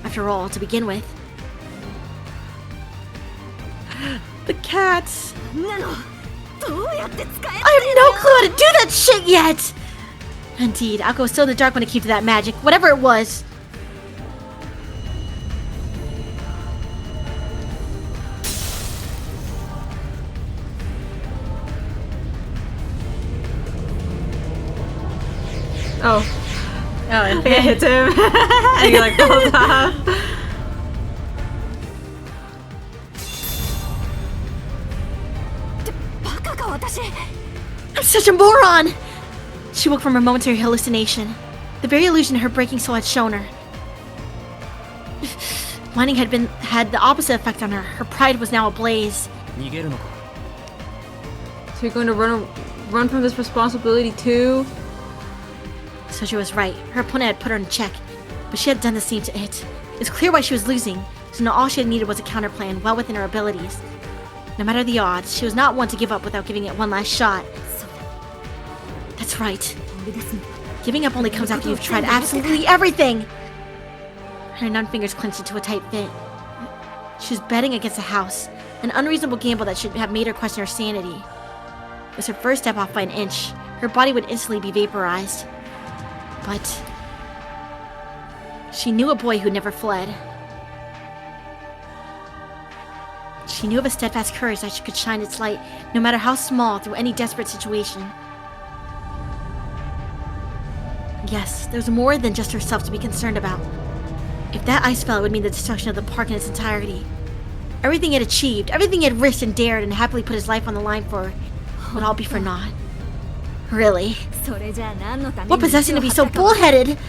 After all, to begin with. The cats! I have no clue how to do that shit yet! Indeed, Ako was still in the dark when it came to that magic, whatever it was. Oh. Oh, I think I hit him. And he like falls off. I'm such a moron! She woke from her momentary hallucination. The very illusion her breaking soul had shown her. Mining had the opposite effect on her. Her pride was now ablaze. So you're going to run from this responsibility too? So she was right. Her opponent had put her in check, but she had done the same to it. It's clear why she was losing, so now all she had needed was a counterplan well within her abilities. No matter the odds, she was not one to give up without giving it one last shot. That's right. Giving up only comes after you've tried absolutely everything! Her numbed fingers clenched into a tight fit. She was betting against a house, an unreasonable gamble that should have made her question her sanity. It was her first step off by an inch. Her body would instantly be vaporized. But she knew a boy who never fled. She knew of a steadfast courage that could shine its light, no matter how small, through any desperate situation. Yes, there was more than just herself to be concerned about. If that ice fell, it would mean the destruction of the park in its entirety. Everything he had achieved, everything he had risked and dared and happily put his life on the line for, would all be for naught. Really? What possessed him to be so bullheaded?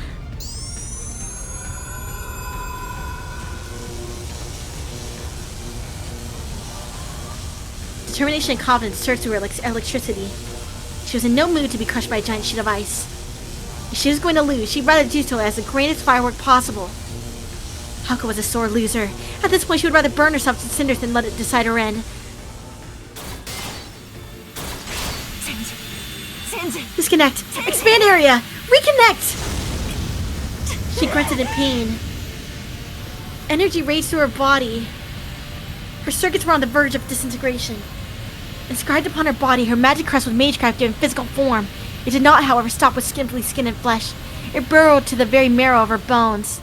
Determination and confidence surged through her like electricity. She was in no mood to be crushed by a giant sheet of ice. If she was going to lose, she'd rather do so as the greatest firework possible. Hako was a sore loser. At this point, she would rather burn herself to cinders than let it decide her end. Disconnect! Expand area! Reconnect! She grunted in pain. Energy raced through her body. Her circuits were on the verge of disintegration. Inscribed upon her body, her magic crest was magecraft given physical form. It did not, however, stop with simply skin and flesh. It burrowed to the very marrow of her bones.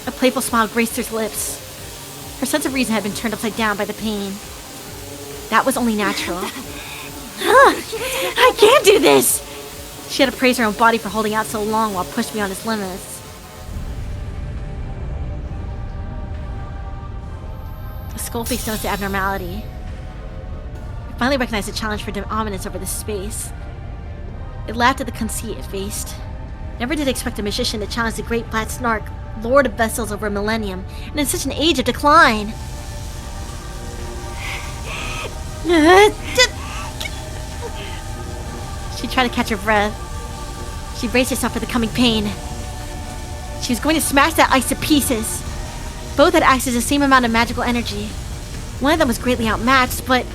A playful smile graced her lips. Her sense of reason had been turned upside down by the pain. That was only natural. I can't do this! She had to praise her own body for holding out so long while pushed beyond its limits. The skullface noticed the abnormality. It finally recognized the challenge for dominance over this space. It laughed at the conceit it faced. Never did it expect a magician to challenge the great flat snark, lord of vessels over a millennium, and in such an age of decline. She tried to catch her breath. She braced herself for the coming pain. She was going to smash that ice to pieces. Both had access to the same amount of magical energy. One of them was greatly outmatched, but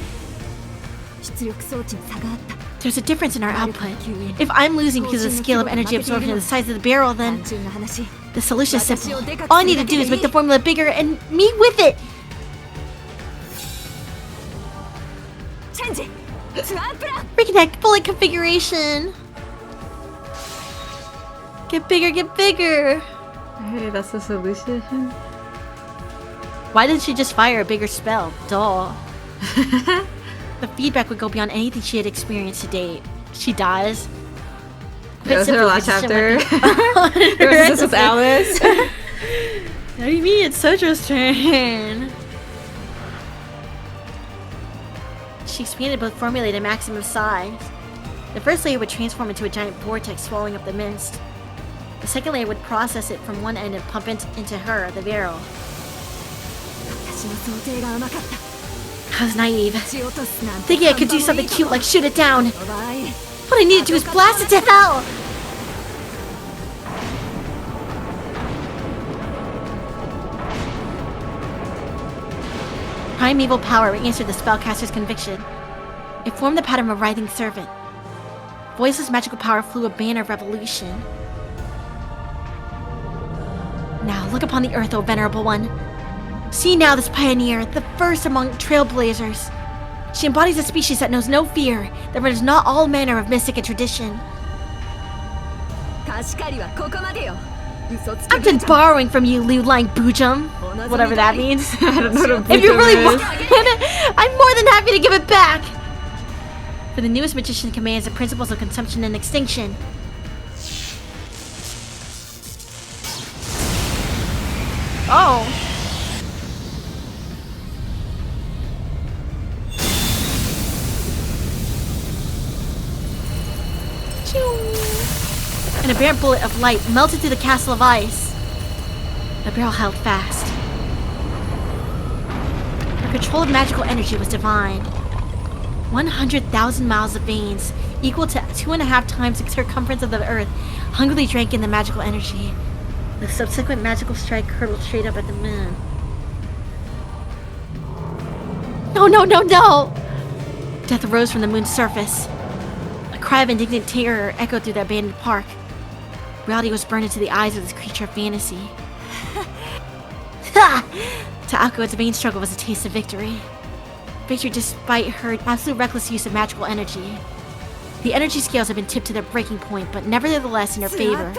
there's a difference in our output. If I'm losing because of the scale of energy absorption and the size of the barrel, then the solution is simple. All I need to do is make the formula bigger and me with it. Reconnect bullet configuration. Get bigger, get bigger. Hey, that's the solution? Why didn't she just fire a bigger spell? Duh. The feedback would go beyond anything she had experienced to date. She dies. That was her last chapter. This was Alice. What do you mean? It's Sojo's turn. She expanded both formulated to maximum size. The first layer would transform into a giant vortex swallowing up the mist. The second layer would process it from one end and pump it into her, the barrel. I was naive, thinking I could do something cute like shoot it down. What I needed to do was blast it to hell! Primeval power answered the spellcaster's conviction. It formed the pattern of a writhing serpent. Voiceless magical power flew a banner of revolution. Now look upon the earth, O venerable one. See now this pioneer, the first among trailblazers. She embodies a species that knows no fear, that renders not all manner of mystic and tradition. I'm done borrowing from you, Liu-Lang Boojum. Whatever that means. I don't know what If you really want it, I'm more than happy to give it back. For the newest magician commands the principles of consumption and extinction. Oh. And a barren bullet of light melted through the castle of ice. The barrel held fast. Her control of magical energy was divine. 100,000 miles of veins, equal to 2.5 times the circumference of the earth, hungrily drank in the magical energy. The subsequent magical strike hurtled straight up at the moon. No, no, no, no! Death arose from the moon's surface. A cry of indignant terror echoed through the abandoned park. Reality was burned into the eyes of this creature of fantasy. Ha! To Akko, its vain struggle was a taste of victory. Victory despite her absolute reckless use of magical energy. The energy scales had been tipped to their breaking point, but nevertheless in her favor.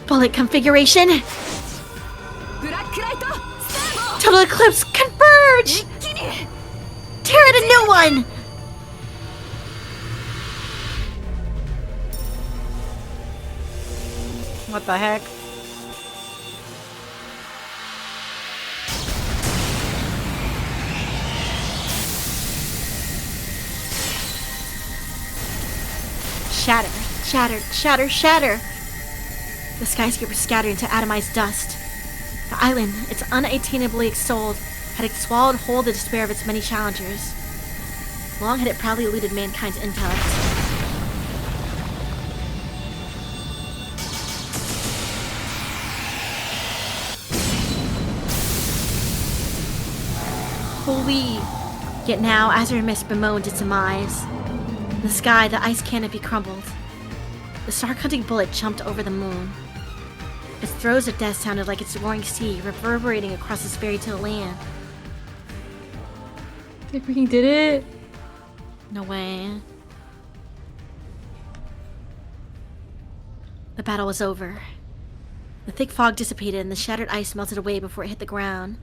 Bullet configuration! Total Eclipse, converge! Tear it a new one! What the heck? Shatter, shatter, shatter, shatter! The skyscraper scattered into atomized dust. The island, its unattainably extolled, had swallowed whole the despair of its many challengers. Long had it proudly eluded mankind's intellect. Holy! Yet now, azure mist bemoaned its demise. In the sky, the ice canopy crumbled. The star-hunting bullet jumped over the moon. Its throes of death sounded like its roaring sea reverberating across this fairy tale land. They freaking did it? No way. The battle was over. The thick fog dissipated and the shattered ice melted away before it hit the ground.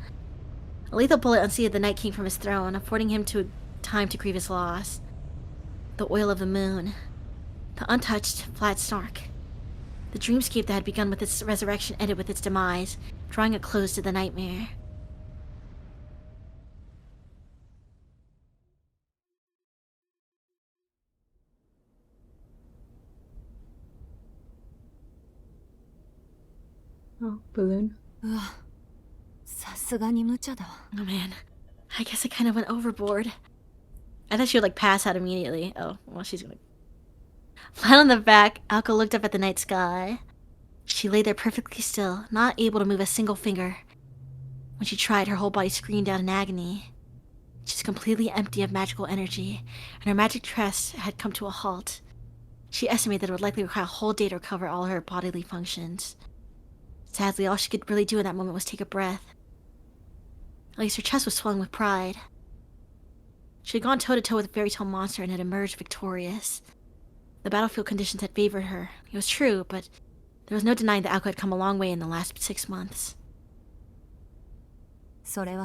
A lethal bullet unseated the Night King from his throne, affording him time to grieve his loss. The oil of the moon. The untouched, flat snark. The dreamscape that had begun with its resurrection ended with its demise, drawing a close to the nightmare. Oh, balloon. Oh man, I guess I kind of went overboard. I thought she would like pass out immediately. Oh, well, she's gonna... Flat on the back, Alko looked up at the night sky. She lay there perfectly still, not able to move a single finger. When she tried, her whole body screamed out in agony. She's completely empty of magical energy, and her magic tress had come to a halt. She estimated that it would likely require a whole day to recover all her bodily functions. Sadly, all she could really do in that moment was take a breath. At least her chest was swelling with pride. She had gone toe-to-toe with a fairy tale monster and had emerged victorious. The battlefield conditions had favored her. It was true, but there was no denying that Alko had come a long way in the last 6 months. Like or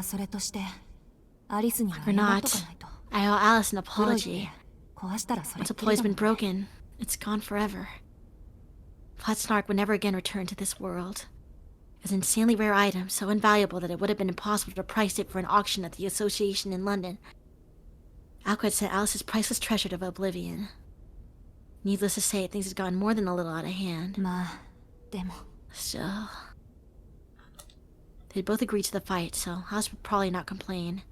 not, I owe Alice an apology. Once a ploy has been broken, it's gone forever. Flat Snark would never again return to this world. It was an insanely rare item, so invaluable that it would have been impossible to price it for an auction at the Association in London. Alko had sent Alice's priceless treasure to oblivion. Needless to say, things had gone more than a little out of hand. Still... They'd both agreed to the fight, so Alice would probably not complain.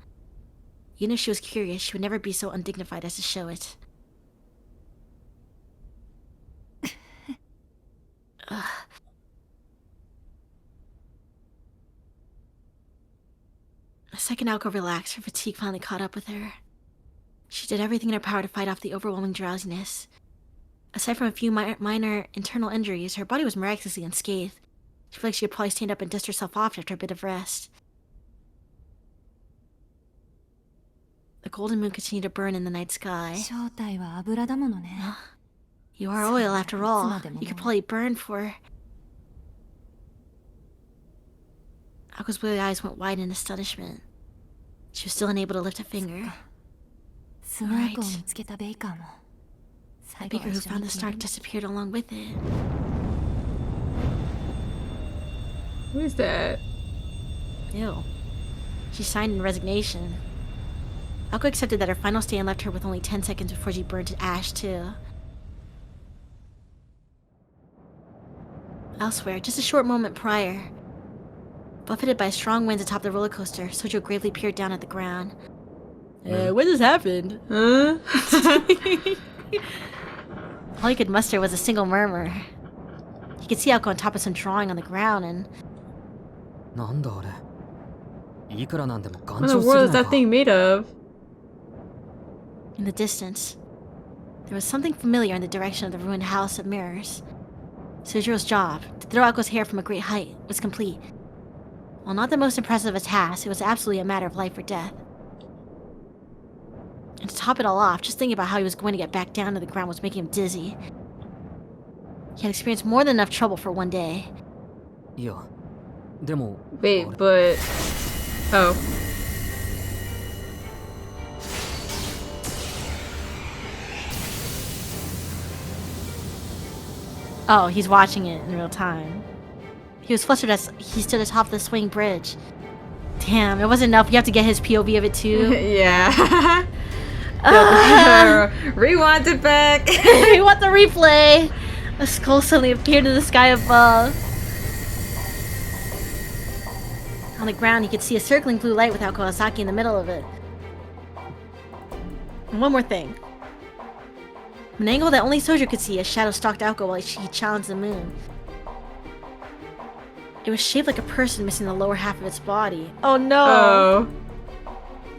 Even if she was curious, she would never be so undignified as to show it. The second Alko relaxed, her fatigue finally caught up with her. She did everything in her power to fight off the overwhelming drowsiness. Aside from a few minor internal injuries, her body was miraculously unscathed. She felt like she could probably stand up and dust herself off after a bit of rest. The golden moon continued to burn in the night sky. You are oil after all. You could probably burn for... Alko's blue eyes went wide in astonishment. She was still unable to lift a finger. Right. The beaker who found the snark disappeared along with it. Who is that? Ew. She signed in resignation. Alko accepted that her final stand left her with only 10 seconds before she burned to ash, too. Elsewhere, just a short moment prior, buffeted by strong winds atop the roller coaster, Sojo gravely peered down at the ground. What just happened? Huh? All he could muster was a single murmur. He could see Alko on top of some drawing on the ground and... What in the world is that thing made of? In the distance, there was something familiar in the direction of the ruined house of mirrors. Sojiro's job, to throw Alko's hair from a great height, was complete. While not the most impressive of a task, it was absolutely a matter of life or death. And to top it all off, just thinking about how he was going to get back down to the ground was making him dizzy. He had experienced more than enough trouble for one day. Wait, but... Oh. Oh, he's watching it in real time. He was flustered as he stood atop the swing bridge. Damn, it wasn't enough. You have to get his POV of it too. Yeah. Rewind it back. We want the replay. A skull suddenly appeared in the sky above. On the ground, you could see a circling blue light with Kawasaki in the middle of it. And one more thing. From an angle that only Sojo could see, a shadow stalked Alko while he challenged the moon. It was shaped like a person, missing the lower half of its body. Oh no! Oh.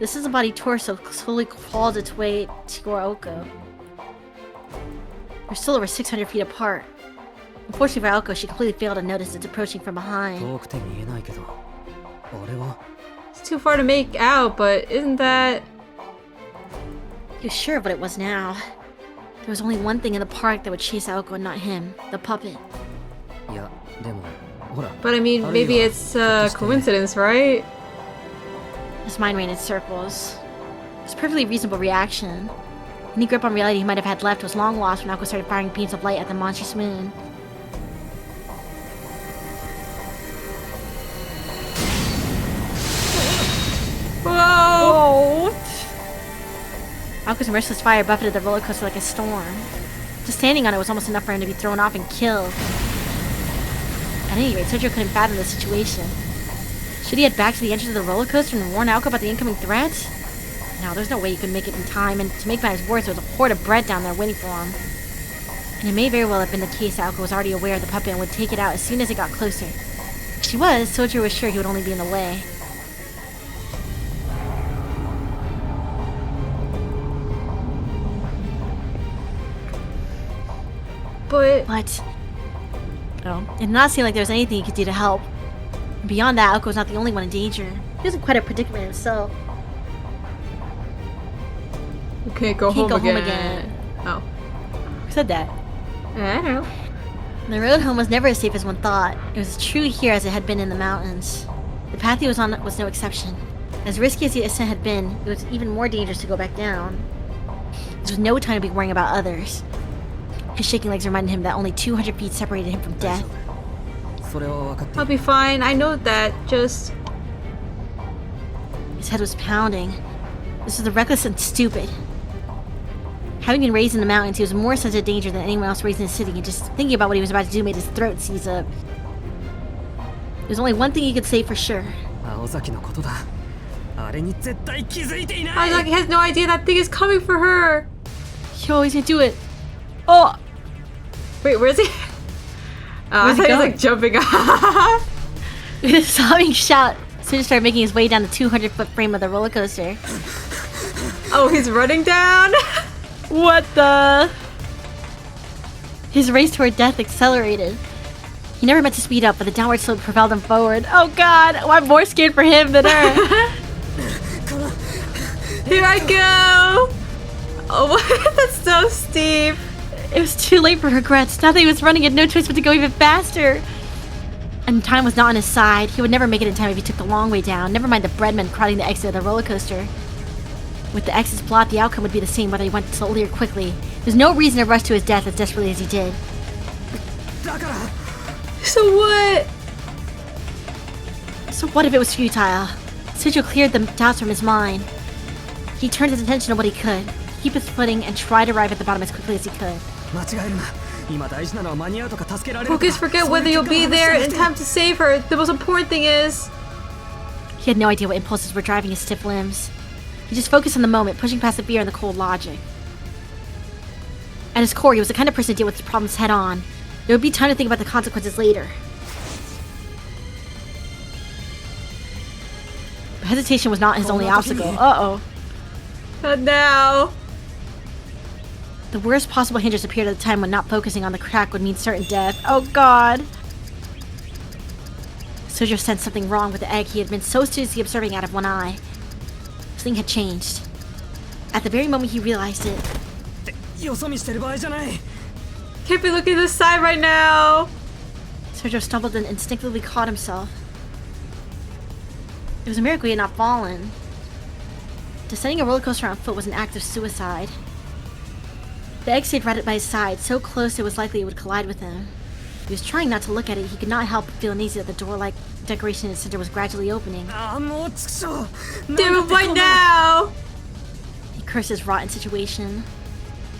This is a body torso slowly crawls its way to Oko. They're still over 600 feet apart. Unfortunately for Oko, she completely failed to notice it's approaching from behind. It's too far to make out, but isn't that... He was sure of what it was now. There was only one thing in the park that would chase Oko and not him, the puppet. But I mean, maybe it's a coincidence, right? His mind ran in circles. It was a perfectly reasonable reaction. Any grip on reality he might have had left was long lost when Oko started firing beams of light at the monstrous moon. Whoa! Aoko's merciless fire buffeted the roller coaster like a storm. Just standing on it was almost enough for him to be thrown off and killed. At any rate, Sojo couldn't fathom the situation. Should he head back to the entrance of the roller coaster and warn Aoko about the incoming threat? No, there's no way he could make it in time, and to make matters worse, there was a horde of bread down there waiting for him. And it may very well have been the case that Aoko was already aware of the puppet and would take it out as soon as it got closer. If she was, Sojo was sure he would only be in the way. But it did not seem like there was anything he could do to help. And beyond that, Aoko was not the only one in danger. He was in quite a predicament himself. You can't go home again. Oh. Who said that? I don't know. The road home was never as safe as one thought. It was as true here as it had been in the mountains. The path he was on was no exception. As risky as the ascent had been, it was even more dangerous to go back down. There was no time to be worrying about others. His shaking legs reminded him that only 200 feet separated him from death. I'll be fine, I know that, just... His head was pounding. This was reckless and stupid. Having been raised in the mountains, he was more sensitive to danger than anyone else raised in the city, and just thinking about what he was about to do made his throat seize up. There's only one thing he could say for sure. Aozaki has no idea that thing is coming for her! Yo, he's gonna do it. Oh! Wait, where is he? I thought he was like jumping off. With a sobbing shout, Sojo started making his way down the 200-foot frame of the roller coaster. Oh, he's running down? What the? His race toward death accelerated. He never meant to speed up, but the downward slope propelled him forward. Oh god, I'm more scared for him than her. Here I go! Oh, that's so steep. It was too late for regrets. Now that he was running, he had no choice but to go even faster. And time was not on his side. He would never make it in time if he took the long way down. Never mind the breadmen crowding the exit of the roller coaster. With the exit's blocked, the outcome would be the same whether he went slowly or quickly. There's no reason to rush to his death as desperately as he did. So what? So what if it was futile? Sojo cleared the doubts from his mind. He turned his attention to what he could. Keep his footing and try to arrive at the bottom as quickly as he could. Focus, forget whether you'll be there in time to save her. The most important thing is... He had no idea what impulses were driving his stiff limbs. He just focused on the moment, pushing past the fear and the cold logic. At his core, he was the kind of person to deal with his problems head on. There would be time to think about the consequences later. But hesitation was not his only obstacle. Uh-oh. Not now. The worst possible hindrance appeared at the time when not focusing on the crack would mean certain death. Oh god! Sojo sensed something wrong with the egg he had been so seriously observing out of one eye. Something had changed. At the very moment he realized it. Can't be looking to the side right now! Sojo stumbled and instinctively caught himself. It was a miracle he had not fallen. Descending a roller coaster on foot was an act of suicide. The egg stayed right by his side, so close it was likely it would collide with him. He was trying not to look at it. He could not help but feel uneasy that the door-like decoration in its center was gradually opening. Damn it, by now! He cursed his rotten situation,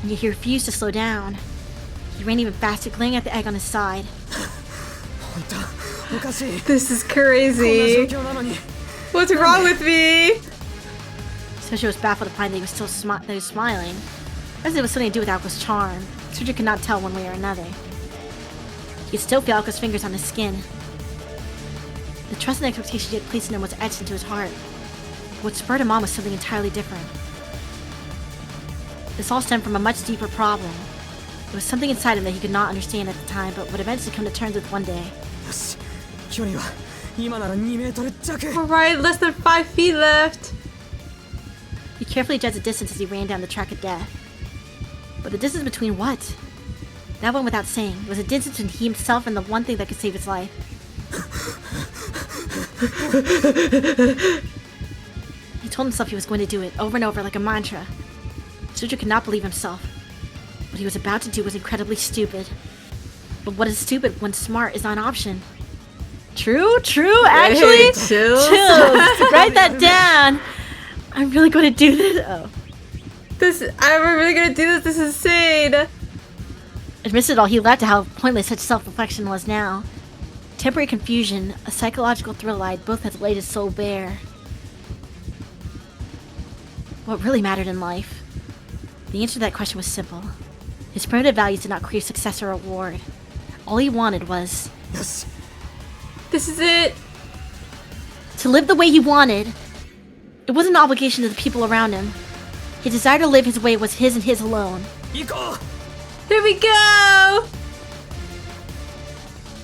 and yet he refused to slow down. He ran even faster, glaring at the egg on his side. This is crazy. What's wrong with me? Sojo was baffled to find that he was still smiling. As it was something to do with Aoko's charm, Sojo could not tell one way or another. He could still feel Aoko's fingers on his skin. The trust and expectation she had placed in him was etched into his heart. What spurred him on was something entirely different. This all stemmed from a much deeper problem. It was something inside him that he could not understand at the time, but would eventually come to terms with one day. Alright, less than 5 feet left. He carefully judged the distance as he ran down the track of death. But the distance between what? That went without saying. It was a distance between he himself and the one thing that could save his life. He told himself he was going to do it, over and over, like a mantra. Sojiro could not believe himself. What he was about to do was incredibly stupid. But what is stupid when smart is not an option? True, actually. Chills. Write that down. I'm really going to do this. Oh. I'm really gonna do this. This is insane. Amidst it all, he laughed at how pointless such self-reflection was now. Temporary confusion, a psychological thrill light, both had laid his soul bare. What really mattered in life? The answer to that question was simple. His primitive values did not crave success or reward. All he wanted was... Yes. This is it. To live the way he wanted. It wasn't an obligation to the people around him. His desire to live his way was his and his alone. Here we go!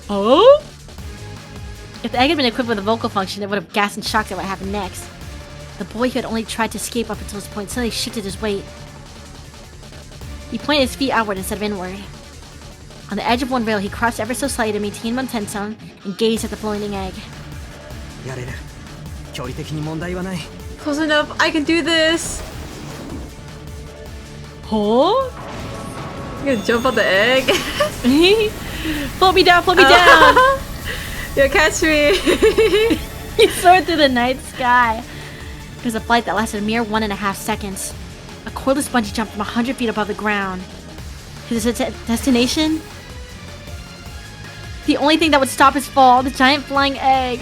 Oh? If the egg had been equipped with a vocal function, it would have gasped and shocked at what happened next. The boy who had only tried to escape up until this point suddenly shifted his weight. He pointed his feet outward instead of inward. On the edge of one rail, he crouched ever so slightly to maintain momentum and gazed at the floating egg. Close enough, I can do this! Huh? You're gonna jump on the egg? Float me down, float me down! Yo, catch me! He soared through the night sky. It was a flight that lasted a mere 1.5 seconds. A cordless bungee jump from 100 feet above the ground. His destination? The only thing that would stop his fall, the giant flying egg.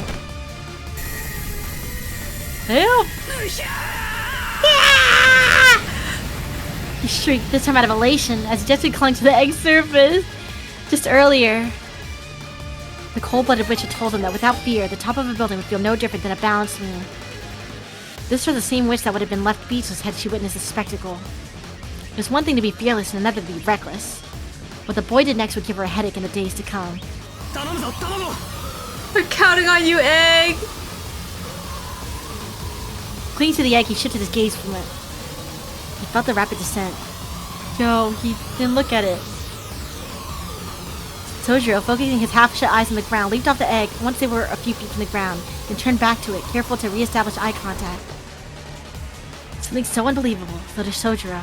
Help! Yeah! He shrieked, this time out of elation, as he desperately clung to the egg's surface. Just earlier, the cold-blooded witch had told him that without fear, the top of a building would feel no different than a balance beam. This was the same witch that would have been left speechless had she witnessed the spectacle. It was one thing to be fearless and another to be reckless. What the boy did next would give her a headache in the days to come. We're counting on you, egg! Clinging to the egg, he shifted his gaze from it. He felt the rapid descent. Yo, he didn't look at it. Sojiro, focusing his half-shut eyes on the ground, leaped off the egg once they were a few feet from the ground, then turned back to it, careful to re-establish eye contact. Something so unbelievable, so to Sojiro.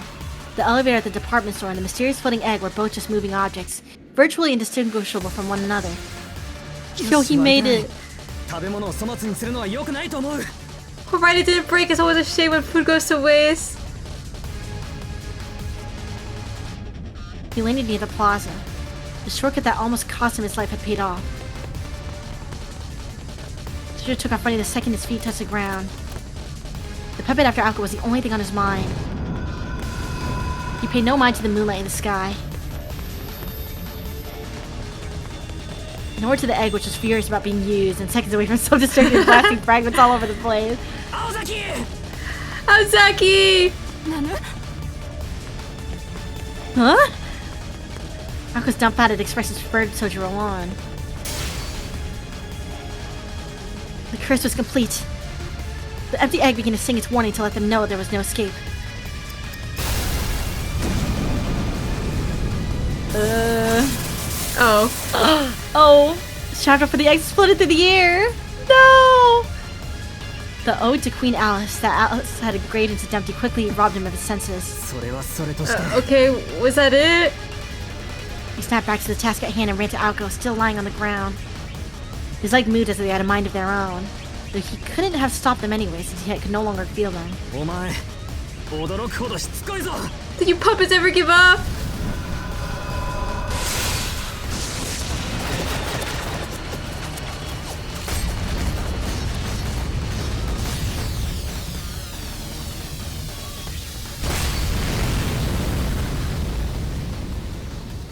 The elevator at the department store and the mysterious floating egg were both just moving objects, virtually indistinguishable from one another. Yo, he made it! Alright, it didn't break. It's always a shame when food goes to waste. He landed near the plaza. The shortcut that almost cost him his life had paid off. Sojiro took off running the second his feet touched the ground. The puppet after Alka was the only thing on his mind. He paid no mind to the moonlight in the sky. Nor to the egg, which was furious about being used and seconds away from self-destructing and blasting fragments all over the place. Aozaki! Huh? Alka's dumbfounded expression spurred Sojiro on. The curse was complete. The empty egg began to sing its warning to let them know there was no escape. Oh. Oh! The chapter for the egg exploded through the air! No! The ode to Queen Alice that Alice had engraved into Dumpty quickly robbed him of his senses. Okay, was that it? He snapped back to the task at hand and ran to Alko, still lying on the ground. His leg moved as if they had a mind of their own, though he couldn't have stopped them anyway since he could no longer feel them. Did you puppets ever give up?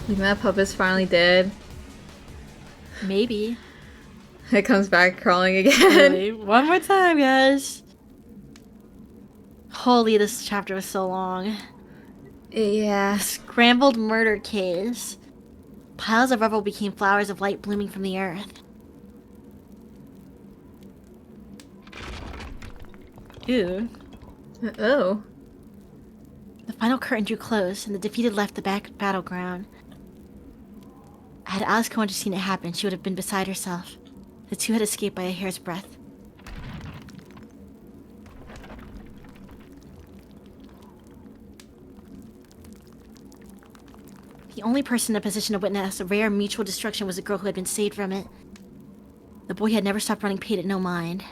You think that puppet's finally dead? Maybe. It comes back crawling again. Really? One more time, guys. Holy, this chapter was so long. Yeah. Scrambled murder case. Piles of rubble became flowers of light blooming from the earth. Ooh. Oh. The final curtain drew close, and the defeated left the battleground. Had Alice Cohen seen it happen, she would have been beside herself. The two had escaped by a hair's breadth. The only person in a position to witness a rare mutual destruction was the girl who had been saved from it. The boy had never stopped running, paid it no mind.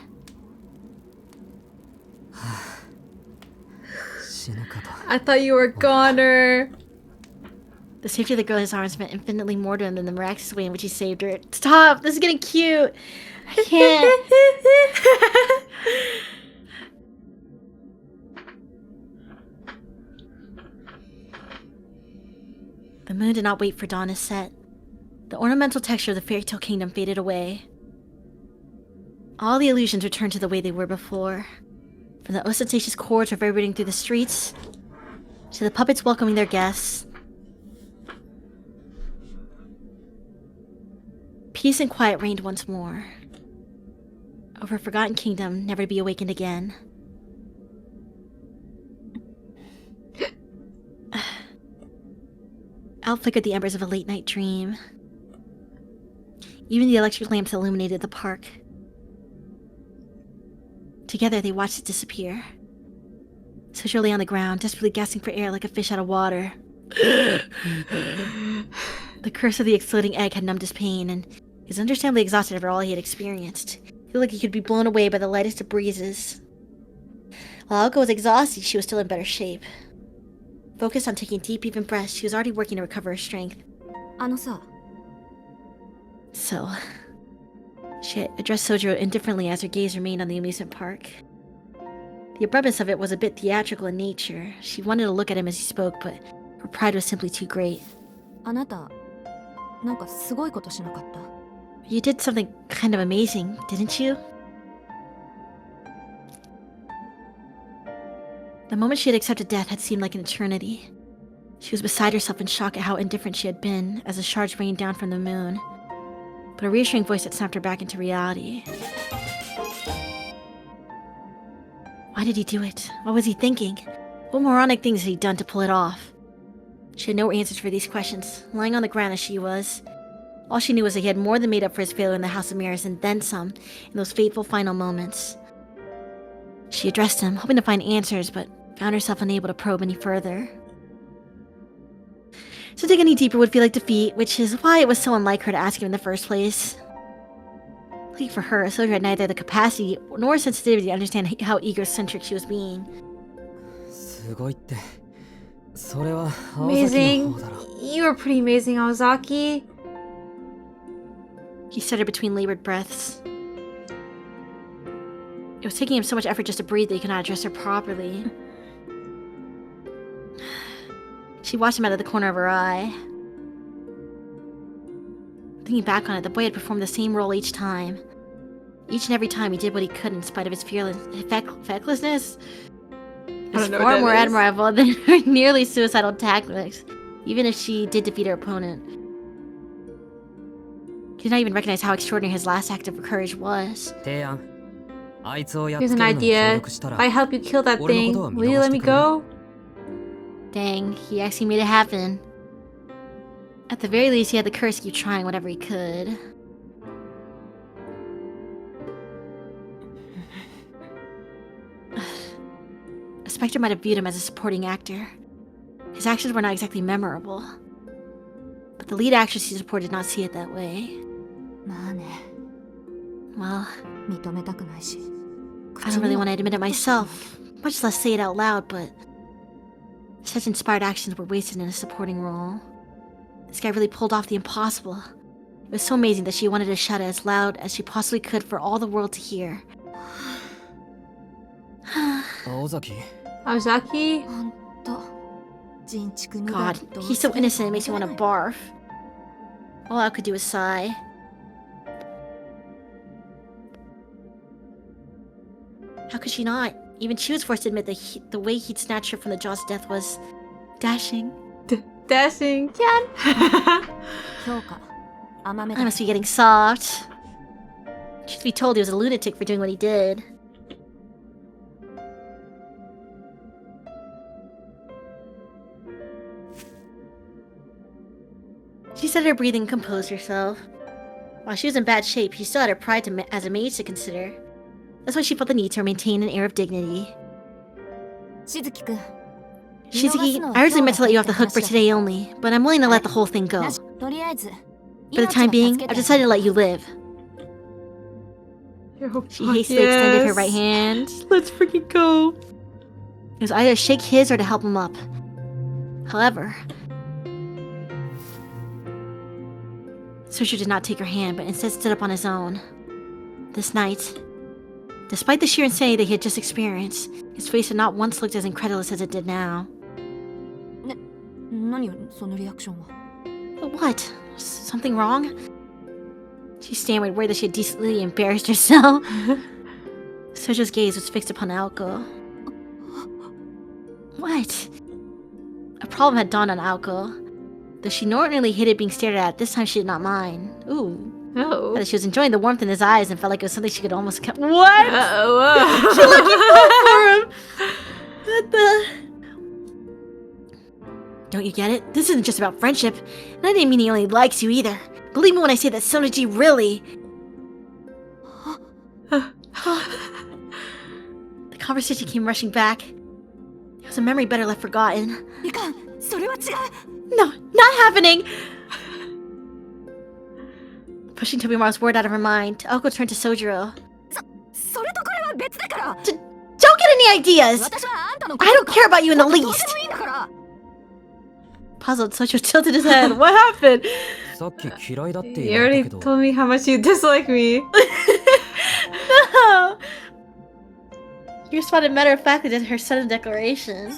I thought you were a goner. The safety of the girl in his arms meant infinitely more to him than the miraculous way in which he saved her. Stop! This is getting cute! I can't. The moon did not wait for dawn to set. The ornamental texture of the fairy tale kingdom faded away. All the illusions returned to the way they were before. From the ostentatious chords reverberating through the streets, to the puppets welcoming their guests. Peace and quiet reigned once more. Over a forgotten kingdom, never to be awakened again. Out flickered the embers of a late-night dream. Even the electric lamps illuminated the park. Together, they watched it disappear. Sojo lay on the ground, desperately gasping for air like a fish out of water. The curse of the exploding egg had numbed his pain, and he was understandably exhausted after all he had experienced. He felt like he could be blown away by the lightest of breezes. While Aoko was exhausted, she was still in better shape. Focused on taking deep, even breaths, she was already working to recover her strength. So, she addressed Sojo indifferently as her gaze remained on the amusement park. The abruptness of it was a bit theatrical in nature. She wanted to look at him as he spoke, but her pride was simply too great. You did something kind of amazing, didn't you? The moment she had accepted death had seemed like an eternity. She was beside herself in shock at how indifferent she had been as the shards rained down from the moon. But a reassuring voice had snapped her back into reality. Why did he do it? What was he thinking? What moronic things had he done to pull it off? She had no answers for these questions, lying on the ground as she was. All she knew was that he had more than made up for his failure in the House of Mirrors and then some in those fateful final moments. She addressed him, hoping to find answers, but found herself unable to probe any further. To dig any deeper would feel like defeat, which is why it was so unlike her to ask him in the first place. Lucky for her, Sojo had neither the capacity nor sensitivity to understand how egocentric she was being. Amazing. You were pretty amazing, Aozaki. He stuttered between labored breaths. It was taking him so much effort just to breathe that he could not address her properly. She watched him out of the corner of her eye. Thinking back on it, the boy had performed the same role each time. Each and every time he did what he could in spite of his fecklessness. It was far more admirable than her nearly suicidal tactics, even if she did defeat her opponent. He did not even recognize how extraordinary his last act of courage was. Here's an idea. If I help you kill that thing, will you let me go? Dang, he actually made it happen. At the very least, he had the courage to keep trying whatever he could. A Spectre might have viewed him as a supporting actor. His actions were not exactly memorable. But the lead actress he supported did not see it that way. Well, I don't really want to admit it myself, much less say it out loud, but such inspired actions were wasted in a supporting role. This guy really pulled off the impossible. It was so amazing that she wanted to shout it as loud as she possibly could for all the world to hear. Aozaki? God, he's so innocent it makes me want to barf. All I could do was sigh. How could she not? Even she was forced to admit that the way he'd snatched her from the jaws of death was dashing. Dashing. Can. I must be getting soft. Truth be told, he was a lunatic for doing what he did. She said her breathing and composed herself. While she was in bad shape, she still had her pride as a mage to consider. That's why she felt the need to maintain an air of dignity. Shizuki, I originally meant to let you off the hook for today only, but I'm willing to let the whole thing go. For the time being, I've decided to let you live. She hastily extended her right hand. Let's freaking go. It was either to shake his or to help him up. However, Soju did not take her hand, but instead stood up on his own. This night, despite the sheer insanity he had just experienced, his face had not once looked as incredulous as it did now. But what? Something wrong? She stammered, worried that she had decently embarrassed herself. Sojo's gaze was fixed upon Aoko. What? A problem had dawned on Aoko. Though she normally hated being stared at, this time she did not mind. Ooh. Oh. She was enjoying the warmth in his eyes and felt like it was something she could almost... What? Oh. She looking for him! What the... Don't you get it? This isn't just about friendship. And I didn't mean he only likes you either. Believe me when I say that Sonoji really... The conversation came rushing back. It was a memory better left forgotten. No, not happening! Pushing Tobimaru's word out of her mind, Aoko turned to Sojiro. Don't get any ideas! I don't care about you in the least! Puzzled, Sojiro tilted his head. What happened? You already told me how much you dislike me. No! You responded matter-of-factly to her sudden declaration.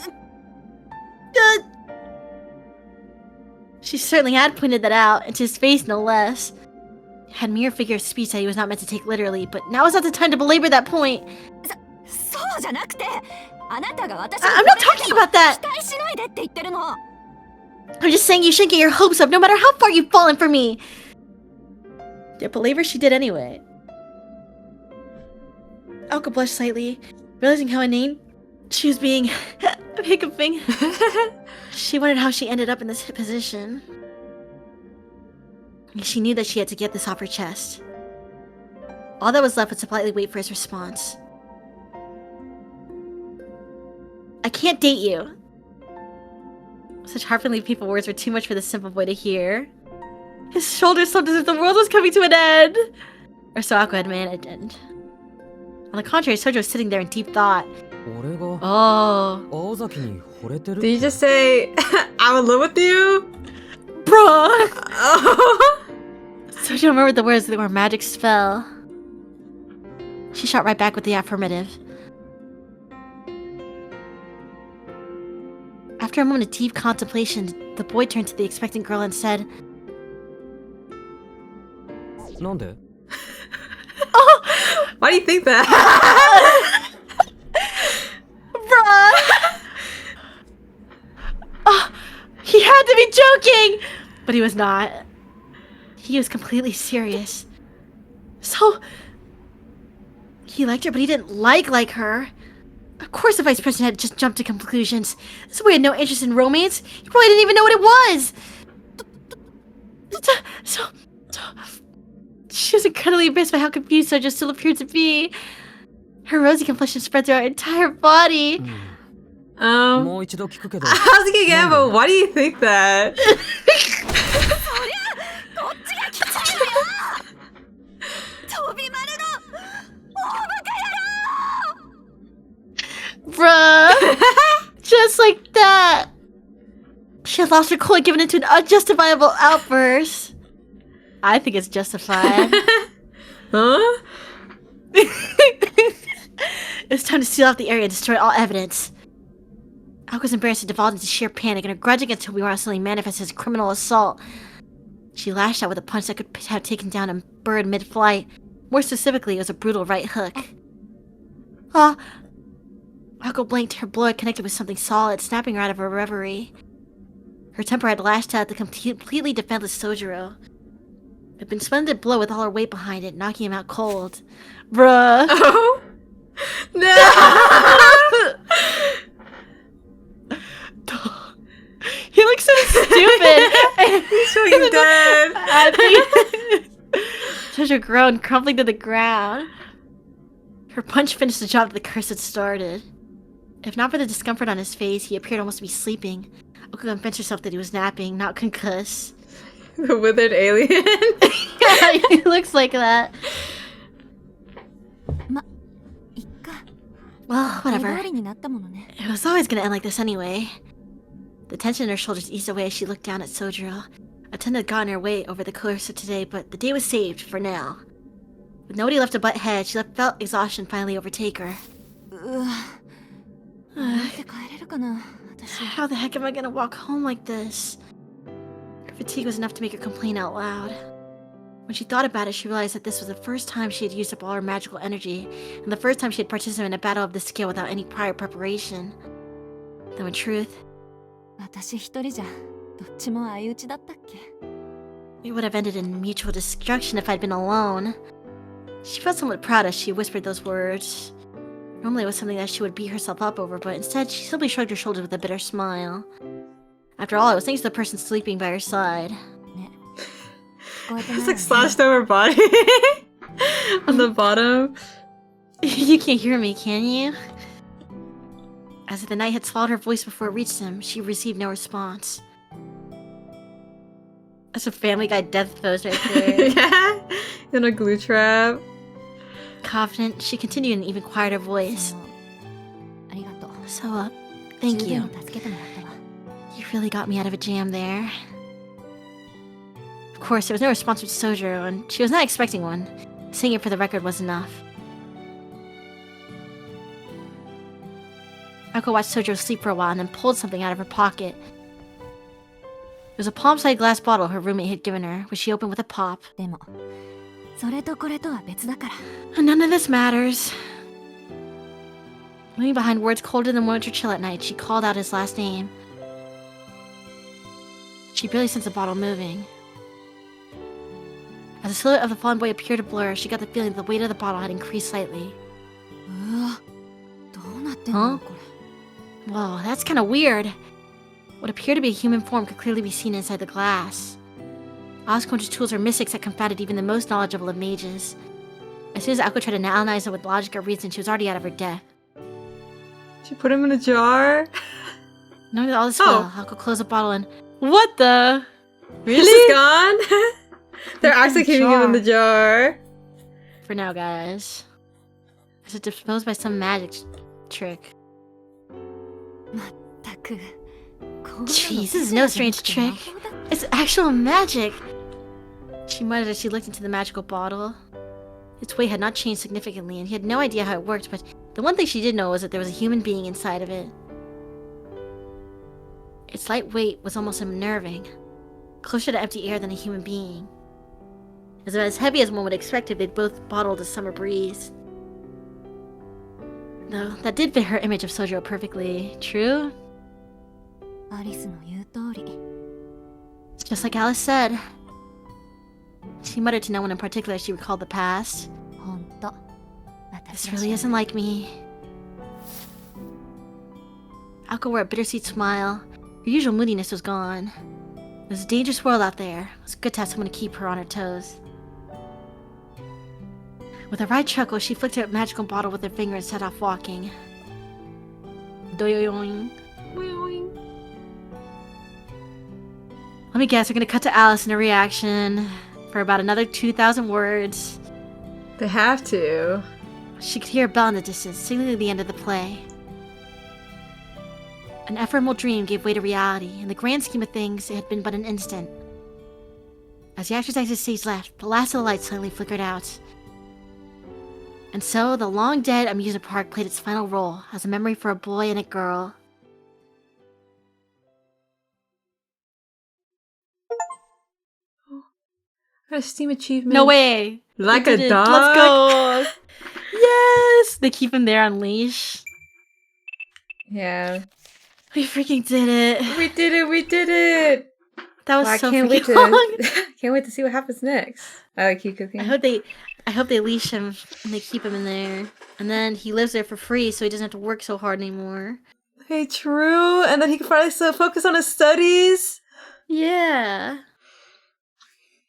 She certainly had pointed that out, and to his face no less. It had mere figure of speech that he was not meant to take literally, but now is not the time to belabor that point. I'm not talking about that! I'm just saying you shouldn't get your hopes up no matter how far you've fallen for me! Yet belabor she did anyway. Aoko blushed slightly, realizing how inane she was being. I'm hiccuping. She wondered how she ended up in this position. She knew that she had to get this off her chest. All that was left was to politely wait for his response. I can't date you. Such heartfully people words were too much for the simple boy to hear. His shoulders slumped as if the world was coming to an end. Or so Aoko had imagined. On the contrary, Sojo was sitting there in deep thought. Oh. Did you just say, I'm in love with you? Bruh! Oh. Sojo remembered the words that were a magic spell. She shot right back with the affirmative. After a moment of deep contemplation, the boy turned to the expectant girl and said, Oh! Why do you think that? Bruh! Oh, he had to be joking! But he was not. He was completely serious. So... he liked her, but he didn't like her. Of course the vice president had just jumped to conclusions. This boy had no interest in romance. He probably didn't even know what it was. So she was incredibly impressed by how confused Sojo still appeared to be. Her rosy complexion spread through her entire body. I was thinking again, but why do you think that? Bruh! Just like that! She had lost her cool and given into an unjustifiable outburst. I think it's justified. Huh? It's time to seal off the area and destroy all evidence. Aoko was embarrassed and devolved into sheer panic, and her grudge against Tobimaru suddenly manifested as a criminal assault. She lashed out with a punch that could have taken down a bird mid-flight. More specifically, it was a brutal right hook. Ako blinked, her blow had connected with something solid, snapping her out of her reverie. Her temper had lashed out at the completely defenseless Sojiro. It had been a splendid blow with all her weight behind it, knocking him out cold. Bruh. Oh no! He looks so stupid. He's fucking dead. Sojiro groaned, crumbling to the ground. Her punch finished the job that the curse had started. If not for the discomfort on his face, he appeared almost to be sleeping. Oko convinced herself that he was napping, not concussed. The withered alien. Yeah, he looks like that. Well, whatever. It was always gonna end like this anyway. The tension in her shoulders eased away as she looked down at Sojiro. A ton had gotten her way over the course of today, but the day was saved for now. With nobody left to butt head, she felt exhaustion finally overtake her. How the heck am I gonna walk home like this? Her fatigue was enough to make her complain out loud. When she thought about it, she realized that this was the first time she had used up all her magical energy, and the first time she had participated in a battle of this scale without any prior preparation. Though in truth, it would have ended in mutual destruction if I'd been alone. She felt somewhat proud as she whispered those words. Normally it was something that she would beat herself up over, but instead she simply shrugged her shoulders with a bitter smile. After all, it was thanks to the person sleeping by her side. It's like slashed over body on the bottom. You can't hear me, can you? As if the night had swallowed her voice before it reached him, she received no response. That's a Family Guy death pose right there. Yeah, in a glue trap. Confident, she continued in an even quieter voice. So, thank you. You really got me out of a jam there. Of course, there was no response from Sojiro, and she was not expecting one. Saying it for the record was enough. Ako watched Sojiro sleep for a while and then pulled something out of her pocket. It was a palm-sized glass bottle her roommate had given her, which she opened with a pop. And none of this matters. Leaving behind words colder than winter chill at night, she called out his last name. She barely sensed the bottle moving. As the silhouette of the fallen boy appeared to blur, she got the feeling that the weight of the bottle had increased slightly. Huh? Whoa, that's kind of weird. What appeared to be a human form could clearly be seen inside the glass. Osquanch's tools were mystics that confounded even the most knowledgeable of mages. As soon as Ako tried to analyze it with logic or reason, she was already out of her depth. She put him in a jar. Knowing that all this well, Ako closed the bottle and... What the? Really? It's gone? They're actually keeping him in the jar. For now, guys. Is it disposed by some magic trick? Jeez, this is no strange trick. It's actual magic. She muttered as she looked into the magical bottle. Its weight had not changed significantly, and he had no idea how it worked, but the one thing she did know was that there was a human being inside of it. Its light weight was almost unnerving, closer to empty air than a human being. It was about as heavy as one would expect if they'd both bottled a summer breeze. Though, that did fit her image of Sojiro perfectly. True? It's just like Alice said. She muttered to no one in particular as she recalled the past. This really isn't like me. Ako wore a bittersweet smile. Her usual moodiness was gone. It was a dangerous world out there. It was good to have someone to keep her on her toes. With a wry chuckle, she flicked her magical bottle with her finger and set off walking. Doyoyoing. Let me guess, we're gonna cut to Alice and her reaction for about another 2,000 words. They have to. She could hear a bell in the distance, signaling the end of the play. An ephemeral dream gave way to reality. In the grand scheme of things, it had been but an instant. As the actors exit stage left, the last of the lights suddenly flickered out. And so, the long-dead amusement park played its final role as a memory for a boy and a girl. Got a Steam achievement. No way! Like a dog? Let's go! Yes! They keep him there on leash. Yeah. We freaking did it. We did it. We did it. That was Well, so I can't wait freaking long. can't wait to see what happens next. Keep cooking. I hope they leash him and they keep him in there. And then he lives there for free so he doesn't have to work so hard anymore. Hey, true. And then he can finally focus on his studies. Yeah.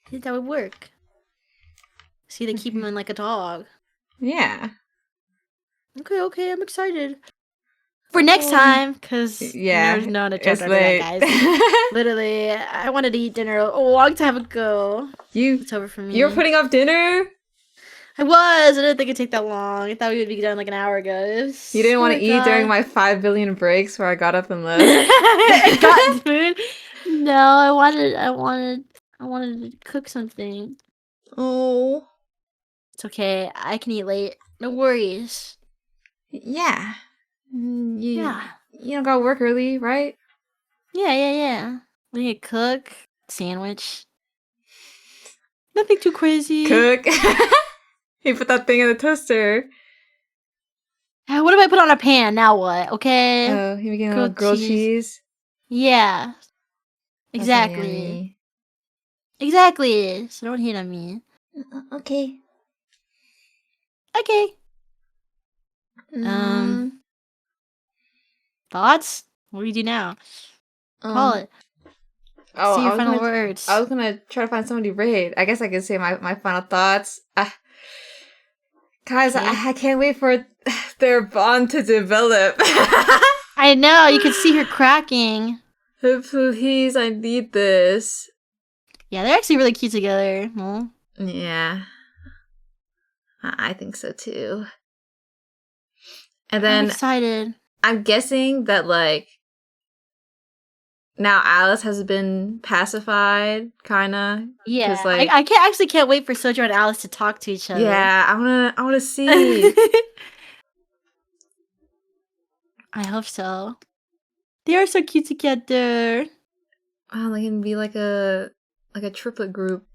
I think that would work. See, they keep him in like a dog. Yeah. Okay, I'm excited. For next time, because there's no other chapter after that, guys. Literally, I wanted to eat dinner a long time ago. It's over for me. You were putting up dinner? I was. I didn't think it'd take that long. I thought we would be done like an hour ago. You didn't want to eat during my 5 billion breaks where I got up and left? I got food. No, I wanted to cook something. Oh. It's okay. I can eat late. No worries. Yeah. You don't gotta work early, right? Yeah. We need to cook. Sandwich. Nothing too crazy. Cook. You put that thing in the toaster. What if I put on a pan? Now what? Okay. Oh, you making a grilled cheese? Yeah. Exactly. Exactly. So don't hate on me. Okay. Okay. Thoughts? What do we do now? Call it. Oh, say your final words. I was gonna try to find somebody to raid. I guess I could say my final thoughts. Guys, Okay. I can't wait for their bond to develop. I know, you could see her cracking. Please, I need this. Yeah, they're actually really cute together. No? Yeah. I think so too. And then I'm excited. I'm guessing that, like, now Alice has been pacified, kinda. Yeah, like, I can't wait for Sojo and Alice to talk to each other. yeah, I wanna see. I hope so. They are so cute together. Oh, they can be like a triplet group.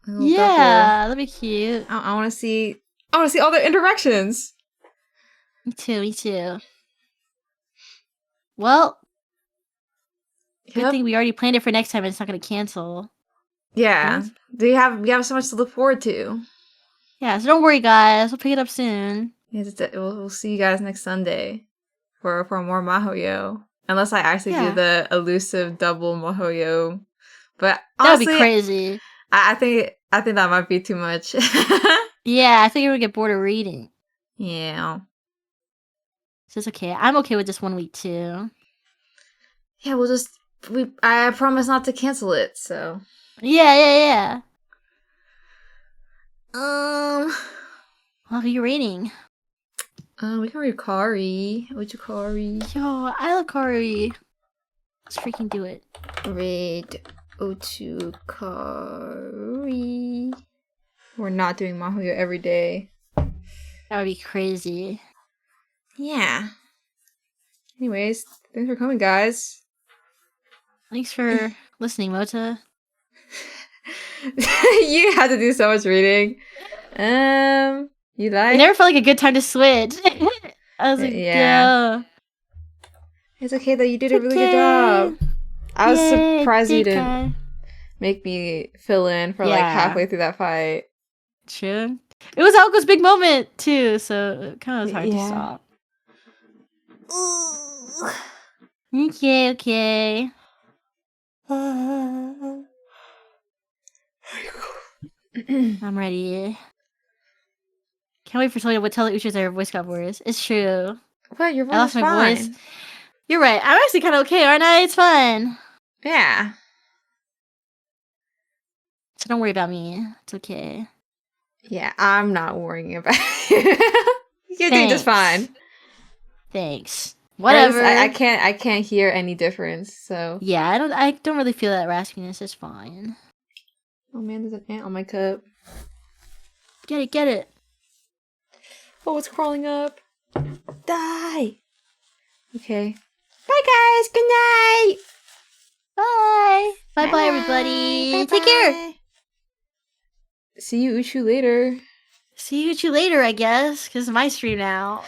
A little Yeah, that'd be cute. double. I want to see all their interactions. Me too. Well, good thing we already planned it for next time and it's not gonna cancel. Yeah, we have so much to look forward to. Yeah, so don't worry, guys. We'll pick it up soon. Yeah, we'll see you guys next Sunday for more Mahoyo. Unless I actually do the elusive double Mahoyo, but honestly, that would be crazy. I think that might be too much. Yeah, I think you're gonna get bored of reading. Yeah. So it's okay. I'm okay with just 1 week too. Yeah, I promise not to cancel it. So. Yeah. What are you reading? We can read Kari. Uchikari. Yo, I love Kari. Let's freaking do it. Read Uchikari. We're not doing Mahoyo every day. That would be crazy. Yeah. Anyways, thanks for coming, guys. Thanks for listening, Mota. You had to do so much reading. You like? It never felt like a good time to switch. I was like, yeah. It's okay though. You did a really good job. I was surprised you didn't make me fill in for like halfway through that fight. True. It was Alko's big moment too, so it kind of was hard to stop. Okay. I'm ready. Can't wait for Toya to tell the Uchis their voice got worse. It's true. What? Your voice I lost is my fine. voice. You're right. I'm actually kind of okay, aren't I? It's fine. Yeah. So don't worry about me. It's okay. Yeah, I'm not worrying about you. You're doing just fine. Thanks. Whatever. I can't hear any difference. So yeah, I don't really feel that raspiness. It's fine. Oh man, there's an ant on my cup. Get it. Oh, it's crawling up. Die. Okay. Bye, guys. Good night. Bye. Bye, everybody. Bye-bye. Take care. See you, Uchu, later. See you later, I guess, because it's my stream now.